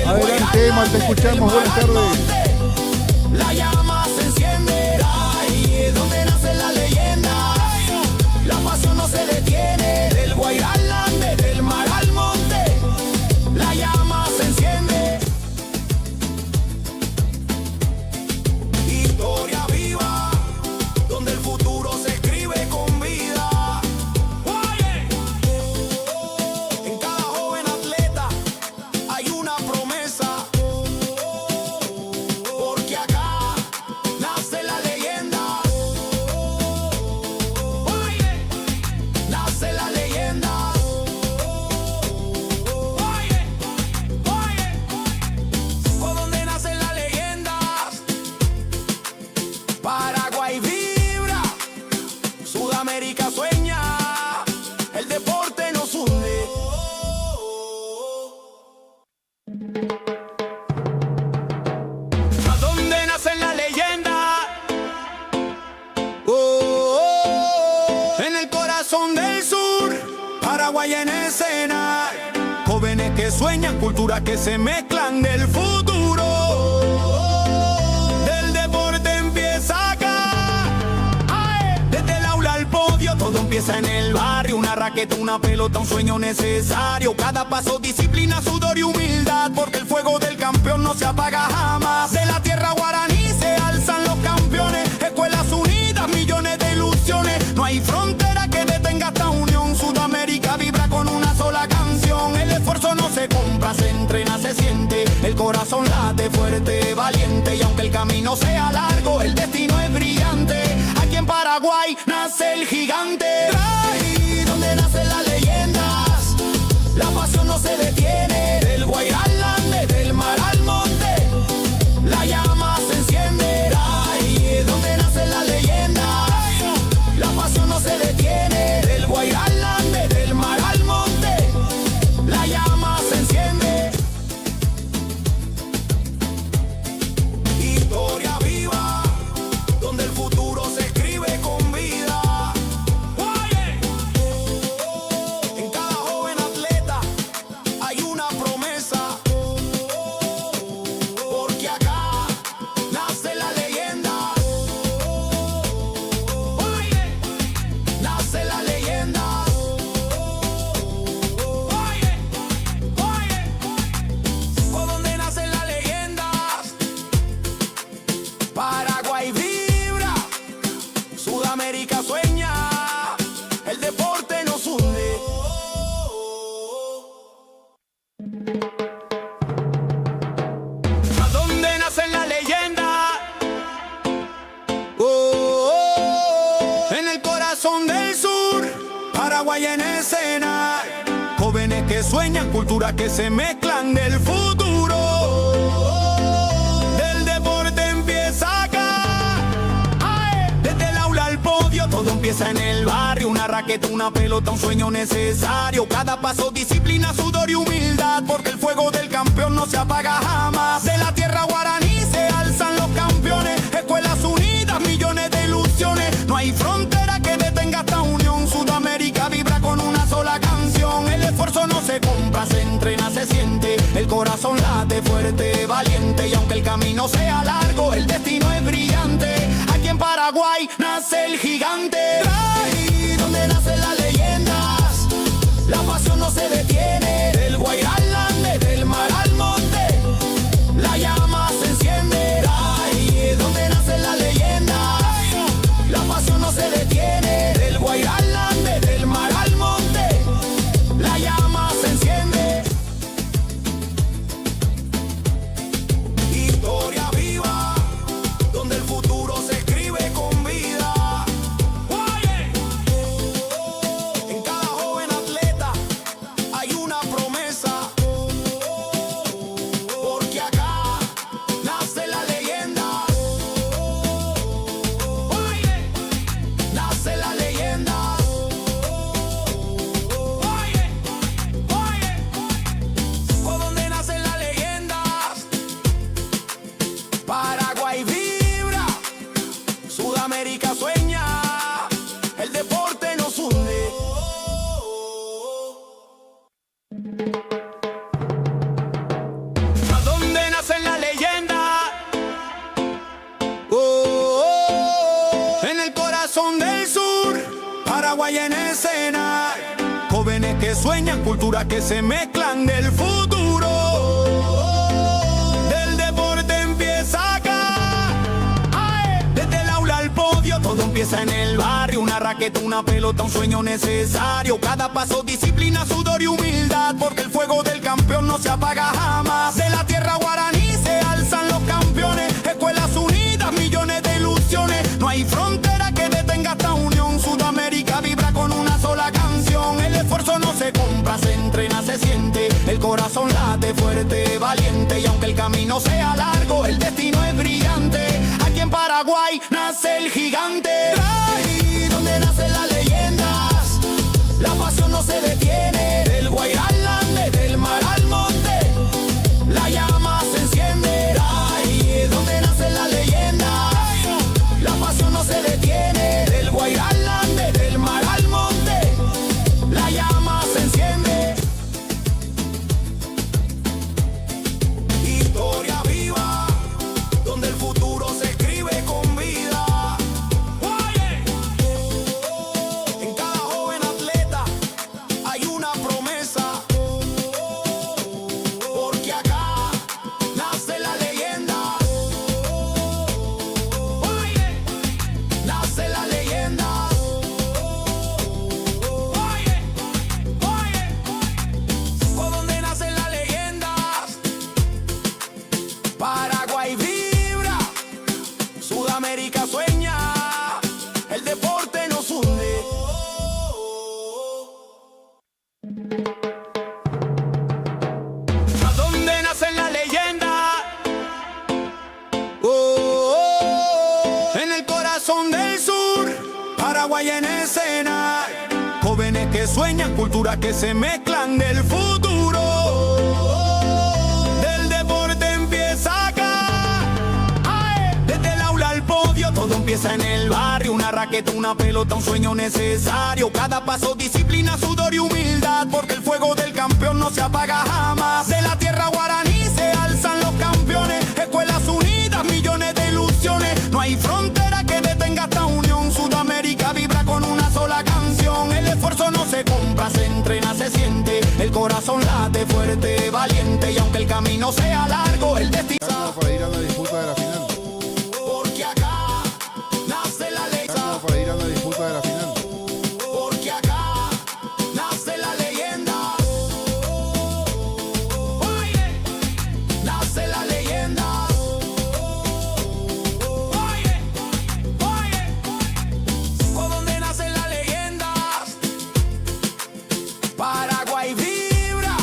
Adelante, Emma, te escuchamos, buenas tardes. La llama se enciende. Ahí es donde nace la leyenda. La pasión no se detiene. Del Guairá al Ande, del mar al monte, la llama se enciende. Historia viva, donde el futuro se escribe con vida. En cada joven atleta hay una promesa. Porque acá nace la leyenda. Nace la leyenda. Por donde nacen las leyendas. Paraguay vibra, Sudamérica sueña, el deporte nos une. ¿A dónde nacen las leyendas? En el corazón del sur, Paraguay en escena. Jóvenes que sueñan, culturas que se mezclan del futuro. Del deporte empieza acá. Ay, desde el aula al podio, todo empieza en el barrio. Una raqueta, una pelota, un sueño necesario. Cada paso, disciplina, sudor y humildad. Porque el fuego del campeón no se apaga jamás. De la tierra guaraní se alzan los campeones. Escuelas unidas, millones de ilusiones. No hay frontera que detenga esta unión. Sudamérica vibra con una sola canción. El esfuerzo no se compra, se entrena, se siente. El corazón late fuerte, valiente. Y aunque el camino sea largo, el destino es brillante. Aquí en Paraguay nace el gigante. Ahí donde nacen las leyendas, la pasión no se detiene. Del Guairá al Ande, del mar al monte, la llama se enciende. Ahí es donde nacen las leyendas, la pasión no se detiene. Del Guairá al Ande, del mar al monte, la llama se enciende. sueñan, culturas que se mezclan del futuro. Del deporte empieza acá. ¡Ay! Desde el aula al podio, todo empieza en el barrio. Una raqueta, una pelota, un sueño necesario. Cada paso, disciplina, sudor y humildad, porque el fuego del campeón no se apaga jamás. De la tierra guaraní se alzan los campeones. Escuelas unidas, millones de ilusiones. No hay frontera que detenga esta unión. Sudamérica vibra con una sola canción. El esfuerzo no se compra, se entrena, se siente. El corazón late fuerte, valiente. Y aunque el camino sea largo, el destino es brillante. Aquí en Paraguay nace el gigante. Ahí donde nacen las leyendas, la pasión no se detiene. Del Guairá al Ande, del mar al monte, la llama se enciende. Ahí donde nacen las leyendas, la pasión no se detiene. Del Guairá al Ande, del mar al monte, la llama se enciende. Historia viva, donde el futuro se escribe con vida. Oye, en cada joven atleta hay una promesa, porque acá nace la leyenda. Oye, nace la leyenda. Oye, por donde nacen las leyendas, Paraguay vibra, Sudamérica sueña, el deporte nos hunde. ¿A dónde nacen las leyendas? En el corazón del sur, Paraguay en escena. Jóvenes que sueñan, culturas que se mezclan del futuro. Del deporte empieza acá. ¡Ay! Desde el aula al podio, todo empieza en el barrio. Una raqueta, una pelota, un sueño necesario. Cada paso, disciplina, sudor y humildad, porque el fuego del campeón no se apaga jamás. De la tierra guaraní se alzan los campeones. Escuelas unidas, millones de ilusiones. No hay frontera que detenga esta unión. Sudamérica vibra con una sola canción. El esfuerzo no se compra, se entrena, se siente. El corazón late fuerte, valiente. Y aunque el camino sea largo, el destino es brillante. Aquí en Paraguay nace el gigante. Ahí donde nacen las leyendas, la pasión no se detiene. Del Guairá al Ande, del mar al monte, la llama se enciende. Ahí donde nacen las leyendas, la pasión no se detiene. Del Guairá al Ande, del mar al monte, la llama se enciende. Historia viva, donde el futuro se escribe con vida. Oye, en cada joven atleta hay una promesa, porque acá nace la leyenda. Oye, nace la leyenda. Oye, por donde nacen las leyendas, Paraguay vibra, Sudamérica sueña, el deporte nos hunde. ¿A dónde nacen las leyendas? En el corazón del sur, Paraguay en escena. Jóvenes que sueñan, culturas que se mezclan del futuro. Del deporte empieza acá. ¡Ay! Desde el aula al podio, todo empieza en el barrio. Una raqueta, una pelota, un sueño necesario. Cada paso, disciplina, sudor y humildad, porque el fuego del campeón no se apaga jamás. De la tierra guaraní se alzan los campeones. Escuelas unidas, millones de ilusiones. No hay frontera que detenga esta unión. Sudamérica vibra con una sola canción. El esfuerzo no se compra, se entrena, se siente. El corazón late fuerte, valiente. Y aunque el camino sea largo, el destino Para ir a la disputa de la final. porque acá nace la leyenda. Para ir a la disputa de la final. Porque acá nace la leyenda. Oye, nace la leyenda. Oye, por donde nacen las leyendas, Paraguay vibra,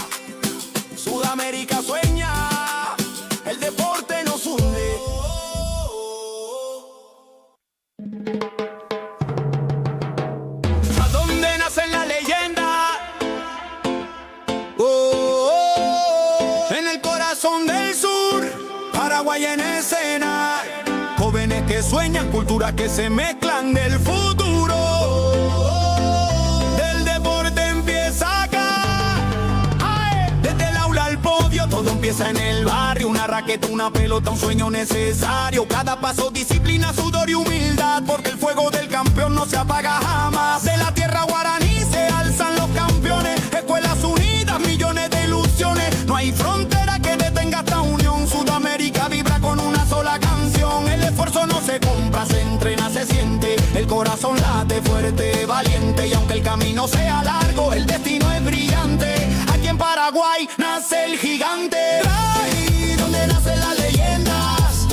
Paraguay en escena. Jóvenes que sueñan, culturas que se mezclan del futuro. Del deporte empieza acá. ¡Ay! Desde el aula al podio, todo empieza en el barrio. Una raqueta, una pelota, un sueño necesario. Cada paso, disciplina, sudor y humildad. Porque el fuego del campeón no se apaga jamás. De la tierra guaraní se alzan los campeones. Escuelas unidas, millones de ilusiones. No hay frontera que detenga esta unión. Sudamérica vibra con una sola canción. El esfuerzo no se compra, se entrena, se siente. El corazón late fuerte, valiente. Y aunque el camino sea largo, el destino es brillante. Aquí en Paraguay nace el gigante. Ahí donde nacen las leyendas,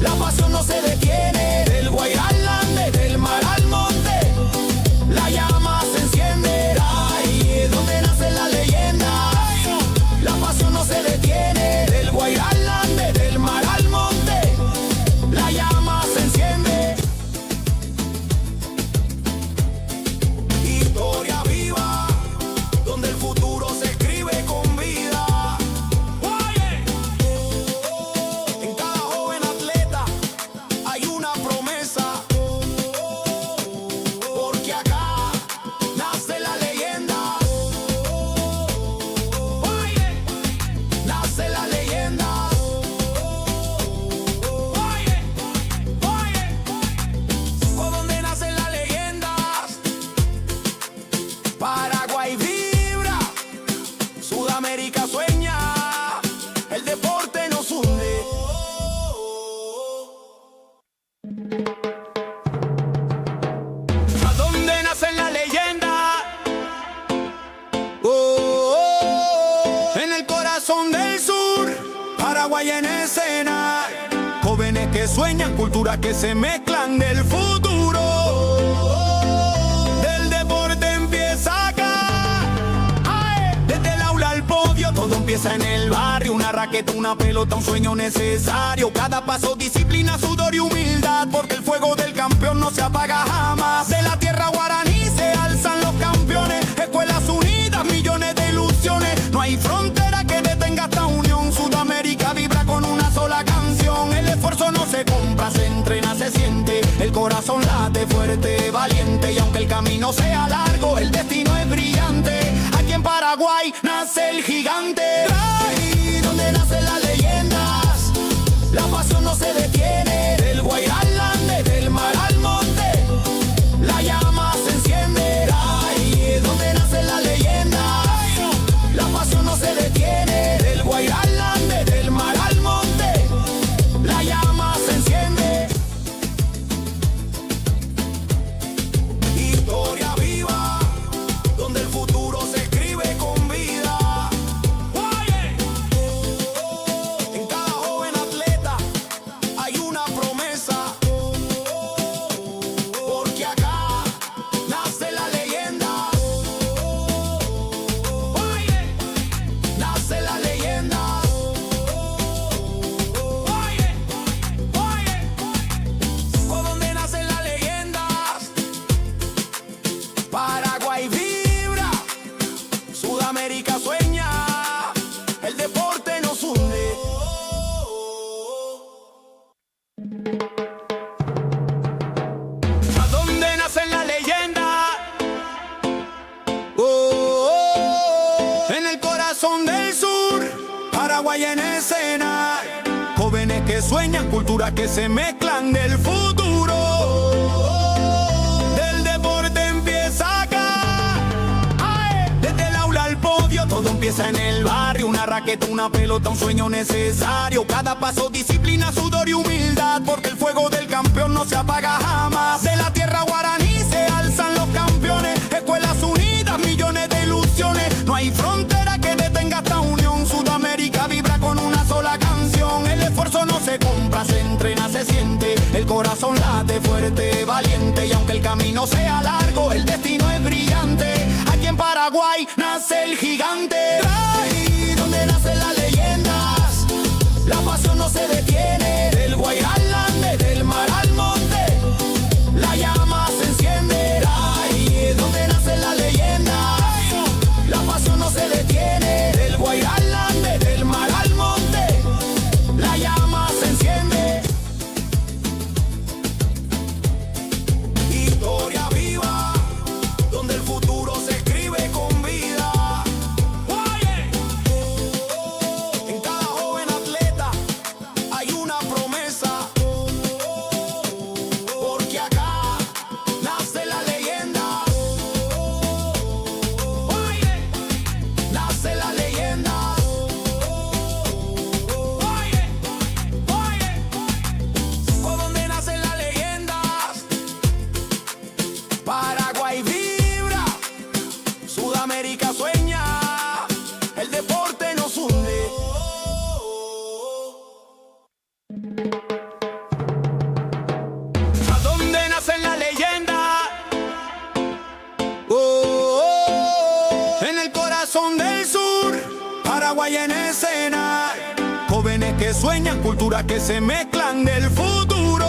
la pasión no se detiene. Del Guairá al Ande, del mar al monte, la llama se enciende. Ahí donde nacen las leyendas, la pasión no se detiene. Del Guairá al Ande, del mar al monte, la llama se enciende. Historia viva, donde el futuro se escribe con vida. Oye, en cada joven atleta hay una promesa. Porque acá nace la leyenda. Oye, nace la leyenda. Oye, por donde nacen las leyendas. Paraguay vibra, Sudamérica sueña, el deporte nos hunde. ¿A dónde nacen las leyendas? En el corazón del sur, Paraguay en escena. Jóvenes que sueñan, culturas que se mezclan del futuro. Del deporte empieza acá. ¡Ay! Desde el aula al podio, todo empieza en el barrio. Una raqueta, una pelota, un sueño necesario. Cada paso, disciplina, sudor y humildad. Porque el fuego del campeón no se apaga jamás. De la tierra guaraní se alzan los campeones. Escuelas unidas, millones de ilusiones. No hay frontera que detenga esta unión. Sudamérica vibra con una sola canción. El esfuerzo no se compra, se entrena, se siente. El corazón late fuerte, valiente. Y aunque el camino sea largo, el destino es brillante. Aquí en Paraguay nace el gigante. Ahí donde nacen las leyendas, la pasión no se detiene. Del Guairá al Ande, del mar al monte, la llama se enciende. Ahí donde nacen las leyendas, la pasión no se detiene. Del Guairá al Ande, del mar al monte, la llama se enciende. Historia viva, donde el futuro se escribe con vida. Oye, en cada joven atleta hay una promesa. Porque acá nace la leyenda. Oye, nace la leyenda. Oye, por donde nacen las leyendas. Paraguay vibra, Sudamérica sueña, el deporte nos hunde. ¿A dónde nacen las leyendas? En el corazón del sur, Paraguay en escena. Jóvenes que sueñan, culturas que se mezclan del futuro. Del deporte empieza acá. ¡Ay! Desde el aula al podio, todo empieza en el barrio. Una raqueta, una pelota, un sueño necesario. Cada paso, disciplina, sudor y humildad. Porque el fuego del campeón no se apaga jamás. De la tierra guaraní se alzan los campeones. Escuelas unidas, millones de ilusiones. No hay frontera que detenga esta unión. Sudamérica vibra con una sola canción. El esfuerzo no se compra, se entrena, se siente. El corazón late fuerte, valiente. Y aunque el camino sea largo, el destino es brillante. Aquí en Paraguay nace el gigante. Ahí donde nacen las leyendas, la pasión no se detiene. Del Guairá al Ande, del mar al monte, la llama se enciende. Ahí donde nacen las leyendas, la pasión no se detiene. Del Guairá al Ande, del mar al monte, la llama se sueñan, culturas que se mezclan del futuro.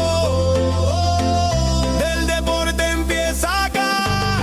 Del deporte empieza acá.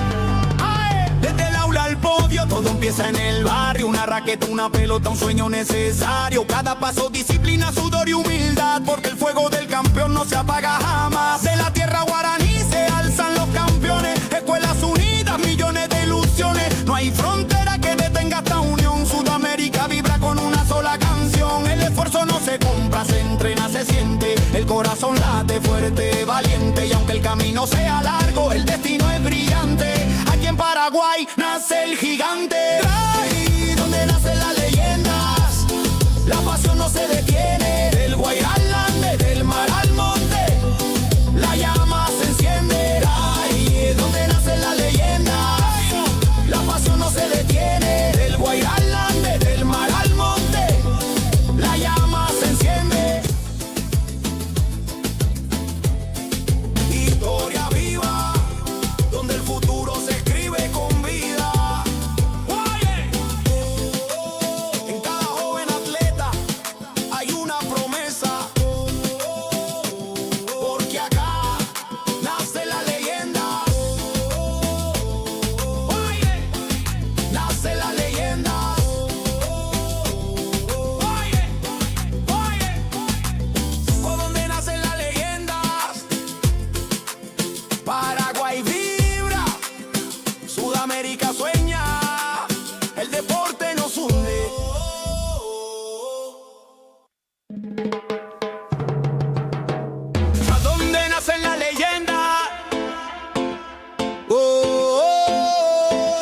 ¡Ay! Desde el aula al podio, todo empieza en el barrio. Una raqueta, una pelota, un sueño necesario. Cada paso, disciplina, sudor y humildad, porque el fuego del campeón no se apaga jamás. De la tierra guaraní se alzan los campeones. Escuelas unidas, millones de ilusiones. No hay frontera que detenga esta unión. Sudamérica vibra con una sola canción. El esfuerzo no se compra, se entrena, se siente. El corazón late fuerte, valiente. Y aunque el camino sea largo, el destino es brillante. Aquí en Paraguay nace el gigante. Ahí donde nacen las leyendas, la pasión no se detiene. Del Guairá al Ande, del mar al monte, la llama se enciende. Ahí es donde nacen las leyendas, la pasión no se detiene. Del Guairá al Ande, del mar al monte, la llama se enciende. Historia viva, donde el futuro se escribe con vida. En cada joven atleta hay una promesa, porque acá nace la leyenda. Nace la leyenda. Por donde nacen las leyendas, Paraguay vibra, Sudamérica sueña, el deporte nos hunde. ¿A dónde nacen las leyendas?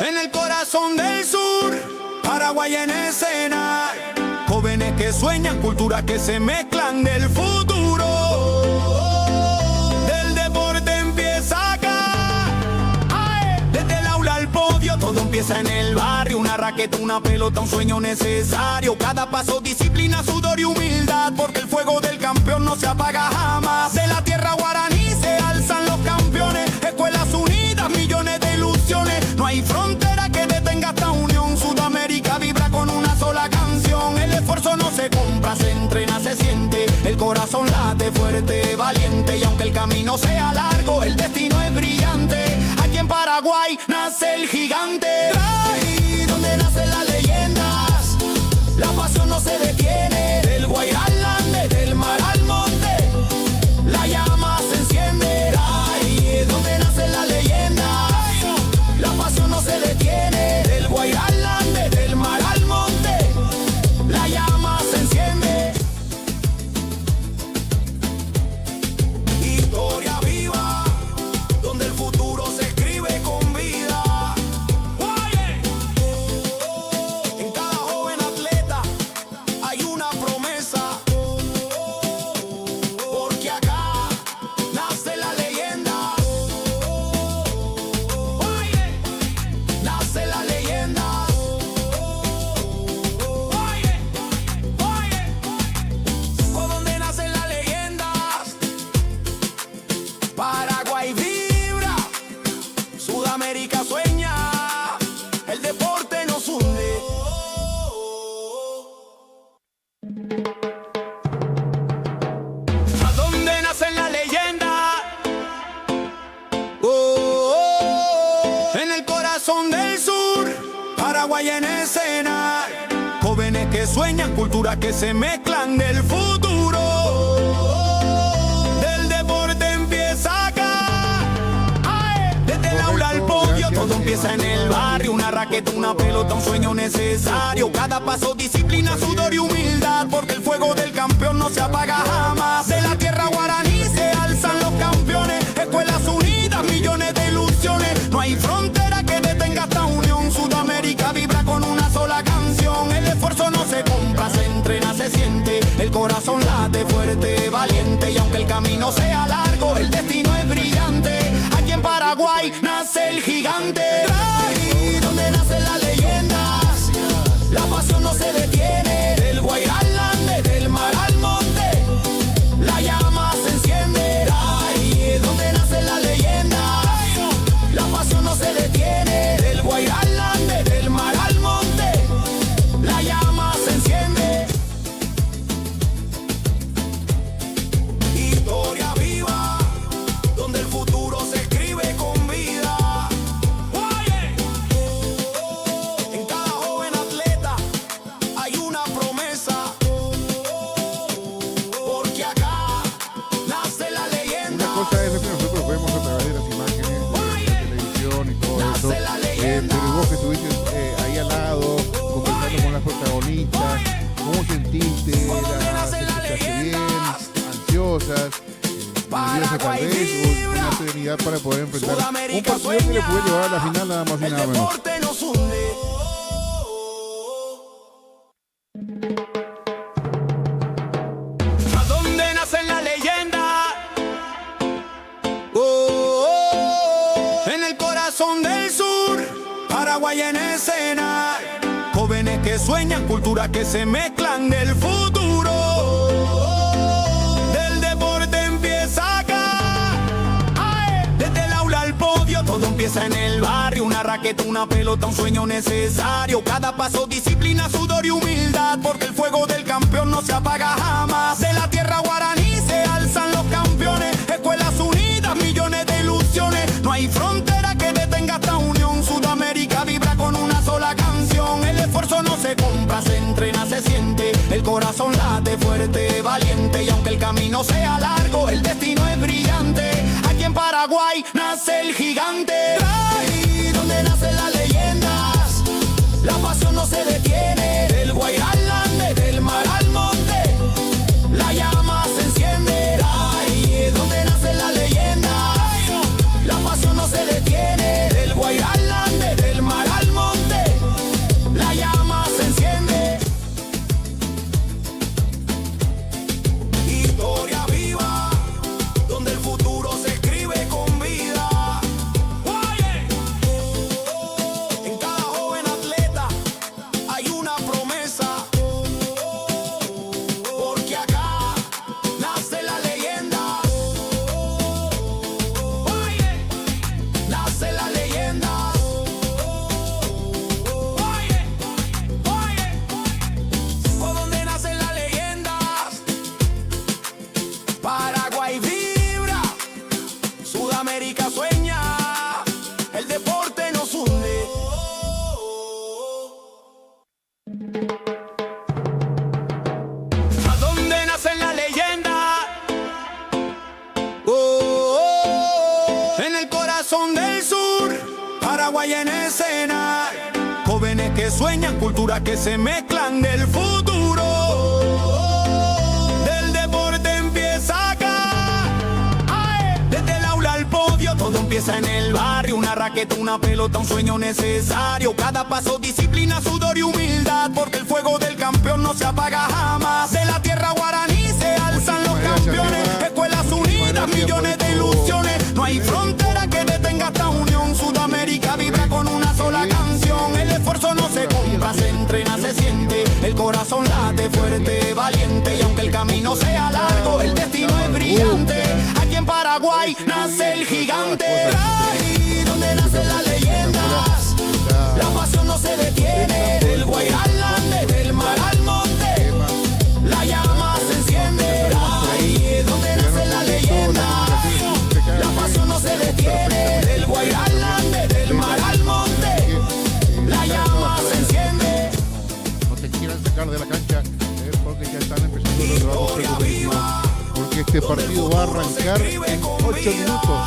En el corazón del sur, Paraguay en escena. Jóvenes que sueñan, culturas que se mezclan del futuro. Del deporte empieza acá. ¡Ay! Desde el aula al podio, todo empieza en el barrio. Una raqueta, una pelota, un sueño necesario. Cada paso, disciplina, sudor y humildad, porque el fuego del campeón no se apaga jamás. De la tierra guaraní se alzan los campeones. Escuelas unidas, millones de ilusiones. No hay frontera que detenga esta unión. Sudamérica vibra con una sola canción. El esfuerzo no se compra, se entrena, se siente. El corazón late fuerte, valiente. Y aunque el camino sea largo, el destino es brillante. Aquí en Paraguay nace el gigante. Ahí donde nacen las leyendas, la pasión no se detiene. Del Guairá al Ande, del mar al monte, la llama se enciende. Ahí es donde nacen las leyendas, la pasión no se detiene. Del Guairá al Ande, del mar al monte, la llama se enciende. Historia viva, donde el futuro se escribe con vida. En cada joven atleta hay una promesa, porque acá nace la leyenda. Nace la leyenda. Por donde nacen las leyendas, Paraguay vibra, Sudamérica sueña, el deporte nos hunde. ¿A dónde nacen las leyendas? En el corazón del sur, Paraguay en escena. Jóvenes que sueñan, culturas que se mezclan del futuro. Del deporte empieza acá. ¡Ay! Desde el aula al podio, todo empieza en el barrio. Una raqueta, una pelota, un sueño necesario. Cada paso, disciplina, sudor y humildad, porque el fuego del campeón no se apaga jamás. De la tierra guaraní se alzan los campeones. Escuelas unidas, millones de ilusiones. No hay frontera que detenga esta unión. Sudamérica vibra con una sola canción. El esfuerzo no se compra, se entrena, se siente. El corazón late fuerte, valiente. Y aunque el camino sea largo, el destino es brillante. Aquí en Paraguay nace el gigante. Ahí donde nacen las leyendas, la pasión no se detiene. Del Guairá al Ande, del mar al monte, la llama se enciende. Ahí es donde nacen las leyendas, la pasión no se detiene. Del Guairá al Ande, del mar al monte, la llama se enciende. vos que estuviste ahí al lado, conversando con las protagonistas, ¿cómo sentiste? ¿Las escuchaste bien? ¿Ansiosas? ¿Nerviosas tal vez? ¿O una serenidad para poder enfrentar un partido que le puede llevar a la final nada más y nada menos? ¿A dónde nace la leyenda? En el corazón del sur, Paraguay en escena. Jóvenes que sueñan, culturas que se mezclan del futuro. Del deporte empieza acá. Desde el aula al podio, todo empieza en el barrio. Una raqueta, una pelota, un sueño necesario. Cada paso, disciplina, sudor y humildad. Porque el fuego del campeón no se apaga jamás. De la tierra guaraní se alzan los campeones. Escuelas unidas, millones de ilusiones. No hay frontera que detenga esta unión. Sudamérica vibra con una sola canción. El esfuerzo no se compra, se entrena, se siente. El corazón late fuerte, valiente. Y aunque el camino sea largo, el destino es brillante. Aquí en Paraguay nace el gigante. Ahí donde nacen las leyendas, la pasión no se detiene. Del Guairá al Ande, del mar al monte, la llama se enciende. Ahí es donde nacen las leyendas, la pasión no se detiene. Del Guairá al Ande, del mar al monte, la llama se enciende. Historia viva, donde el futuro se escribe con vida. Oye, en cada joven atleta hay una promesa. Porque acá nace la leyenda. Oye, nace la leyenda. Oye, por donde nacen las leyendas. Paraguay vibra, Sudamérica sueña, el deporte nos hunde. ¿A dónde nacen las leyendas? En el corazón del sur, Paraguay en escena. Jóvenes que sueñan, culturas que se mezclan del futuro. Del deporte empieza acá. Desde el aula al podio, todo empieza en el barrio. Una raqueta, una pelota, un sueño necesario. Cada paso, disciplina, sudor y humildad. Porque el fuego del campeón no se apaga jamás. De la tierra guaraní se alzan los campeones. Escuelas unidas, millones de ilusiones. No hay frontera que detenga esta unión. Sudamérica vibra con una sola canción. El esfuerzo no se compra, se entrena, se siente. El corazón late fuerte, valiente. Y aunque el camino sea largo, el destino es brillante. Aquí en Paraguay nace el gigante. Ahí donde nacen las leyendas, la pasión no se detiene. Del Guairá al Ande, del mar al monte, la llama se enciende. Ahí es donde nacen las leyendas, la pasión no se detiene. Del Guairá al Ande, del mar al monte, la llama se enciende. No te quieran sacar de la cancha porque ya están empezando los trabajos preparativos. Porque este partido va a arrancar en 8 minutos.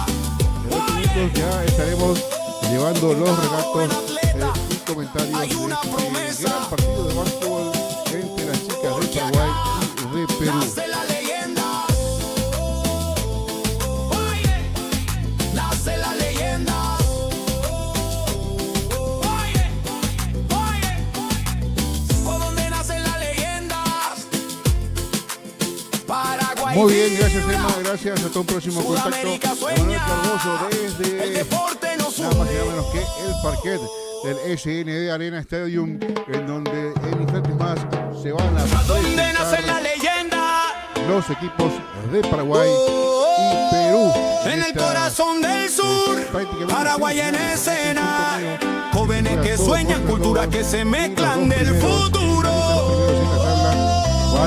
En 8 minutos ya estaremos llevando los relatos y comentarios de este gran partido de básquetbol entre las chicas de Paraguay y de Perú. Nace la leyenda. Oye, nace la leyenda. Oye, por donde nacen las leyendas. Paraguay. Muy bien, gracias Emma, gracias. Hasta un próximo contacto. Sudamérica Manuel sueña, Cardoso el desde deporte nos nada más y une. nada menos que el parquet del SND Arena Stadium, en donde en instantes más se van a ¿A dónde nace la presentar leyenda? los equipos de Paraguay y Perú. En el corazón del sur, Paraguay en escena. Jóvenes que sueñan, culturas que se mezclan del futuro.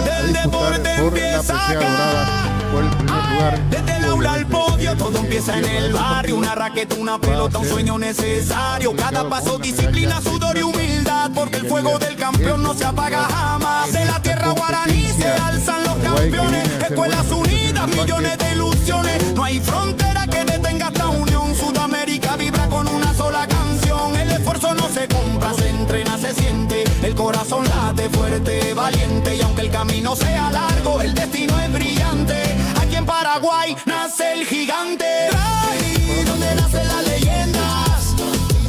Del deporte empieza acá. Por el primer lugar. Desde el aula al podio, todo empieza en el barrio. Una raqueta, una pelota, un sueño necesario. Cada paso, disciplina, sudor y humildad. Porque el fuego del campeón no se apaga jamás. De la tierra guaraní se alzan los campeones. Escuelas unidas, millones de ilusiones. No hay frontera que detenga esta unión. Sudamérica vibra con una sola canción. El esfuerzo no se corazón late fuerte, valiente, y aunque el camino sea largo, el destino es brillante. Aquí en Paraguay nace el gigante, ahí donde nacen las leyendas,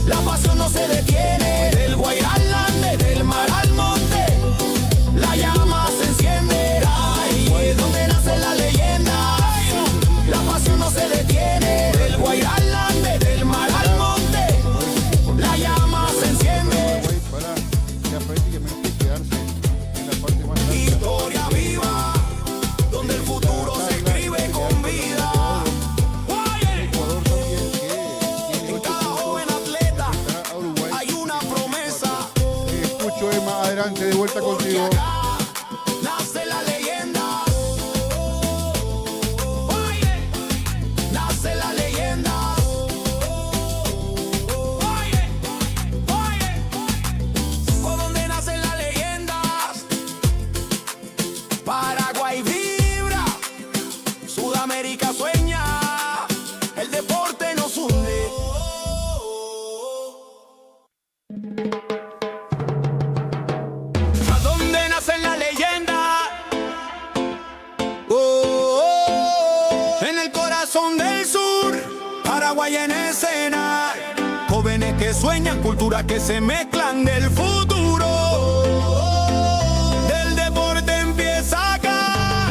la pasión no se detiene. Del Guairá al Ande, del mar al monte, la llama se enciende. Ahí es donde nacen las leyendas, la pasión no se detiene. Del Guairá al Ande, del mar al monte, la llama se enciende. Para ya prácticamente quedarse en la parte más alta. Historia viva, donde el futuro se escribe con vida. Ecuador también que tiene En cada joven atleta a Uruguay. hay una promesa. Escucho, Emma, adelante, de vuelta Porque contigo. acá nace la leyenda. Oye, nace la leyenda. Oye, por donde nacen las leyendas. Paraguay vibra, Sudamérica sueña, el deporte nos hunde. ¿A dónde nacen las leyendas? En el corazón del sur, Paraguay en escena. Jóvenes que sueñan, culturas que se mezclan del futuro. Del deporte empieza acá.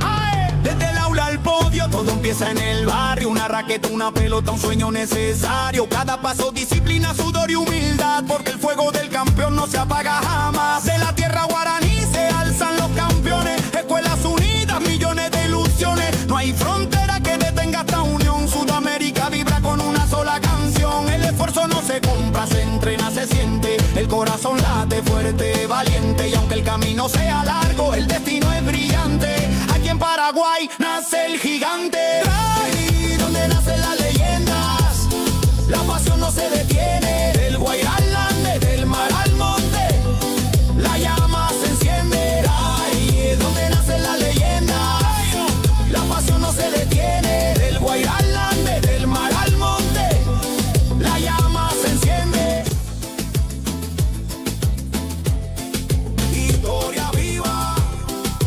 Ay, desde el aula al podio, todo empieza en el barrio. Una raqueta, una pelota, un sueño necesario. Cada paso, disciplina, sudor y humildad, porque el fuego del campeón no se apaga jamás. De la tierra guaraní se alzan los campeones. Escuelas unidas, millones de ilusiones. No hay frontera que detenga esta unión. Sudamérica vibra con una sola canción. El esfuerzo no se compra, se entrena, se siente. El corazón late fuerte, valiente, y aunque el camino sea largo, el destino es brillante. Aquí en Paraguay nace el gigante, ahí donde nacen las leyendas, la pasión no se detiene. Del Guairá al Ande, del mar al monte, la llama se enciende. Ahí es donde nacen las leyendas, la pasión no se detiene. Del Guairá al Ande, del mar al monte, la llama se enciende. Historia viva,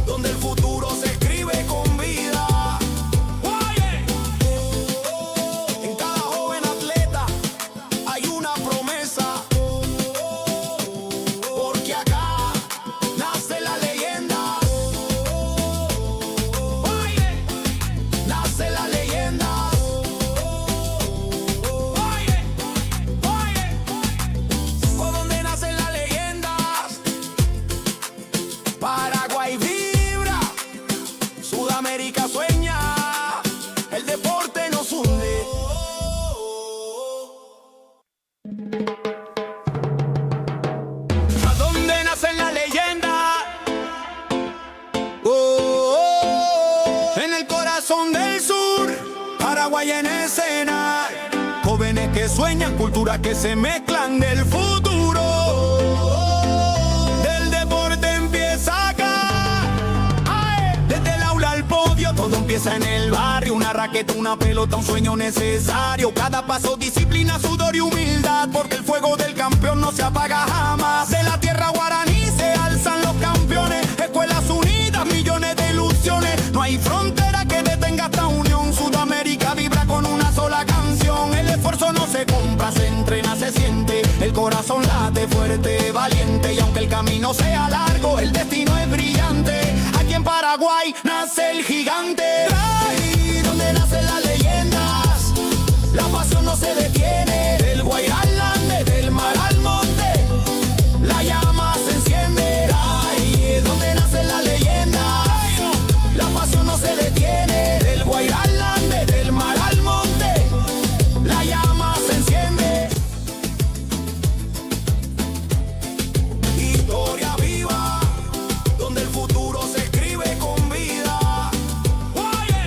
donde el futuro se escribe con vida. Oye, en cada joven atleta hay una promesa. Porque acá nace la leyenda. Oye, nace la leyenda. Oye, por donde nacen las leyendas. Paraguay vibra, Sudamérica sueña, el deporte nos hunde. ¿A dónde nacen las leyendas? En el corazón del sur, Paraguay en escena. Jóvenes que sueñan, culturas que se mezclan del futuro. Del deporte empieza acá. Ay, desde el aula al podio, todo empieza en el barrio. Una raqueta, una pelota, un sueño necesario. Cada paso, disciplina, sudor y humildad, porque el fuego del campeón no se apaga jamás. De la tierra guaraní se alzan los campeones. Escuelas unidas, millones de ilusiones. No hay frontera que detenga esta unión. Sudamérica vibra con una sola canción. El esfuerzo no se compra, se entrena, se siente. El corazón late fuerte, valiente, y aunque el camino sea largo, el destino es brillante. Aquí en Paraguay nace el gigante, ahí donde nacen las leyendas, la pasión no se detiene. Del Guairá al Ande, del mar al monte, la llama se enciende. Ahí es donde nacen las leyendas, la pasión no se detiene. Del Guairá al Ande, del mar al monte, la llama se enciende. Historia viva, donde el futuro se escribe con vida. Oye,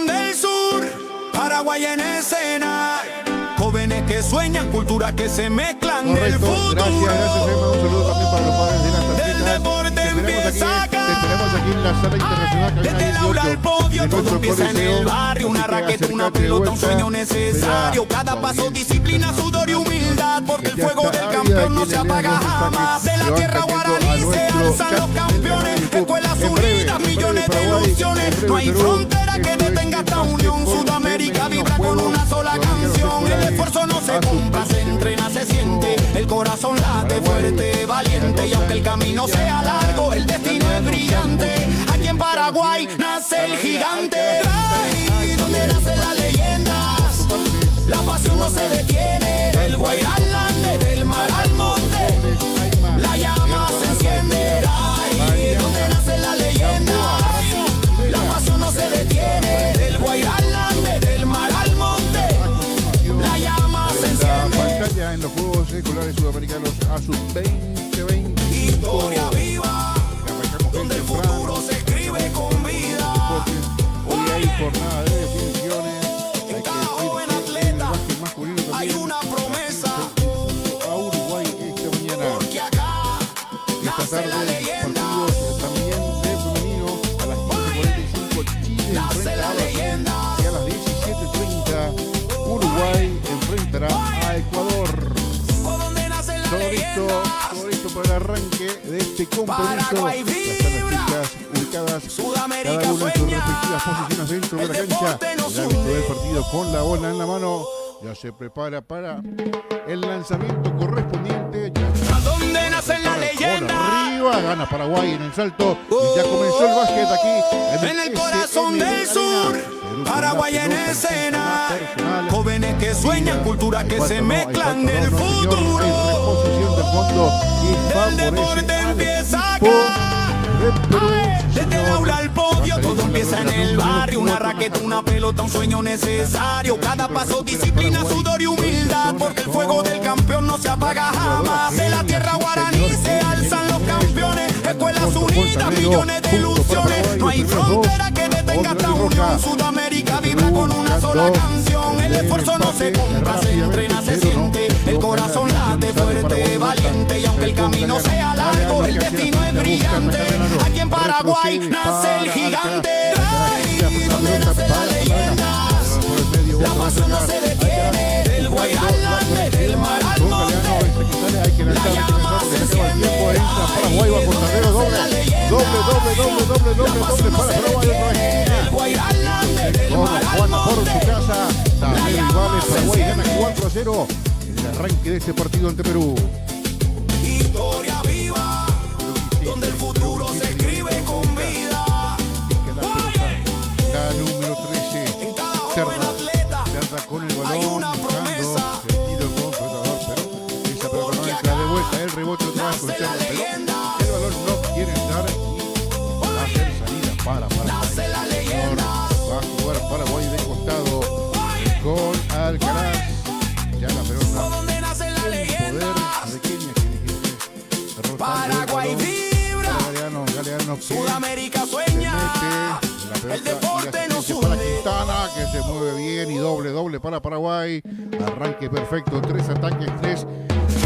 corazón del sur, Paraguay en escena. Jóvenes que sueñan, culturas que se mezclan del Correcto, futuro. gracias, Emma. Un saludo también para los padres de las Del atletas. deporte Te empieza acá. esperamos aquí en la sala internacional Cabina Desde el aula 18 al podio, de todo nuestro empieza en coliseo. el barrio. Una Así que raqueta, una acércate de pelota, un vuelta. sueño necesario. Será Cada la paso, audiencia disciplina, internacional. sudor y humildad. Porque el Ya fuego está del ávida campeón de no que se le lean apaga los mensajes jamás. De que la van tierra cayendo a guaraní se nuestro alzan chat los en campeones. YouTube. Escuelas En breve, unidas, millones de Paraguay, ilusiones. en breve, No hay Perú. frontera que Esto es detenga esta el unión. básquetbol Sudamérica femenino, vibra con juegos una sola colombianos canción. El escolares esfuerzo no se a sus compra, se 20. entrena, se siente. El corazón late fuerte, valiente. Y aunque el camino sea largo, el destino es brillante. Aquí en Paraguay nace el gigante. Ay, donde nacen las leyendas. La pasión no se detiene. Del Guairá al Ande, del mar al monte. La llama se enciende. Ay, donde nacen las leyendas. La pasión no se detiene. Del Guairá al Ande, del mar al monte. La llama se La enciende. pantalla en los Juegos Escolares Sudamericanos a sus 2025. Historia viva, Arrancamos donde el temprano. futuro se escribe con vida. Hoy hay jornada de definiciones. Hay cada que joven decir que atleta en el básquet masculino hay también una promesa. a Uruguay esta mañana. Porque acá Esta nace tarde la leyenda. partidos también de femenino a las 15:45 Chile Nace enfrenta la a Brasil leyenda. y a las 17:30 Uruguay enfrentará a Ecuador. O donde nace la Todo leyenda. listo para el arranque de este compromiso. Paraguay Ya están las chicas ubicadas Sudamérica cada una en sus sueña. respectivas posiciones dentro de El la cancha. deporte nos El árbitro une. del partido con la bola en la mano ya se prepara para el lanzamiento correspondiente. Ya A donde nace la con leyenda. arriba, gana Paraguay en el salto y ya comenzó el básquet aquí En el corazón SN del sur, Perú con Paraguay la en pelota escena. personal. Jóvenes que sueñan, culturas que se mezclan del Hay futuro. reposición del fondo y El favorece deporte al empieza equipo acá. de Perú. Desde el aula al podio, todo empieza en el barrio. Una raqueta, una pelota, un sueño necesario. Cada paso, disciplina, sudor y humildad. Porque el fuego del campeón no se apaga jamás. De la tierra guaraní se alzan los campeones. Escuelas unidas, millones de ilusiones. No hay frontera que detenga esta unión. Sudamérica vibra con una sola canción. El esfuerzo no se compra, se entrena, se siente. El corazón late fuerte, valiente. Y aunque el camino sea largo, el destino es brillante. Aquí en Paraguay nace el gigante. Ay, donde nace la leyenda. La pasión no se detiene. Del Guairá al Ande, del mar al monte. La llama se enciende. Paraguay va con tablero doble para Paraguay. Del Guairá al Ande, del mar al Juan por su monte. casa, tablero iguales, Paraguay gana 4-0 en el arranque de este partido ante Perú. Historia viva, donde el futuro se escribe con vida. La número 13, En cada joven atleta Cerda con el hay balón, una buscando promesa. el tiro con Flotador, pero esa pelota no entra de vuelta, el rebote otra vez con Nace Cerda, la pero leyenda. el balón no quiere entrar y va a hacer salida para Paraguay. Nace la leyenda. Va a jugar Paraguay de costado con Alcaraz, ya la O pelota donde nace la el leyenda. poder de Kenia que derrotando el Paraguay balón. vibra. Galeano que Sudamérica se sueña. mete la El pelota deporte y nos asistencia para une. Quintana que se mueve bien y doble para Paraguay. Arranque perfecto, 3 ataques, 3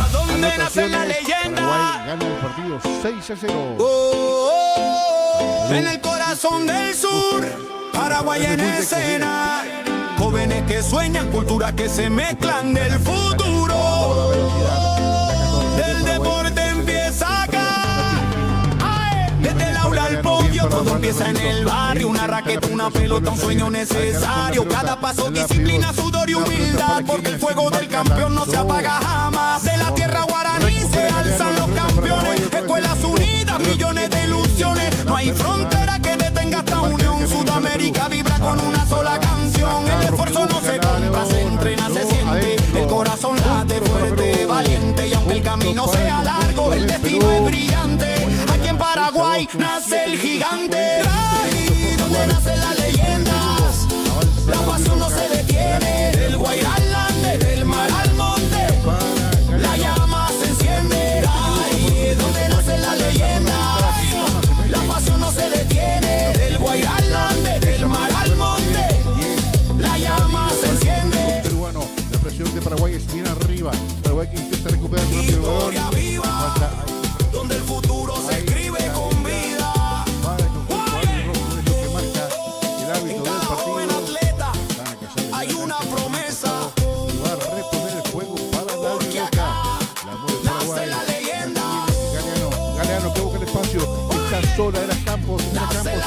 A donde nace la anotaciones. leyenda. Paraguay gana el partido 6-0. Oh, oh, en el corazón del sur, Paraguay en escena. Jóvenes que sueñan, culturas que se mezclan del futuro. Del deporte empieza acá. Ay, desde el aula al podio, todo empieza en el barrio. Una raqueta, una pelota, un sueño necesario. Cada paso, disciplina, sudor y humildad. Porque el fuego del campeón no se apaga jamás. De la tierra guaraní se alzan los campeones. Escuelas unidas, millones de ilusiones. No hay frontera que detenga esta unión. Sudamérica vibra con una sola canción. El esfuerzo no se compra, se entrena, se siente. El corazón late fuerte, valiente. Y aunque el camino sea largo, el destino es brillante. Aquí en Paraguay nace el gigante. Ay, donde nacen las leyendas. La pasión no se detiene. Del Guairá al Ande, del mar al monte. La llama se enciende. Ay, donde nace la leyenda. La pasión no se detiene. Del Guairá al Ande, del mar al monte.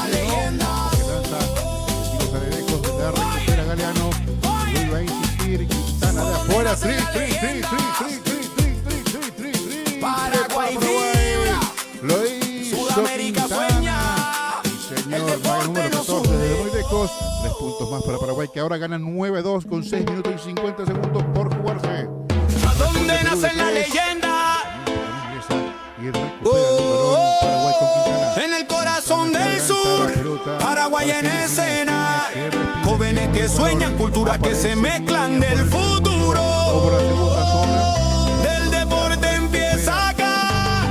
la leyenda. Que lanza el tiro sale lejos, la recupera Galeano. Vuelve a insistir, Quintana de afuera. Tri. Paraguay vibra. Lo hizo Sudamérica Quintana. sueña. Sí, El señor, va el número deporte nos 14 desde une. muy lejos. 3 puntos más para Paraguay, que ahora gana 9-2 con 6 minutos y 50 segundos por jugarse. ¿A dónde nace la leyenda? Ingresa y recupera el balón Paraguay con Quintana. En el corazón del sur, Paraguay en escena. Jóvenes que sueñan, culturas que se mezclan del futuro. Por la segunda zona. Del deporte empieza acá.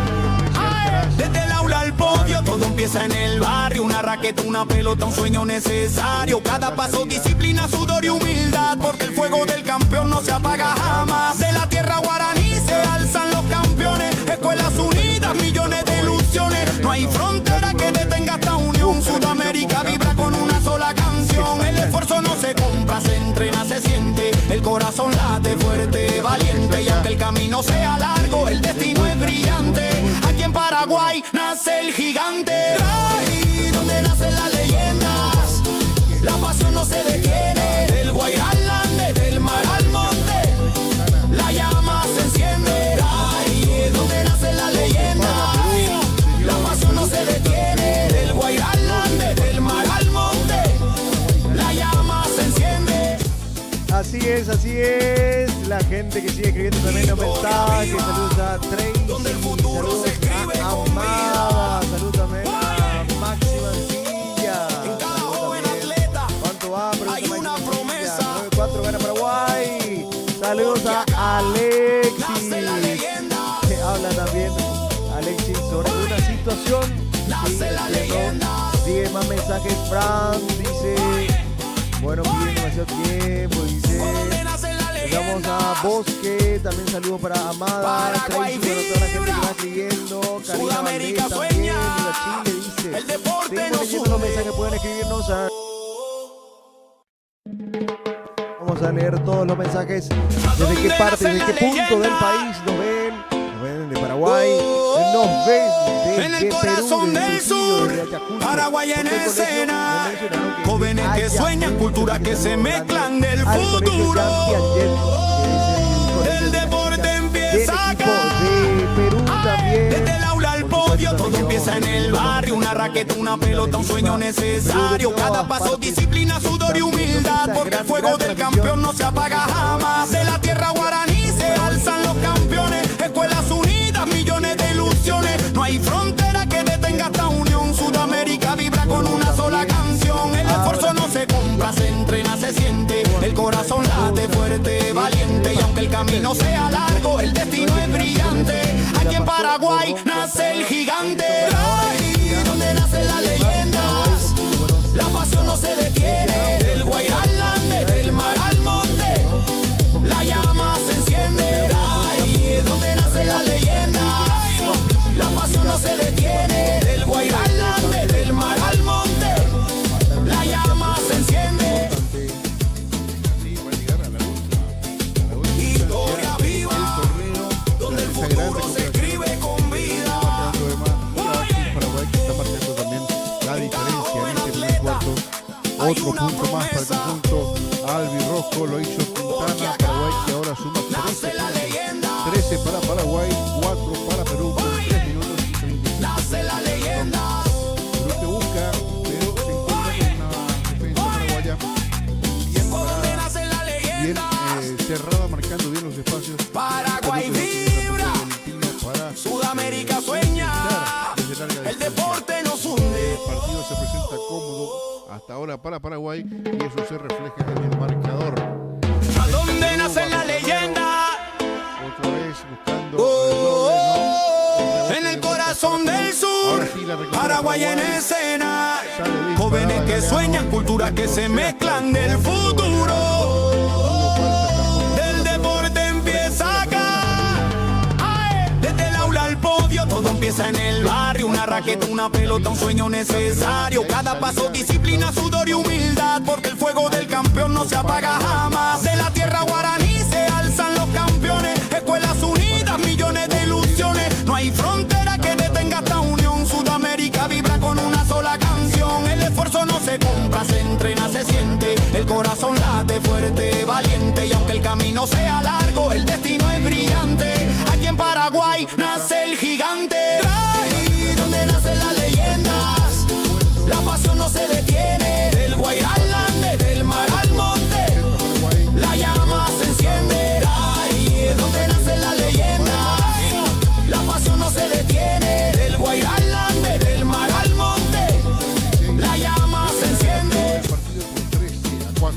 Ay, desde el aula al podio, todo empieza en el barrio. Una raqueta, una pelota, un sueño necesario. Cada paso, disciplina, sudor y humildad. Porque el fuego del campeón no se apaga jamás. De la tierra guaraní se alzan los campeones. Escuelas unidas, millones de ilusiones. No hay frontera que detenga esta unión. Sudamérica vibra con una sola canción. El esfuerzo no se compra, se entrena, se siente. El corazón late fuerte, valiente. Y aunque el camino sea largo, el destino es brillante. Aquí en Paraguay nace el gigante. Ay, donde nacen las leyendas. La pasión no se detiene. Del Guairá al Ande, del mar al monte. La llama se enciende. Ay, donde nacen las leyendas. La pasión no se detiene. Del Guairá al Ande, del mar al monte. La llama se enciende. Así es. La gente que sigue escribiendo también los mensajes. Saludos a Tracy, Donde el futuro saludos se escribe a con Amada, saludos también a Máxima Ancilla. En cada Saludos joven también. atleta ¿Cuánto va? Pregunta hay una Máxima promesa. Ancilla. 9-4 gana Paraguay. Saludos a Alexis. Nace la leyenda. Que habla también Alexis sobre una situación. Nace la que leyenda. no sigue más mensajes. Fran dice, bueno, piden demasiado tiempo. Dice, Donde nace la llegamos leyenda. a Bosque. También saludos para Amada, Paraguay Tracy, bueno, toda la gente que vibra. va escribiendo. Karina Sudamérica Valdés también. sueña. Viva Chile dice. El deporte Seguimos nos leyendo los une. mensajes, pueden escribirnos a... Vamos a leer todos los mensajes. ¿Desde qué dónde parte, nace desde qué la punto del leyenda? país nos ven? Nos ven de Paraguay, nos ven desde En el Perú, corazón desde del Trujillo, sur, desde Ayacucho. Paraguay en Porque el colegio escena. me mencionaron que Jóvenes que Ayacucho, sueñan, culturas que se mezclan del al colegio futuro. Jean Piaget, que es el colegio El de deporte del empieza equipo acá. de Perú también. Desde el aula al Por podio, supuesto, todo también empieza en vamos a el leer barrio. Una raqueta, una pelota, un sueño necesario. Cada paso, disciplina, sudor y humildad. Porque el fuego del campeón no se apaga jamás. De la tierra guaraní se alzan los campeones. Escuelas unidas, millones de ilusiones. No hay frontera que detenga esta unión. Sudamérica vibra con una sola canción. El esfuerzo no se compra, se entrena, se siente. El corazón late fuerte, valiente. Y aunque el camino sea largo, el destino es brillante. Aquí en Paraguay nace el gigante. Ay, donde nacen las leyendas. La pasión no se detiene. Del Guairá al Ande, del mar al monte. La llama se enciende. Ay, donde nace la leyenda. La pasión no se detiene. Del Guairá al Ande, del mar al monte. La llama se enciende. Sí, va a llegar a la última. Historia viva, El torneo, donde el esa futuro gran se recuperación. escribe con vida. Marcando además, Paraguay que está marcando también la diferencia en este primer cuarto. Otro punto más para el conjunto albirrojo, lo hizo Quintana. Paraguay que ahora suma 13 Nace la puntos. leyenda. 13 para Paraguay, 4 para Perú con 3 minutos y 35. Nace la leyenda. Perú que busca, pero se encuentra con una defensa paraguaya bien Donde parada, nace la bien leyenda. cerrada, marcando bien los espacios. Paraguay Perú que no tiene vibra. tampoco el tino para Sudamérica sueña. desde larga El distancia. deporte nos hunde. El partido se presenta cómodo hasta ahora para Paraguay y eso se refleja en el marcador. ¿A dónde nace la leyenda? Otra vez buscando Oh, el doble, ¿no? en el corazón del sur, Ahora sí la recupera Paraguay en Paraguay. escena. Sale disparada Jóvenes que Galeano. sueñan, culturas que se mezclan del futuro. Del deporte empieza acá. Ay, desde el aula al podio, todo empieza en el barrio. Una raqueta, una pelota, un sueño necesario. Cada paso, disciplina, sudor y humildad. Porque el fuego del campeón no se apaga jamás. De la tierra guaraní se alzan los campeones. Escuelas unidas, millones de ilusiones. No hay frontera que detenga esta unión. Sudamérica vibra con una sola canción. corazón late fuerte, valiente, y aunque el camino sea largo, el destino es brillante. Aquí en Paraguay nace el gigante. Ahí donde nacen las leyendas, la pasión no se detiene. Del Guairá al Ande, del mar al monte, la llama se enciende. Ahí es donde nacen las leyendas, la pasión no se detiene. Del Guairá al Ande, del mar al monte, la llama se enciende. Partido por 13-4.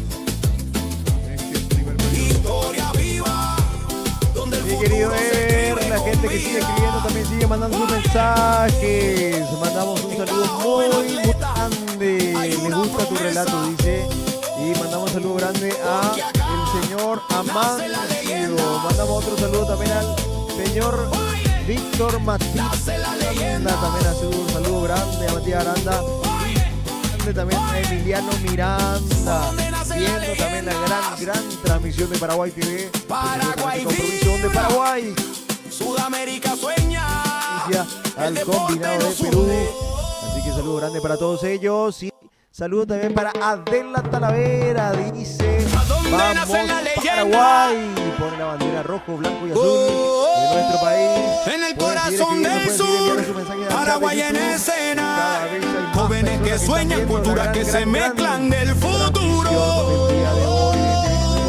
En este primer partido. Historia viva, donde el Mi querido futuro se Ever, escribe la con gente que sigue vida. escribiendo también sigue mandando sus mensajes. Mandamos un saludo muy grande. Me gusta tu relato, dice. Y mandamos un saludo grande a el señor Amancio. Mandamos otro saludo también al señor Víctor Matías Aranda. También hace un saludo grande a Matías Aranda. Grande también a Emiliano Miranda. Viendo también la gran transmisión de Paraguay TV. Paraguay Compromiso de Paraguay. Sudamérica sueña. Al combinado de Perú. Así que saludo grande para todos ellos. Y saludo también para Adela Talavera. Dice: dónde nace vamos la leyenda? Paraguay. Pone la bandera rojo, blanco y azul de nuestro país. En el Pueden seguir corazón escribiendo, del pueden seguir enviando sur, su mensaje a Paraguay través de en YouTube. escena. Cada vez hay más Jóvenes que personas sueñan, están viendo la culturas que se mezclan del transmisión futuro. del día de hoy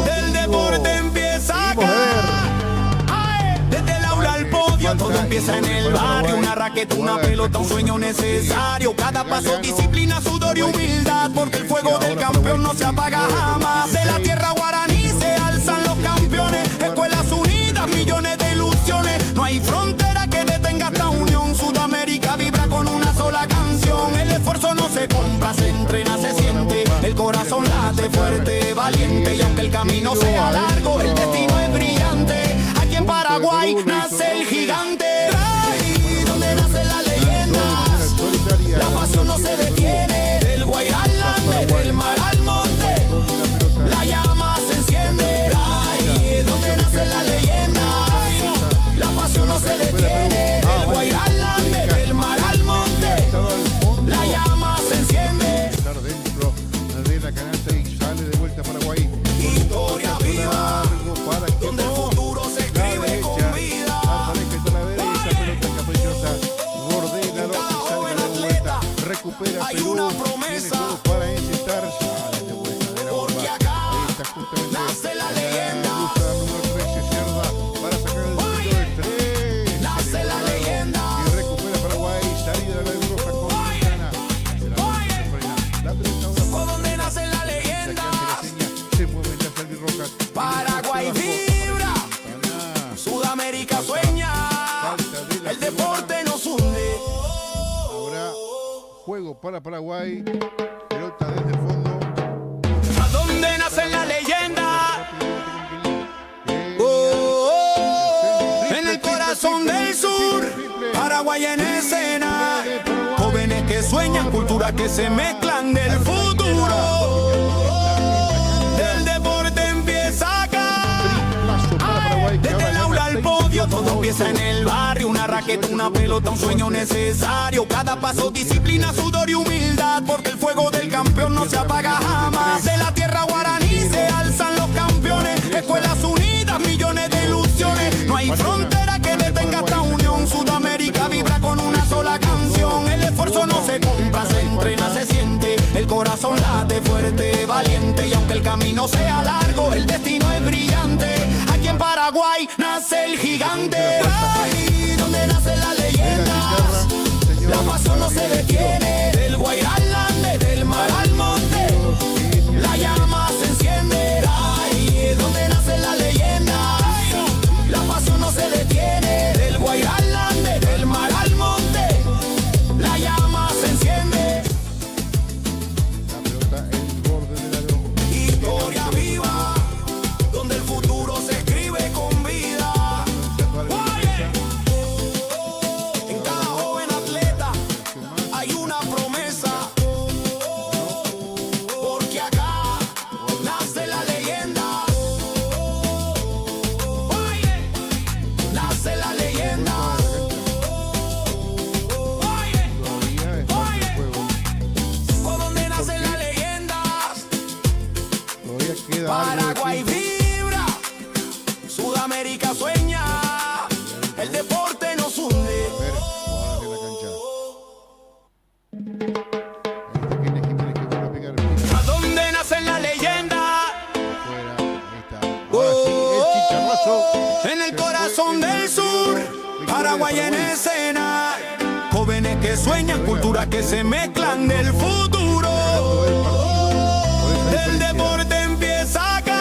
Del deporte empieza Seguimos, Ever. acá. Desde el aula al podio, todo empieza en el barrio. Una raqueta, una pelota, un sueño necesario. Cada paso, disciplina, sudor y humildad. Porque el fuego del campeón no se apaga jamás. De la tierra guaraní se alzan los campeones. Escuelas unidas, millones de ilusiones. No hay frontera que detenga esta unión. Sudamérica vibra con una sola canción. El esfuerzo no se compra, se entrena, se siente. El corazón late fuerte, valiente. Y aunque el camino sea largo, el destino es brillante. Aquí en Paraguay nace el gigante. Ahí donde nace la leyenda, la pasión no se detiene. Del Guairá al Ande, del mar al monte, la llama se enciende. Ahí es donde nace la leyenda, la pasión no se detiene. Del Guairá al Ande, del mar al monte, la llama se enciende. Estar dentro de la canasta y sale de vuelta a Paraguay. Historia viva, Largo para que donde el no. futuro se La escribe con derecha. vida. Aparece Talavera y esa pelota caprichosa. Bordélalo y salga de vuelta. Recupera Hay Perú. una Tiene promesa. todo para encitar. Sale de vuelta de la Porque bomba. acá Ahí está justamente nace la la leyenda. gusta número 13, Cerda, para sacar el tiro de 3. Nace la leyenda. Y recupera Paraguay. Salida de la roja con Quintana. Se la frena. La pelota ahora Por donde nace la leyenda, se mueven las albirrojas. Paraguay vibra, Sudamérica sueña, el deporte nos hunde. Ahora juego para Paraguay. Pelota desde el fondo. ¿A dónde nace la leyenda? En el corazón del sur, Paraguay en escena. Jóvenes que sueñan, culturas que se mezclan del futuro. Del deporte empieza acá. Plazo para Paraguay. que Desde ahora el gana aula al podio, 6-8. todo empieza en el barrio. Una raqueta, una pelota, un sueño necesario. Cada paso, disciplina, sudor y humildad. Porque el fuego del campeón no se apaga jamás. De la tierra guaraní se alzan los campeones. Escuelas unidas, millones de ilusiones. No hay frontera que detenga esta unión. Sudamérica vibra con una sola canción. El esfuerzo no se compra, se entrena, se siente. El corazón late fuerte, valiente. Y aunque el camino sea largo, el destino es brillante. Aquí en Paraguay nace el gigante. Ahí donde nace la leyenda, la pasión no se detiene. Del Guairá al Ande, del mar al monte, la llama se enciende. Ahí es donde nace la leyenda, la pasión no se detiene. Del Guairá al Ande, del mar al monte, la llama se enciende. La pelota en el borde del aro. Historia viva, donde el futuro se escribe con vida. En cada joven atleta hay una promesa. queda algo de Paraguay tiempo. vibra, Sudamérica sueña, el deporte nos hunde. A ver, jugadas de la cancha. Ahí está Kenneth Jiménez que vuelve a pegar el piso. ¿A dónde nace la leyenda? Afuera, ahí está. Ahora sí, el chicharrazo. En el corazón del sur, Paraguay en escena. Jóvenes que sueñan, culturas que se mezclan del futuro. Del deporte empieza acá.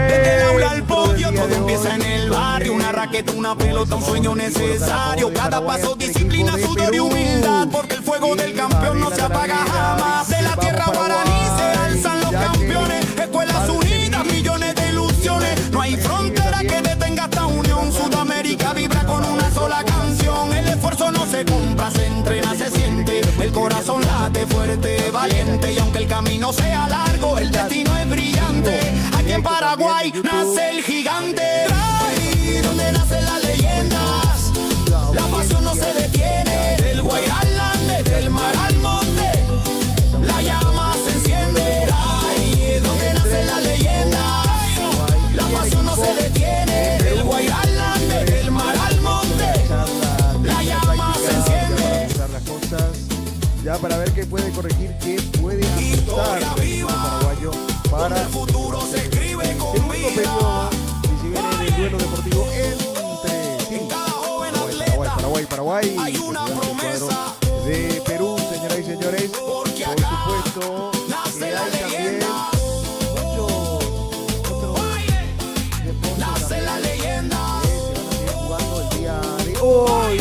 Desde el aula al podio, todo empieza en el barrio. Una raqueta, una pelota, un sueño necesario. Cada paso, disciplina, sudor y humildad. Porque el fuego del campeón no se apaga jamás. De la tierra guaraní se alzan los campeones. Escuelas unidas, millones de ilusiones. No hay frontera que detenga esta unión. Sudamérica vibra con una sola canción. El esfuerzo no se compra, se entrena, se siente. El corazón late fuerte, valiente. Y aunque el camino sea largo, el destino es brillante. Aquí en Paraguay nace el gigante. Ahí donde nacen las leyendas, la pasión no se detiene. Del Guairá al Ande, del mar al monte, la llama se enciende. Ahí donde nacen las leyendas, la pasión no se detiene. Del Guairá al Ande, del mar al monte, la llama se enciende. Para las cosas, ya para ver qué puede corregir, qué puede ajustar el equipo paraguayo para El futuro se escribe con segundo vida. periodo y si viene el duelo deportivo entre Cada joven Paraguay hay una el promesa. cuadro de Perú, señoras y señores. Porque Por acá supuesto, nace hay la también leyenda. muchos otros deportes Nace la también leyenda. que se van a seguir jugando el día de hoy.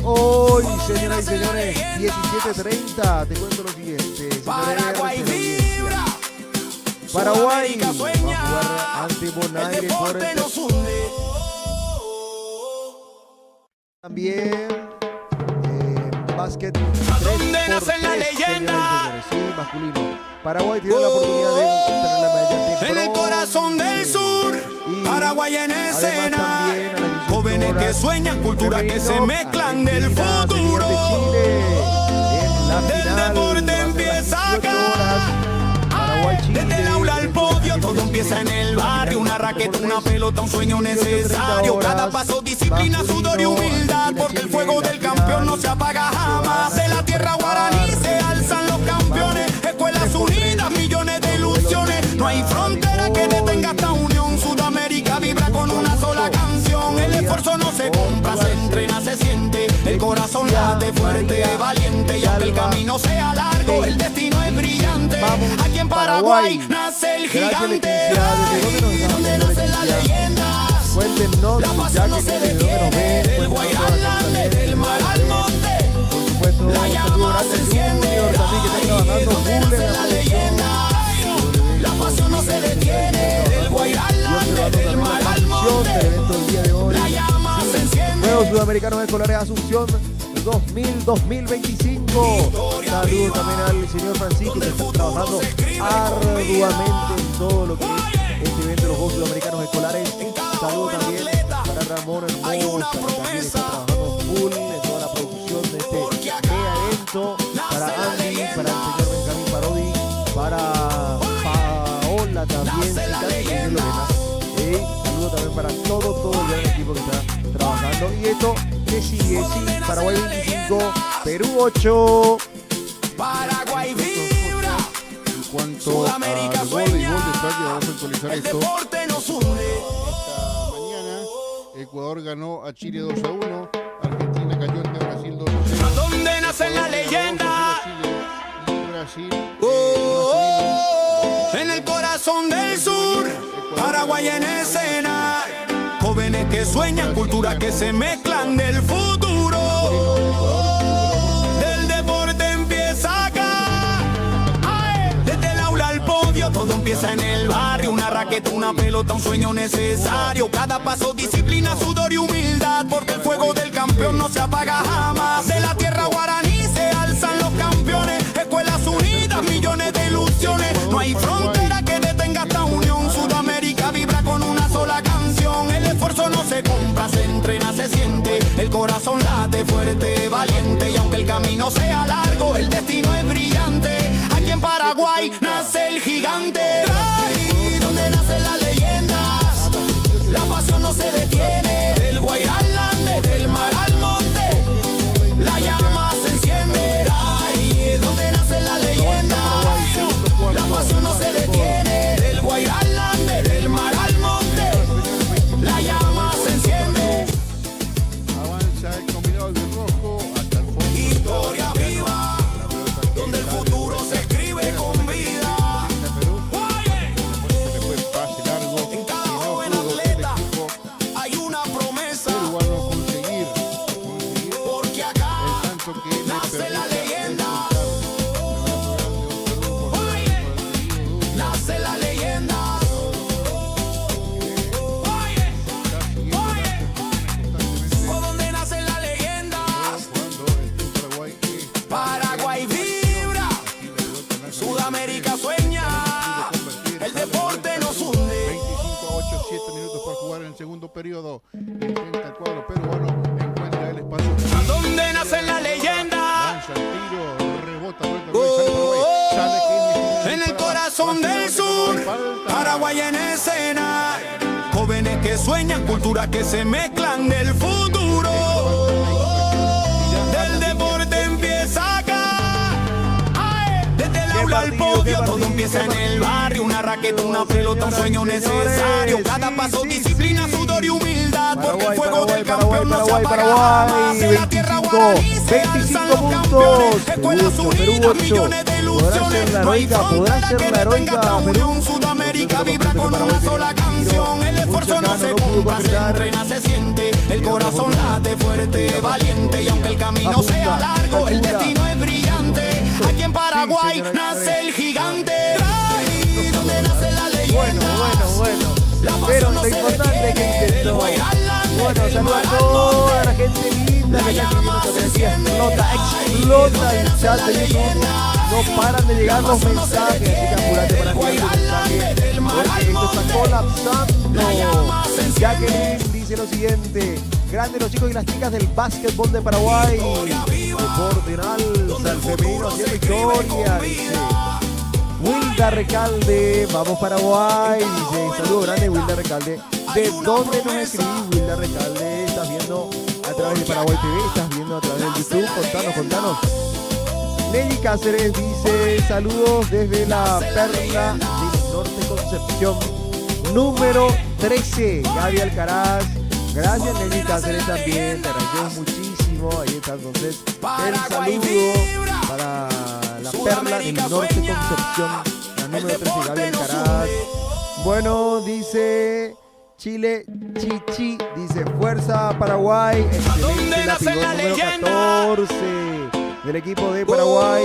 Hoy, señoras y señores, 17:30. Te cuento lo siguiente, señores. Paraguay vibra, Paraguay Sudamérica va a sueña, jugar ante el Bonaire por deporte el nos hunde. también básquet. ¿A dónde 3x3, nace la leyenda? señoras y señores, sí, masculino. Paraguay tiene la oportunidad de obtener la medalla de En el bronce. corazón del sur, Y Paraguay en además escena. también a las 18 Jóvenes que horas, sueñan, culturas que se femenino, mezclan del Argentina, futuro. señor de Chile, en la Del final, deporte va a ser empieza las 18 acá. horas. Paraguay, Chile, Desde el aula al podio, todo en empieza en el barrio. Una raqueta, una pelota, un sueño necesario. Cada paso, disciplina, sudor y humildad. Porque el fuego del campeón no se apaga jamás. De la tierra guaraní se alzan los campeones. Escuelas unidas, millones de ilusiones. No hay frontera que detenga esta unión. Sudamérica vibra con una sola canción. El esfuerzo no se compra, se entrena, se siente. El corazón late fuerte, valiente. Y aunque el camino sea largo, el destino es brillante. Aquí en Paraguay nace el gigante. Ahí donde nacen las leyendas, Cuéntenos, la ya pasión no que se desde dónde nos ven, detiene. Del Guairá al Ande, del mar al monte, por supuesto, la un saludo llama grande se al enciende. Junior también que está Ahí trabajando donde full en nace la la producción. leyenda, la pasión no se detiene. Del Guairá al Y Ande, observando del también mar la al transmisión del monte, evento del día de hoy. la llama se enciende. Juegos Sudamericanos Escolares Asunción 2025. Saludos también al señor Francisco que está trabajando arduamente en todo lo que es este evento de los Juegos Sudamericanos Escolares. Saludos también para Ramón Hermosa, que también está trabajando full en toda la producción de este mega evento. Para Andy, para el señor Benjamín Parodi, para Paola también, y Lorena. Saludos también para todo el gran equipo que está trabajando. Y esto que sigue, sí, Paraguay 25, Perú 8. Paraguay vibra, En cuanto Sudamérica al voleibol sueña, de práctica, vamos a actualizar el esto. deporte nos hunde. Esta mañana, Ecuador ganó a Chile 2-1. Argentina cayó ante Brasil 2-0. ¿A dónde nace la Ecuador ganó 2-0 leyenda? a Chile y Brasil. En el corazón del sur, Paraguay en escena. Jóvenes que sueñan, culturas que se mezclan del futuro. Del deporte empieza acá. Ay, desde el aula al podio, todo empieza en el barrio. Una raqueta, una pelota, un sueño necesario. Cada paso, disciplina, sudor y humildad. Porque el fuego del campeón no se apaga jamás. De la tierra guaraní se alzan los campeones. Escuelas unidas, millones de ilusiones. No hay frontera que detenga esta unión. Sudamérica vibra con una sola canción. El esfuerzo no se compra, se entrena, se siente. El corazón late fuerte, valiente. Y aunque el camino sea largo, el destino es brillante. Aquí en Paraguay Paraguay nace el gigante. Ahí donde nacen las leyendas, la pasión no se detiene. Del Guairalán, desde el mar al monte, la llama se enciende. Ahí es donde nacen las leyendas, la pasión no se detiene. Del Guairalán, desde el mar al monte, la llama se enciende. Avanza el combinado de rojo hasta el fondo. Historia viva, donde el futuro se escribe con vida. Después pase largo. En cada joven atleta hay una promesa, Peruano conseguir porque acá el tanto que le nace la permita leyenda. disfrutar. Nace la leyenda. ¿Por dónde nacen las leyendas? Paraguay vibra, Sudamérica sueña, el deporte nos hunde. 25-8, 7 minutos para jugar en el segundo periodo. Intenta el cuadro peruano, encuentra el espacio. ¿A dónde nacen las leyendas? Lanza el tiro, rebota, sale Paraguay, sale Kenia, En el corazón del sur, Paraguay en escena. Jóvenes que sueñan, culturas que se mezclan del futuro. Del deporte empieza acá. Ay, desde el aula al podio, todo empieza en el barrio. Una raqueta, una pelota, un sueño necesario. Cada paso, disciplina, sudor y humildad. Porque el fuego del campeón no se apaga jamás. En la tierra guaraní se alzan los campeones. Escuelas unidas, millones de ilusiones. No hay frontera que detenga esta unión. Sudamérica vibra con una sola canción. El esfuerzo no se compra, se entrena, se siente. El corazón late fuerte, valiente. Y aunque el camino sea largo, el destino es brillante. Aquí en Paraguay nace el gigante. Ahí donde nace la leyenda. Bueno. La Pero pasión no lo se importante detiene. que intentó. Del Guairalán, Bueno, desde el saludos mar a al toda la monte, gente linda que está llama aquí se en decía, enciende. explota el chat de YouTube. No paran de llegar los mensajes, así que apúrate para enviar tu mensaje. Porque esto está colapsando. Jacqueline dice lo siguiente: grandes los chicos y las chicas del básquetbol de Paraguay. Deporte en alza, el femenino haciendo historia, dice Wilda Recalde. Vamos Paraguay, dice. Saludo grande, Wilda Recalde. ¿De dónde nos escribís, Wilda Recalde? ¿Estás viendo a través de Paraguay TV? ¿Estás viendo a través de YouTube? Contanos. Nelly Cáceres dice: saludos desde la Perla del Norte Concepción, número 13. Gaby Alcaraz. Gracias, Nelly Cáceres, también. Te agradecemos muchísimo. Ahí está entonces el saludo para la Perla del Norte Concepción, la número 13, Gaby Alcaraz. Bueno, dice Chile, Chichi, dice fuerza Paraguay. Excelente la pivot número 14 del equipo de Paraguay.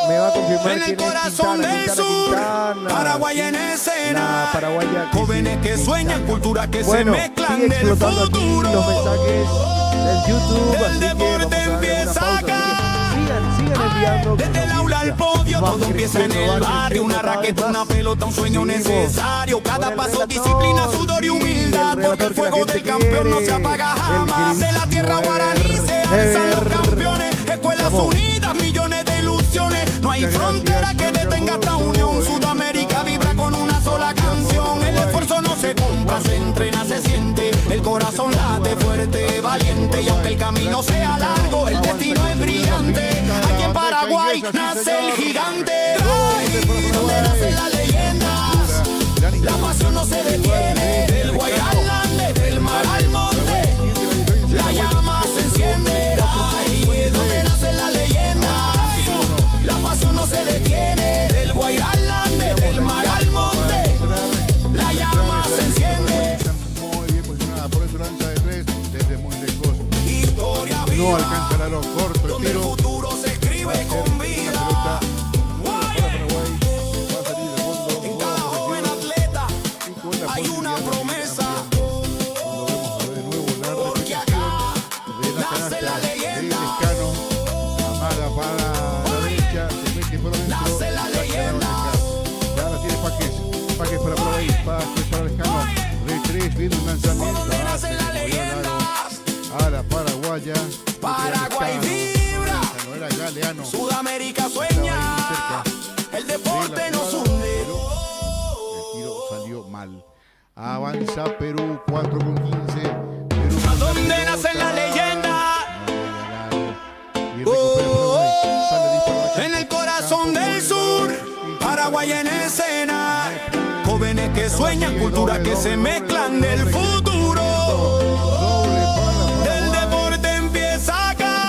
Me va a confirmar En el quién es corazón del sur, Quintana. Paraguay en escena. La paraguaya Jóvenes que sueñan, culturas que se bueno, mezclan sigue del explotando aquí futuro. los mensajes del YouTube, El así que deporte vamos a darle una empieza pausa, acá. así que sigan enviando. Desde el aula al podio, todo empieza en el barrio. Una raqueta, una pelota, un sueño necesario. Cada paso, disciplina, sudor y humildad. Porque el fuego del campeón no se apaga jamás. En la tierra guaraní se alzan los campeones. Escuelas unidas, millones de ilusiones. No hay frontera que detenga esta unión. Sudamérica vibra con una sola canción. El esfuerzo no se compra, se entrena, se siente. El corazón late fuerte, valiente. Y aunque el camino sea largo, el destino es brillante. Aquí en Paraguay nace el gigante. Ahí donde nacen las leyendas, la pasión no se detiene. Del Guairalán, desde el mar al monte, la llama se enciende. Ahí es donde nacen las leyendas, la pasión no se detiene. Del Guairalán, desde el mar al monte, la llama se enciende. Muy bien posicionada, por eso lanza de tres desde muy lejos. Historia No viva, alcanza el aro corto el donde el tiro. futuro se escribe con vida. Pelota nueva para Paraguay. Va a salir de fondo. En cada joven atleta hay una promesa. Cuando vemos a ver de nuevo la Porque repetición acá de la nace la canasta leyenda. del Lescano. Amaga para la derecha, se mete por adentro. Nace la saca leyenda. bandeja. Ya la tiene Paques. Paques para Paraguay. Paques para Lescano. De tres, viene un lanzamiento. Donde nace la Se leyenda. a la paraguaya. Paraguay Lescano. vibra, No era Galeano. Sudamérica Estaba sueña, ahí muy cerca. el deporte Avanza Perú, 4 con 15. Perú ¿A dónde nace la leyenda? Y recupera Paraguay. Sale disparo. En el corazón del sur, Paraguay en escena. Jóvenes que sueñan, culturas que se mezclan del futuro. Del deporte empieza acá.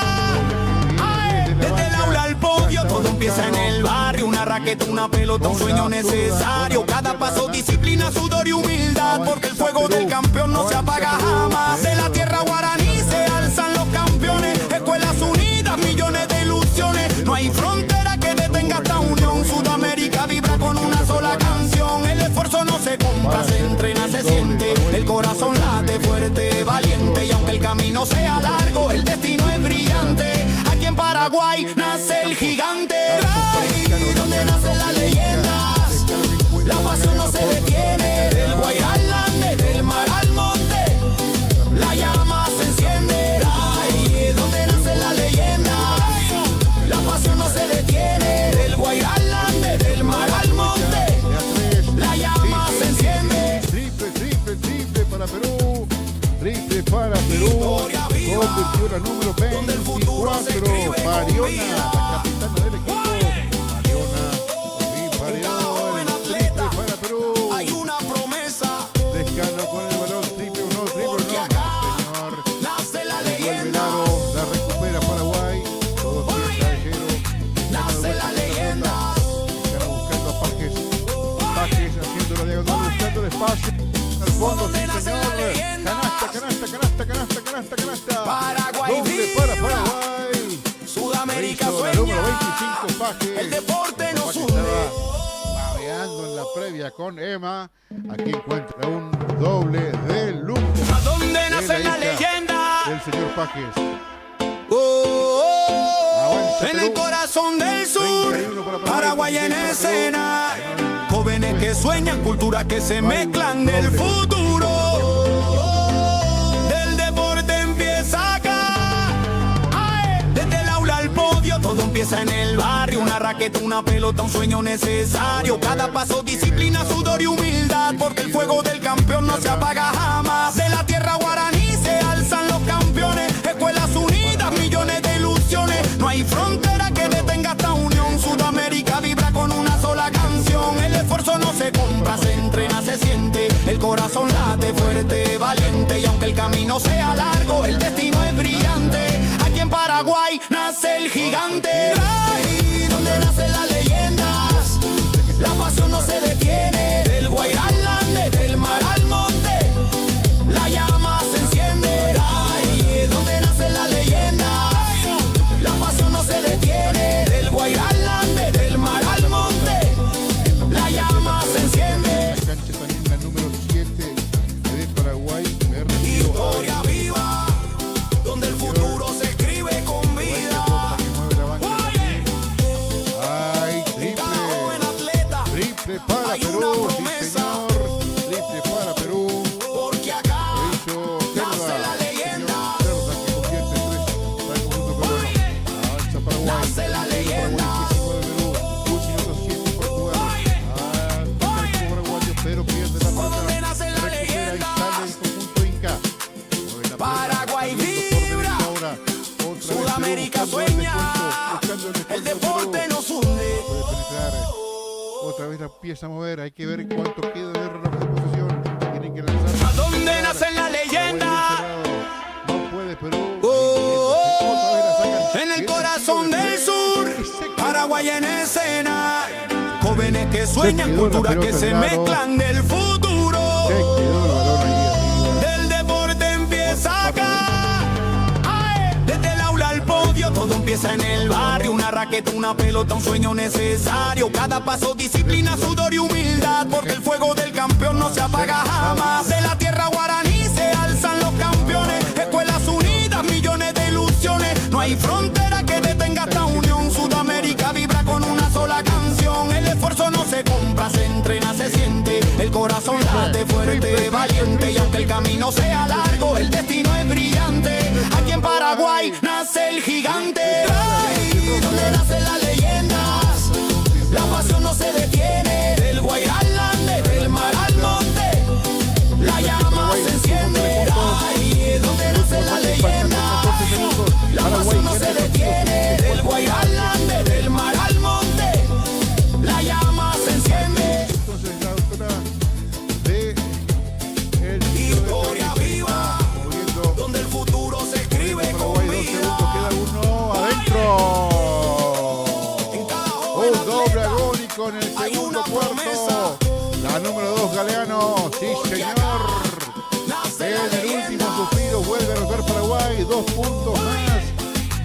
Ay, desde el aula al podio, todo empieza en el barrio. Una raqueta, una pelota, un sueño necesario. Cada paso, disciplina, sudor y humildad. Porque el fuego del campeón no se apaga jamás. De la tierra guaraní se alzan los campeones. Escuelas unidas, millones de ilusiones. No hay frontera que detenga esta unión. Sudamérica vibra con una sola canción. El esfuerzo no se compra, se entrena, se siente. El corazón late fuerte, valiente. Y aunque el camino sea largo, el destino es brillante. Aquí en Paraguay nace el gigante. Ay, donde nace la leyenda. La pasión no se detiene. Del Guairá al Ande, del mar al monte, la llama se enciende. Ay, donde nace la leyenda. La pasión no se detiene. Del Guairá al Ande, del mar al monte, la llama se enciende. Triple, triple, triple para Perú. Triple para Perú. Convirtió la número 24. Mariona, la capitana del equipo. Mariona, triple para Perú. Hay una promesa. Descarga con el balón. Triple o no, triple o no. Señor. Nace la Vuelve leyenda. Laro, la recupera Paraguay. Todo pie callejero. Nace la leyenda. Están buscando a Pajes. Pajes haciendo la diagonal, buscando el espacio. Al fondo, sí, señor. Canasta, canasta, canasta, canasta, canasta, canasta. Paraguay Doble para vibra. Paraguay. Sudamérica Hizo la número sueña. 25, Pajes. El deporte nos Pajes une. estaba babeando en la previa con Emma. Aquí encuentra un doble de lujo ¿A dónde nace de la la hija leyenda? del señor Pajes. En el corazón del sur, 31 para Paraguay en 26 para escena. Perú. Jóvenes que sueñan, culturas que se mezclan del futuro. Del deporte empieza acá. Ay, desde el aula al podio, todo empieza en el barrio. Una raqueta, una pelota, un sueño necesario. Cada paso, disciplina, sudor y humildad. Porque el fuego del campeón no se apaga jamás. De la tierra guaraní se alzan los campeones. Escuelas unidas, millones de ilusiones. No hay frontera que detenga esta unión. Sudamérica vibra con una sola canción. El esfuerzo no se compra, se entrena, se siente. El corazón late fuerte, valiente. Y aunque el camino sea largo, el destino es brillante. Aquí en Paraguay nace el gigante. Ay, donde nace la leyenda. La pasión no se detiene. Del Guairá al Ande, del mar al monte, la llama se enciende. Ay, donde nace la leyenda. La pasión no se detiene. Del Guairá al Ande, del mar al monte, la llama se enciende. La cancha también la número 7 de Paraguay. Me refiero Historia viva, donde el futuro se escribe con vida. Oye, Ay, joven triple. atleta, Triple para hay una Perú. Sí, promesa. señor. Triple para Perú. porque acá Lo hizo nace Cerda. la leyenda. Señor Cerda que convierte en 3 para el conjunto peruano. Avanza Paraguay. Nace la leyenda. Paraguay 19 de Perú. Un minuto 7 por jugar. Toca el equipo paraguayo, pero pierde la pelota. ¿Dónde nace la Recupera y leyenda? sale el conjunto Inca. Mueve la pelota. Paraguay Minuto por vibra. derecha ahora. Otra vez Perú Sudamérica buscando el sueña. descuento, buscando el El descuento, deporte Perú. nos une. Puede penetrar. Otra vez la empieza a mover. Hay que ver cuánto queda de reloj de posesión. Tienen que lanzar. ¿A dónde nace la leyenda? No puede Perú. Oh, Otra vez la sacan. En el Viene corazón tiro de del tres. sur, Y se quedó. Paraguay en escena. Jóvenes que sueñan, quedó la culturas que pelota se de lado. mezclan del futuro. Se quedó el balón ahí arriba. Del deporte empieza acá. Ay, desde el aula al podio, todo empieza en el barrio. Una raqueta, una pelota, un sueño necesario. Cada paso, disciplina, sudor y humildad. Porque el fuego del campeón no se apaga jamás. De la tierra guaraní se alzan los campeones. Escuelas unidas, millones de ilusiones. No hay frontera que detenga esta unión. Sudamérica vibra con una sola canción. El esfuerzo no se compra, se entrena, se siente. El corazón late fuerte, valiente. Y aunque el camino sea largo, el destino es brillante. Aquí en Paraguay nace el gigante. Ay, donde nace la leyenda. La pasión no se detiene. Del Guairá al Ande, del mar al monte, segundo cuarto. La número 2, Galeano. Sí, señor. En el último suspiro vuelve a anotar Paraguay. 2 puntos más.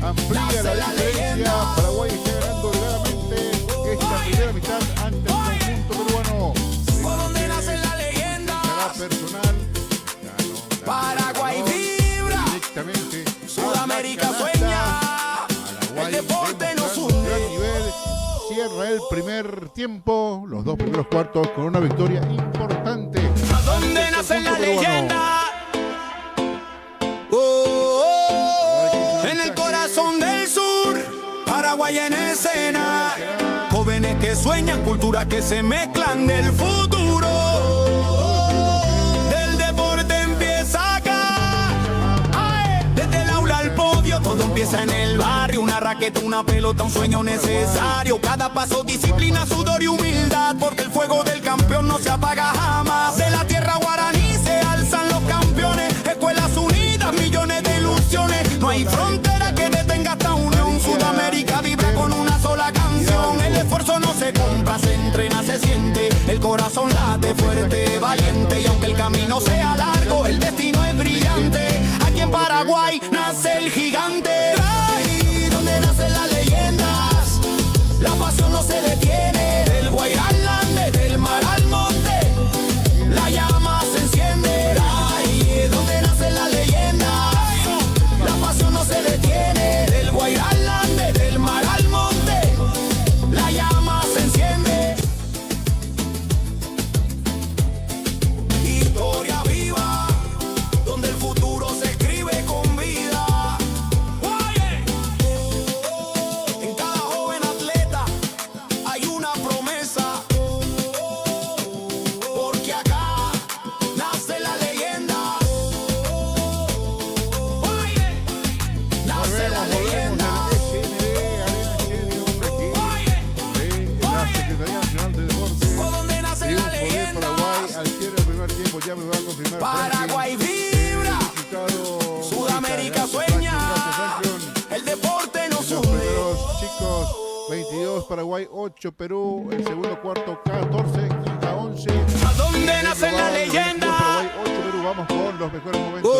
Amplía la diferencia. Paraguay está ganando holgadamente esta primera mitad ante el conjunto peruano. Donde nace la leyenda. Personal. Paraguay vibra. Directamente. Sudamérica sueña. El deporte nos une. Cierra el primer tiempo, los 2 primeros cuartos con una victoria importante. ¿A dónde nace la leyenda? En el corazón del sur, Paraguay en escena. Jóvenes que sueñan, culturas que se mezclan del futuro. Del deporte empieza acá. Desde el aula al podio, todo empieza en el barrio. Una raqueta, una pelota, un sueño necesario. Cada paso, disciplina, sudor y humildad. Porque el fuego del campeón no se apaga jamás. De la tierra guaraní se alzan los campeones. Escuelas unidas, millones de ilusiones. No hay frontera que detenga esta unión. Sudamérica vibra con una sola canción. El esfuerzo no se compra, se entrena, se siente. El corazón late fuerte, valiente. Y aunque el camino sea largo, el destino es brillante. Aquí en Paraguay nace el gigante. Ahí donde nacen las leyendas. La pasión no se detiene. Del Guairá al Ande, del mar al monte, la llama se enciende. Ahí donde nacen las leyendas. La pasión no se detiene. Del Guairá al Ande, del mar al monte, la llama se enciende. Historia viva, donde el futuro se escribe con vida. En cada joven atleta hay una promesa, porque acá nace la leyenda. Nace la leyenda. La Secretaría Nacional de Deportes. Por donde nace la Triunfo de leyenda. Paraguay al cierre del primer tiempo, ya me va a confirmar. Paraguay vibra. Sudamérica sueña. El deporte nos Los une. primeros chicos, 22 Paraguay, 8 Perú, el segundo cuarto 14 a 11. ¿A dónde nace la leyenda? Paraguay, 8 Perú, vamos con los mejores momentos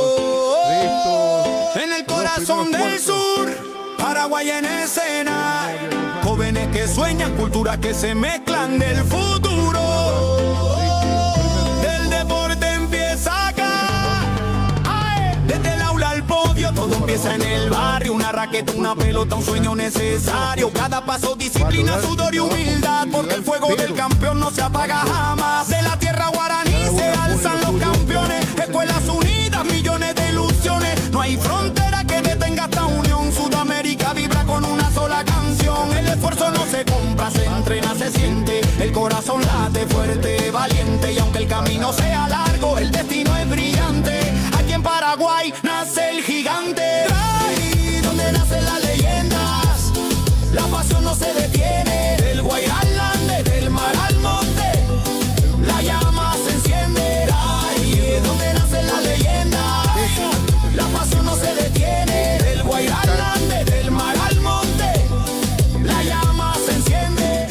de estos. En el dos corazón primeros del cuartos. sur, Paraguay en escena. Jóvenes que sueñan, culturas que se mezclan del futuro. Del deporte empieza acá. Desde el aula al podio, todo empieza en el barrio. Una raqueta, una pelota, un sueño necesario. Cada paso, disciplina, sudor y humildad. Porque el fuego del campeón no se apaga jamás. De la tierra guaraní se alzan los campeones. Escuelas unidas, millones de ilusiones. No hay frontera que detenga esta unión. Sudamérica vibra con una sola canción. El esfuerzo no se compra, se entrena, se siente. El corazón late fuerte, valiente. Y aunque el camino sea largo, el destino es brillante. Aquí en Paraguay nace el gigante. Ahí donde nacen las leyendas. La pasión no se detiene. Del Guairá al Ande, del mar al monte, la llama se enciende. Ahí donde nacen las leyendas. La pasión no se detiene. Del Guairá al Ande, del mar al monte, la llama se enciende.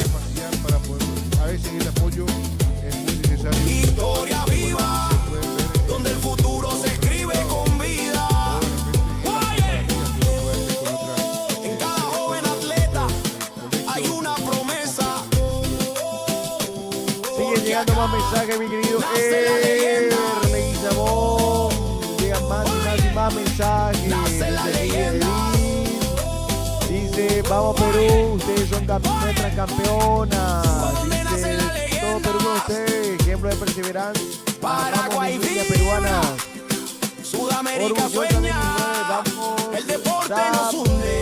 Para poder, a veces el apoyo es muy necesario. Historia viva, donde el futuro se escribe con vida. En cada joven atleta hay una promesa. Siguen llegando más mensajes, mi querido Nace la leyenda. Leguizamón. Llegan más mensajes. Nace la Dice leyenda. Dice, vamos Perú, ustedes son nuestras campeonas. donde nace la Dice, leyenda. todo Perú con ustedes, ejemplo de perseverancia. Paraguay Vamos, mi niña vibra. peruana. Sudamérica Orgullosa sueña. vamos. El deporte nos Sape. une.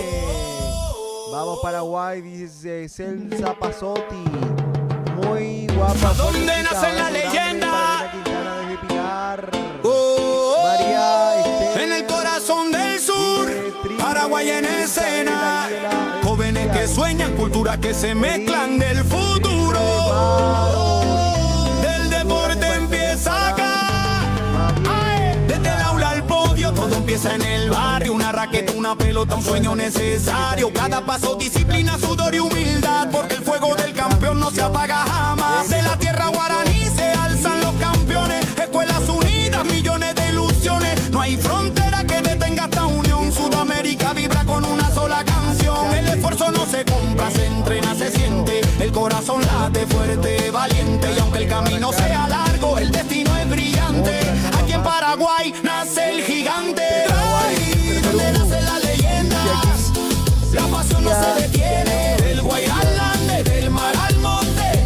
Vamos Paraguay, dice Celsa Pasotti. Muy guapa. ¿Dónde fuerte, nace chica. la Abrazo leyenda? grande para Elena Quintana desde Pinar. Oh, María Esther. en el corazón del sur, Paraguay en escena. Jóvenes que sueñan, culturas que se mezclan del futuro. Del deporte empieza acá. Desde el aula al podio, todo empieza en el barrio. Una raqueta, una una pelota, un sueño necesario. Cada paso, disciplina, sudor y humildad, porque el fuego del campeón no se apaga jamás. De la tierra guaraní se alzan los campeones, escuelas unidas, millones de ilusiones. No hay frontera que detenga esta unión. Sudamérica vibra con una sola canción. El esfuerzo no se compra, se entrena, se siente. El corazón late fuerte, valiente. Y aunque el camino sea largo, el destino es brillante. Aquí en Paraguay nace el gigante. Ay, donde nacen las leyendas, la pasión no se detiene. Del Guairalande, del mar al monte,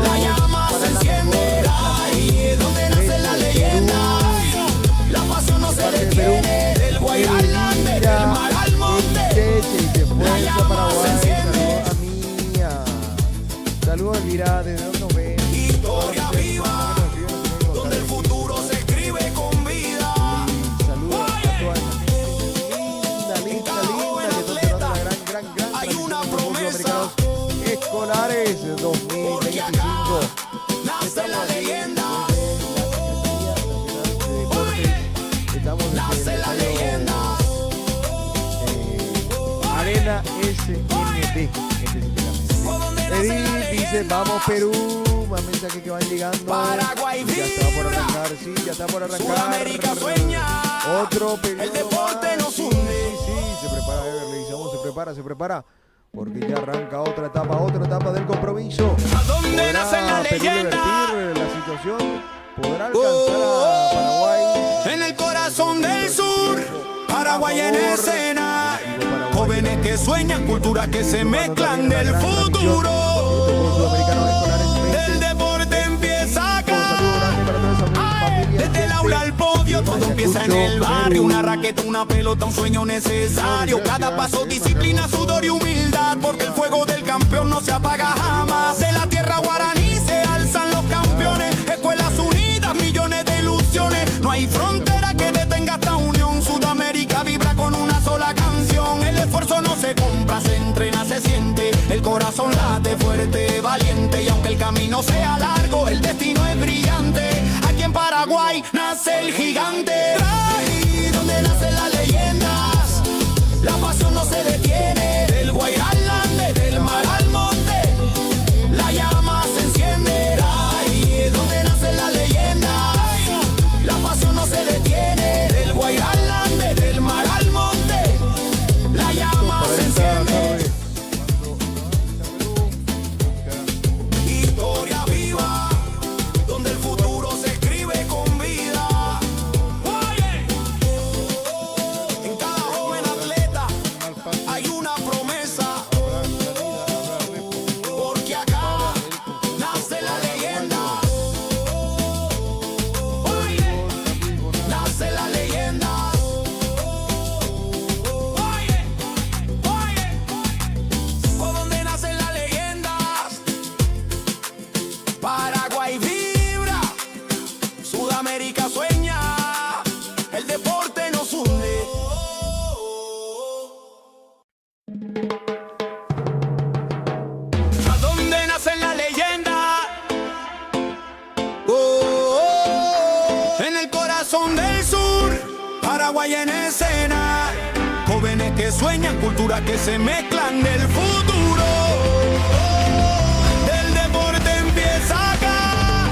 la llama se enciende. Ay, donde nacen las leyendas, la pasión no se detiene. Del Guairalande, del mar al monte, la llama se enciende. Saludos, Elvira, ¿de dónde nos ven? Historia viva, donde el futuro se escribe con vida. Saludos a toda esa gente linda, que toda la gran Hay una tradición de los Juegos promesa, Americanos Escolares porque 2025. acá nace la leyenda. Estamos Nace la leyenda. Arena SND. Edith dice, vamos Perú. Más mensajes que van llegando. Paraguay Ya está por vibra. arrancar, sí, ya está por arrancar. Sudamérica sueña. Otro periodo El deporte más. nos Sí, une. sí, se prepara Everly, se prepara. Porque ya arranca otra etapa del compromiso. ¿A dónde ¿Podrá nace la Perú leyenda? revertir la situación? ¿Podrá alcanzar a Paraguay? En el corazón del sur, Paraguay en escena. Jóvenes que sueñan, culturas que se mezclan del futuro. Del deporte empieza acá. Ay, desde el aula al podio, todo empieza en el barrio. Una raqueta, una pelota, un sueño necesario. Cada paso, disciplina, sudor y humildad, porque el fuego del campeón no se apaga jamás. De la tierra guaraní se alzan los campeones, escuelas unidas, millones de ilusiones. No hay frontera que detenga esta unión. Sudamérica vibra con una sola canción. El esfuerzo no se compra, se entrena, se siente. El corazón late fuerte, valiente. Y aunque el camino sea largo, el destino es brillante. Aquí en Paraguay nace el gigante. Ay, donde nacen las leyendas, la pasión no se detiene. Del Guairalande, del mar al monte, la llama se enciende. Ay, donde nacen las leyendas, la pasión no se detiene. Del Guairalande, del mar al monte, la llama se enciende. Historia viva, donde el futuro se escribe con vida. Oye, en cada joven atleta hay una promesa, porque acá nace la leyenda. Oye, nace la leyenda. Oye, por donde nacen las leyendas. Paraguay vibra, Sudamérica sueña, el deporte nos hunde. ¿A dónde nacen las leyendas? En el corazón del sur, Paraguay en escena. Jóvenes que sueñan, culturas que se mezclan del futuro. Del deporte empieza acá.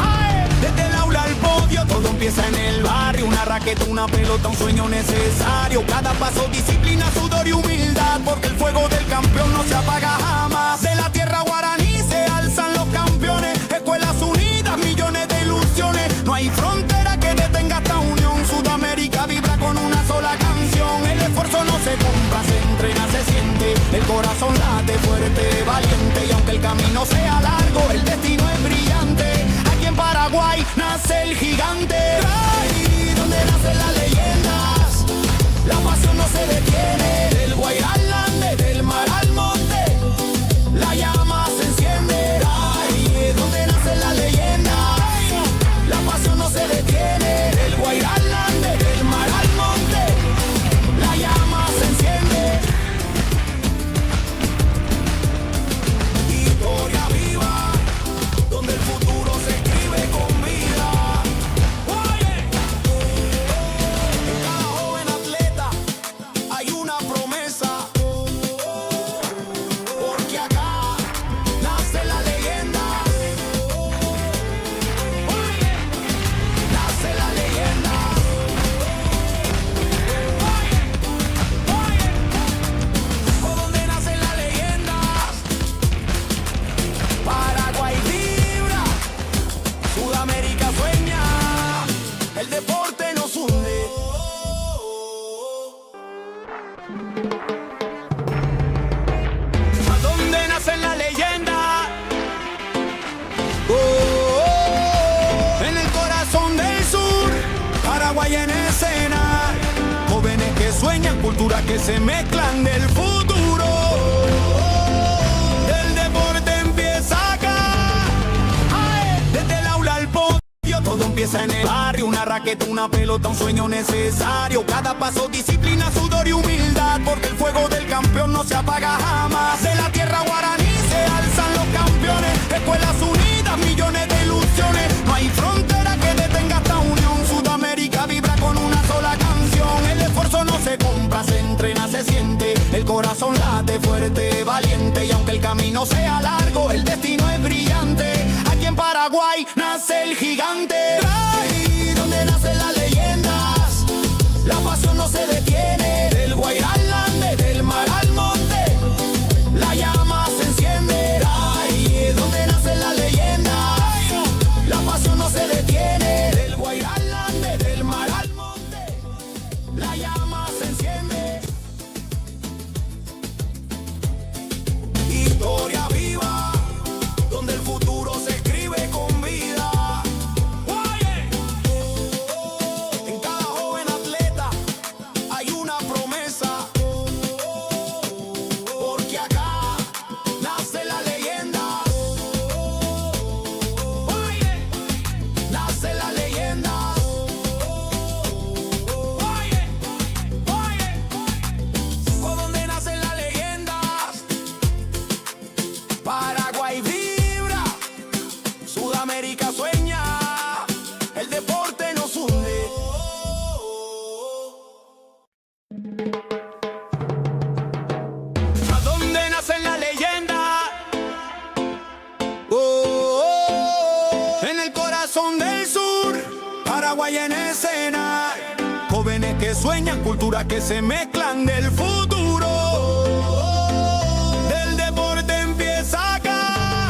Ay, desde el aula al podio, todo empieza en el barrio. Una raqueta, una pelota, un sueño necesario. Cada paso, disciplina, sudor y humildad, porque el fuego del campeón no se apaga jamás. De la tierra guaraní se alzan los campeones, escuelas unidas, millones de ilusiones. No hay frontera que detenga esta unión. Sudamérica vibra con una sola canción. El esfuerzo no se compra, se entrena, se siente. El corazón late fuerte, valiente. Y aunque el camino sea largo, el destino es brillante. Aquí en Paraguay nace el gigante. Ay, donde nacen las leyendas, la pasión no se detiene. Del Guairalande, del mar al monte, la llama se enciende. Ay, que se mezclan del futuro. Del deporte empieza acá. Ay, desde el aula al podio, todo empieza en el barrio. Una raqueta, una pelota, un sueño necesario. Cada paso, disciplina, sudor y humildad, porque el fuego del campeón no se apaga jamás. De la tierra guaraní se alzan los campeones. Escuelas unidas, millones de ilusiones. No hay frontera que detenga esta unión. Sudamérica vibra con una sola canción. El esfuerzo no se compra, se entrena, se siente. El corazón late fuerte, valiente. Y aunque el camino sea largo, el destino es brillante. Aquí en Paraguay nace el gigante. Ahí donde nacen las leyendas, la pasión no se detiene. Del Guairá al Ande, del mar al monte, la llama se enciende. Ahí es donde nacen las leyendas, la pasión no se detiene. Del Guairá al Ande, del mar al monte, la llama se enciende. Historia viva, donde el futuro se escribe con vida. En cada joven atleta hay una promesa, porque acá nace la leyenda. Nace la leyenda. Por donde nacen las leyendas, Paraguay vibra, Sudamérica sueña, el deporte nos hunde. ¿A dónde nacen las leyendas? En el corazón del sur, Paraguay en escena. Jóvenes que sueñan, culturas que se mezclan del futuro. Del deporte empieza acá.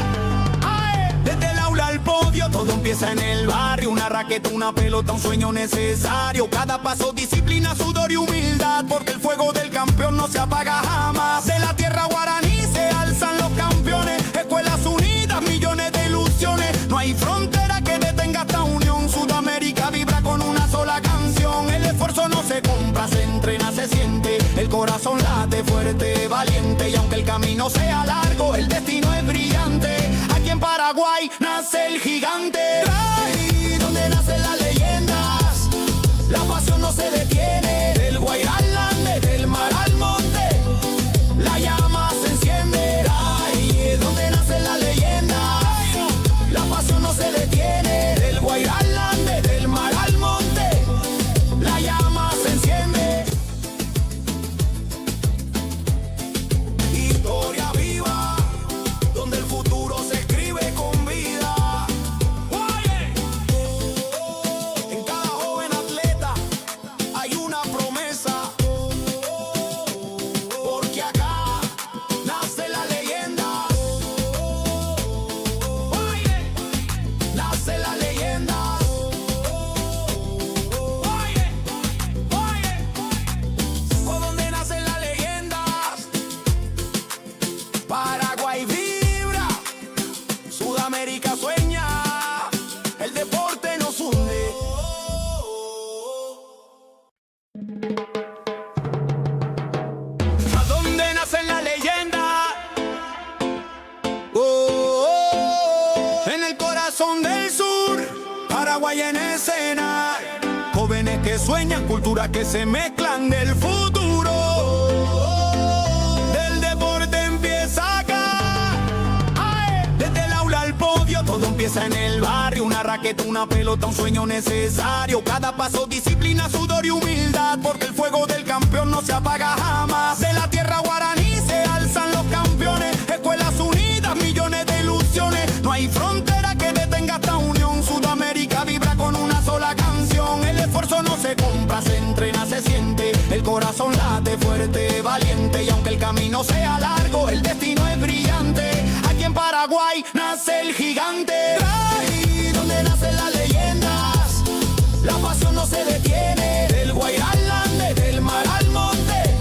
Ay, desde el aula al podio, todo empieza en el barrio. Una raqueta, una pelota, un sueño necesario. Cada paso, disciplina, sudor y humildad, porque el fuego del campeón no se apaga jamás. De la tierra guaraní se alzan los campeones. Escuelas unidas, millones de ilusiones. No hay frontera que detenga esta unión. Sudamérica vibra con una sola canción. El esfuerzo no se compra, se entrena, se siente. El corazón late fuerte, valiente. Y aunque el camino sea largo, el destino es brillante. Aquí en Paraguay nace el gigante. Ahí donde nacen las leyendas, la pasión no se detiene. Del Guairá al Ande, del mar al monte, la llama se enciende. Ahí es donde nacen las leyendas, la pasión no se detiene. Del Guairá al Ande, del mar al monte, la llama se enciende. Historia viva, donde el futuro se escribe con vida. En cada joven atleta hay una promesa, porque acá nace la leyenda. Nace la leyenda. Por donde nacen las leyendas, Paraguay vibra, Sudamérica sueña, el deporte nos hunde. ¿A dónde nacen las leyendas? En el corazón del sur, Paraguay en escena. Jóvenes que sueñan, culturas que se mezclan del futuro. Del deporte empieza acá. Ay, desde el aula al podio, todo empieza en el barrio. Una raqueta, una pelota, un sueño necesario. Cada paso, disciplina, sudor y humildad, porque el fuego del campeón no se apaga jamás. De la tierra guaraní se alzan los campeones. Escuelas unidas, millones de ilusiones. No hay frontera que detenga esta unión. Sudamérica vibra con una sola canción. El esfuerzo no se compra, se entrena, se siente. El corazón late fuerte, valiente. Y aunque el camino sea largo, el destino es brillante. Aquí en Paraguay nace el gigante. Ahí donde nacen las leyendas, la pasión no se detiene. Del Guairá al Ande, del mar al monte,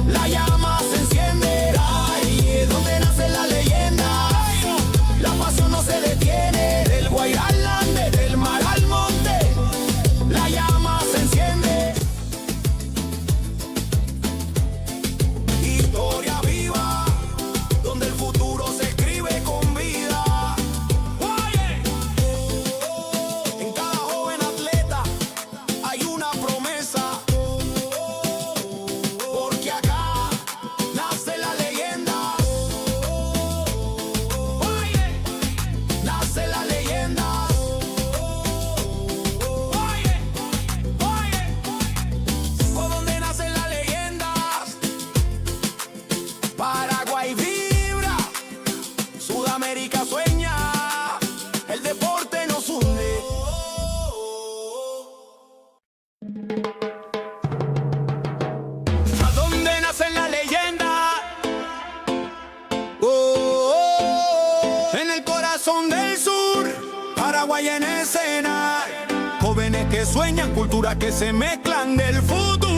la llama se enciende. Ahí es donde nacen las leyendas, la pasión no se detiene. Del Guairá al Ande, del mar al monte, la llama se enciende. corazón del sur, Paraguay en escena. Jóvenes que sueñan, culturas que se mezclan del futuro.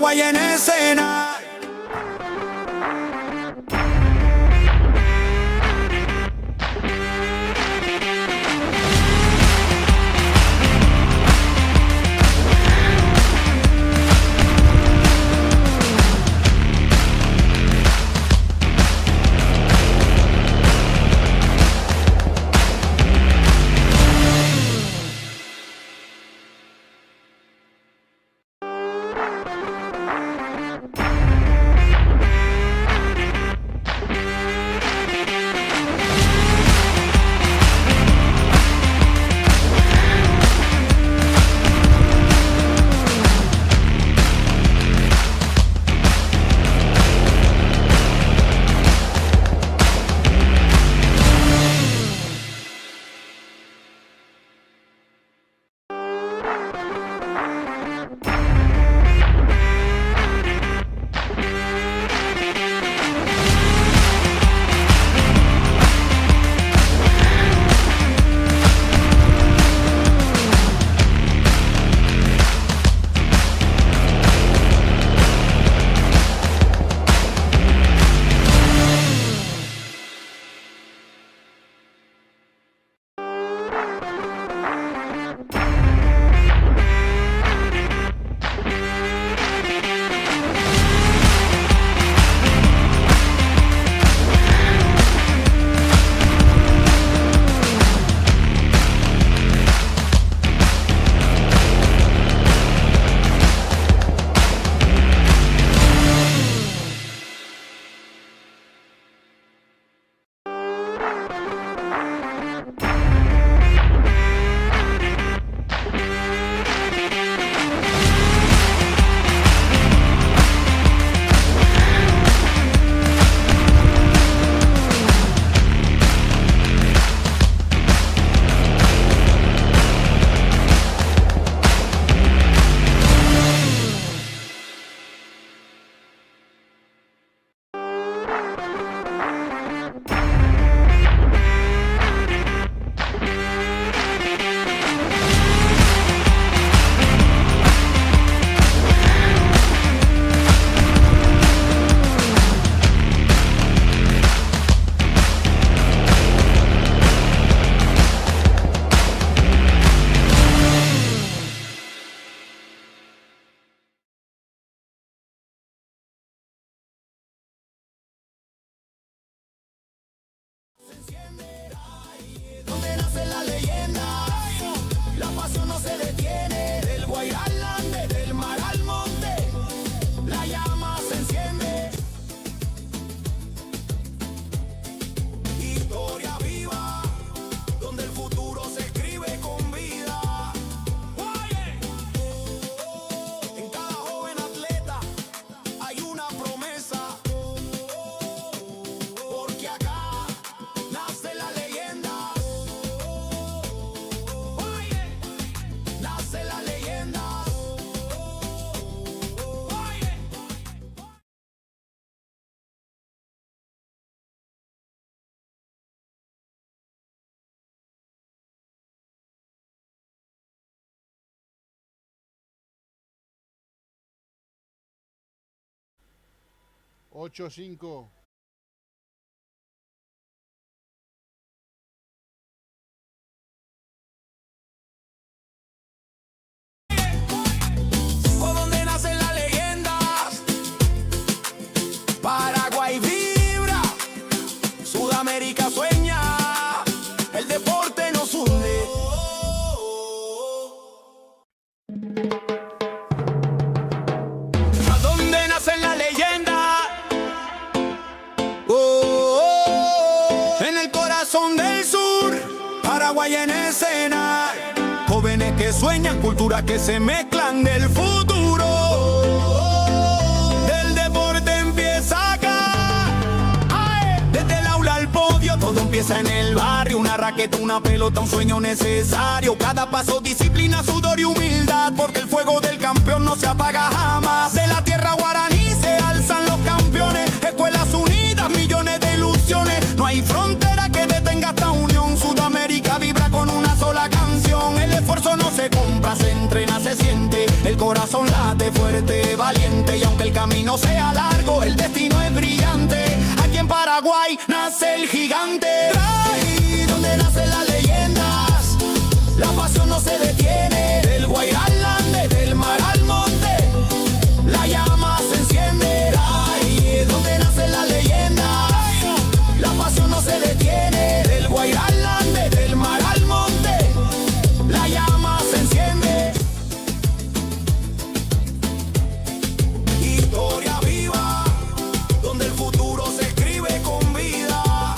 Paraguay en escena. Donde nace la leyenda, la pasión no se detiene. Del Guairá al Ande, del mar al monte, la llama se enciende. Historia viva, donde el futuro se escribe con vida. En cada joven atleta hay una promesa, porque acá nace la leyenda. Nace la leyenda. 8-5. Donde nacen las leyendas, Paraguay vibra, Sudamérica sueña, el deporte nos hunde. ¿A dónde nacen las leyendas? En el corazón del sur, Paraguay en escena. Jóvenes que sueñan, culturas que se mezclan del futuro. Del deporte empieza acá. ¡Ay! Desde el aula al podio, todo empieza en el barrio. Una raqueta, una pelota, un sueño necesario. Cada paso, disciplina, sudor y humildad. Porque el fuego del campeón no se apaga jamás. De la tierra guaraní se alzan los campeones. Escuelas unidas, millones de ilusiones. No hay frontera que detenga esta unión. Sudamérica vibra con una sola canción. El esfuerzo no se compra, se entrena, se siente. El corazón corazón late fuerte, valiente, y aunque el camino sea largo, el destino es brillante. Aquí en Paraguay nace el gigante. Ahí donde nacen las leyendas, la pasión no se detiene. Del Guairá al Ande, del mar al monte, la llama se enciende. Ahí es donde nacen las leyendas, la pasión no se detiene. Del Guairá al Ande, del mar al monte, la llama se enciende. Historia viva, donde el futuro se escribe con vida.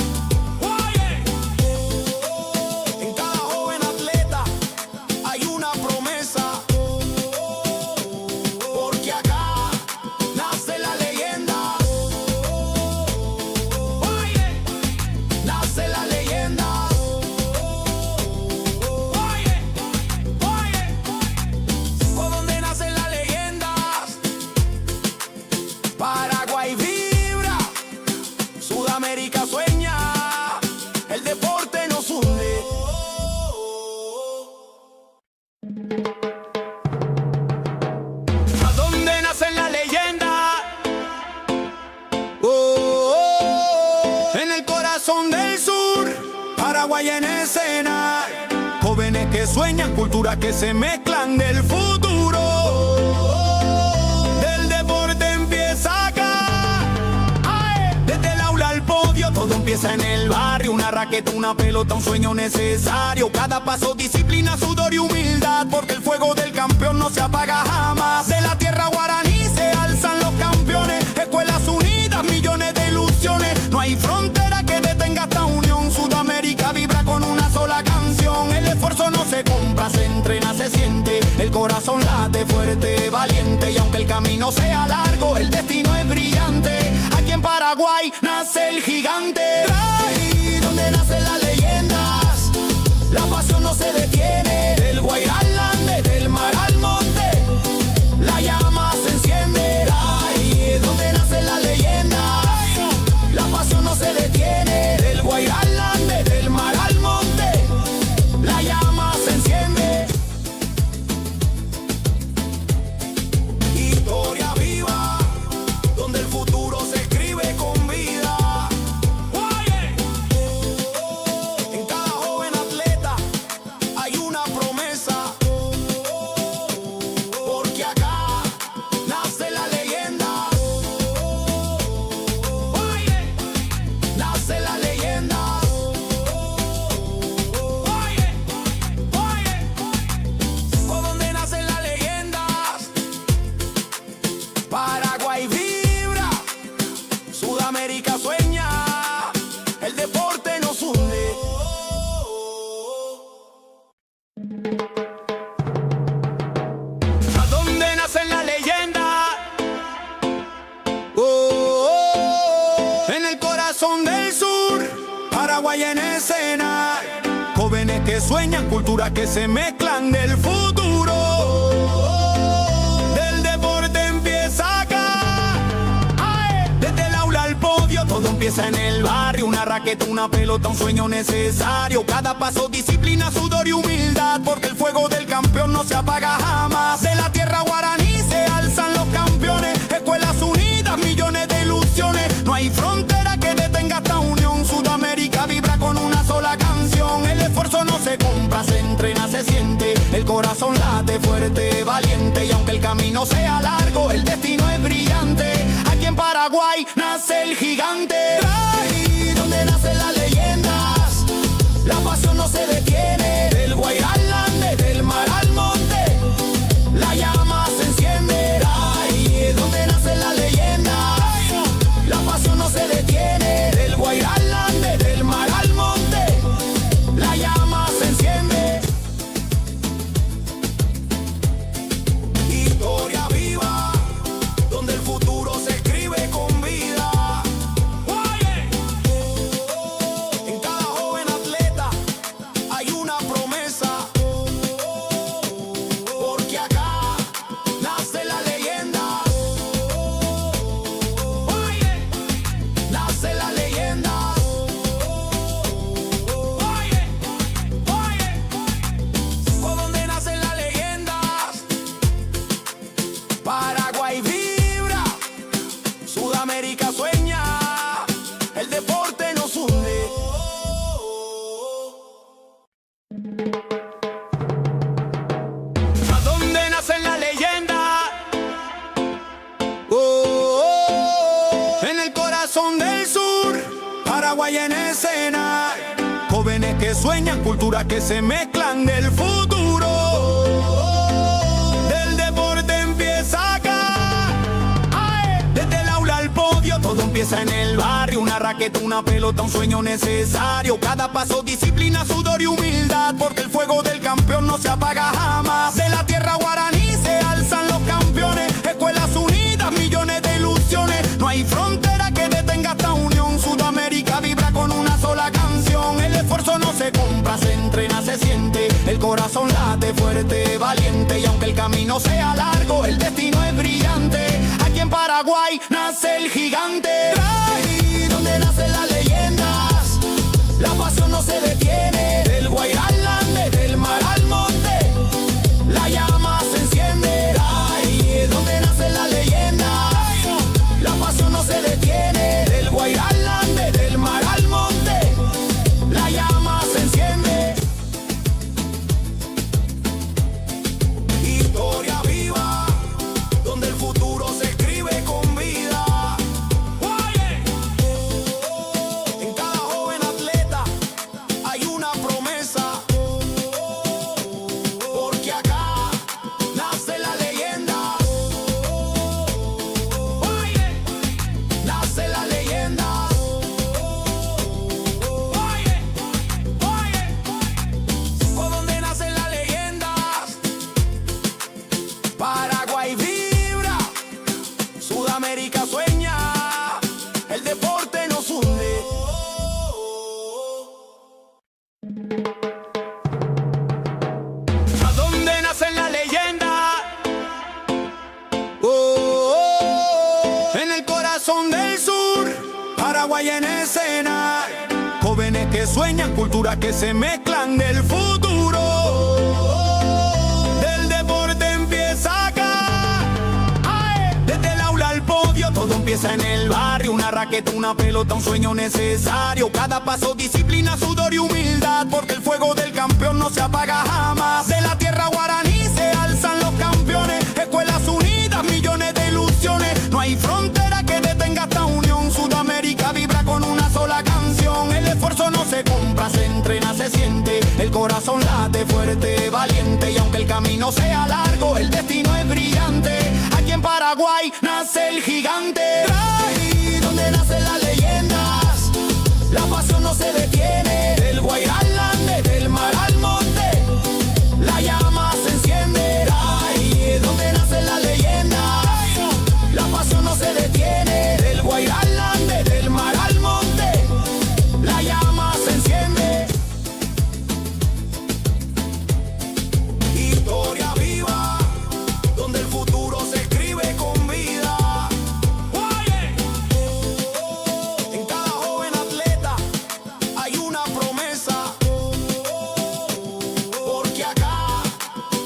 En cada joven atleta hay una promesa, porque acá nace la leyenda. Nace la leyenda. Por donde nacen las leyendas, Paraguay vibra, Sudamérica sueña, el deporte nos hunde. ¿A dónde nacen las leyendas? En el corazón del sur, Paraguay en escena. Jóvenes que sueñan, culturas que se mezclan del futuro. Del deporte empieza acá. ¡Ae! Desde el aula al podio, todo empieza en el barrio. Una raqueta, una pelota, un sueño necesario. Cada paso, disciplina, sudor y humildad, porque el fuego del campeón no se apaga jamás. De la tierra guaraní se alzan los campeones. Escuelas unidas, millones de ilusiones. No hay frontera que detenga esta unión. Sudamérica vibra con una sola canción. El esfuerzo no se compra, se entrena, se siente. El corazón late fuerte, valiente, y aunque el camino sea largo, el destino es brillante. Aquí en Paraguay nace el gigante. Ahí donde nacen las leyendas, la pasión no se detiene. Del Guairá al Ande, del mar al monte, la llama se enciende. Ahí es donde nacen las leyendas, la pasión no se detiene. Del Guairá al Ande, del mar al monte, la llama se enciende. Historia viva, donde el futuro se escribe con vida. En cada joven atleta hay una promesa, porque acá nace la leyenda. Nace la leyenda. Por donde nacen las leyendas, Paraguay vibra, Sudamérica sueña, el deporte nos hunde. ¿A dónde nacen las leyendas? En el corazón del sur, Paraguay en escena. Jóvenes que sueñan, culturas que se mezclan del futuro. Del deporte empieza acá. ¡Ae! Desde el aula al podio, todo empieza en el barrio. Una raqueta, una pelota, un sueño necesario. Cada paso, disciplina, sudor y humildad, porque el fuego del campeón no se apaga jamás. De la tierra guaraní se alzan los campeones. Escuelas unidas, millones de ilusiones. No hay frontera que detenga esta unión. Sudamérica vibra con una sola canción. El esfuerzo no se compra, se entrena, se siente. El corazón late fuerte, valiente, y aunque el camino sea largo, el destino es brillante. Aquí en Paraguay nace el gigante. Ahí donde nacen las leyendas, la pasión no se detiene. Del Guairá al Ande, del mar al monte, la llama se enciende. Ahí es donde nacen las leyendas, la pasión no se detiene. Del Guairá al Ande, del mar al monte, la llama se enciende. Historia viva, donde el futuro se escribe con vida. En cada joven atleta hay una ¿A dónde nace la leyenda? En el corazón del sur, Paraguay en escena. Jóvenes que sueñan, culturas que se mezclan del futuro. Del deporte empieza acá. Desde el aula al podio, todo empieza en el barrio. Una raqueta, una pelota, un sueño necesario. Cada paso, disciplina, sudor y humildad, porque el fuego del campeón no se apaga jamás. De la tierra guaraní se alzan los campeones. Escuelas unidas, millones de ilusiones. No hay frontera que detenga esta unión. Sudamérica vibra con una sola canción. El esfuerzo no se compra, se entrena, se siente. El corazón late fuerte, valiente. Y aunque el camino sea largo, el destino es brillante. Aquí en Paraguay nace el gigante. Ahí donde nacen las leyendas, la pasión no se detiene. Del Guairá al Ande, del mar al monte, la llama se enciende. Ahí es donde nacen las leyendas, la pasión no se detiene. Del Guairá al Ande, del mar al monte, la llama se enciende. Historia viva, donde el futuro se escribe con vida. En cada joven atleta hay una promesa, porque acá nace la leyenda. Nace la leyenda. Por donde nacen las leyendas, Paraguay vibra, Sudamérica sueña, el deporte nos hunde. ¿A dónde nacen las leyendas? En el corazón del sur, Paraguay en escena. Jóvenes que sueñan, culturas que se mezclan del futuro. Del deporte empieza acá. Desde el aula al podio, todo empieza en el barrio. Una raqueta, una pelota, un sueño necesario. Cada paso, disciplina, sudor y humildad, porque el fuego del campeón no se apaga jamás. De la tierra guaraní se alzan los campeones. Escuelas unidas, millones de ilusiones. No hay frontera que detenga esta unión. Sudamérica vibra con una sola canción. El esfuerzo no se compra, se entrena, se siente. El corazón late fuerte, valiente. Y aunque el camino sea largo, el destino es brillante. Aquí en Paraguay nace el gigante. Ahí donde nacen las leyendas, la pasión no se detiene. Del Guairá al Ande, del mar al monte, la llama se enciende. Ahí es donde nacen las leyendas, la pasión no se detiene. Del Guairá al Ande, del mar al monte, la llama se enciende. Historia viva, donde el futuro se escribe con vida. En cada joven atleta hay una promesa, porque acá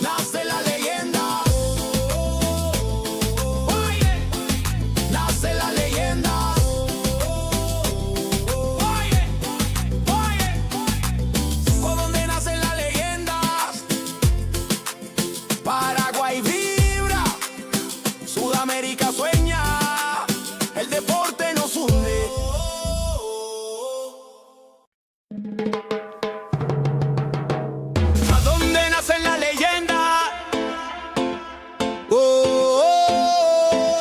nace la leyenda. Nace la leyenda. Por donde nacen las leyendas, Paraguay vibra, Sudamérica sueña, el deporte nos hunde. ¿A dónde nacen las leyendas?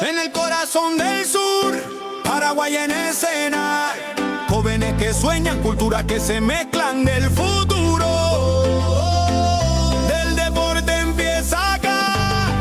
En el corazón del sur, Paraguay en escena. Jóvenes que sueñan, culturas que se mezclan del futuro. Del deporte empieza acá.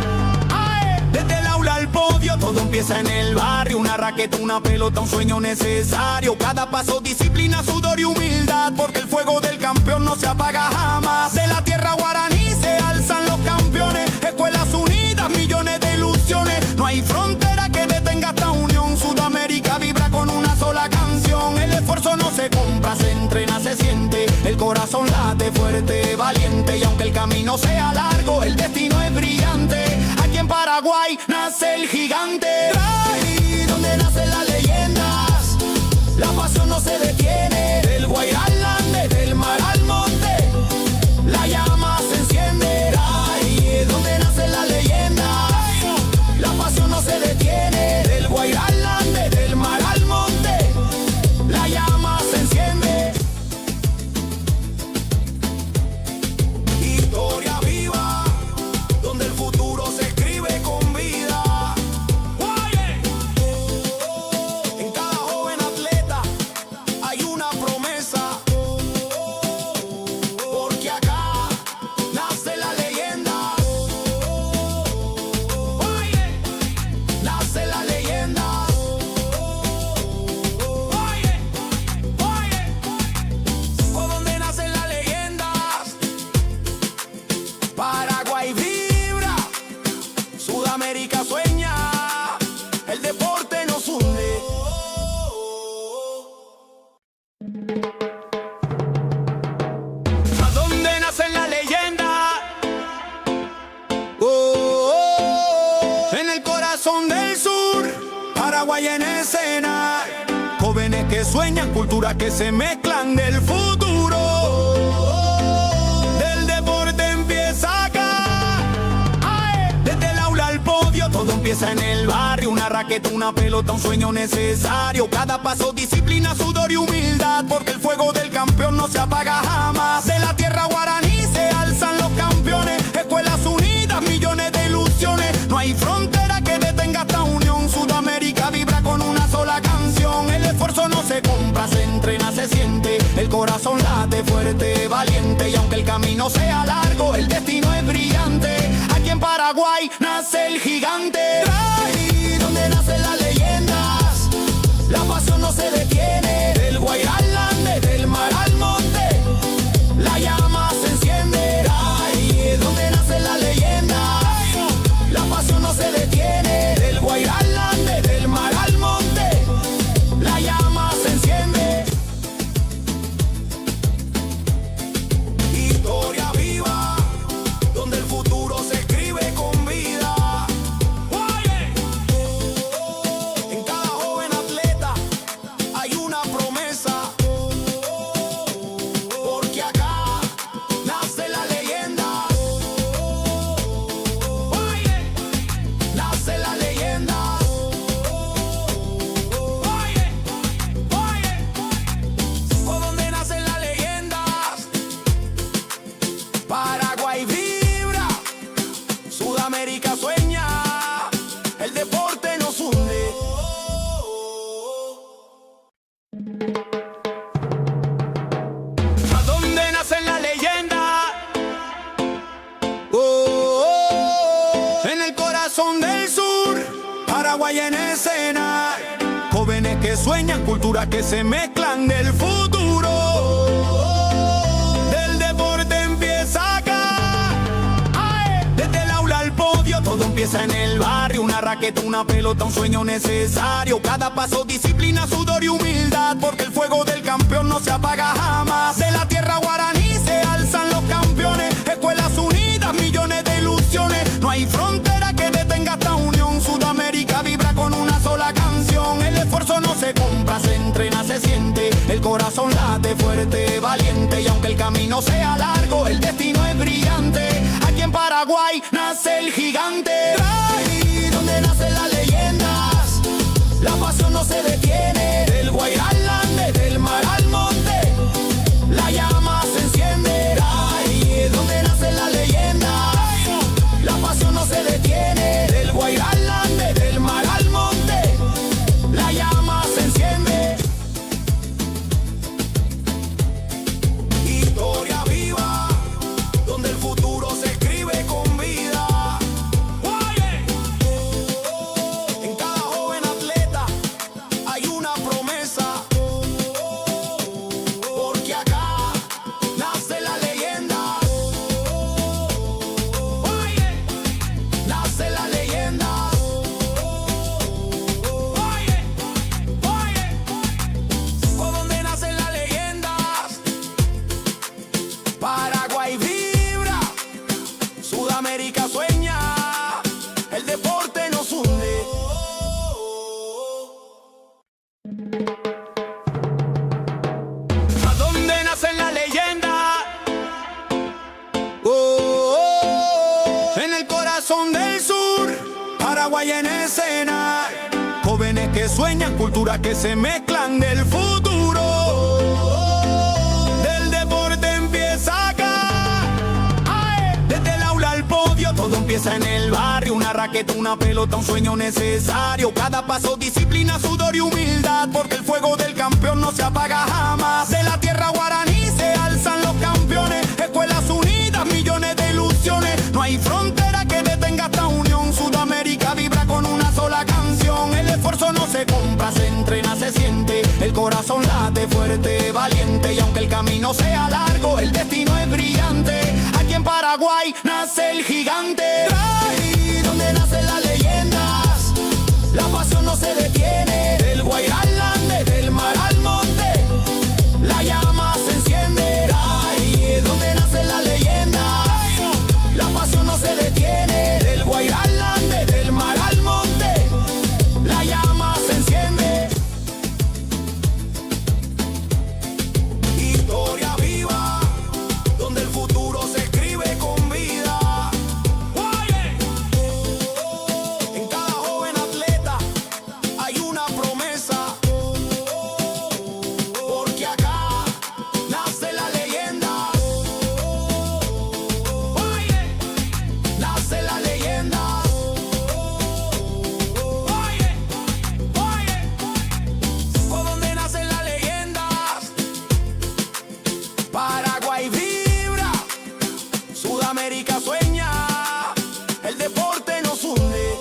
Desde el aula al podio, todo empieza en el barrio. Una raqueta, una pelota, un sueño necesario. Cada paso, disciplina, sudor y humildad, porque el fuego del campeón no se apaga jamás. De la tierra guaraní se alzan los campeones. Escuelas unidas, millones de ilusiones. No hay frontera que detenga esta unión. Sudamérica vibra con una sola canción. El esfuerzo no se compra, se entrena, se siente. El corazón late fuerte, valiente. Y aunque el camino sea largo, el destino es brillante. Aquí en Paraguay nace el gigante. Ahí donde nacen las leyendas, la pasión no se detiene. Del Guairá al Ande, del mar al monte, Paraguay en escena. Jóvenes que sueñan, culturas que se mezclan del futuro. Del deporte empieza acá. ¡Ay! Desde el aula al podio, todo empieza en el barrio. Una raqueta, una pelota, un sueño necesario. Cada paso, disciplina, sudor y humildad. Porque el fuego del campeón no se apaga jamás. De la tierra guaraní se alzan los campeones. Escuelas unidas, millones de ilusiones. No hay frontera que detenga esta unión. Sudamérica vibra con una sola canción. El esfuerzo no se compra, se entrena, se siente. El corazón late fuerte, valiente. Y aunque el camino sea largo, el destino es brillante. Aquí en Paraguay nace el gigante. Ahí donde nacen las leyendas, la pasión no se detiene. Del Guairá al Ande, del mar al monte, la llama se enciende. Ahí es donde nacen las leyendas, la pasión no se detiene. Del Guairá al Ande, del mar al monte, la llama se enciende. Historia viva, donde el futuro se escribe con vida. En cada joven atleta hay una promesa, porque acá nace la leyenda. Nace la leyenda. Por donde nacen las leyendas, Paraguay vibra, Sudamérica sueña, el deporte nos hunde. ¿A dónde nacen las leyendas? En el corazón del sur, Paraguay en escena. Jóvenes que sueñan, culturas que se mezclan del futuro. Del deporte empieza acá. ¡Ay! Desde el aula al podio, todo empieza en el barrio. Una raqueta, una pelota, un sueño necesario. Cada paso, disciplina, sudor y humildad. Porque el fuego del campeón no se apaga jamás. De la tierra guaraní se alzan los campeones. Escuelas unidas, millones de ilusiones. No hay frontera que detenga esta unión. Sudamérica vibra con una sola canción. El esfuerzo no se compra, se entrena, se siente. El corazón late fuerte, valiente. Y aunque el camino sea largo, el destino es brillante. Aquí en Paraguay nace el gigante. Ahí donde nacen las leyendas, la pasión no se detiene. Del Guairá al Ande, del mar al monte, la llama se enciende. Ahí es donde nacen las leyendas, la pasión no se detiene. Del Guairá al Ande, del mar al monte, la llama se enciende. Historia viva, donde el futuro se escribe con vida. En cada joven atleta hay una promesa, porque acá nace la leyenda. Nace la leyenda. Por donde nacen las leyendas, Paraguay vibra, Sudamérica sueña, el deporte nos hunde. ¿A dónde nacen las leyendas? En el corazón del sur, Paraguay en escena. Jóvenes que sueñan, culturas que se mezclan del futuro. Del deporte empieza acá. ¡Ay! Desde el aula al podio, todo empieza en el barrio. Una raqueta, una pelota, un sueño necesario. Cada paso, disciplina, sudor y humildad. Porque el fuego del campeón no se apaga jamás. De la tierra guaraní se alzan los campeones. Escuelas unidas, millones de ilusiones. No hay frontera que detenga esta unión. Sudamérica vibra con una sola canción. El esfuerzo no se compra, se entrena, se siente. El corazón late fuerte, valiente. Y aunque el camino sea largo, el destino es brillante. Aquí en Paraguay nace el gigante. Ahí donde nacen las leyendas, la pasión no se detiene. Del Guairá al Ande, del mar al monte, la llama se enciende. Ahí es donde nacen las leyendas, la pasión no se detiene. Del Guairá al Ande, del mar al monte, la llama se enciende. Sudamérica sueña, el deporte nos hunde.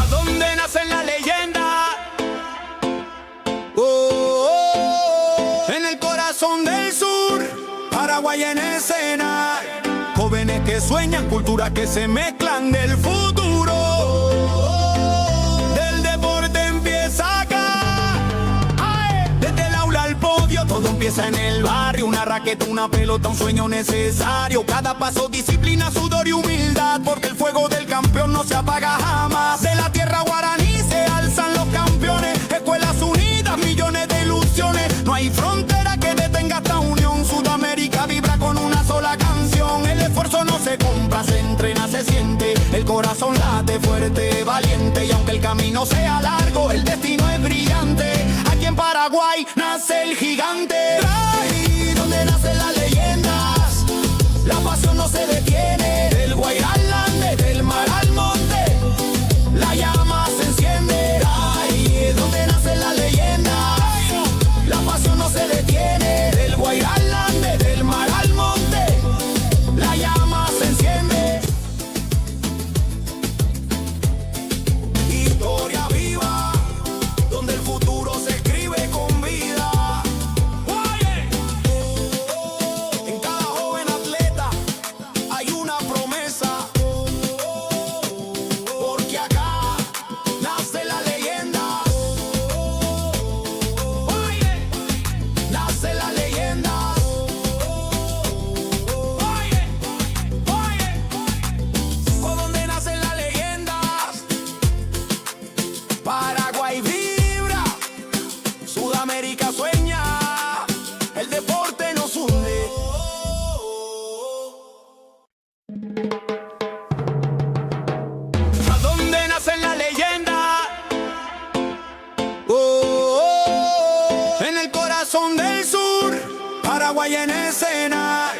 ¿A dónde nace la leyenda? En el corazón del sur, Paraguay en escena. Jóvenes que sueñan, culturas que se mezclan del futuro. Del deporte empieza acá. ¡Ay! Desde el aula al podio, todo empieza en el barrio. Una raqueta, una pelota, un sueño necesario. Cada paso, disciplina, sudor y humildad. Porque el fuego del campeón no se apaga jamás. De la tierra guaraní se alzan los campeones. Escuelas unidas, millones de ilusiones. No hay frontera que detenga esta unión. Sudamérica vibra con una sola canción. El esfuerzo no se compra, se entrena, se siente. El corazón late fuerte, valiente. Y aunque el camino sea largo, el destino es brillante. Aquí en Paraguay nace el gigante. Ahí donde nacen las leyendas, la pasión no se detiene. Del Guairá al Ande, del mar al monte, la llama se enciende. Ahí es donde nacen las leyendas, la pasión no se detiene. Del Guairá al Ande, del mar al monte, la llama se enciende. Historia viva, donde el futuro se escribe con vida. En cada joven atleta hay una promesa, porque acá nace la leyenda. Nace la leyenda. ¿Por dónde nacen las leyendas? Paraguay vibra, Sudamérica sueña, el deporte nos hunde. ¿A dónde nacen las leyendas? En el corazón del sur, Paraguay en escena.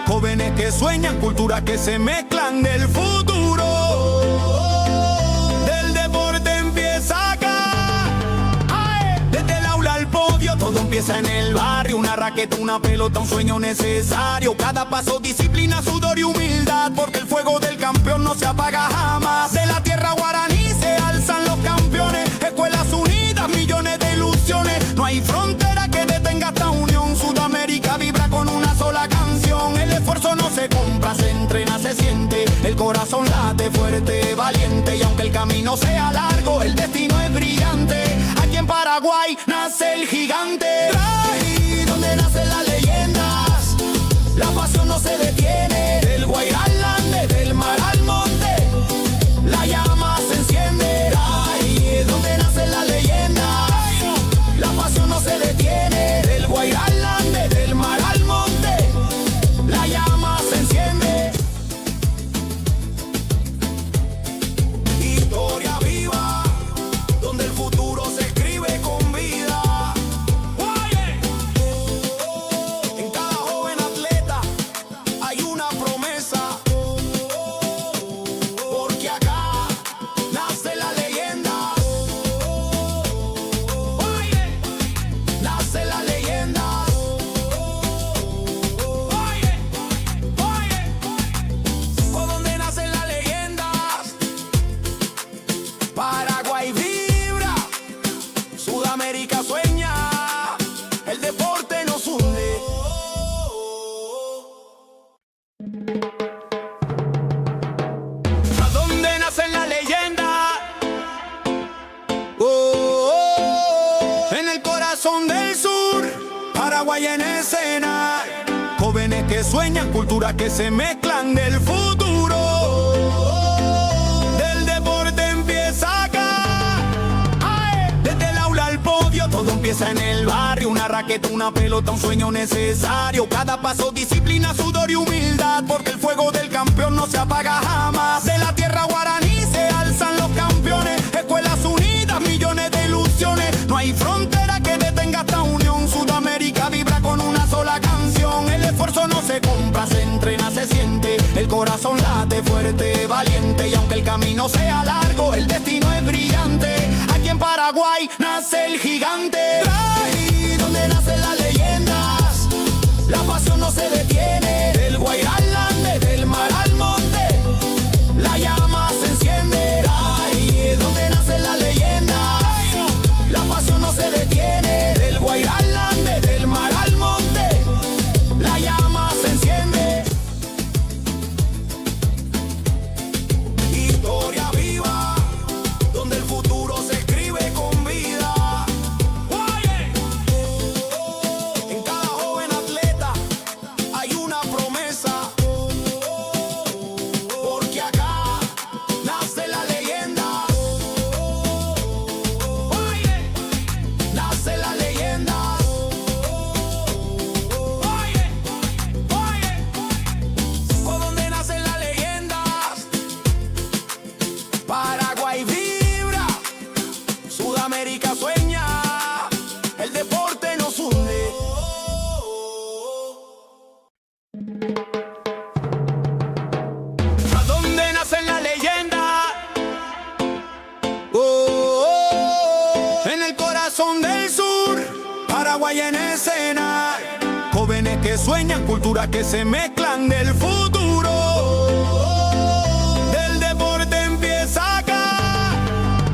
Jóvenes que sueñan, culturas que se mezclan del futuro. Del deporte empieza acá. ¡Ay! Desde el aula al podio, todo empieza en el barrio. Una raqueta, una pelota, un sueño necesario. Cada paso, disciplina, sudor y humildad. Porque el fuego del campeón no se apaga jamás. De la tierra guaraní se alzan los campeones. Escuelas unidas, millones de ilusiones. No hay frontera que detenga esta unión. Sudamérica vibra con una sola canción. El esfuerzo no se compra, se entrena, se siente. El corazón late fuerte, valiente. Y aunque el camino sea largo, el destino es brillante. Aquí en Paraguay nace el gigante. Ahí donde nacen las leyendas, la pasión no se detiene. Del Guairá al Ande, del mar al monte, la llama se enciende. Ahí es donde nacen las leyendas, la pasión no se detiene. Del Guairá al Ande, del mar al monte, la llama se enciende. Historia viva, donde el futuro se escribe con vida. En cada joven atleta hay una promesa, porque acá nace la leyenda. Nace la leyenda. ¿Por dónde nacen las leyendas? Paraguay vibra, Sudamérica sueña, el deporte nos hunde. ¿A dónde nacen las leyendas? En el corazón del sur, Paraguay en escena. Jóvenes que sueñan, culturas que se mezclan del futuro. Del deporte empieza acá. ¡Ay! Desde el aula al podio, todo empieza en el barrio. Una raqueta, una pelota, un sueño necesario. Cada paso, disciplina, sudor y humildad. Porque el fuego del campeón no se apaga jamás. De la tierra guaraní se alzan los campeones. Escuelas unidas, millones de ilusiones. No hay frontera que detenga esta unión. Sudamérica vibra con una sola canción. El esfuerzo no se compra, se entrena, se siente. El corazón late fuerte, valiente. Y aunque el camino sea largo, el destino es brillante. Aquí en Paraguay nace el gigante. Ahí donde nace la Paraguay en escena, jóvenes que sueñan, culturas que se mezclan del futuro. Del deporte empieza acá,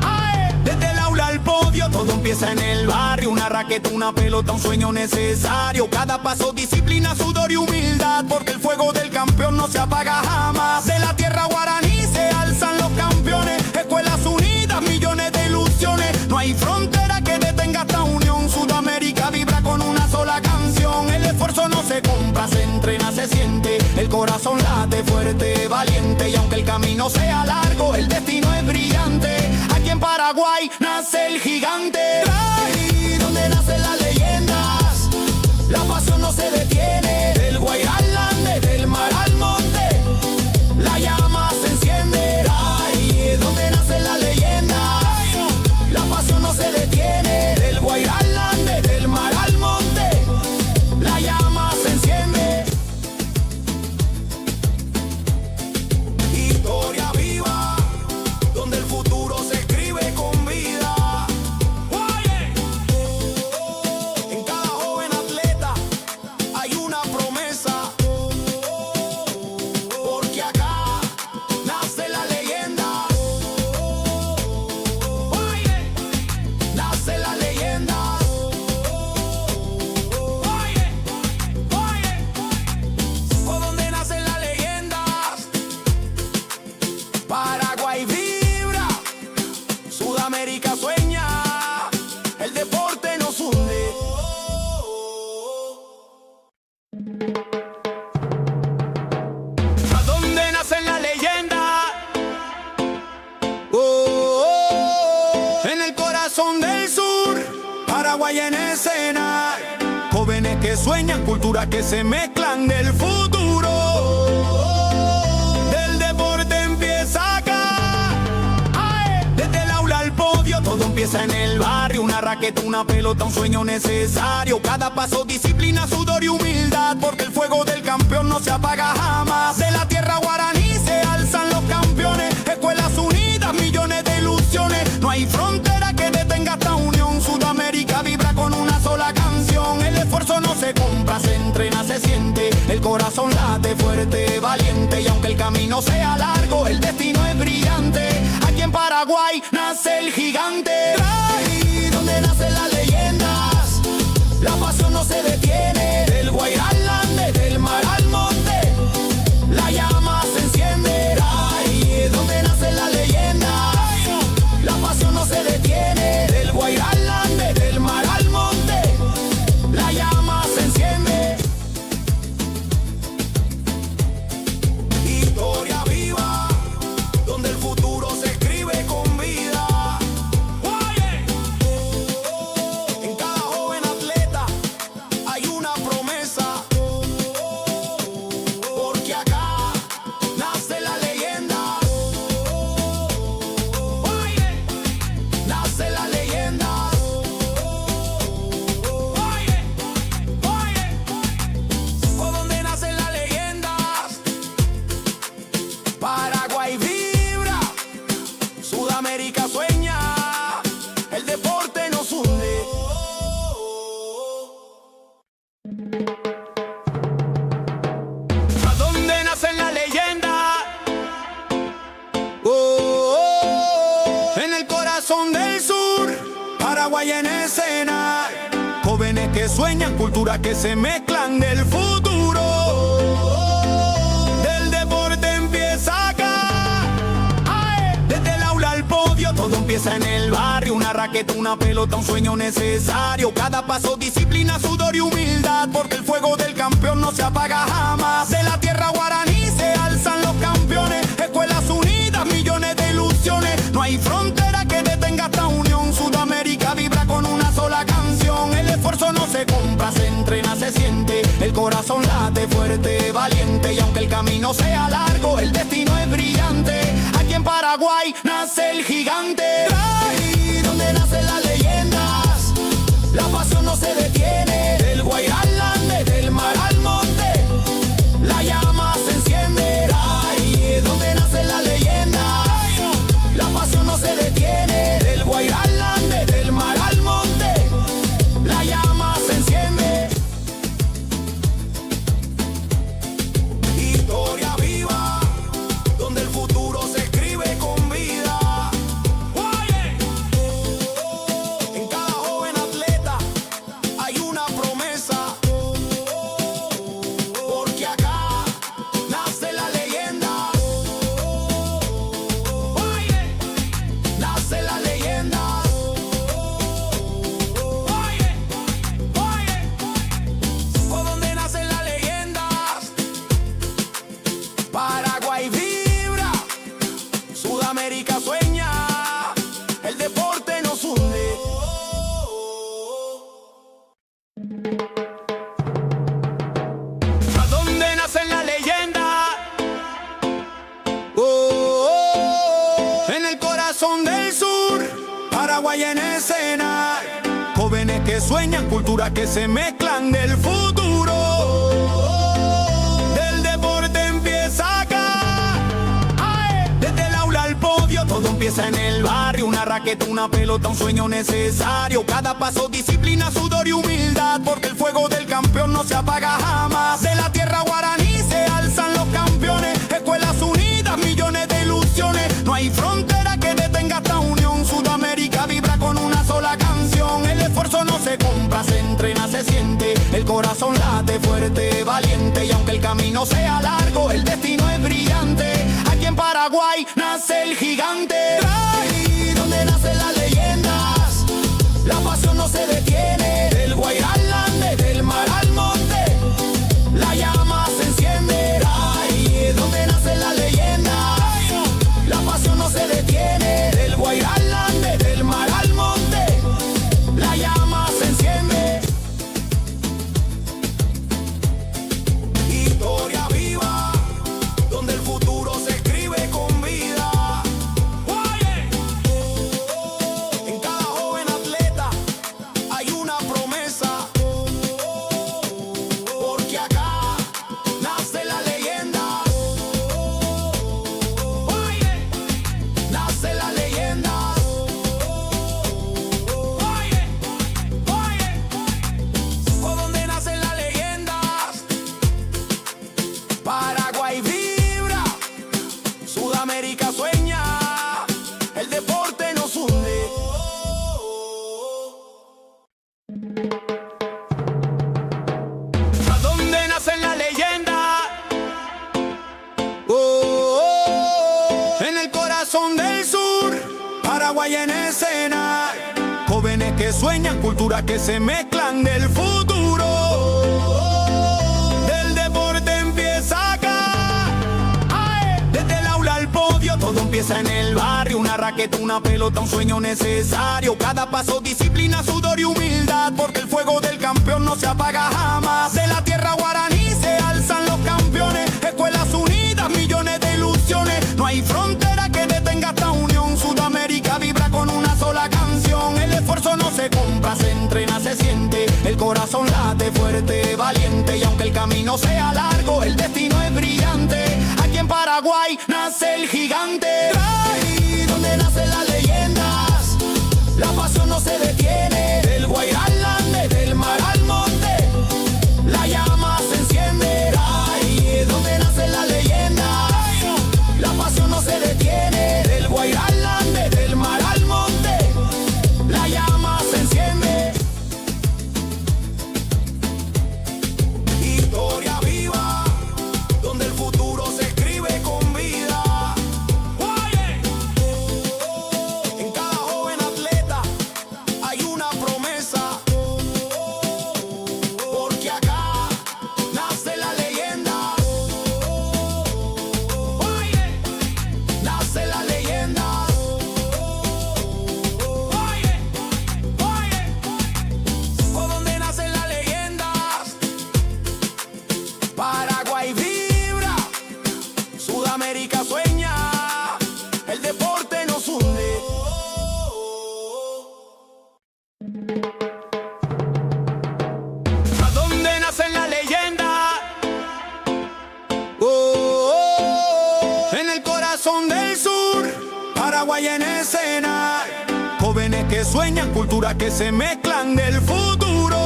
¡ay! Desde el aula al podio, todo empieza en el barrio. Una raqueta, una pelota, un sueño necesario. Cada paso, disciplina, sudor y humildad, porque el fuego del campeón no se apaga jamás. De la tierra guaraní se alzan los campeones, escuelas unidas, millones de ilusiones. No hay frontera que detenga esta unión. Sudamérica vibra con una sola canción. El esfuerzo no se compra, se entrena, se siente. El corazón late fuerte, valiente. Y aunque el camino sea largo, el destino es brillante. Aquí en Paraguay nace el gigante. Ahí donde nacen las leyendas, la pasión no se detiene. Del Guairá al Ande, del mar al monte, la llama se enciende. Ahí donde nacen las leyendas, la pasión no se detiene. Del Guairá al Ande, del mar al monte, la llama se enciende. Historia viva, donde el futuro se escribe con vida. En cada joven atleta hay una promesa, porque acá nace la leyenda. Nace la leyenda. ¿Por dónde nacen las leyendas? Paraguay vibra, Sudamérica sueña, el deporte nos hunde. ¿A dónde nacen las leyendas? En el corazón del sur, Paraguay en escena, jóvenes que sueñan, culturas que se mezclan del futuro. Del deporte empieza acá, ¡ay! Desde el aula al podio, todo empieza en el barrio. Una raqueta, una pelota, un sueño necesario. Cada paso, disciplina, sudor y humildad, porque el fuego del campeón no se apaga jamás. De la tierra guaraní se alzan los campeones, escuelas unidas, millones de ilusiones. No hay frontera que detenga esta unión. Sudamérica vibra con una sola canción. El esfuerzo no se compra, se entrena, se siente. El corazón late fuerte, valiente. Y aunque el camino sea largo, el destino es brillante. Aquí en Paraguay nace el gigante. Ahí donde nacen las leyendas, la pasión no se detiene. Del Guairá al Ande, del mar al monte, la llama se enciende. Ahí donde nacen las leyendas, la pasión no se detiene. Del Guairá al Ande, del mar al monte, la llama se enciende. Historia viva, donde el futuro se escribe con vida. En cada joven atleta hay una promesa, porque acá nace la leyenda. Nace la leyenda. ¿Por dónde nacen las leyendas? Paraguay vibra, Sudamérica sueña, el deporte nos hunde. ¿A dónde nacen las leyendas? En el corazón del sur, Paraguay en escena, jóvenes que sueñan, culturas que se mezclan del futuro. Del deporte empieza acá, ¡ay! Desde el aula al podio, todo empieza en el barrio. Una raqueta, una pelota, un sueño necesario. Cada paso, disciplina, sudor y humildad, porque el fuego del campeón no se apaga jamás. De la tierra guaraní se alzan los campeones, escuelas unidas, millones de ilusiones. No hay frontera que detenga esta unión. Sudamérica vibra con una sola canción. El esfuerzo no se compra, se entrena, se siente. El corazón late fuerte, valiente. Y aunque el camino sea largo, el destino es brillante. Aquí en Paraguay nace el gigante. Ahí donde nacen las leyendas, la pasión no se detiene. Del Guairá al Ande, del mar al monte, la llama se enciende. Ahí donde nacen las leyendas, la pasión no se detiene. Del Guairá al Ande, del mar al monte, la llama se ¿A dónde nacen la leyenda? Oh, oh, oh. En el corazón del sur, Paraguay en escena. Jóvenes que sueñan, culturas que se mezclan del futuro. Del deporte empieza acá. Ay, desde el aula al podio, todo empieza en el barrio. Una raqueta, una pelota, un sueño necesario. Cada paso, disciplina, sudor y humildad, porque el fuego del campeón no se apaga jamás. De la tierra guaraní se alzan los campeones. Escuelas unidas, millones de ilusiones. No hay frontera que detenga esta unión. Sudamérica vibra con una sola canción. El esfuerzo no se compra, se entrena, se siente. El corazón late fuerte, valiente. Y aunque el camino sea largo, el destino es brillante. Aquí en Paraguay nace el gigante. Ahí donde nacen las leyendas, la pasión no se detiene. Del Guairá al Ande, del mar al monte, la llama se enciende. Ahí donde nacen las leyendas, la pasión no se detiene. Del Guairá al Ande, del mar al monte, la llama se enciende. Historia viva, donde el futuro se escribe con vida. Oye, en cada joven atleta hay una promesa, porque acá nace la leyenda. Oye, nace la leyenda. Oye, oye, por donde nacen las leyendas. Paraguay vibra, Sudamérica sueña, el deporte nos hunde. ¿A dónde nacen las leyendas? Oh, oh, oh. En el corazón del sur, Paraguay en escena. Jóvenes que sueñan, culturas que se mezclan del futuro. Del deporte empieza acá. Ay, desde el aula al podio, todo empieza en el barrio. Una raqueta, una pelota, un sueño necesario. Cada paso, disciplina, sudor y humildad, porque el fuego del campeón no se apaga jamás. De la tierra guaraní se alzan los campeones. Escuelas unidas, millones de ilusiones. No hay frontera que detenga esta unión. Sudamérica vibra con una sola canción. El esfuerzo no se compra, se entrena, se siente. El corazón late fuerte, valiente. Y aunque el camino sea largo, el destino es brillante. Aquí en Paraguay nace el gigante. Ahí donde nacen las leyendas, la pasión no se detiene. Del Guairá al Ande, del mar al monte, la llama se enciende. Ahí donde nacen las leyendas, la pasión no se detiene. Del Guairá al Ande, del mar al monte, la llama se enciende. Historia viva, donde el futuro se escribe con vida. Oye, en cada joven atleta hay una promesa, porque acá nace la leyenda. Oye, nace la leyenda. Oye, oye, por donde nacen las leyendas. Paraguay vibra, Sudamérica sueña, el deporte nos hunde. ¿A dónde nacen las leyendas? Oh, oh, oh. En el corazón del sur, Paraguay en escena. Jóvenes que sueñan, culturas que se mezclan del futuro.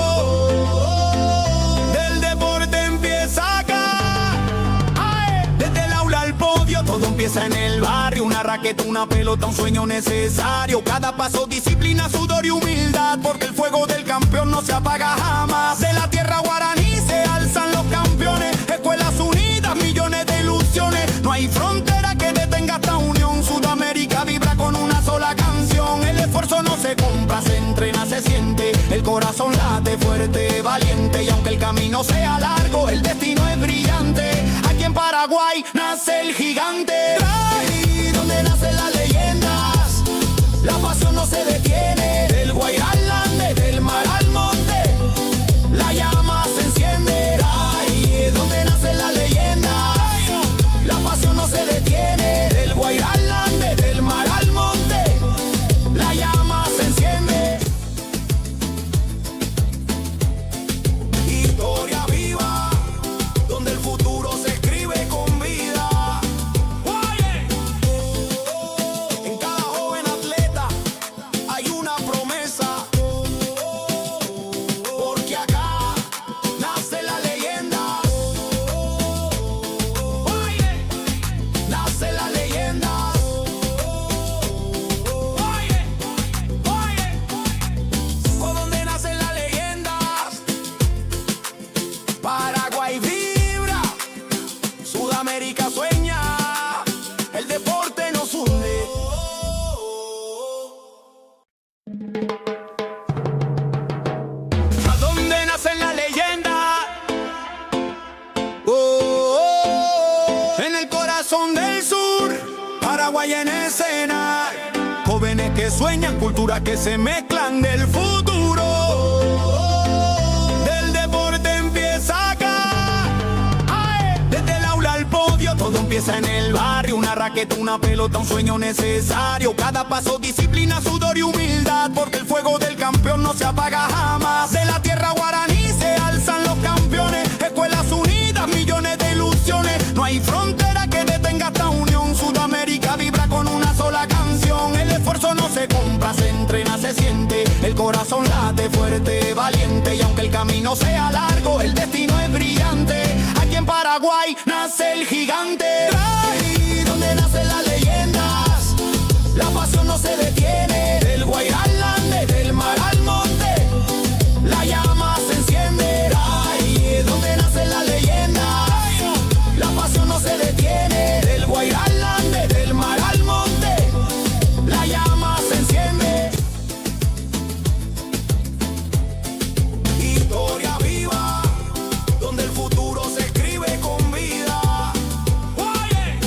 Del deporte empieza acá. Ay, desde el aula al podio, todo empieza en el barrio. Una raqueta, una pelota, un sueño necesario. Cada paso, disciplina, sudor y humildad, porque el fuego del campeón no se apaga jamás. De la tierra guaraní se alzan los campeones. Escuelas unidas, millones de ilusiones. No hay frontera que detenga esta unión. Sudamérica vibra con una sola canción. El esfuerzo no se compra, se entrena, se siente. El corazón late fuerte, valiente. Y aunque el camino sea largo, el destino es brillante. Aquí en Paraguay nace el gigante. Ahí donde nacen las leyendas, la pasión no se detiene. Del Guairá al Ande, del mar al monte, hay en escena. Jóvenes que sueñan, culturas que se mezclan del futuro. Del deporte empieza acá. ¡Ay! Desde el aula al podio, todo empieza en el barrio. Una raqueta, una pelota, un sueño necesario. Cada paso, disciplina, sudor y humildad. Porque el fuego del campeón no se apaga jamás. De la tierra guaraní se alzan los campeones. Escuelas unidas, millones de ilusiones. No hay frontera que detenga esta unión. Sudamérica vibra con una sola canción. El esfuerzo no se compra, se entrena, se siente. El corazón late fuerte, valiente. Y aunque el camino sea largo, el destino es brillante. Aquí en Paraguay nace el gigante. Ahí donde nacen las leyendas, la pasión no se detiene. Del Guairá al Ande, del mar al monte, la llama se enciende. Ahí es donde nacen las leyendas, la pasión no se detiene. Del Guairá al Ande, del mar al monte, la llama se enciende. Historia viva, donde el futuro se escribe con vida. Oye,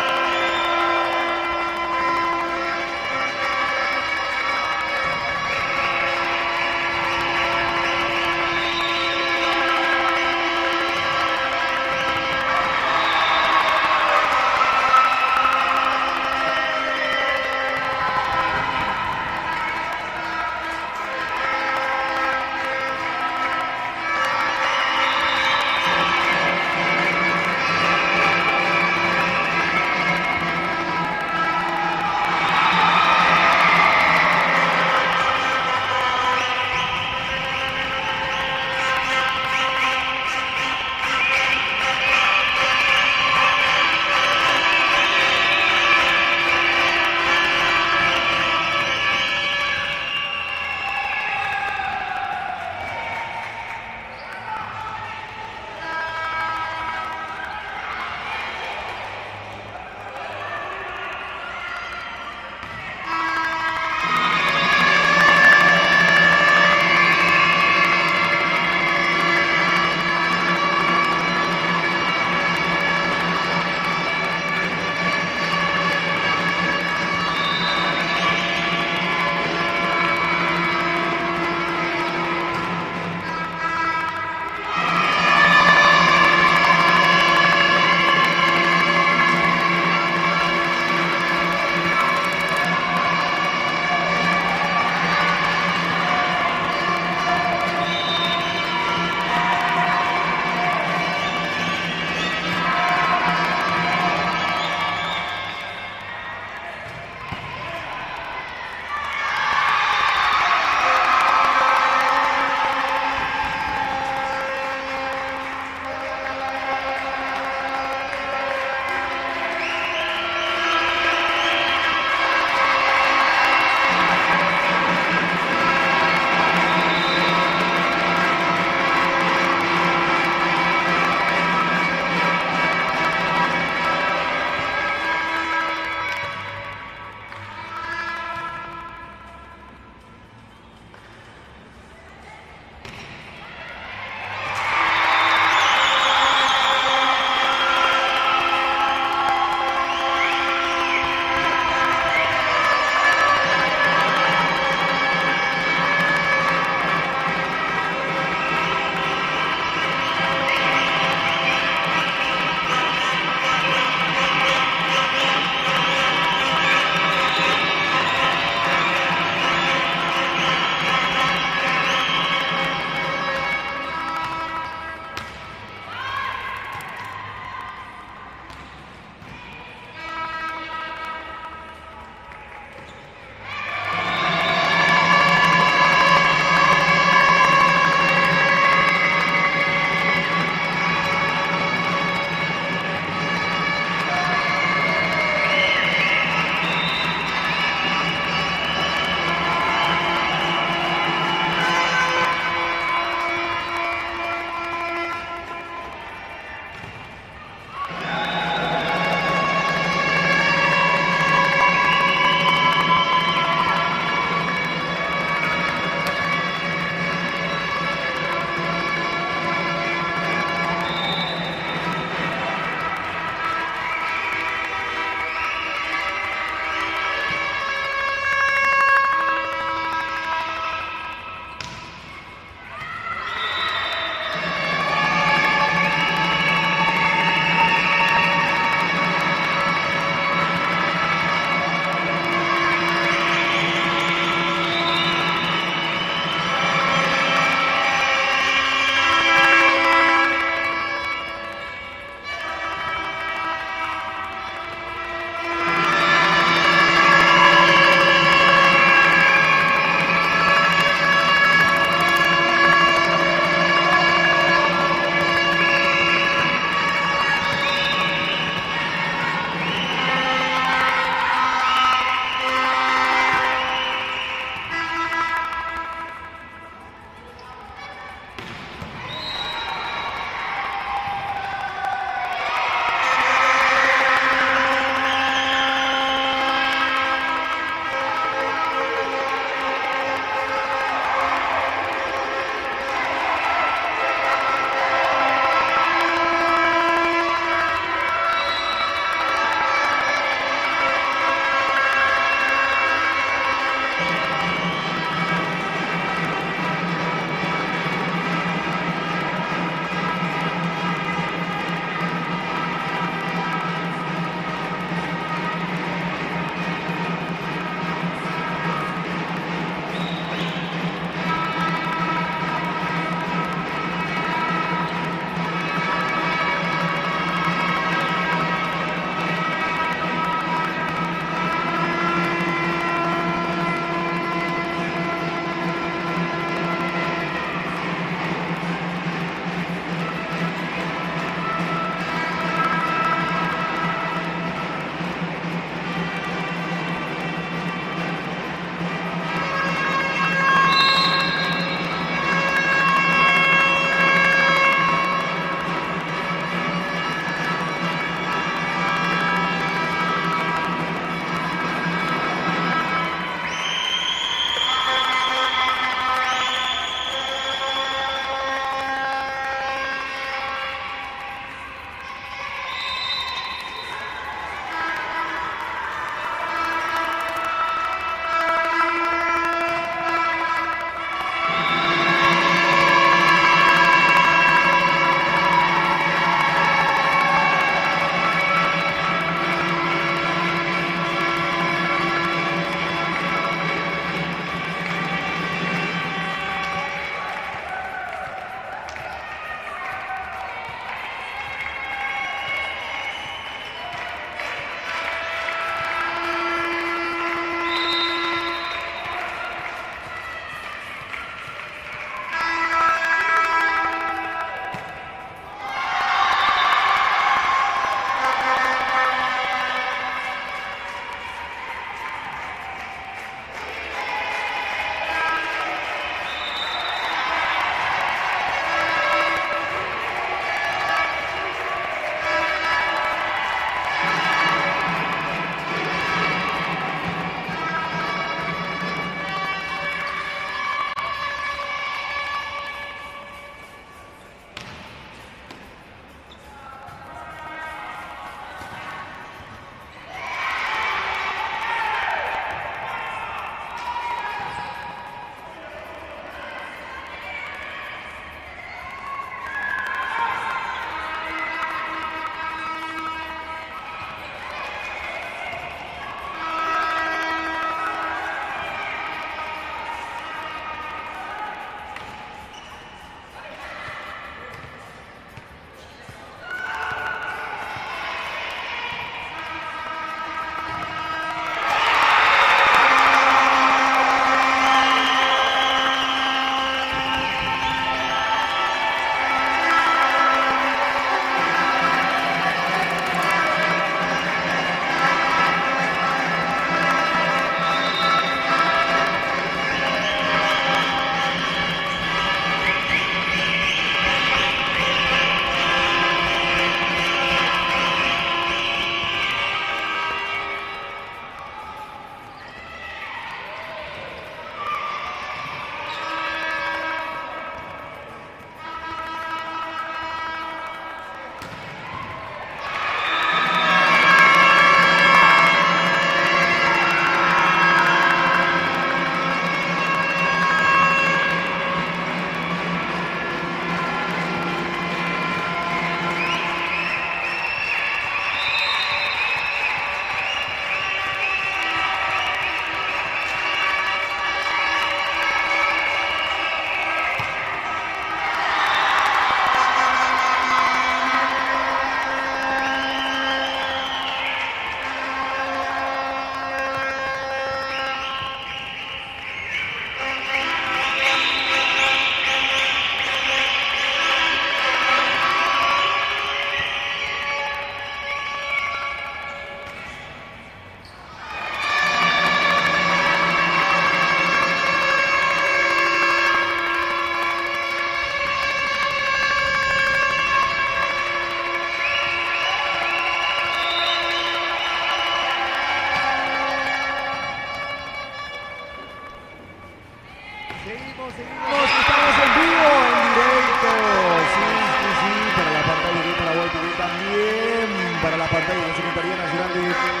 pantalla de la Secretaría Nacional de Deportes.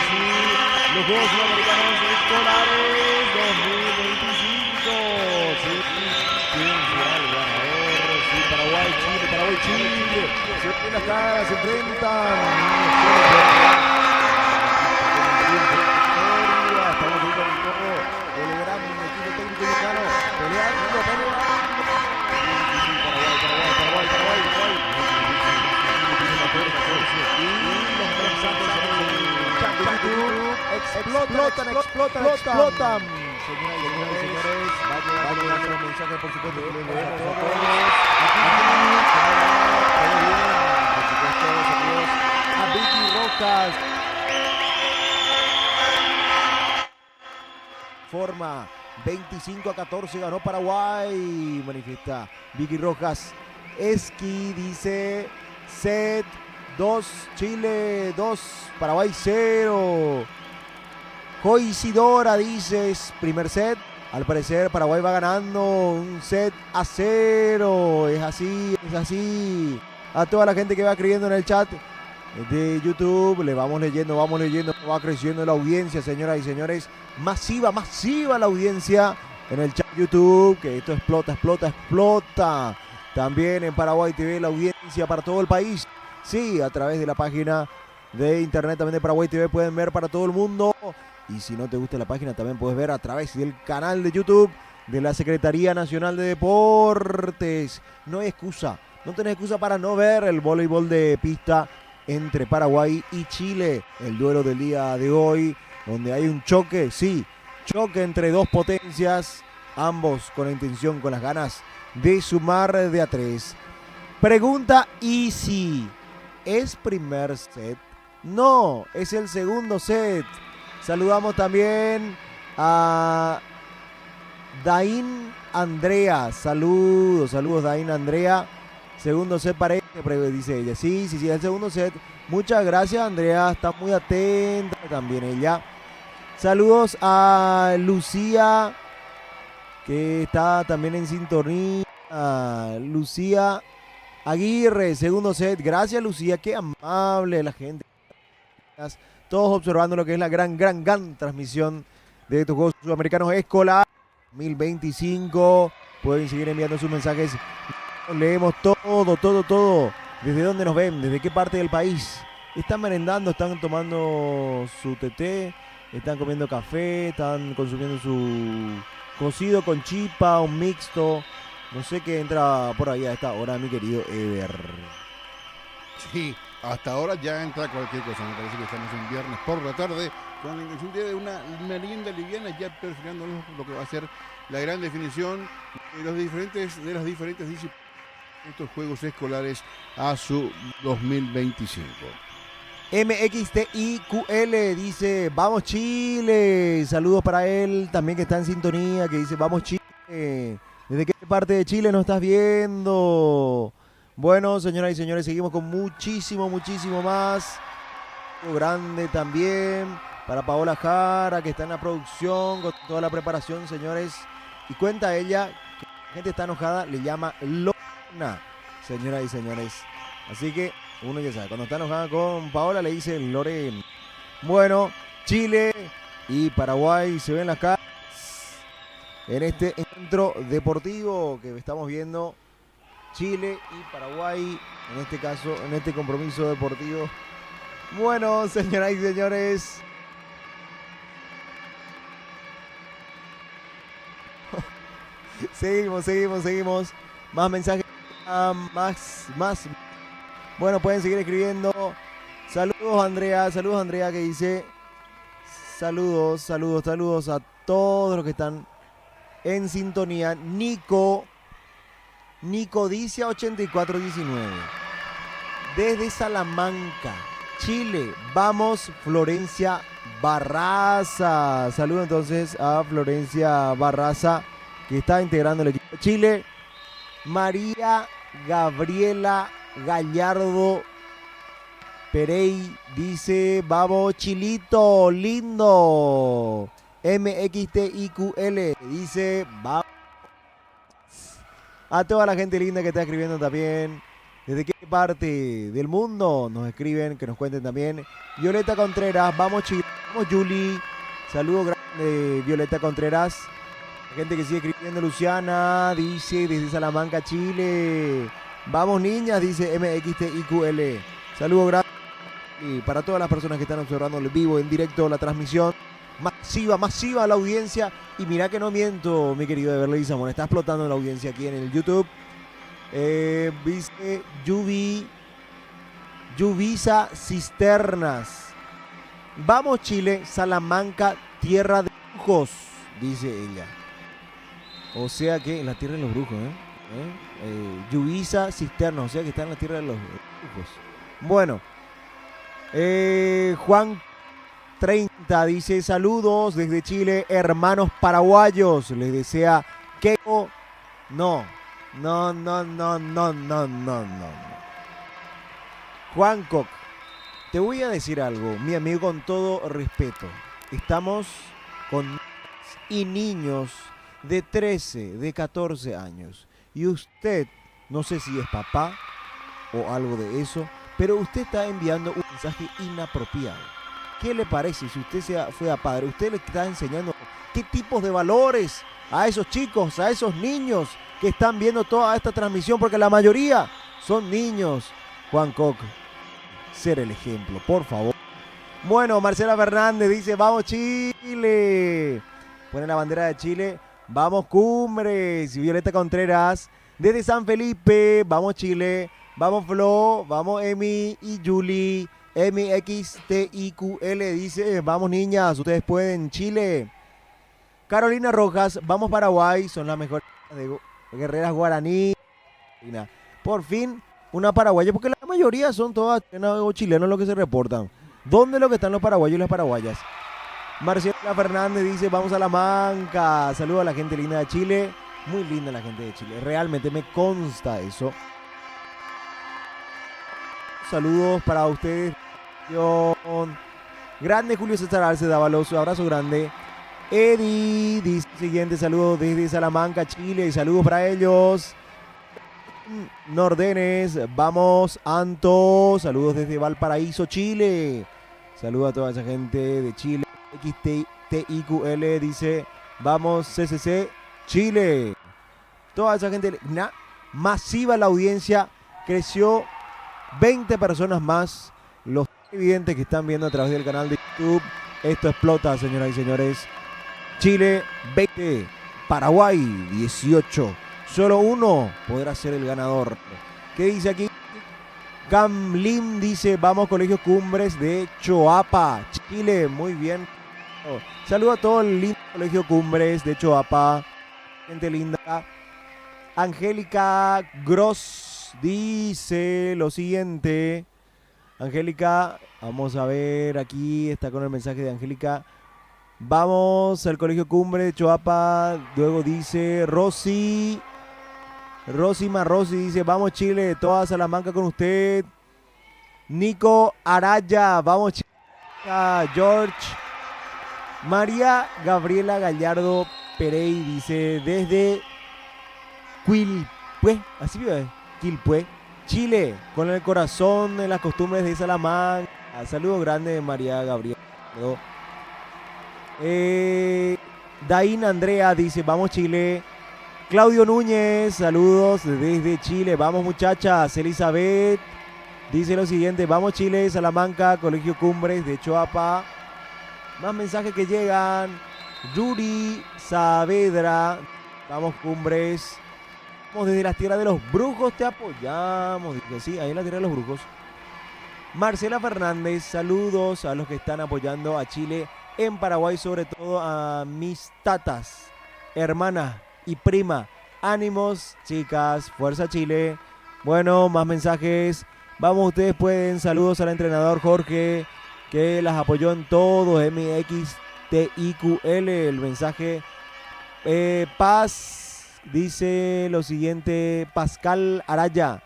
Sí, los Juegos Sudamericanos Escolares 2025. Sí, quién será el ganador. Sí, Paraguay, Chile. Se ven las caras, se enfrentan. Estamos viendo el corro del gran equipo técnico mexicano peleando. Explotan. Señoras y señores, va a llegar un mensaje, por supuesto, que les leemos a todos. Por supuesto, saludos a Vicky Rojas. Forma 25-14, ganó Paraguay, manifiesta Vicky Rojas. Esqui dice set 2, Chile 2, Paraguay 0. Coisidora dice es primer set. Al parecer Paraguay va ganando un set a 0. Es así. A toda la gente que va escribiendo en el chat de YouTube, le vamos leyendo, va creciendo la audiencia, señoras y señores. Masiva la audiencia en el chat YouTube, que esto explota. También en Paraguay TV la audiencia para todo el país. Sí, a través de la página de internet también de Paraguay TV pueden ver para todo el mundo. Y si no te gusta la página también puedes ver a través del canal de YouTube de la Secretaría Nacional de Deportes. No hay excusa, no tenés excusa para no ver el voleibol de pista entre Paraguay y Chile. El duelo del día de hoy, donde hay un choque entre dos potencias, ambos con la intención, con las ganas de sumar de a 3. Pregunta easy, ¿es primer set? No, es el segundo set. Saludamos también a Dain Andrea. Saludos Dain Andrea. Segundo set parece, dice ella. Sí, el segundo set. Muchas gracias, Andrea. Está muy atenta también ella. Saludos a Lucía, que está también en sintonía. Lucía Aguirre, segundo set. Gracias, Lucía. Qué amable la gente. Todos observando lo que es la gran transmisión de estos Juegos Sudamericanos Escolares 2025. Pueden seguir enviando sus mensajes. Leemos todo. ¿Desde dónde nos ven? ¿Desde qué parte del país? Están merendando, están tomando su teté, están comiendo café, están consumiendo su cocido con chipa, un mixto. No sé qué entra por ahí a esta hora, mi querido Ever. Sí, hasta ahora ya entra cualquier cosa. Me parece que estamos un viernes por la tarde con la intención de una merienda liviana, ya perfilando lo que va a ser la gran definición de las diferentes disciplinas de estos Juegos Escolares a su 2025. MXTIQL dice, vamos Chile. Saludos para él también, que está en sintonía, que dice, vamos Chile. ¿Desde qué parte de Chile nos estás viendo? Bueno, señoras y señores, seguimos con muchísimo más. Grande también para Paola Jara, que está en la producción con toda la preparación, señores. Y cuenta ella que la gente está enojada, le llama Lorena, señoras y señores. Así que uno ya sabe, cuando está enojada con Paola le dice Lorena. Bueno, Chile y Paraguay se ven las caras en este encuentro deportivo que estamos viendo. Chile y Paraguay, en este caso, en este compromiso deportivo. Bueno, señoras y señores, seguimos. Más mensajes, más. Bueno, pueden seguir escribiendo. Saludos Andrea, que dice saludos a todos los que están en sintonía. Nico dice 8419. Desde Salamanca, Chile. Vamos, Florencia Barraza. Saludo entonces a Florencia Barraza, que está integrando el equipo de Chile. María Gabriela Gallardo Perey dice, vamos Chilito, lindo. MXTIQL dice, vamos. A toda la gente linda que está escribiendo también. ¿Desde qué parte del mundo nos escriben, que nos cuenten también. Violeta Contreras, vamos Chile, vamos Juli. Saludos grande, Violeta Contreras. La gente que sigue escribiendo, Luciana, dice desde Salamanca, Chile. Vamos niñas, dice MXTIQL. Saludos grande. Y para todas las personas que están observando en vivo, en directo, la transmisión. Masiva la audiencia. Y mira que no miento, mi querido Everly Samón. Está explotando la audiencia aquí en el YouTube. Dice Lluvisa Cisternas. Vamos Chile, Salamanca, tierra de brujos, dice ella. O sea que en la tierra de los brujos, Lluvisa Cisternas, o sea que está en la tierra de los brujos. Bueno, Juan 30 dice saludos desde Chile, hermanos paraguayos. Les desea que no. Juanco, te voy a decir algo, mi amigo, con todo respeto. Estamos con niños de 13, de 14 años. Y usted, no sé si es papá o algo de eso, pero usted está enviando un mensaje inapropiado. ¿Qué le parece si usted fue a padre? Usted le está enseñando qué tipos de valores a esos chicos, a esos niños que están viendo toda esta transmisión, porque la mayoría son niños. Juan Koch, ser el ejemplo, por favor. Bueno, Marcela Fernández dice, vamos Chile. Pone la bandera de Chile. Vamos Cumbres. Violeta Contreras, desde San Felipe, vamos Chile. Vamos Flo, vamos Emi y Juli. MXTIQL dice, vamos niñas, ustedes pueden, Chile. Carolina Rojas, vamos Paraguay, son las mejores de guerreras guaraní. Por fin, una paraguaya, porque la mayoría son todas chilenos los que se reportan. ¿Dónde es lo que están los paraguayos y las paraguayas? Marcela Fernández dice, vamos a Salamanca. Saludos a la gente linda de Chile. Muy linda la gente de Chile, realmente me consta eso. Saludos para ustedes. Grande Julio César Arce Dávalos, abrazo grande. Eddie dice siguiente, saludos desde Salamanca, Chile, y saludos para ellos. Nordenes, vamos Anto, saludos desde Valparaíso, Chile. Saludos a toda esa gente de Chile. XTIQL dice, vamos CCC, Chile. Toda esa gente, masiva la audiencia, creció 20 personas más. Los evidentes que están viendo a través del canal de YouTube. Esto explota, señoras y señores. Chile 20, Paraguay 18. Solo uno podrá ser el ganador. ¿Qué dice aquí? Camlim dice, vamos Colegio Cumbres de Choapa, Chile. Muy bien. Saludo a todo el lindo Colegio Cumbres de Choapa. Gente linda. Angélica Gross dice lo siguiente. Angélica, vamos a ver, aquí está con el mensaje de Angélica. Vamos al Colegio Cumbre de Choapa. Luego dice Rosy Marrossi dice, vamos Chile, toda Salamanca con usted. Nico Araya, vamos Chile. George. María Gabriela Gallardo Perey dice, desde Quilpué, así vive, Quilpué, Chile, con el corazón en las costumbres de Salamanca. Saludos grandes, María Gabriela. Daín Andrea dice, vamos Chile. Claudio Núñez, saludos desde Chile. Vamos muchachas. Elizabeth dice lo siguiente, vamos Chile, Salamanca, Colegio Cumbres de Choapa. Más mensajes que llegan. Yuri Saavedra, vamos Cumbres. Vamos desde las tierras de los brujos, te apoyamos. Dice, sí, ahí en la tierra de los brujos. Marcela Fernández, saludos a los que están apoyando a Chile en Paraguay, sobre todo a mis tatas, hermanas y prima. Ánimos, chicas, fuerza Chile. Bueno, más mensajes. Vamos, ustedes pueden. Saludos al entrenador Jorge, que las apoyó en todo. MXTIQL, el mensaje. Paz dice lo siguiente, Pascal Araya.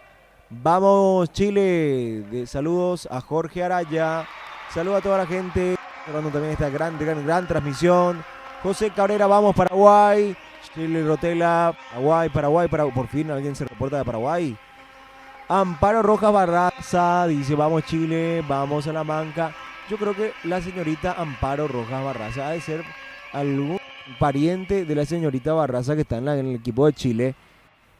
Vamos Chile. Saludos a Jorge Araya. Saludos a toda la gente dando también esta gran transmisión. José Cabrera, vamos Paraguay. Chile Rotela, Paraguay. Por fin alguien se reporta de Paraguay. Amparo Rojas Barraza dice, vamos Chile, vamos Salamanca. Yo creo que la señorita Amparo Rojas Barraza ha de ser algún pariente de la señorita Barraza que está en el equipo de Chile.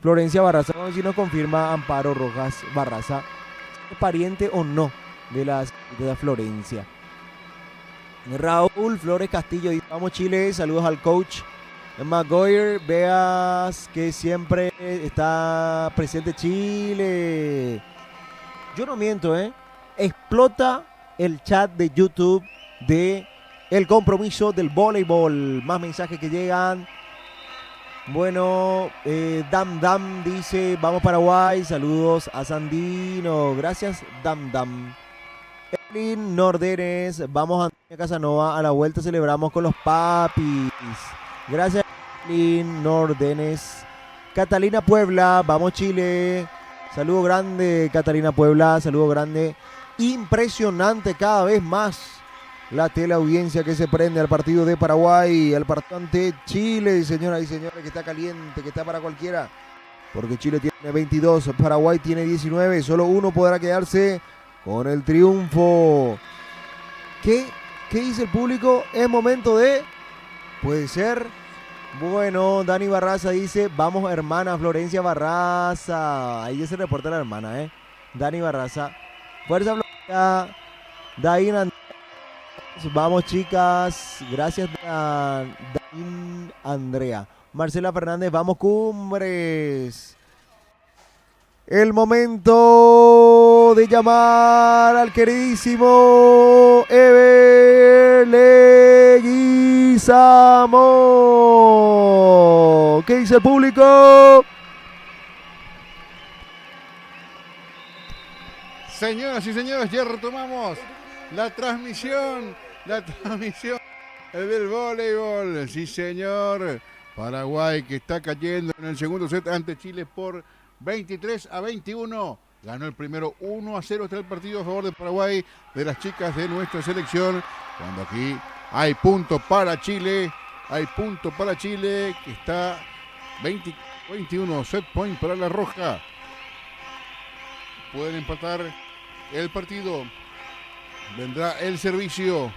Florencia Barraza, vamos a ver si nos confirma Amparo Rojas Barraza, ¿es pariente o no de la señorita Florencia? Raúl Flores Castillo dice, vamos Chile, saludos al coach Maguire, veas que siempre está presente Chile. Yo no miento, explota el chat de YouTube de el compromiso del voleibol. Más mensajes que llegan. Bueno, Dam Dam dice, vamos Paraguay, saludos a Sandino, gracias Dam Dam. Evelyn Nordenes, vamos Antonio Casanova, a la vuelta celebramos con los papis. Gracias Evelyn Nordenes. Catalina Puebla, vamos Chile. Saludo grande Catalina Puebla, saludo grande. Impresionante cada vez más la teleaudiencia que se prende al partido de Paraguay, al partido ante Chile, señoras y señores, que está caliente, que está para cualquiera. Porque Chile tiene 22, Paraguay tiene 19, solo uno podrá quedarse con el triunfo. ¿Qué dice el público? Es momento de... Puede ser. Bueno, Dani Barraza dice, vamos hermana Florencia Barraza. Ahí ya se reporta la hermana, Dani Barraza. Fuerza Florencia. Dain vamos chicas. Gracias Dain Andrea. Marcela Fernández, vamos Cumbres. El momento de llamar al queridísimo Ever Leguizamo. ¿Qué dice el público? Señoras y señores, ya retomamos la transmisión del voleibol. Sí, señor. Paraguay que está cayendo en el segundo set ante Chile por 23-21. Ganó el primero 1-0. Está el partido a favor de Paraguay, de las chicas de nuestra selección. Cuando aquí hay punto para Chile. Hay punto para Chile que está 21 set point para la roja. Pueden empatar el partido. Vendrá el servicio.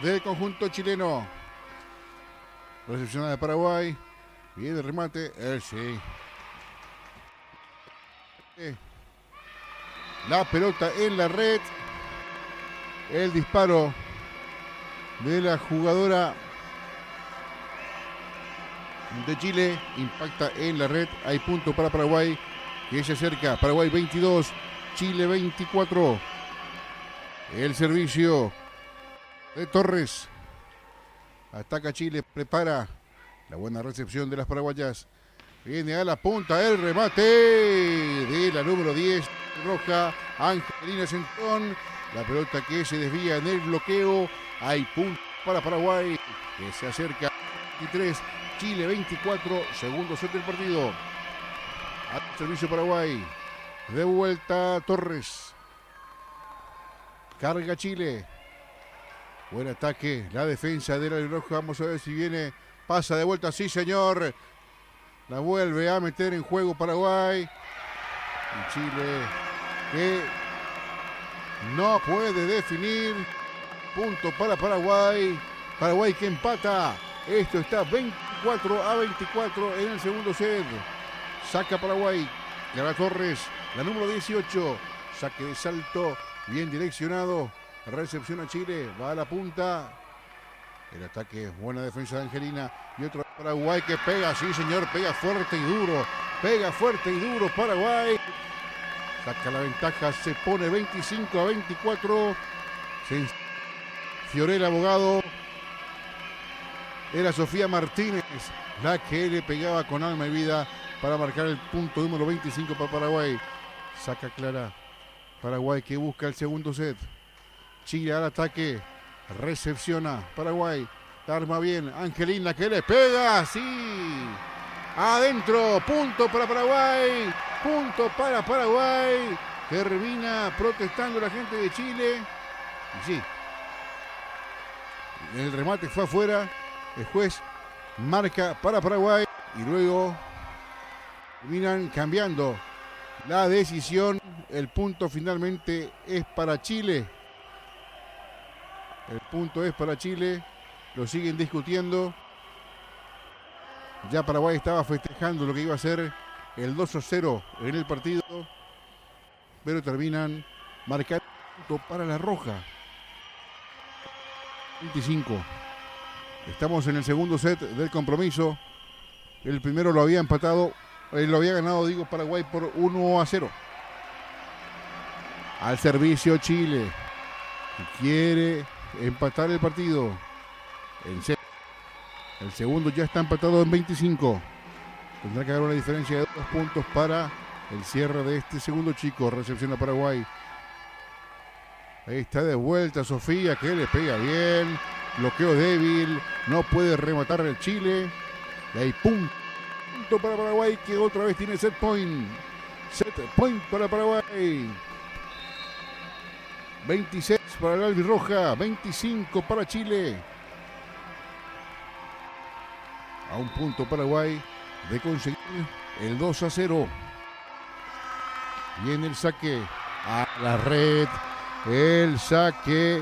Del conjunto chileno. Recepcionada de Paraguay. Viene el remate. Sí. La pelota en la red. El disparo de la jugadora de Chile impacta en la red. Hay punto para Paraguay que se acerca. Paraguay 22, Chile 24. El servicio de Torres. Ataca Chile, prepara la buena recepción de las paraguayas. Viene a la punta el remate de la número 10, roja, Angelina Centón. La pelota que se desvía en el bloqueo. Hay punto para Paraguay que se acerca. 23, Chile 24, segundo set del partido. Al servicio Paraguay. De vuelta Torres. Carga Chile. Buen ataque. La defensa de la roja. Vamos a ver si viene. Pasa de vuelta. Sí, señor. La vuelve a meter en juego Paraguay. Y Chile que no puede definir. Punto para Paraguay. Paraguay que empata. Esto está 24-24 en el segundo set. Saca Paraguay. Clara Torres, la número 18. Saque de salto. Bien direccionado. Recepción a Chile. Va a la punta. El ataque. Buena defensa de Angelina. Y otro Paraguay que pega. Sí, señor. Pega fuerte y duro. Pega fuerte y duro Paraguay. Saca la ventaja. Se pone 25-24. Fiorella Abogado. Era Sofía Martínez la que le pegaba con alma y vida para marcar el punto número 25 para Paraguay. Saca Clara. Paraguay que busca el segundo set. Chile al ataque. Recepciona Paraguay. Arma bien. Angelina que le pega. Sí. Adentro. Punto para Paraguay. Punto para Paraguay. Termina protestando la gente de Chile. Y sí. El remate fue afuera. El juez marca para Paraguay y luego Terminan cambiando la decisión. El punto finalmente es para Chile. El punto es para Chile. Lo siguen discutiendo. Ya Paraguay estaba festejando lo que iba a ser el 2-0 en el partido. Pero terminan marcando punto para la roja. 25. Estamos en el segundo set del compromiso. El primero lo había empatado. Lo había ganado, Paraguay por 1-0. Al servicio Chile. Quiere empatar el partido. El segundo ya está empatado en 25. Tendrá que haber una diferencia de 2 puntos para el cierre de este segundo chico. Recepción a Paraguay. Ahí está de vuelta Sofía, que le pega bien. Bloqueo débil. No puede rematar el Chile. Y hay punto para Paraguay, que otra vez tiene set point. Set point para Paraguay. 26 para el albirroja, 25 para Chile. A un punto Paraguay de conseguir el 2-0. Viene el saque a la red. El saque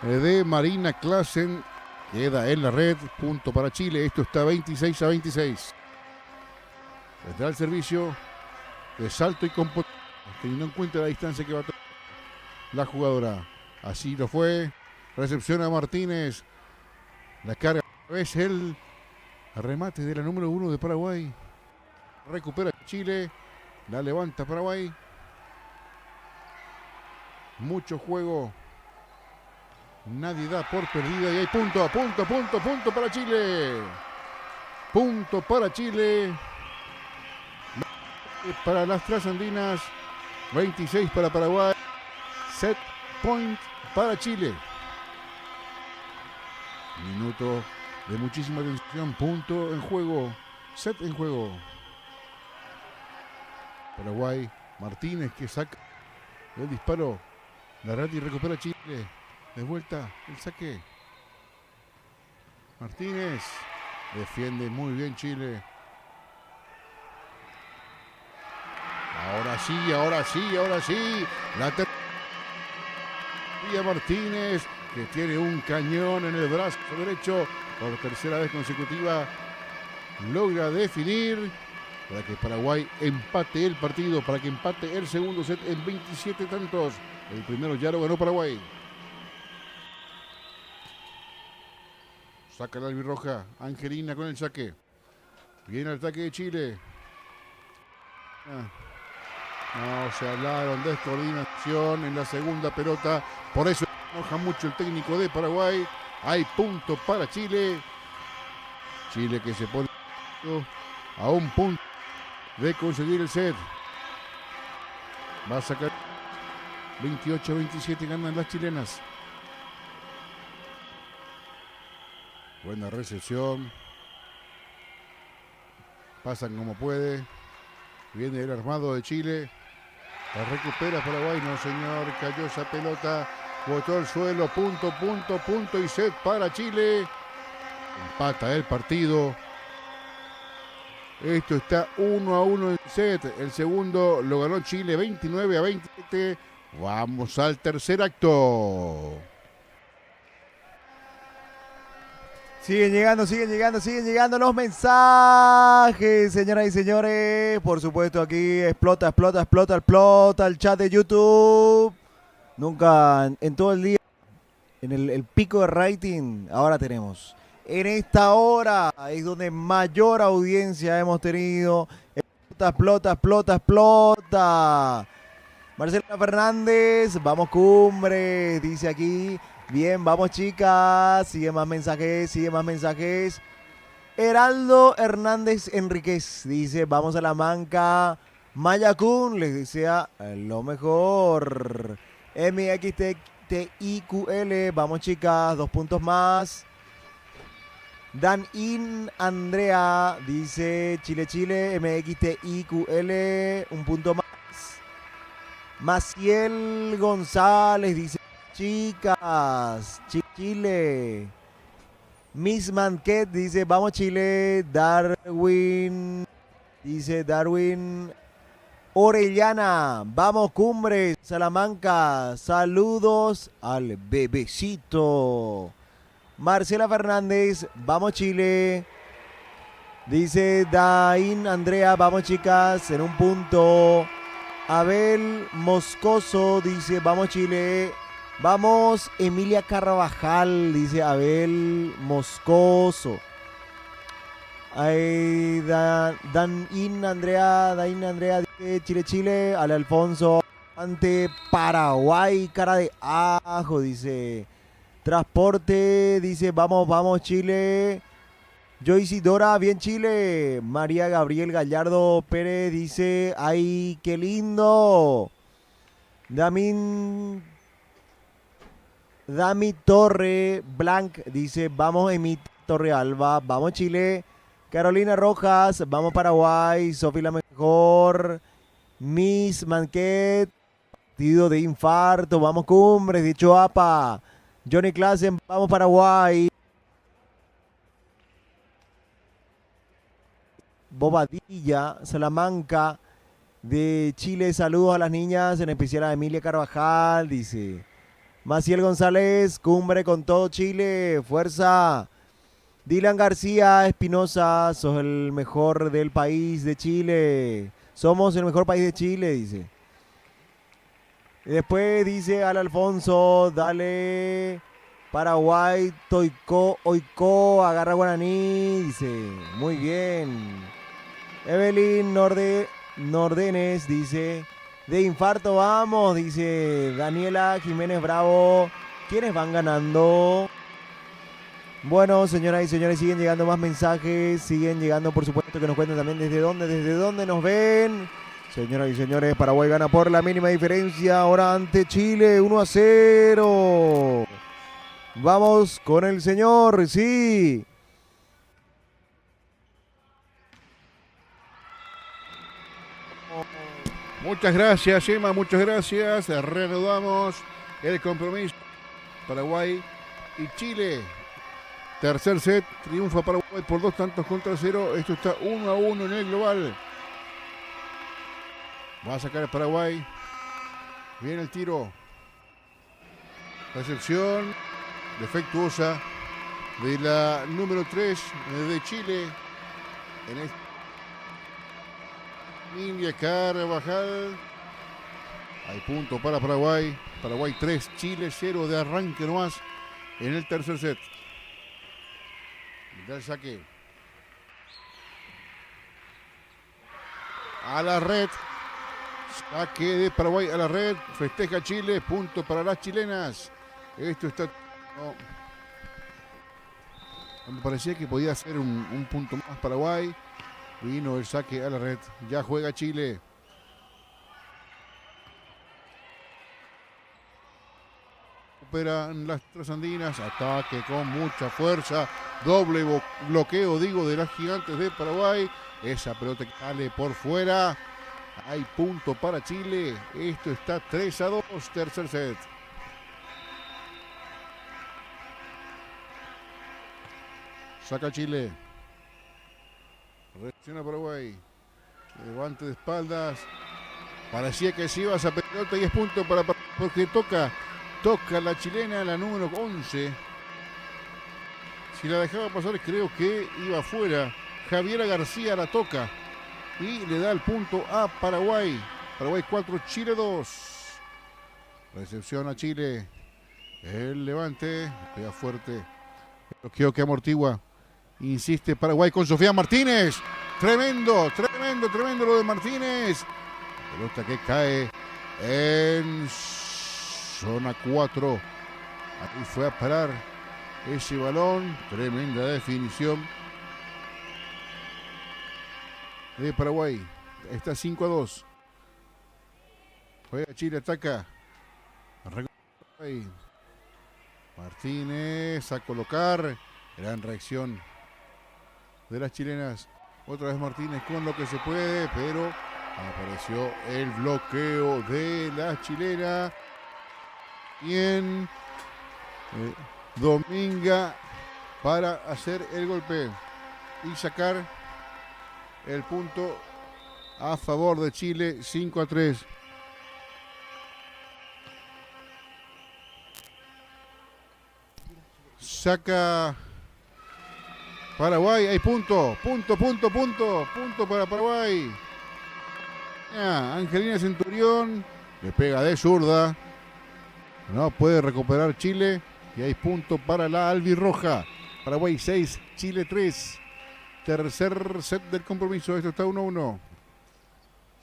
de Marina Klassen queda en la red. Punto para Chile. Esto está 26-26. Vendrá el servicio de salto y con teniendo en cuenta la distancia que va a tomar la jugadora. Así lo fue. Recepción a Martínez. La carga es el remate de la número 1 de Paraguay. Recupera Chile. La levanta Paraguay. Mucho juego. Nadie da por perdida. Y hay punto para Chile. Punto para Chile. Para las trasandinas. 26 para Paraguay. Set point para Chile. Minuto de muchísima tensión. Punto en juego. Set en juego. Paraguay. Martínez que saca el disparo. Larrati recupera Chile. De vuelta el saque. Martínez. Defiende muy bien Chile. Ahora sí. La tercera Martínez, que tiene un cañón en el brazo derecho. Por tercera vez consecutiva logra definir para que Paraguay empate el partido, para que empate el segundo set en 27 tantos. El primero ya lo ganó Paraguay. Saca la albirroja. Angelina con el saque. Viene el ataque de Chile. No, se hablaron de descoordinación en la segunda pelota. Por eso enoja mucho el técnico de Paraguay. Hay punto para Chile. Chile que se pone a un punto de conseguir el set. Va a sacar 28-27, ganan las chilenas. Buena recepción. Pasan como puede. Viene el armado de Chile. La recupera Paraguay. No, señor. Cayó esa pelota. Botó el suelo. Punto y set para Chile. Empata el partido. Esto está 1-1 en set. El segundo lo ganó Chile 29-27. Vamos al tercer acto. Siguen llegando los mensajes, señoras y señores. Por supuesto, aquí explota el chat de YouTube. Nunca en todo el día, en el pico de rating, ahora tenemos. En esta hora es donde mayor audiencia hemos tenido. Explota. Marcela Fernández, vamos Cumbres, dice aquí. Bien, vamos chicas, sigue más mensajes. Heraldo Hernández Enríquez dice, vamos a la manca. Mayacún les desea lo mejor. MXTIQL, vamos chicas, 2 puntos más. Dan-In Andrea dice, Chile, MXTIQL, 1 punto más. Maciel González dice, chicas, Chile. Miss Manquet dice, vamos Chile. Darwin Dice Darwin Orellana. Vamos, Cumbres, Salamanca. Saludos al bebecito. Marcela Fernández. Vamos, Chile. Dice Dain Andrea. Vamos, chicas, en un punto. Abel Moscoso dice, vamos, Chile. Vamos, Emilia Carvajal, dice Abel Moscoso. Ay, Dain Andrea, dice Chile, Chile. Ale Alfonso, ante Paraguay, cara de ajo, dice. Transporte, dice, vamos, vamos, Chile. Joyce Dora, bien, Chile. María Gabriel Gallardo Pérez dice, ay, qué lindo. Dami Torre Blanc dice, vamos, Emi Torre Alba, vamos, Chile. Carolina Rojas, vamos, Paraguay. Sofi la mejor. Miss Manquet, partido de infarto, vamos, Cumbres, de Choapa. Johnny Klassen, vamos, Paraguay. Bobadilla, Salamanca, de Chile, saludos a las niñas, en especial a Emilia Carvajal, dice. Maciel González, Cumbre con todo Chile, fuerza. Dylan García Espinosa, sos el mejor del país de Chile. Somos el mejor país de Chile, dice. Y después dice Al Alfonso, dale Paraguay, Toico, Oico, agarra Guaraní, dice. Muy bien. Evelyn Nordenes dice, de infarto vamos, dice Daniela Jiménez Bravo. ¿Quiénes van ganando? Bueno, señoras y señores, siguen llegando más mensajes, siguen llegando, por supuesto, que nos cuenten también desde dónde nos ven. Señoras y señores, Paraguay gana por la mínima diferencia ahora ante Chile, 1-0. Vamos con el señor, sí. Muchas gracias, Emma, muchas gracias. Reanudamos el compromiso. Paraguay y Chile. Tercer set, triunfa Paraguay por 2-0. Esto está 1-1 en el global. Va a sacar el Paraguay. Viene el tiro. Recepción defectuosa de la número 3 de Chile. En Emilia Carvajal. Hay punto para Paraguay. Paraguay 3, Chile 0 de arranque nomás en el tercer set. Mira el saque. A la red. Saque de Paraguay a la red. Festeja Chile. Punto para las chilenas. Esto está... No. Me parecía que podía ser un punto más Paraguay. Vino el saque a la red. Ya juega Chile. Recuperan las trasandinas. Ataque con mucha fuerza. Doble bloqueo, digo, de las gigantes de Paraguay. Esa pelota que sale por fuera. Hay punto para Chile. Esto está 3-2. Tercer set. Saca Chile. Reacciona Paraguay. Levante de espaldas. Parecía que se iba esa pelota y es punto para porque toca la chilena, la número 11. Si la dejaba pasar, creo que iba afuera. Javiera García la toca y le da el punto a Paraguay. Paraguay 4, Chile 2. Recepción a Chile. El levante. Pega fuerte. Bloqueo que amortigua. Insiste Paraguay con Sofía Martínez. Tremendo lo de Martínez. Pelota que cae en zona 4. Ahí fue a parar ese balón. Tremenda definición de Paraguay. Está 5-2. Juega Chile, ataca. Martínez a colocar. Gran reacción de las chilenas. Otra vez Martínez con lo que se puede, pero apareció el bloqueo de la chilena. Bien. Dominga para hacer el golpe y sacar el punto a favor de Chile, 5-3. Saca Paraguay, hay punto para Paraguay. Angelina Centurión le pega de zurda. No puede recuperar Chile y hay punto para la albirroja. Paraguay 6, Chile 3. Tercer set del compromiso, esto está 1-1.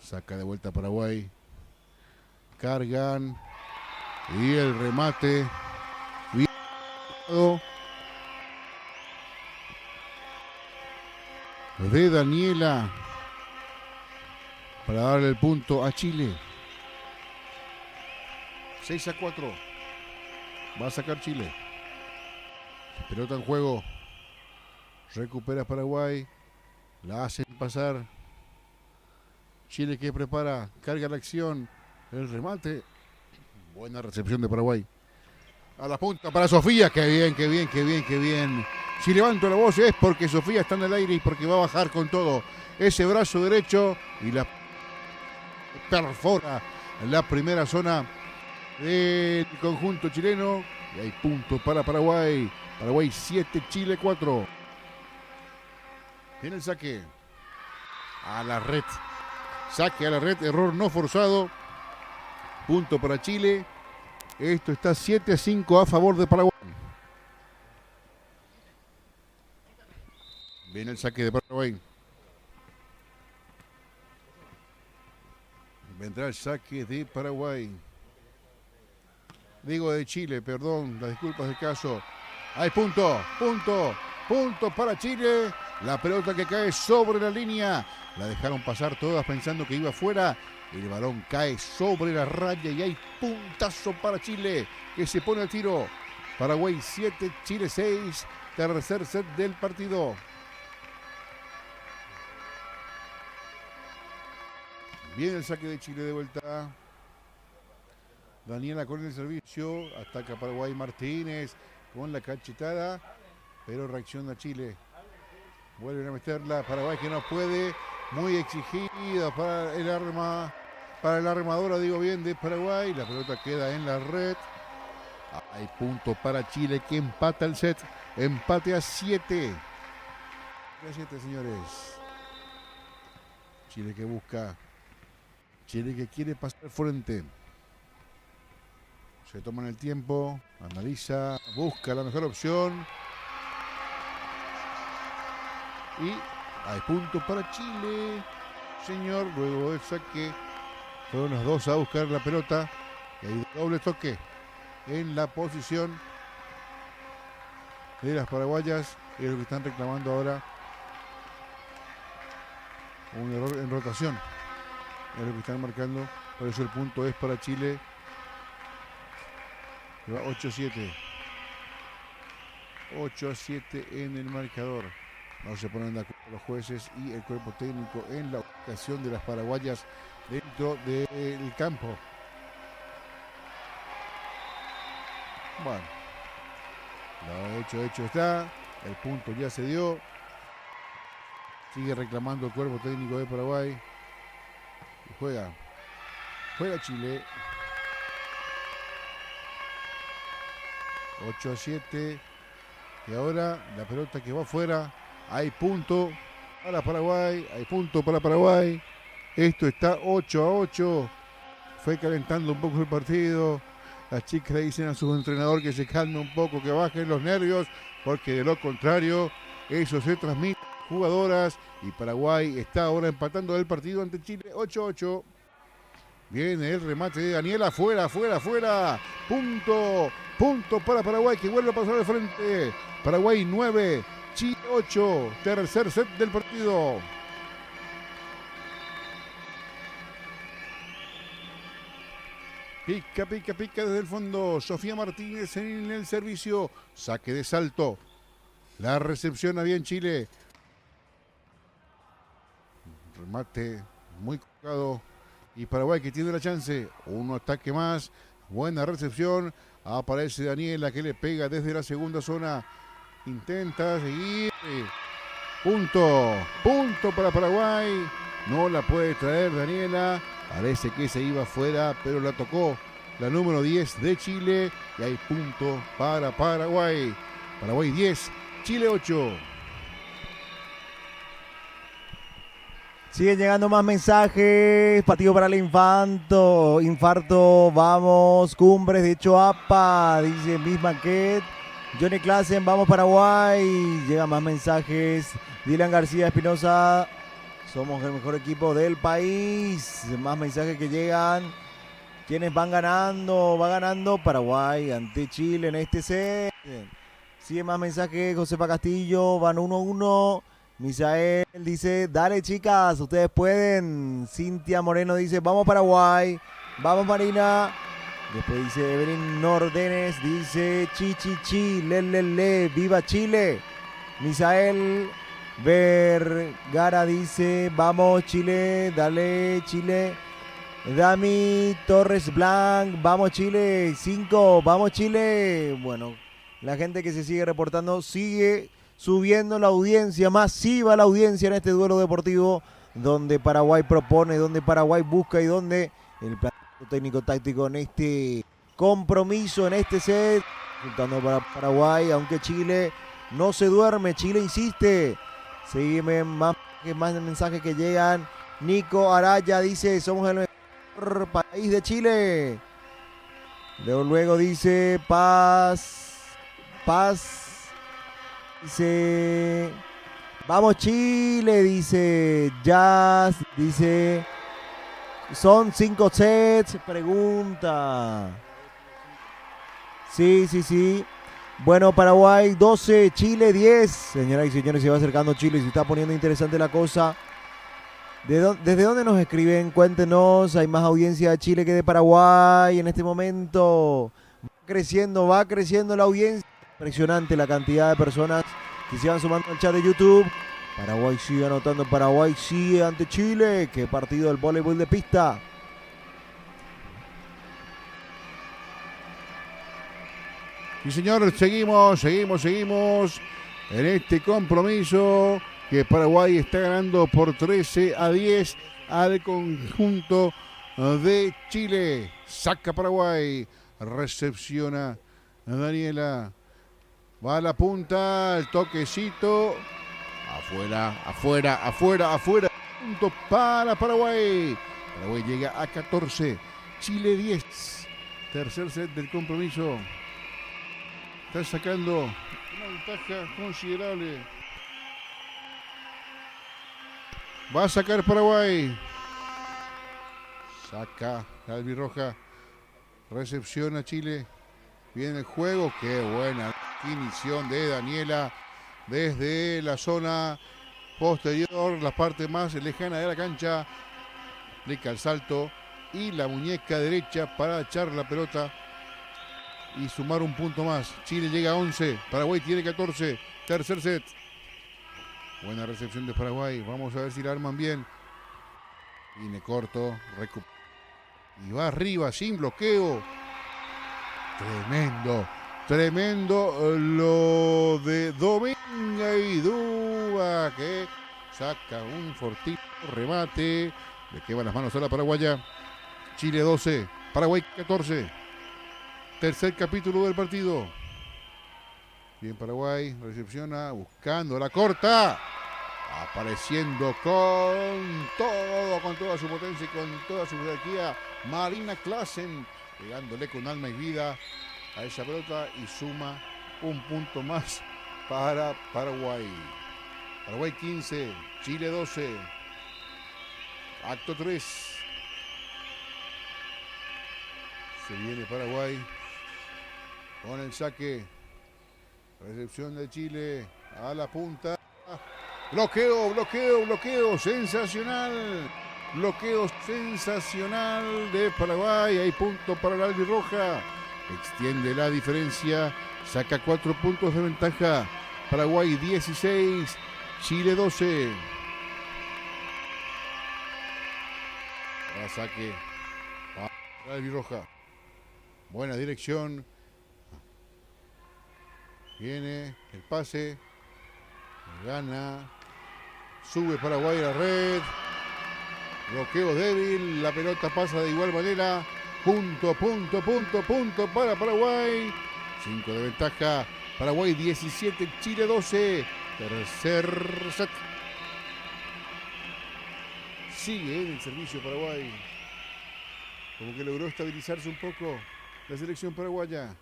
Saca de vuelta Paraguay. Cargan. Y el remate. Bien. De Daniela. Para darle el punto a Chile. 6-4. Va a sacar Chile. Pelota en juego. Recupera Paraguay. La hacen pasar. Chile que prepara. Carga la acción. El remate. Buena recepción de Paraguay. A la punta para Sofía. Qué bien. Si levanto la voz es porque Sofía está en el aire y porque va a bajar con todo. Ese brazo derecho y la perfora la primera zona del conjunto chileno. Y hay puntos para Paraguay. Paraguay 7, Chile 4. Tiene el saque a la red. Saque a la red, error no forzado. Punto para Chile. Esto está 7-5 a favor de Paraguay. Viene el saque de Paraguay. Vendrá el saque de Paraguay. Digo de Chile, perdón, las disculpas del caso. Hay punto para Chile. La pelota que cae sobre la línea. La dejaron pasar todas pensando que iba afuera. El balón cae sobre la raya y hay puntazo para Chile, que se pone al tiro. Paraguay 7, Chile 6. Tercer set del partido. Viene el saque de Chile de vuelta. Daniela con el servicio. Ataca Paraguay Martínez con la cachetada. Pero reacciona Chile. Vuelven a meterla. Paraguay que no puede. Muy exigida para el arma. Para la armadora, digo bien, de Paraguay. La pelota queda en la red. Hay punto para Chile que empata el set. Empate a 7. A 7, señores. Chile que busca. Chile que quiere pasar frente. Se toman el tiempo, analiza, busca la mejor opción. Y hay puntos para Chile. Señor, luego del saque. Fueron los dos a buscar la pelota. Y hay doble toque en la posición de las paraguayas. Es lo que están reclamando ahora. Un error en rotación. Es lo que están marcando. Por eso el punto es para Chile. Va 8-7. 8-7 en el marcador. No se ponen de acuerdo los jueces y el cuerpo técnico en la ubicación de las paraguayas dentro del campo. Bueno. Lo hecho está. El punto ya se dio. Sigue reclamando el cuerpo técnico de Paraguay. Juega Chile. 8-7. Y ahora la pelota que va afuera. Hay punto para Paraguay. Hay punto para Paraguay. Esto está 8-8. Fue calentando un poco el partido. Las chicas le dicen a su entrenador que se calme un poco, que bajen los nervios, porque de lo contrario, eso se transmite a las jugadoras. Y Paraguay está ahora empatando el partido ante Chile 8-8. Viene el remate de Daniela, fuera. Punto para Paraguay, que vuelve a pasar de frente. Paraguay 9, Chile 8. Tercer set del partido. Pica desde el fondo. Sofía Martínez en el servicio. Saque de salto. La recepción había en Chile. Remate muy colocado. Y Paraguay que tiene la chance. Un ataque más. Buena recepción. Aparece Daniela que le pega desde la segunda zona. Intenta seguir. Punto para Paraguay. No la puede traer Daniela. Parece que se iba afuera, pero la tocó la número 10 de Chile. Y hay punto para Paraguay. Paraguay 10, Chile 8. Siguen llegando más mensajes. Partido para el infarto. Vamos. Cumbres de Choapa. Dice Miss Banquet. Johnny Klassen. Vamos Paraguay. Llegan más mensajes. Dylan García Espinosa. Somos el mejor equipo del país. Más mensajes que llegan. ¿Quiénes van ganando? Va ganando Paraguay ante Chile en este set. Sigue más mensajes. Josefa Castillo. Van 1-1. Misael dice, dale chicas, ustedes pueden. Cintia Moreno dice, vamos Paraguay. Vamos Marina. Después dice Evelyn Nordenes, dice, chi, le, viva Chile. Misael Vergara dice, vamos Chile, dale Chile. Dami Torres Blanc, vamos Chile, 5, vamos Chile. Bueno, la gente que se sigue reportando sigue subiendo la audiencia, masiva la audiencia en este duelo deportivo, donde Paraguay propone, donde Paraguay busca y donde el plan técnico-táctico en este compromiso, en este set, resultando para Paraguay, aunque Chile no se duerme, Chile insiste. Seguime más mensajes que llegan. Nico Araya dice, somos el mejor país de Chile. Luego dice, paz. Dice, vamos Chile, dice Jazz, dice, son 5 sets, pregunta. Sí. Bueno, Paraguay 12, Chile 10. Señoras y señores, se va acercando Chile, se está poniendo interesante la cosa. ¿Desde dónde nos escriben? Cuéntenos, hay más audiencia de Chile que de Paraguay en este momento. Va creciendo la audiencia. Impresionante la cantidad de personas que se van sumando al chat de YouTube. Paraguay sigue anotando, Paraguay sigue ante Chile. Qué partido del voleibol de pista. Sí, señor, seguimos en este compromiso que Paraguay está ganando por 13-10 al conjunto de Chile. Saca Paraguay, recepciona a Daniela. Va a la punta, el toquecito. Afuera. Punto para Paraguay. Paraguay llega a 14. Chile 10. Tercer set del compromiso. Está sacando una ventaja considerable. Va a sacar Paraguay. Saca la albirroja. Recepciona Chile. Viene el juego. Qué buena definición de Daniela desde la zona posterior, la parte más lejana de la cancha. Aplica el salto y la muñeca derecha para echar la pelota y sumar un punto más. Chile llega a 11, Paraguay tiene 14. Tercer set. Buena recepción de Paraguay. Vamos a ver si la arman bien. Viene corto, y va arriba sin bloqueo. Tremendo lo de Dominga Idúa, que saca un fortito remate. Le queman las manos a la paraguaya. Chile 12, Paraguay 14. Tercer capítulo del partido. Bien Paraguay, recepciona, buscando la corta. Apareciendo con toda su potencia y con toda su jerarquía. Marina Klassen, pegándole con alma y vida a esa pelota y suma un punto más para Paraguay. Paraguay 15, Chile 12. Acto 3. Se viene Paraguay con el saque. Recepción de Chile a la punta. Bloqueo sensacional. Bloqueo sensacional de Paraguay. Hay punto para la albirroja. Extiende la diferencia. Saca 4 puntos de ventaja. Paraguay 16. Chile 12. Ahora saque para la albirroja. Buena dirección. Viene el pase. Gana. Sube Paraguay a la red. Bloqueo débil, la pelota pasa de igual manera. Punto para Paraguay. 5 de ventaja. Paraguay 17, Chile 12. Tercer set. Sigue en el servicio Paraguay. Como que logró estabilizarse un poco la selección paraguaya.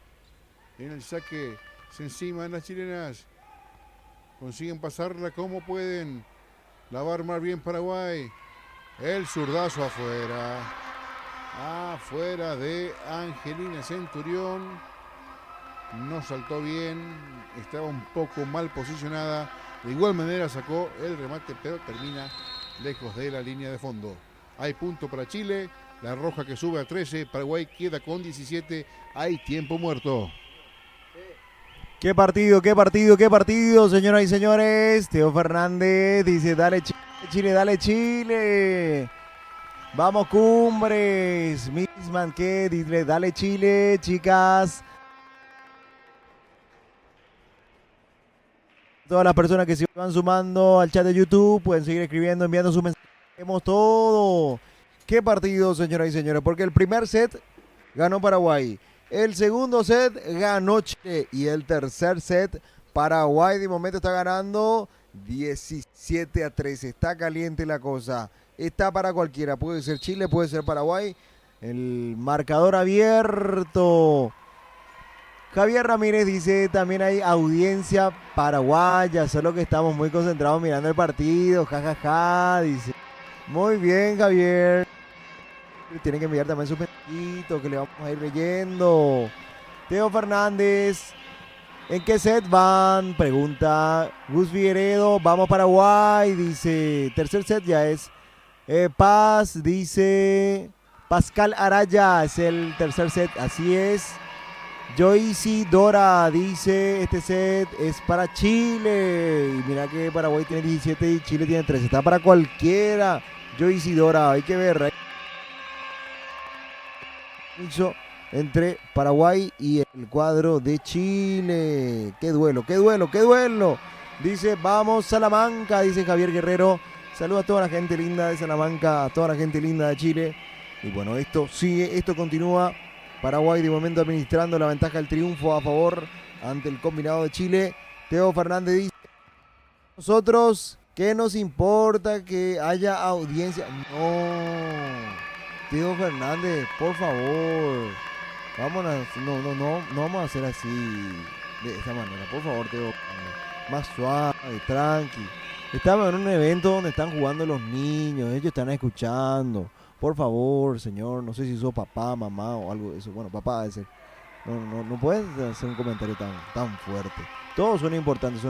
En el saque se enciman las chilenas. Consiguen pasarla como pueden. La va a armar bien Paraguay. El zurdazo afuera. Afuera de Angelina Centurión. No saltó bien. Estaba un poco mal posicionada. De igual manera sacó el remate, pero termina lejos de la línea de fondo. Hay punto para Chile. La roja que sube a 13. Paraguay queda con 17. Hay tiempo muerto. Qué partido, señoras y señores. Teo Fernández dice, dale Chile, dale Chile. Vamos Cumbres. Misman que dice, dale Chile, chicas. Todas las personas que se van sumando al chat de YouTube pueden seguir escribiendo, enviando sus mensajes. Vemos todo. Qué partido, señoras y señores, porque el primer set ganó Paraguay. El segundo set ganó Chile y el tercer set Paraguay de momento está ganando 17-13. Está caliente la cosa. Está para cualquiera. Puede ser Chile, puede ser Paraguay. El marcador abierto. Javier Ramírez dice, también hay audiencia paraguaya, solo que estamos muy concentrados mirando el partido. Ja, dice. Muy bien, Javier. Tienen que enviar también sus mensajitos que le vamos a ir leyendo. Teo Fernández, ¿en qué set van? Pregunta Gus Figueredo. Vamos Paraguay, dice. Tercer set ya es. Paz, dice. Pascal Araya es el tercer set, así es. Joyce Dora dice, este set es para Chile. Y mira que Paraguay tiene 17 y Chile tiene 13. Está para cualquiera. Joyce Dora, hay que ver. Entre Paraguay y el cuadro de Chile. Qué duelo. Dice, vamos Salamanca, dice Javier Guerrero. Saluda a toda la gente linda de Salamanca, a toda la gente linda de Chile. Y bueno, esto sigue, esto continúa. Paraguay de momento administrando la ventaja del triunfo a favor ante el combinado de Chile. Teo Fernández dice, nosotros, ¿qué nos importa que haya audiencia? No, Teo Fernández, por favor, vámonos, no vamos a hacer así, de esta manera, por favor, Teo, más suave, tranqui. Estamos en un evento donde están jugando los niños, ellos están escuchando. Por favor, señor, no sé si sos papá, mamá o algo de eso. Bueno, papá debe ser. No puedes hacer un comentario tan fuerte. Todos son importantes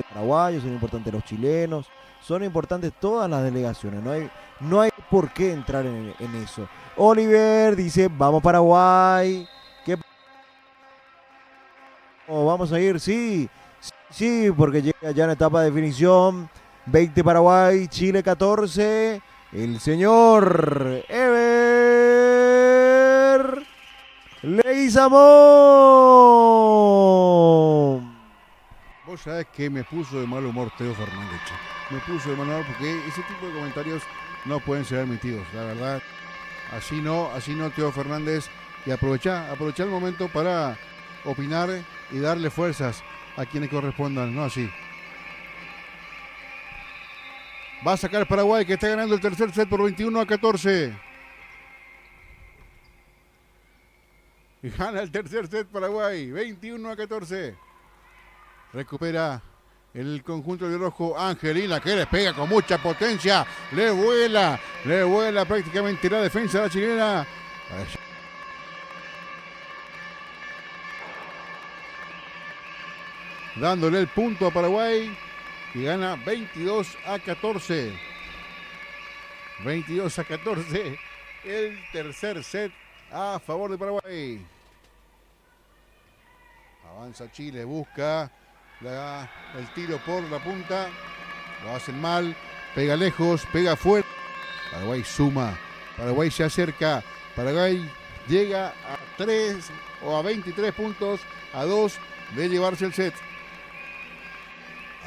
paraguayos, son importantes los chilenos, son importantes todas las delegaciones. No hay por qué entrar en eso. Oliver dice, vamos Paraguay. ¿Qué? Vamos a ir, sí, porque llega ya en etapa de definición. 20 Paraguay, Chile 14. El señor Ever Leguizamón. Vos sabés que me puso de mal humor Teo Fernández. Me puso de mal humor porque ese tipo de comentarios no pueden ser admitidos, la verdad. Así no, Teo Fernández. Y aprovechá el momento para opinar y darle fuerzas a quienes correspondan, no así. Va a sacar Paraguay, que está ganando el tercer set por 21-14. Y gana el tercer set Paraguay, 21-14. Recupera el conjunto de rojo Angelina, que les pega con mucha potencia. Le vuela prácticamente la defensa de la chilena. Dándole el punto a Paraguay. Y gana 22-14. 22-14. El tercer set a favor de Paraguay. Avanza Chile, busca el tiro por la punta. Lo hacen mal. Pega lejos, pega fuera. Paraguay suma. Paraguay se acerca. Paraguay llega a 3 o a 23 puntos. A 2 de llevarse el set.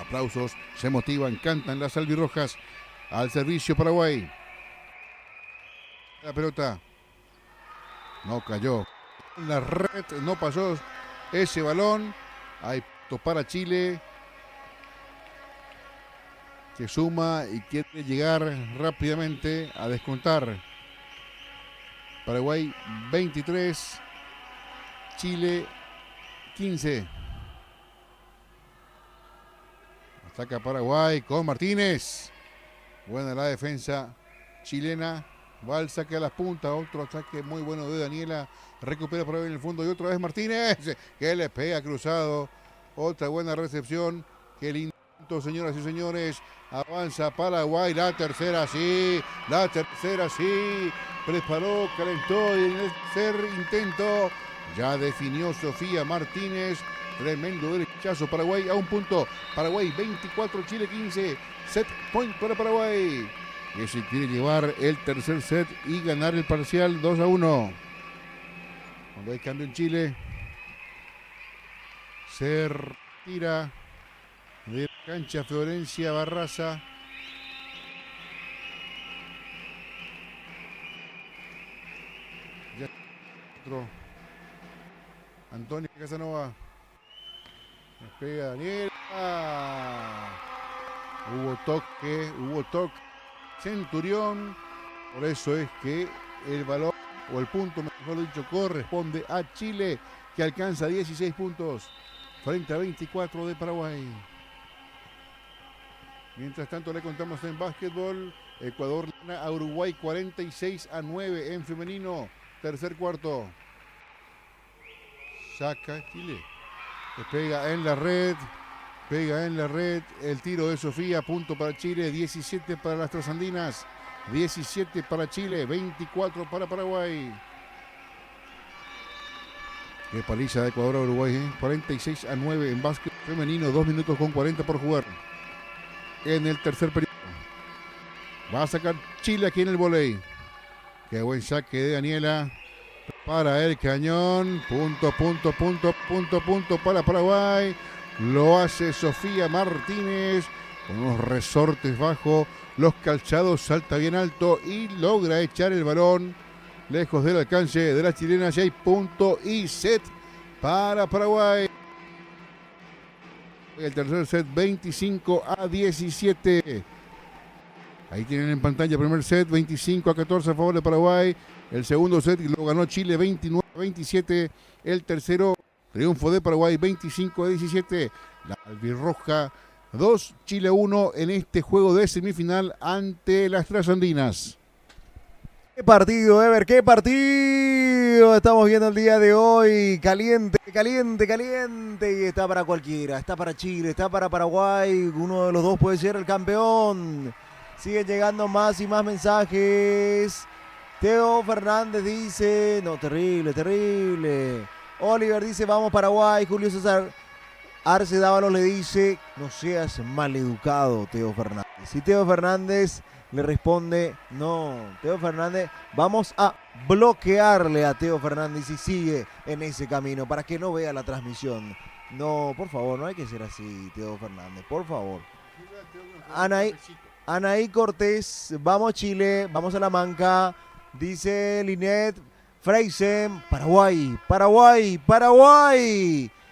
Aplausos, se motivan, cantan las albirrojas al servicio Paraguay. La pelota no cayó en la red, no pasó ese balón. Hay puntos para Chile, que suma y quiere llegar rápidamente a descontar. Paraguay 23, Chile 15. Ataca Paraguay con Martínez. Buena la defensa chilena. Va al saque a las puntas. Otro ataque muy bueno de Daniela. Recupera Paraguay en el fondo y otra vez Martínez, que le pega cruzado. Otra buena recepción. Qué lindo, señoras y señores. Avanza Paraguay. La tercera sí. La tercera sí. Preparó, calentó y en el tercer intento ya definió Sofía Martínez. Tremendo derechazo. Paraguay a un punto. Paraguay 24, Chile 15. Set point para Paraguay, que se quiere llevar el tercer set y ganar el parcial 2-1. Cuando hay cambio en Chile, se retira de la cancha Florencia Barraza. Ya otro. Antonio Casanova. Pega Daniel. Hubo toque. Centurión. Por eso es que el balón, o el punto, mejor dicho, corresponde a Chile, que alcanza 16 puntos frente a 24 de Paraguay. Mientras tanto, le contamos en básquetbol. Ecuador gana a Uruguay 46-9 en femenino. Tercer cuarto. Saca Chile. Pega en la red. El tiro de Sofía. Punto para Chile. 17 para las trasandinas. 17 para Chile. 24 para Paraguay. Qué paliza de Ecuador a Uruguay. 46-9 en básquet femenino. 2 minutos con 40 por jugar. En el tercer periodo. Va a sacar Chile aquí en el vóley. Qué buen saque de Daniela. Para el cañón. Punto para Paraguay. Lo hace Sofía Martínez. Con unos resortes bajo los calzados. Salta bien alto y logra echar el balón lejos del alcance de las chilenas. Y hay punto y set para Paraguay. El tercer set 25-17. Ahí tienen en pantalla el primer set 25-14 a favor de Paraguay. El segundo set lo ganó Chile 29-27. El tercero, triunfo de Paraguay 25-17. La albirroja 2, Chile 1 en este juego de semifinal ante las trasandinas. ¡Qué partido, Ever! ¡Qué partido! Estamos viendo el día de hoy. Caliente. Y está para cualquiera. Está para Chile, está para Paraguay. Uno de los dos puede ser el campeón. Siguen llegando más y más mensajes. Teo Fernández dice... No, terrible. Oliver dice, vamos Paraguay. Julio César Arce Dávalos le dice, no seas maleducado, Teo Fernández. Y Teo Fernández le responde, no, Teo Fernández, vamos a bloquearle a Teo Fernández y sigue en ese camino para que no vea la transmisión. No, por favor, no hay que ser así, Teo Fernández, por favor. Anaí Cortés, vamos Chile, vamos a la Manca, dice Linet Freisen, Paraguay,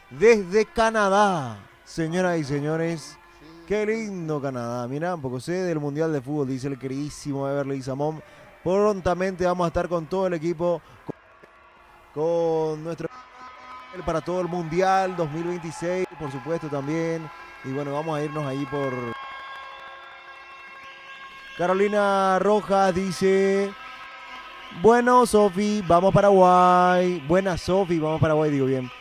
desde Canadá, señoras y señores. Qué lindo Canadá. Mira, un poco sé del Mundial de Fútbol, dice el queridísimo Everly Samón. Prontamente vamos a estar con todo el equipo, con nuestro para todo el Mundial 2026, por supuesto también. Y bueno, vamos a irnos ahí por... Carolina Rojas dice, bueno, Sofi, vamos Paraguay. Buena, Sofi, vamos Paraguay, digo bien.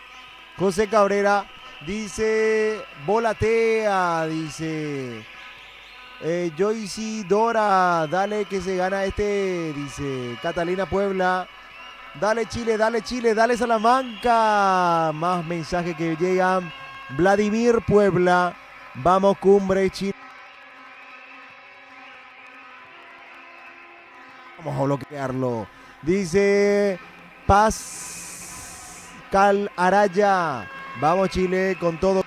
José Cabrera dice, volatea, dice Joyce Dora, dale que se gana este, dice Catalina Puebla, dale Chile, dale Salamanca. Más mensajes que llegan. Vladimir Puebla, vamos Cumbre Chile. Vamos a bloquearlo. Dice Pascal Araya. Vamos Chile, con todo.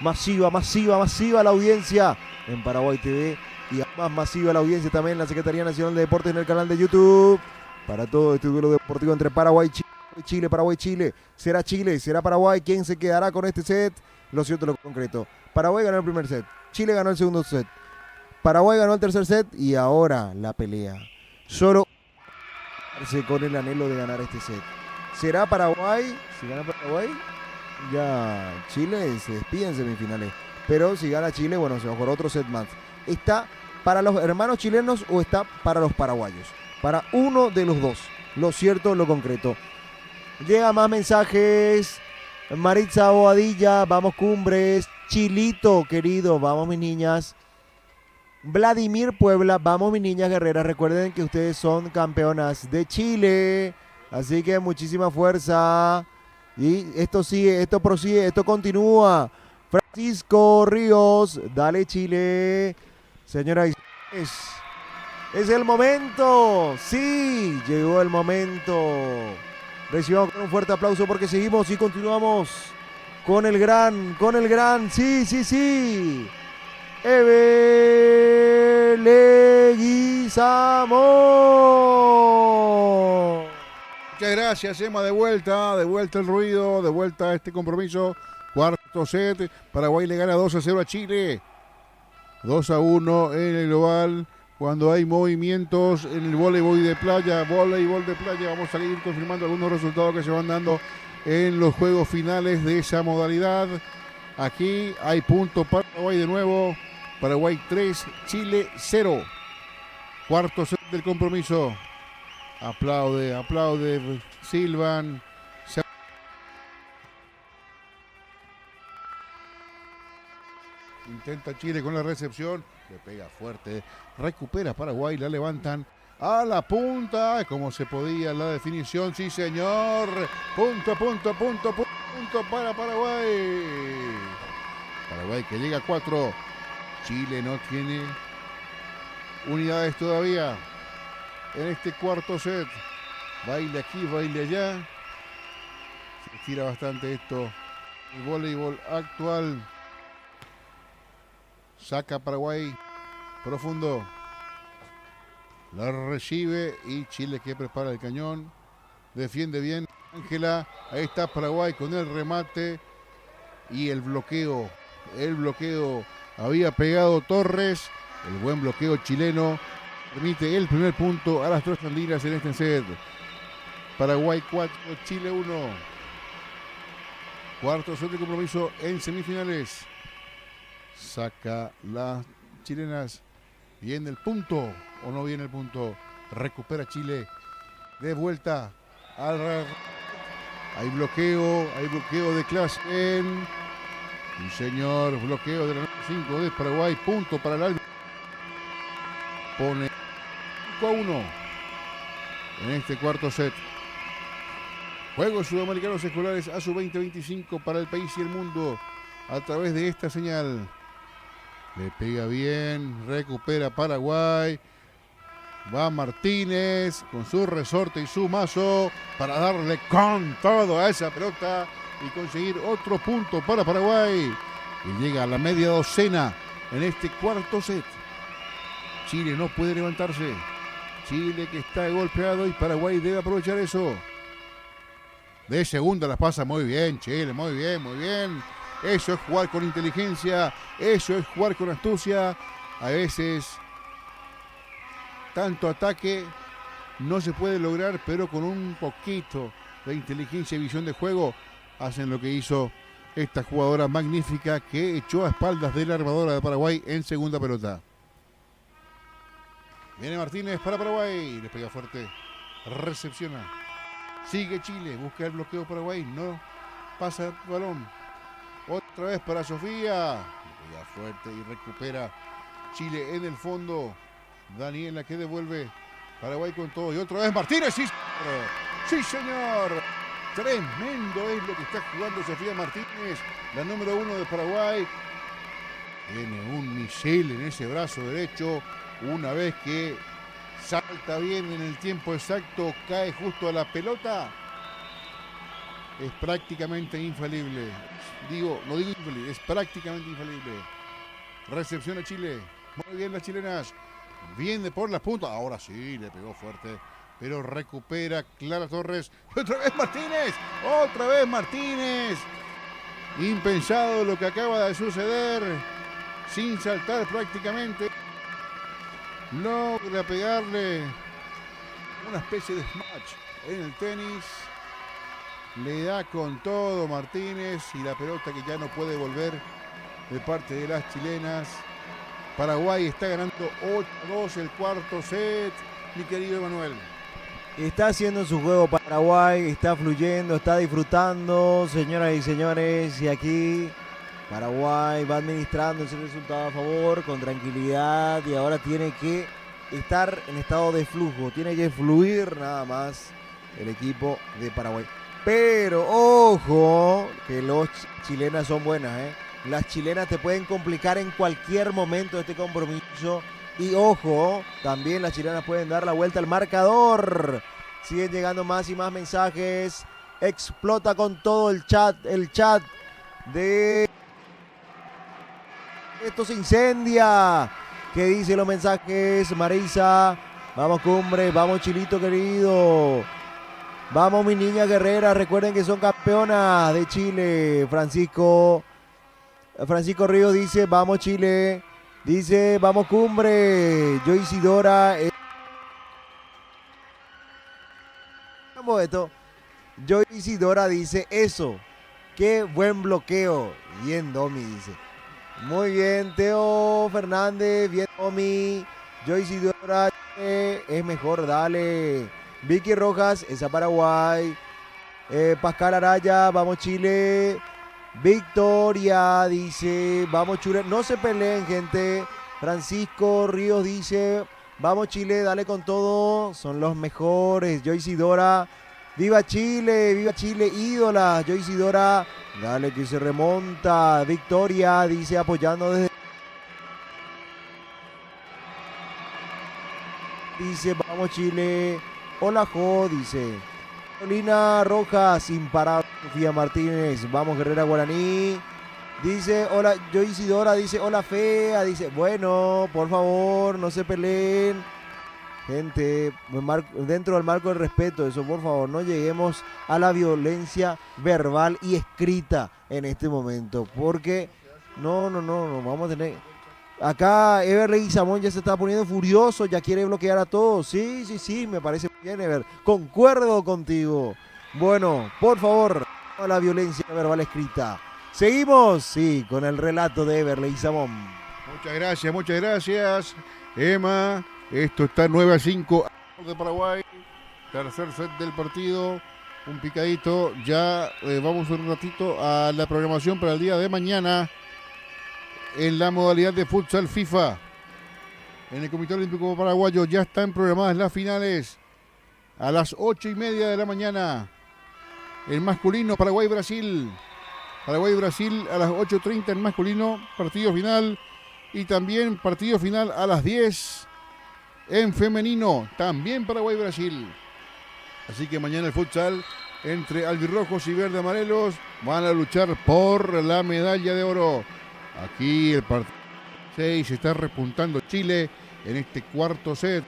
Masiva la audiencia en Paraguay TV. y más masiva la audiencia también en la Secretaría Nacional de Deportes en el canal de YouTube. Para todo este duelo deportivo entre Paraguay y Chile, Paraguay-Chile. ¿Será Chile? ¿Será Paraguay? ¿Quién se quedará con este set? Lo cierto, lo concreto. Paraguay ganó el primer set. Chile ganó el segundo set. Paraguay ganó el tercer set y ahora la pelea. Solo con el anhelo de ganar este set. ¿Será Paraguay? Si gana Paraguay, ya Chile se despide en semifinales. Pero si gana Chile, bueno, se va a jugar otro set más. ¿Está para los hermanos chilenos o está para los paraguayos? Para uno de los dos. Lo cierto, lo concreto. Llega más mensajes. Maritza Boadilla, vamos Cumbres. Chilito, querido, vamos mis niñas. Vladimir Puebla, vamos mis niñas guerreras. Recuerden que ustedes son campeonas de Chile. Así que muchísima fuerza. Y esto sigue, esto prosigue, esto continúa. Francisco Ríos, dale Chile. Señora, es el momento. Sí, llegó el momento. Recibamos con un fuerte aplauso porque seguimos y continuamos con el gran, sí. Eve Leguizamo. Muchas gracias, Emma, de vuelta el ruido, de vuelta a este compromiso. Cuarto set, Paraguay le gana 2-0 a Chile. 2-1 en el global. Cuando hay movimientos en el voleibol de playa, vamos a seguir confirmando algunos resultados que se van dando en los juegos finales de esa modalidad. Aquí hay puntos para Paraguay de nuevo. Paraguay 3, Chile 0. Cuarto set del compromiso. Aplaude, silban. Intenta Chile con la recepción, le pega fuerte, recupera Paraguay, la levantan a la punta, como se podía la definición, sí señor, punto para Paraguay. Paraguay que llega a 4, Chile no tiene unidades todavía en este cuarto set, baile aquí, baile allá, se estira bastante esto, el voleibol actual. Saca Paraguay profundo, la recibe y Chile que prepara el cañón, defiende bien Ángela, ahí está Paraguay con el remate y el bloqueo había pegado Torres, el buen bloqueo chileno permite el primer punto a las trasandinas en este set. Paraguay 4, Chile 1, cuarto set de compromiso en semifinales. Saca las chilenas. Viene el punto o no viene el punto. Recupera Chile. De vuelta. Hay bloqueo de Klassen. Un señor bloqueo de la 5 de Paraguay. Punto para el árbitro. Pone 5-1 en este cuarto set. Juegos Sudamericanos Escolares a su 2025 para el país y el mundo a través de esta señal. Le pega bien, recupera Paraguay. Va Martínez con su resorte y su mazo para darle con todo a esa pelota y conseguir otro punto para Paraguay. Y llega a la media docena en este cuarto set. Chile no puede levantarse. Chile que está golpeado y Paraguay debe aprovechar eso. De segunda las pasa muy bien, Chile, muy bien. Eso es jugar con inteligencia, eso es jugar con astucia. A veces tanto ataque no se puede lograr, pero con un poquito de inteligencia y visión de juego hacen lo que hizo esta jugadora magnífica que echó a espaldas de la armadora de Paraguay en segunda pelota. Viene Martínez para Paraguay, le pega fuerte, recepciona. Sigue Chile, busca el bloqueo Paraguay, no pasa el balón. Otra vez para Sofía. Pega fuerte y recupera Chile en el fondo. Daniela que devuelve. Paraguay con todo. Y otra vez Martínez. Sí, señor. Sí, señor. Tremendo es lo que está jugando Sofía Martínez. La número 1 de Paraguay. Tiene un misil en ese brazo derecho. Una vez que salta bien en el tiempo exacto, cae justo a la pelota. Es prácticamente infalible. No digo infalible, es prácticamente infalible. Recepción a Chile. Muy bien las chilenas. Viene por las puntas. Ahora sí, le pegó fuerte. Pero recupera Clara Torres. Y otra vez Martínez. Otra vez Martínez. Impensado lo que acaba de suceder. Sin saltar prácticamente. Logra pegarle una especie de smash en el tenis. Le da con todo Martínez y la pelota que ya no puede volver de parte de las chilenas. Paraguay está ganando 8-2 el cuarto set, mi querido Emanuel. Está haciendo su juego Paraguay, está fluyendo, está disfrutando, señoras y señores. Y aquí Paraguay va administrando ese resultado a favor con tranquilidad. Y ahora tiene que estar en estado de flujo, tiene que fluir nada más el equipo de Paraguay. Pero ojo, que los chilenas son buenas, ¿eh? Las chilenas te pueden complicar en cualquier momento de este compromiso. Y ojo, también las chilenas pueden dar la vuelta al marcador. Siguen llegando más y más mensajes. Explota con todo el chat de... Esto se incendia. ¿Qué dicen los mensajes? Marisa, vamos Cumbre, vamos Chilito querido. Vamos mi niña guerrera, recuerden que son campeonas de Chile. Francisco Ríos dice, vamos Chile. Dice, vamos Cumbre. Yo Isidora. Yo Isidora dice, eso. Qué buen bloqueo. Bien Domi dice. Muy bien, Teo Fernández. Bien Domi. Yo Isidora es mejor, dale. Vicky Rojas, esa Paraguay. Pascal Araya, vamos Chile. Victoria dice, vamos Chile. No se peleen, gente. Francisco Ríos dice, vamos Chile, dale con todo. Son los mejores. Yo Isidora, viva Chile, ídola. Yo Isidora, dale que se remonta. Victoria dice, apoyando desde... Dice, vamos Chile. Hola Jo, dice. Carolina Rojas, imparable. Sofía Martínez, vamos Guerrera Guaraní. Dice, hola, yo Isidora, dice, hola Fea. Dice, bueno, por favor, no se peleen. Gente, dentro del marco del respeto, eso, por favor, no lleguemos a la violencia verbal y escrita en este momento. Porque, no, vamos a tener... Acá Ever Samón ya se está poniendo furioso, ya quiere bloquear a todos. Sí, me parece bien, Ever. Concuerdo contigo. Bueno, por favor, no a la violencia verbal escrita. Seguimos, sí, con el relato de Ever Samón. Muchas gracias, Emma. Esto está 9-5 de Paraguay. Tercer set del partido. Un picadito. Ya vamos un ratito a la programación para el día de mañana. En la modalidad de futsal FIFA, en el Comité Olímpico Paraguayo ya están programadas las finales a las 8:30 de la mañana. El masculino, Paraguay-Brasil a las 8:30 en masculino, partido final. Y también partido final a las 10 en femenino, también Paraguay-Brasil. Así que mañana el futsal entre albirrojos y verde amarelos van a luchar por la medalla de oro. Aquí el partido 6 se está repuntando Chile en este cuarto set.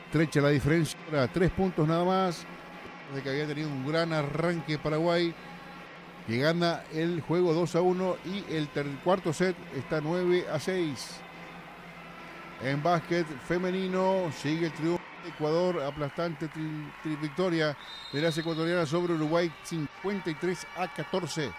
Estrecha la diferencia a 3 puntos nada más. De que había tenido un gran arranque Paraguay, que gana el juego 2-1 y el cuarto set está 9-6. En básquet femenino sigue el triunfo de Ecuador, aplastante victoria de las ecuatorianas sobre Uruguay, 53-14.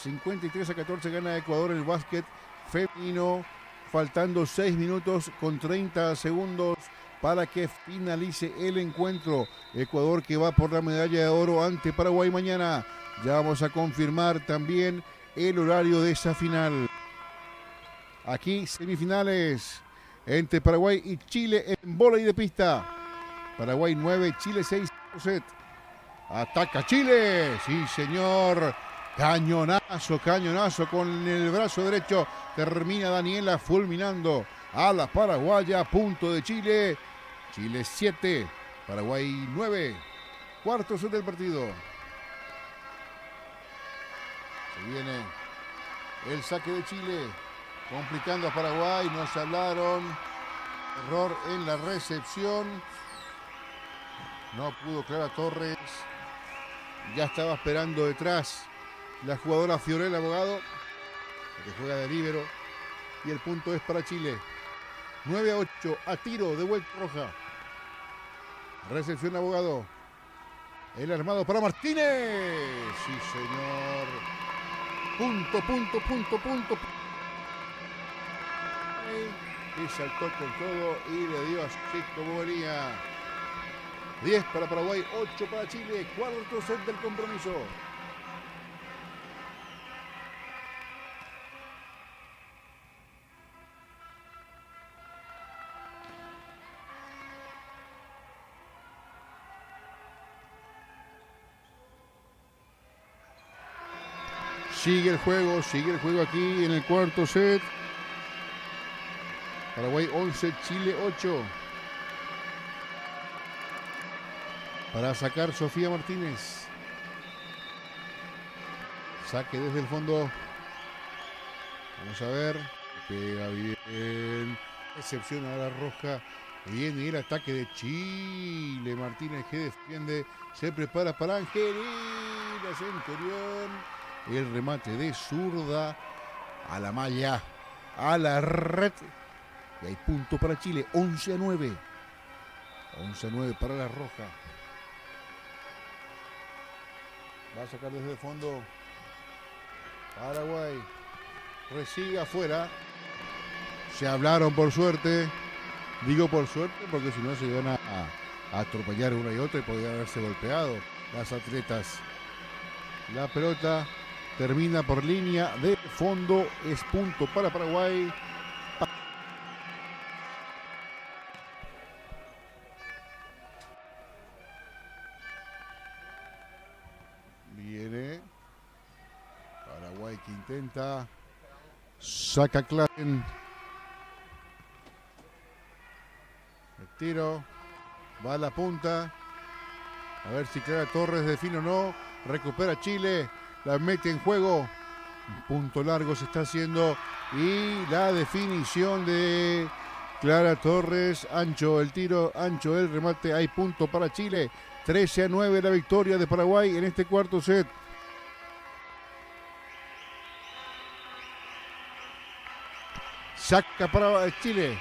53-14 gana Ecuador el básquet femenino, faltando 6 minutos con 30 segundos para que finalice el encuentro. Ecuador que va por la medalla de oro ante Paraguay mañana. Ya vamos a confirmar también el horario de esa final. Aquí semifinales entre Paraguay y Chile en vóley de pista. Paraguay 9, Chile 6 set. Ataca Chile, sí señor. Cañonazo con el brazo derecho. Termina Daniela fulminando a la paraguaya. Punto de Chile. Chile 7, Paraguay 9. Cuarto set del partido. Se viene el saque de Chile. complicando a Paraguay, no se hablaron. Error en la recepción. No pudo Clara Torres. Ya estaba esperando detrás la jugadora Fiorella Abogado, que juega de líbero. Y el punto es para Chile. 9-8 a tiro de vuelta roja. Recepción Abogado. El armado para Martínez. Sí, señor. Punto. Y saltó con todo y le dio así como venía. 10 para Paraguay, 8 para Chile. Cuarto set del compromiso. Sigue el juego aquí en el cuarto set. Paraguay 11, Chile 8. Para sacar Sofía Martínez. Saque desde el fondo. Vamos a ver. Pega bien. Excepción a la roja. Viene el ataque de Chile. Martínez que defiende. Se prepara para Angelina Centurión. El remate de zurda. A la malla. A la red. Y hay punto para Chile. 11-9. 11-9 para la roja. Va a sacar desde el fondo. Paraguay. Recibe afuera. Se hablaron por suerte. Digo por suerte porque si no se iban a atropellar una y otra y podrían haberse golpeado las atletas. La pelota termina por línea de fondo. Es punto para Paraguay. Viene Paraguay que intenta. Saca Claren. El tiro. Va a la punta. A ver si Clara Torres define o no. Recupera Chile. La mete en juego. Un punto largo se está haciendo. Y la definición de Clara Torres. Ancho el tiro. Ancho el remate. Hay punto para Chile. 13-9 la victoria de Paraguay en este cuarto set. Saca para Chile.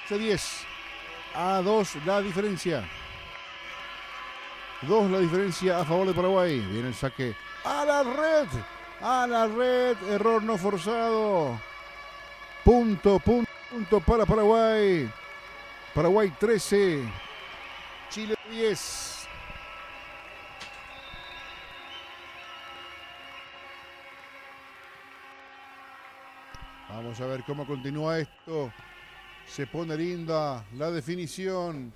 10-2 la diferencia. 2 la diferencia a favor de Paraguay. Viene el saque a la red. A la red. Error no forzado. Punto para Paraguay. Paraguay 13. Chile 10. Vamos a ver cómo continúa esto. Se pone linda la definición.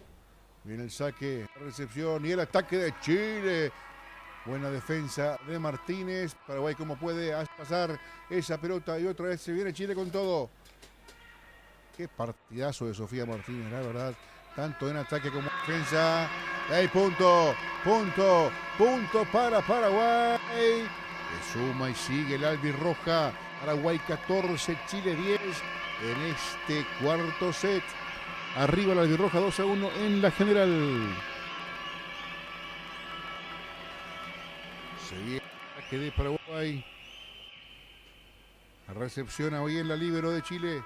Viene el saque, la recepción y el ataque de Chile. Buena defensa de Martínez. Paraguay como puede pasar esa pelota y otra vez se viene Chile con todo. Qué partidazo de Sofía Martínez, la verdad. Tanto en ataque como en defensa. ¡Ey, punto para Paraguay! Que suma y sigue el albirroja. Paraguay 14, Chile 10 en este cuarto set. Arriba la albirroja 2-1 en la general. Seguía el ataque de Paraguay. La recepción hoy en la líbero de Chile.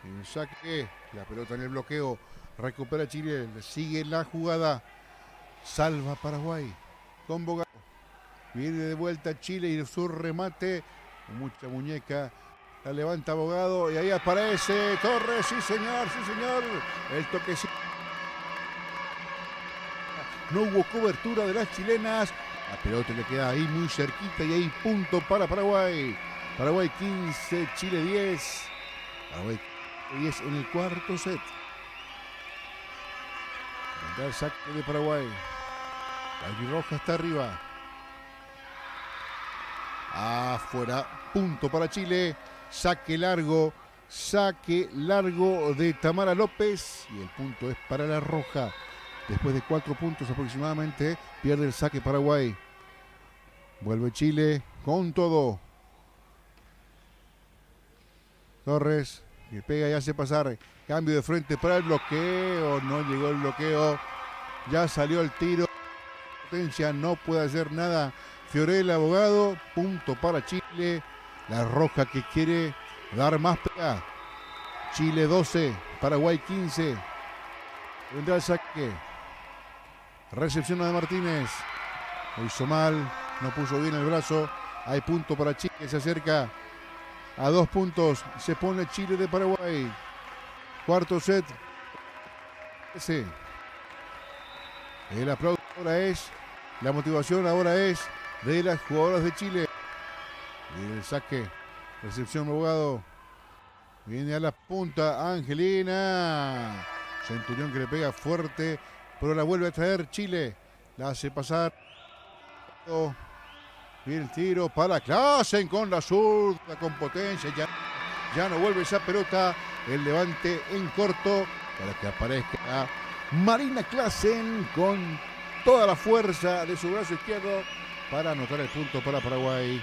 En saque, la pelota en el bloqueo. Recupera Chile, sigue la jugada. Salva Paraguay. Con Bogado. Viene de vuelta Chile y su remate. Con mucha muñeca. La levanta Abogado y ahí aparece Torres. Sí, señor. El toquecito. No hubo cobertura de las chilenas. La pelota le queda ahí muy cerquita y ahí punto para Paraguay. Paraguay 15, Chile 10. Paraguay 10 en el cuarto set. El saque de Paraguay. La albirroja está arriba. Afuera. Punto para Chile. Saque largo de Tamara López. Y el punto es para la roja. Después de 4 puntos aproximadamente, pierde el saque Paraguay. Vuelve Chile con todo. Torres, que pega y hace pasar. Cambio de frente para el bloqueo. No llegó el bloqueo. Ya salió el tiro. Potencia no puede hacer nada. Fiorel Abogado. Punto para Chile. La roja que quiere dar más pega. Chile 12. Paraguay 15. Vendrá el saque. Recepción de Martínez. Lo hizo mal. No puso bien el brazo. Hay punto para Chile. Se acerca a 2 puntos. Se pone Chile de Paraguay. Cuarto set. Ese. El aplauso ahora es. La motivación ahora es de las jugadoras de Chile. Y el saque. Recepción Abogado. Viene a la punta Angelina. Centurión que le pega fuerte. Pero la vuelve a traer Chile. La hace pasar. Bien el tiro para Clasen con la zurda, con potencia. Ya no vuelve esa pelota. El levante en corto para que aparezca Marina Clasen con toda la fuerza de su brazo izquierdo para anotar el punto para Paraguay.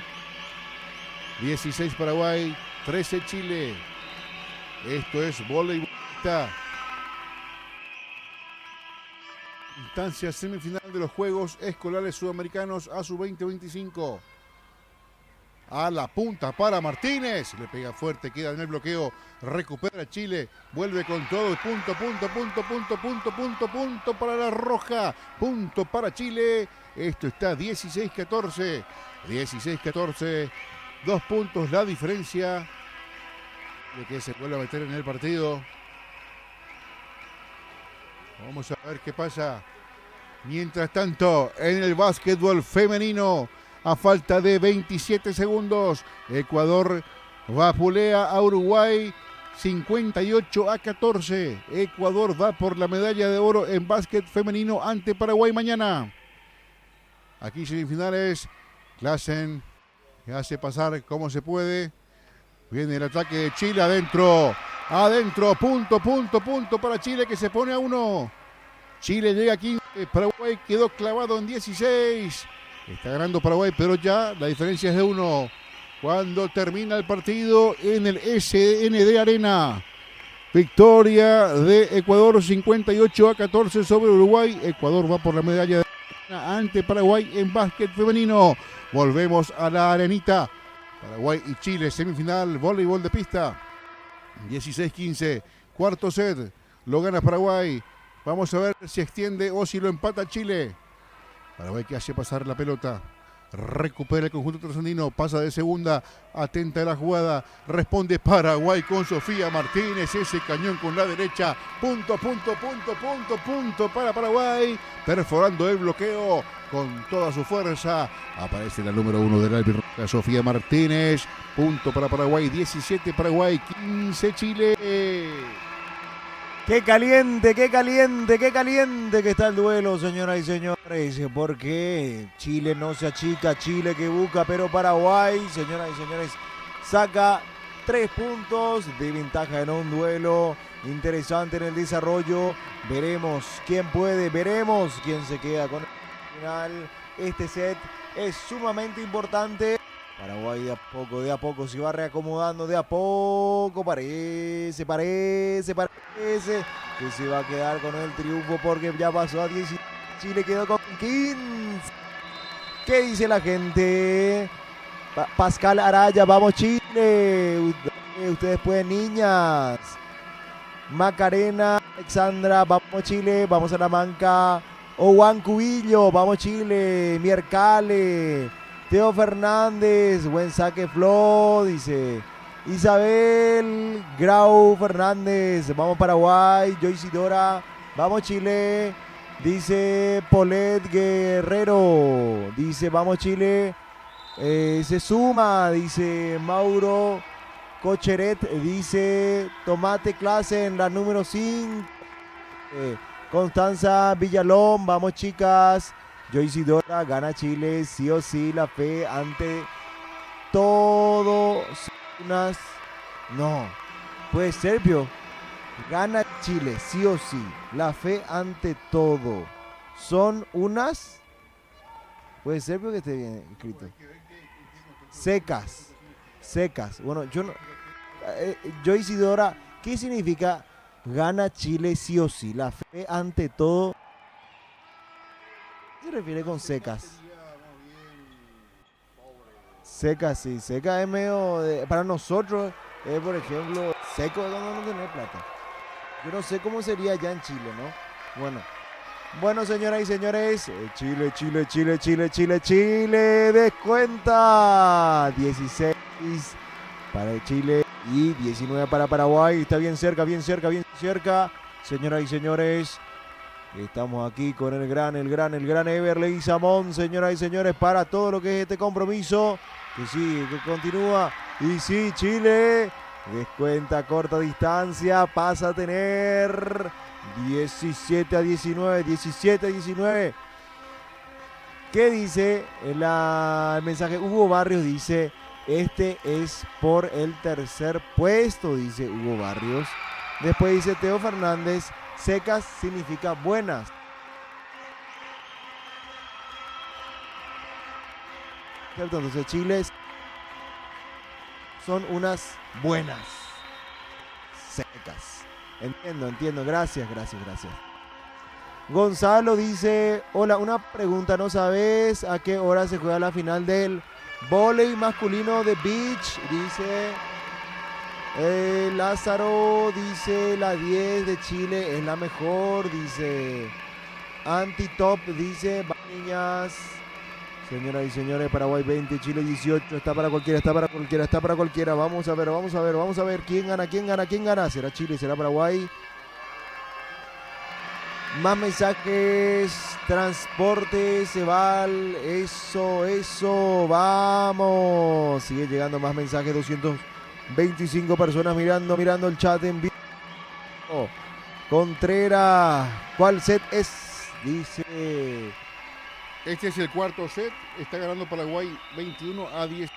16 Paraguay, 13 Chile. Esto es voleibolista. Instancia semifinal de los Juegos Escolares Sudamericanos ASU 2025. A la punta para Martínez. Le pega fuerte, queda en el bloqueo. Recupera Chile. Vuelve con todo. Punto para la roja. Punto para Chile. Esto está 16-14. 16-14. 2 puntos la diferencia. De que se vuelve a meter en el partido. Vamos a ver qué pasa. Mientras tanto, en el básquetbol femenino, a falta de 27 segundos, Ecuador vapulea a Uruguay 58-14. Ecuador va por la medalla de oro en básquet femenino ante Paraguay mañana. Aquí semifinales. Clasen que hace pasar como se puede. Viene el ataque de Chile adentro. Adentro, punto para Chile que se pone a 1. Chile llega a 15, Paraguay quedó clavado en 16. Está ganando Paraguay, pero ya la diferencia es de 1. Cuando termina el partido en el SND Arena. Victoria de Ecuador 58-14 sobre Uruguay. Ecuador va por la medalla de ante Paraguay en básquet femenino. Volvemos a la arenita. Paraguay y Chile, semifinal, voleibol de pista. 16-15, cuarto set, lo gana Paraguay. Vamos a ver si extiende o si lo empata Chile. Paraguay que hace pasar la pelota. Recupera el conjunto trasandino, pasa de segunda, atenta a la jugada, responde Paraguay con Sofía Martínez, ese cañón con la derecha, punto para Paraguay, perforando el bloqueo con toda su fuerza, aparece la número 1 del albirroja, Sofía Martínez, punto para Paraguay, 17 Paraguay, 15 Chile. Qué caliente que está el duelo, señoras y señores, porque Chile no se achica, Chile que busca, pero Paraguay, señoras y señores, saca 3 puntos de ventaja en un duelo interesante en el desarrollo. Veremos quién puede, veremos quién se queda con el final. Este set es sumamente importante. Paraguay de a poco se va reacomodando, de a poco parece que se va a quedar con el triunfo porque ya pasó a 10, Chile quedó con 15. ¿Qué dice la gente? Pascal Araya, vamos Chile, ustedes pueden, niñas. Macarena, Alexandra, vamos Chile, vamos a la manca. Juan Cubillo, vamos Chile. Miercale, Teo Fernández, buen saque Flo, dice Isabel Grau Fernández, vamos Paraguay. Joyce Dora, vamos Chile, dice Polet Guerrero, dice vamos Chile. Se suma, dice Mauro Cocheret, dice Tomate Clase en la número 5. Constanza Villalón, vamos chicas. Joyce Dora, gana Chile, sí o sí, la fe ante todo. No, pues Sergio, gana Chile, sí o sí, la fe ante todo. Son unas, puede ser que esté bien escrito. Secas. Bueno, yo no. Yo Isidora, ¿qué significa gana Chile sí o sí? La fe ante todo. ¿Qué se refiere con secas? Secas, sí. Seca es medio... para nosotros, por ejemplo, seco es cuando no tenés plata. Yo no sé cómo sería allá en Chile, ¿no? Bueno, señoras y señores, Chile, descuenta. 16 para Chile y 19 para Paraguay. Está bien cerca. Señoras y señores, estamos aquí con el gran Ever Leguizamón, señoras y señores, para todo lo que es este compromiso. Que sí, que continúa. Y sí, Chile descuenta corta distancia, pasa a tener 17-19. ¿Qué dice el mensaje? Hugo Barrios dice, este es por el tercer puesto, dice Hugo Barrios. Después dice Teo Fernández, secas significa buenas. Entonces Chile son unas buenas secas. Entiendo. Gracias. Gonzalo dice, hola, una pregunta, ¿no sabes a qué hora se juega la final del vóley masculino de beach? Dice Lázaro, dice la 10 de Chile es la mejor, dice Antitop, dice niñas. Señoras y señores, Paraguay 20, Chile 18, está para cualquiera. Vamos a ver quién gana. ¿Será Chile? ¿Será Paraguay? Más mensajes, transporte, Ceval, eso, vamos. Sigue llegando más mensajes, 225 personas mirando el chat en vivo. Contreras, ¿cuál set es? Dice... Este es el cuarto set, está ganando Paraguay 21-10.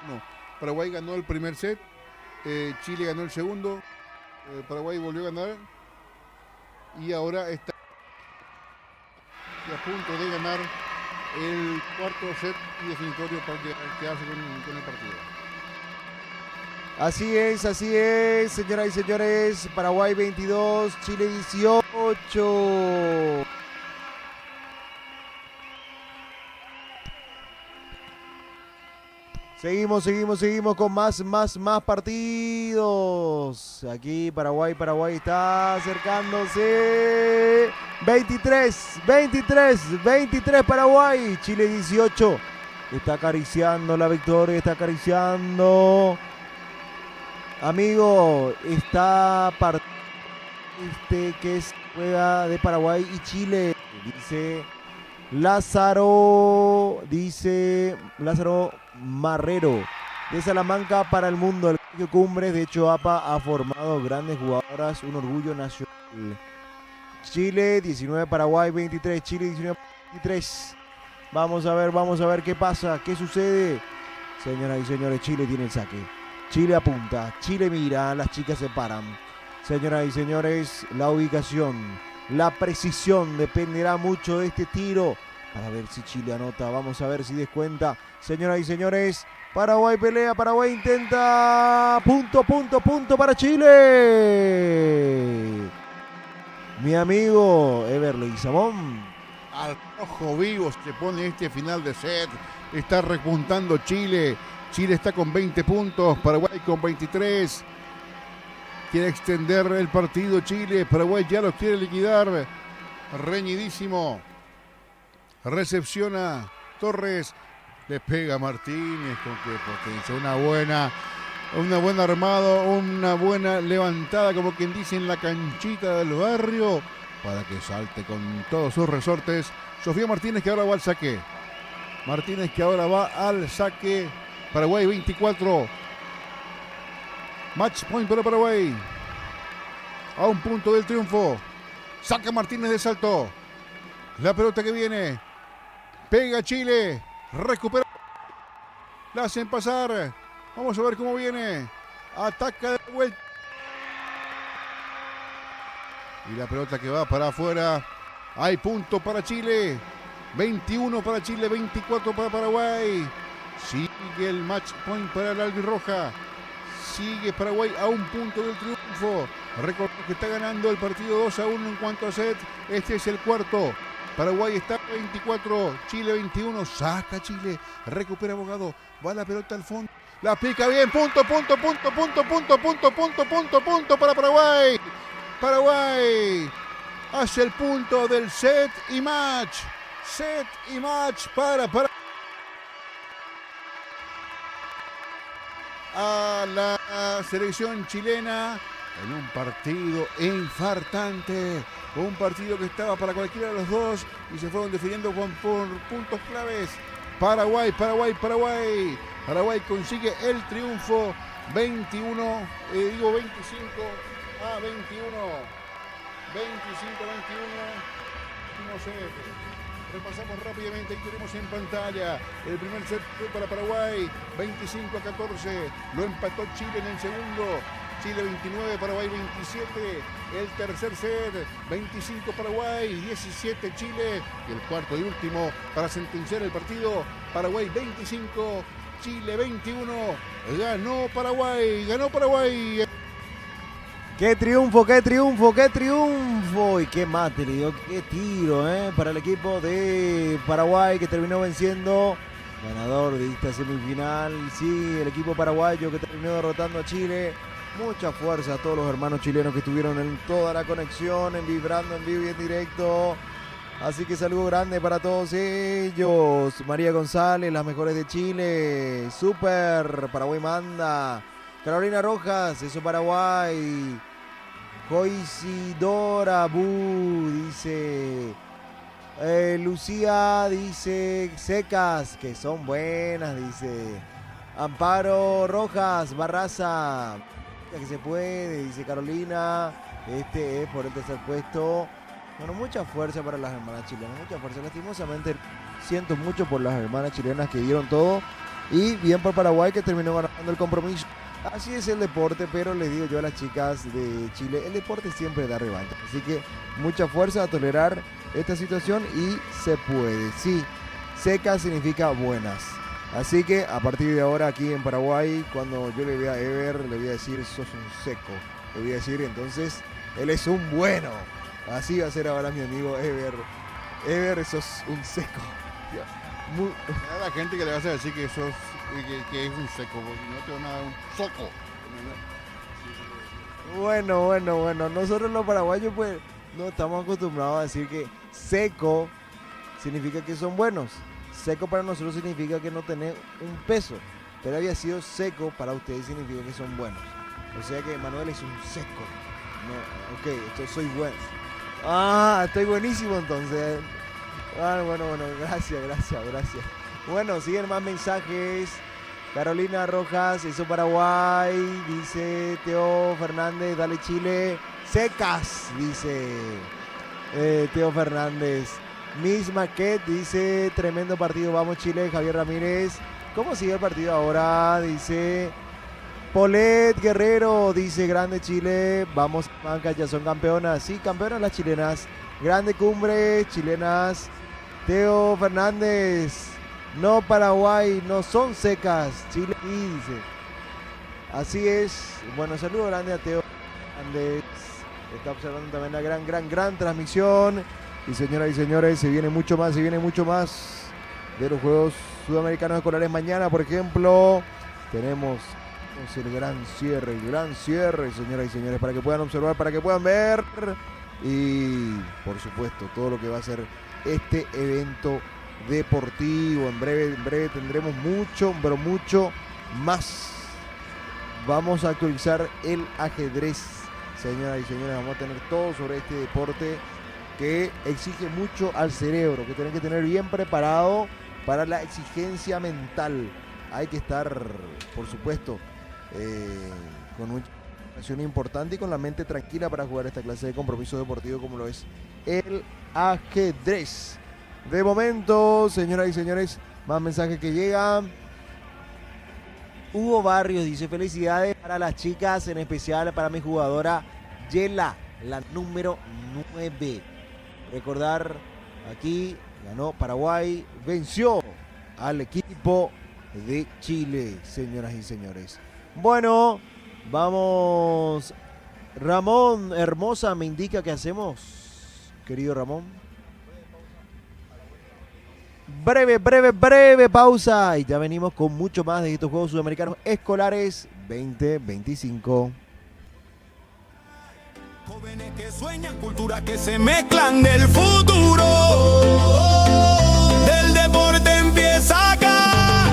No, Paraguay ganó el primer set, Chile ganó el segundo, Paraguay volvió a ganar y ahora está a punto de ganar el cuarto set y definitorio para quedarse con el partido. Así es, señoras y señores, Paraguay 22, Chile 18. Seguimos con más partidos. Aquí Paraguay está acercándose. 23 Paraguay, Chile 18. Está acariciando la victoria, Amigo, está que juega de Paraguay y Chile, dice Lázaro Marrero, de Salamanca para el mundo. El Colegio Cumbres de Choapa ha formado grandes jugadoras, un orgullo nacional. Chile 19, Paraguay 23, Chile 19, 23. Vamos a ver qué pasa, qué sucede. Señoras y señores, Chile tiene el saque. Chile apunta, Chile mira, las chicas se paran. Señoras y señores, la ubicación, la precisión dependerá mucho de este tiro para ver si Chile anota. Vamos a ver si descuenta. Señoras y señores, Paraguay pelea, Paraguay intenta. Punto para Chile. Mi amigo Ever Leguizamón. Al rojo vivo se pone este final de set. Está repuntando Chile. Chile está con 20 puntos, Paraguay con 23. Quiere extender el partido Chile, Paraguay ya lo quiere liquidar. Reñidísimo. Recepciona Torres, le pega Martínez con que potencia. Una buena armado, una buena levantada, como quien dice, en la canchita del barrio, para que salte con todos sus resortes. Sofía Martínez, que ahora va al saque. Paraguay 24. Match point para Paraguay. A un punto del triunfo. Saca Martínez de salto. La pelota que viene. Pega Chile. Recupera. La hacen pasar. Vamos a ver cómo viene. Ataca de vuelta. Y la pelota que va para afuera. Hay punto para Chile. 21 para Chile, 24 para Paraguay. Sigue el match point para la albirroja. Sigue Paraguay a un punto del triunfo. Recordemos que está ganando el partido 2-1 en cuanto a set. Este es el cuarto. Paraguay está 24, Chile 21. Saca Chile, recupera Abogado. Va la pelota al fondo. La pica bien. Punto para Paraguay. Paraguay hace el punto del set y match. Set y match para a la selección chilena en un partido infartante, un partido que estaba para cualquiera de los dos y se fueron definiendo por puntos claves. Paraguay Paraguay consigue el triunfo 25 a 21. 25-21. Repasamos rápidamente, ahí tenemos en pantalla el primer set fue para Paraguay, 25-14, lo empató Chile en el segundo, Chile 29, Paraguay 27, el tercer set, 25 Paraguay, 17 Chile, y el cuarto y último para sentenciar el partido, Paraguay 25, Chile 21, ganó Paraguay. ¡Qué triunfo, qué triunfo, qué triunfo! Y qué mate le dio, qué tiro para el equipo de Paraguay que terminó venciendo. Ganador de esta semifinal, sí, el equipo paraguayo que terminó derrotando a Chile. Mucha fuerza a todos los hermanos chilenos que estuvieron en toda la conexión, vibrando en vivo y en directo. Así que saludo grande para todos ellos. María González, las mejores de Chile. Super, Paraguay manda. Carolina Rojas, eso Paraguay. Joisidora Bu dice. Lucía dice secas, que son buenas, dice. Amparo Rojas, Barraza, que se puede, dice Carolina. Este es por el tercer puesto. Bueno, mucha fuerza para las hermanas chilenas, mucha fuerza. Lastimosamente siento mucho por las hermanas chilenas que dieron todo. Y bien por Paraguay que terminó ganando el compromiso. Así es el deporte, pero les digo yo a las chicas de Chile, el deporte siempre da revancha. Así que mucha fuerza a tolerar esta situación y se puede. Sí, secas significa buenas. Así que a partir de ahora aquí en Paraguay, cuando yo le vea a Ever, le voy a decir, sos un seco. Le voy a decir, entonces, él es un bueno. Así va a ser ahora mi amigo Ever. Ever, sos un seco. A la gente que le vas a decir que sos que es un seco, porque no te van a dar un soco. Bueno. Nosotros los paraguayos pues no estamos acostumbrados a decir que seco significa que son buenos. Seco para nosotros significa que no tenés un peso. Pero había sido seco para ustedes significa que son buenos. O sea que Manuel es un seco. No, ok, soy bueno. Ah, estoy buenísimo entonces. Ah, bueno, gracias. Bueno, siguen más mensajes. Carolina Rojas, eso Paraguay, dice Teo Fernández, dale Chile. Secas, dice Teo Fernández. Miss Maquet dice, tremendo partido, vamos Chile. Javier Ramírez, ¿cómo sigue el partido ahora? Dice Polet Guerrero, dice, grande Chile, vamos Manca, ya son campeonas. Sí, campeonas las chilenas. Grande Cumbre, chilenas. Teo Fernández, no Paraguay, no son secas, Chile y dice. Así es. Bueno, saludo grande a Teo Fernández. Está observando también la gran transmisión. Y señoras y señores, se viene mucho más de los Juegos Sudamericanos Escolares. Mañana, por ejemplo, tenemos el gran cierre, señoras y señores, para que puedan observar, para que puedan ver. Y, por supuesto, todo lo que va a ser este evento deportivo. En breve tendremos mucho más. Vamos a actualizar el ajedrez, señoras y señores. Vamos a tener todo sobre este deporte que exige mucho al cerebro, que tienen que tener bien preparado para la exigencia mental. Hay que estar, por supuesto, con una preparación importante y con la mente tranquila para jugar esta clase de compromiso deportivo como lo es el ajedrez. De momento, señoras y señores, más mensajes que llegan. Hugo Barrios dice, felicidades para las chicas, en especial para mi jugadora Yela, la número 9. Recordar, aquí ganó Paraguay, venció al equipo de Chile, señoras y señores. Bueno, vamos. Ramón Hermosa me indica qué hacemos, querido Ramón. Breve pausa y ya venimos con mucho más de estos Juegos Sudamericanos Escolares 2025. Jóvenes que sueñan, culturas que se mezclan del futuro. Del deporte empieza acá.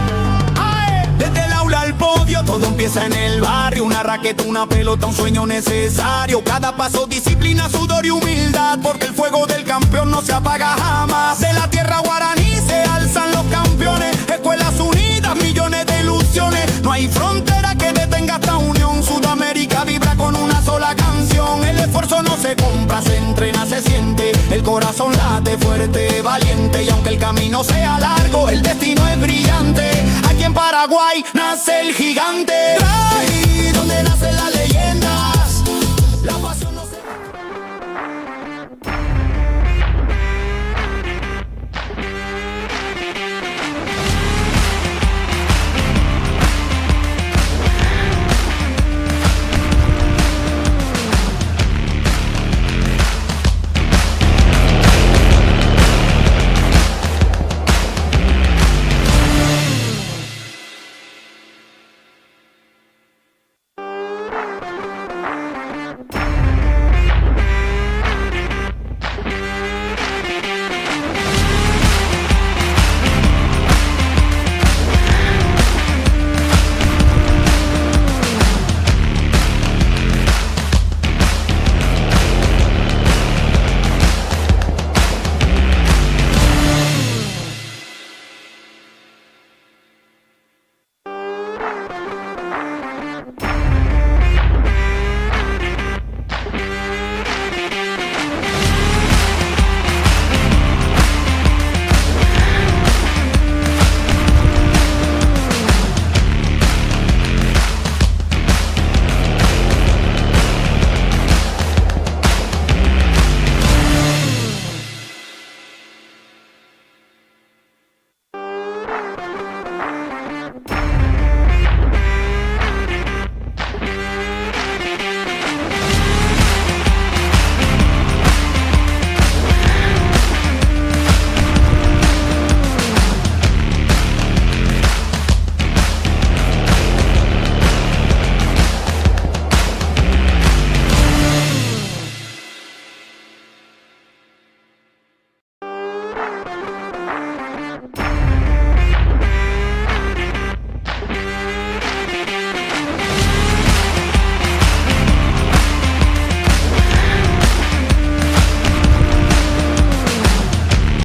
¡Ay! Desde el aula al podio, todo empieza en el barrio. Una raqueta, una pelota, un sueño necesario. Cada paso, disciplina, sudor y humildad. Porque el fuego del campeón no se apaga jamás. De la tierra guaraní se alzan los campeones. Escuelas unidas, millones de ilusiones. No hay frontera que detenga esta unión. Sudamérica vibra con una sola canción. El esfuerzo no se compra, se entrena, se siente. El corazón late fuerte, valiente. Y aunque el camino sea largo, el destino es brillante. Aquí en Paraguay nace el gigante. Ahí donde nace la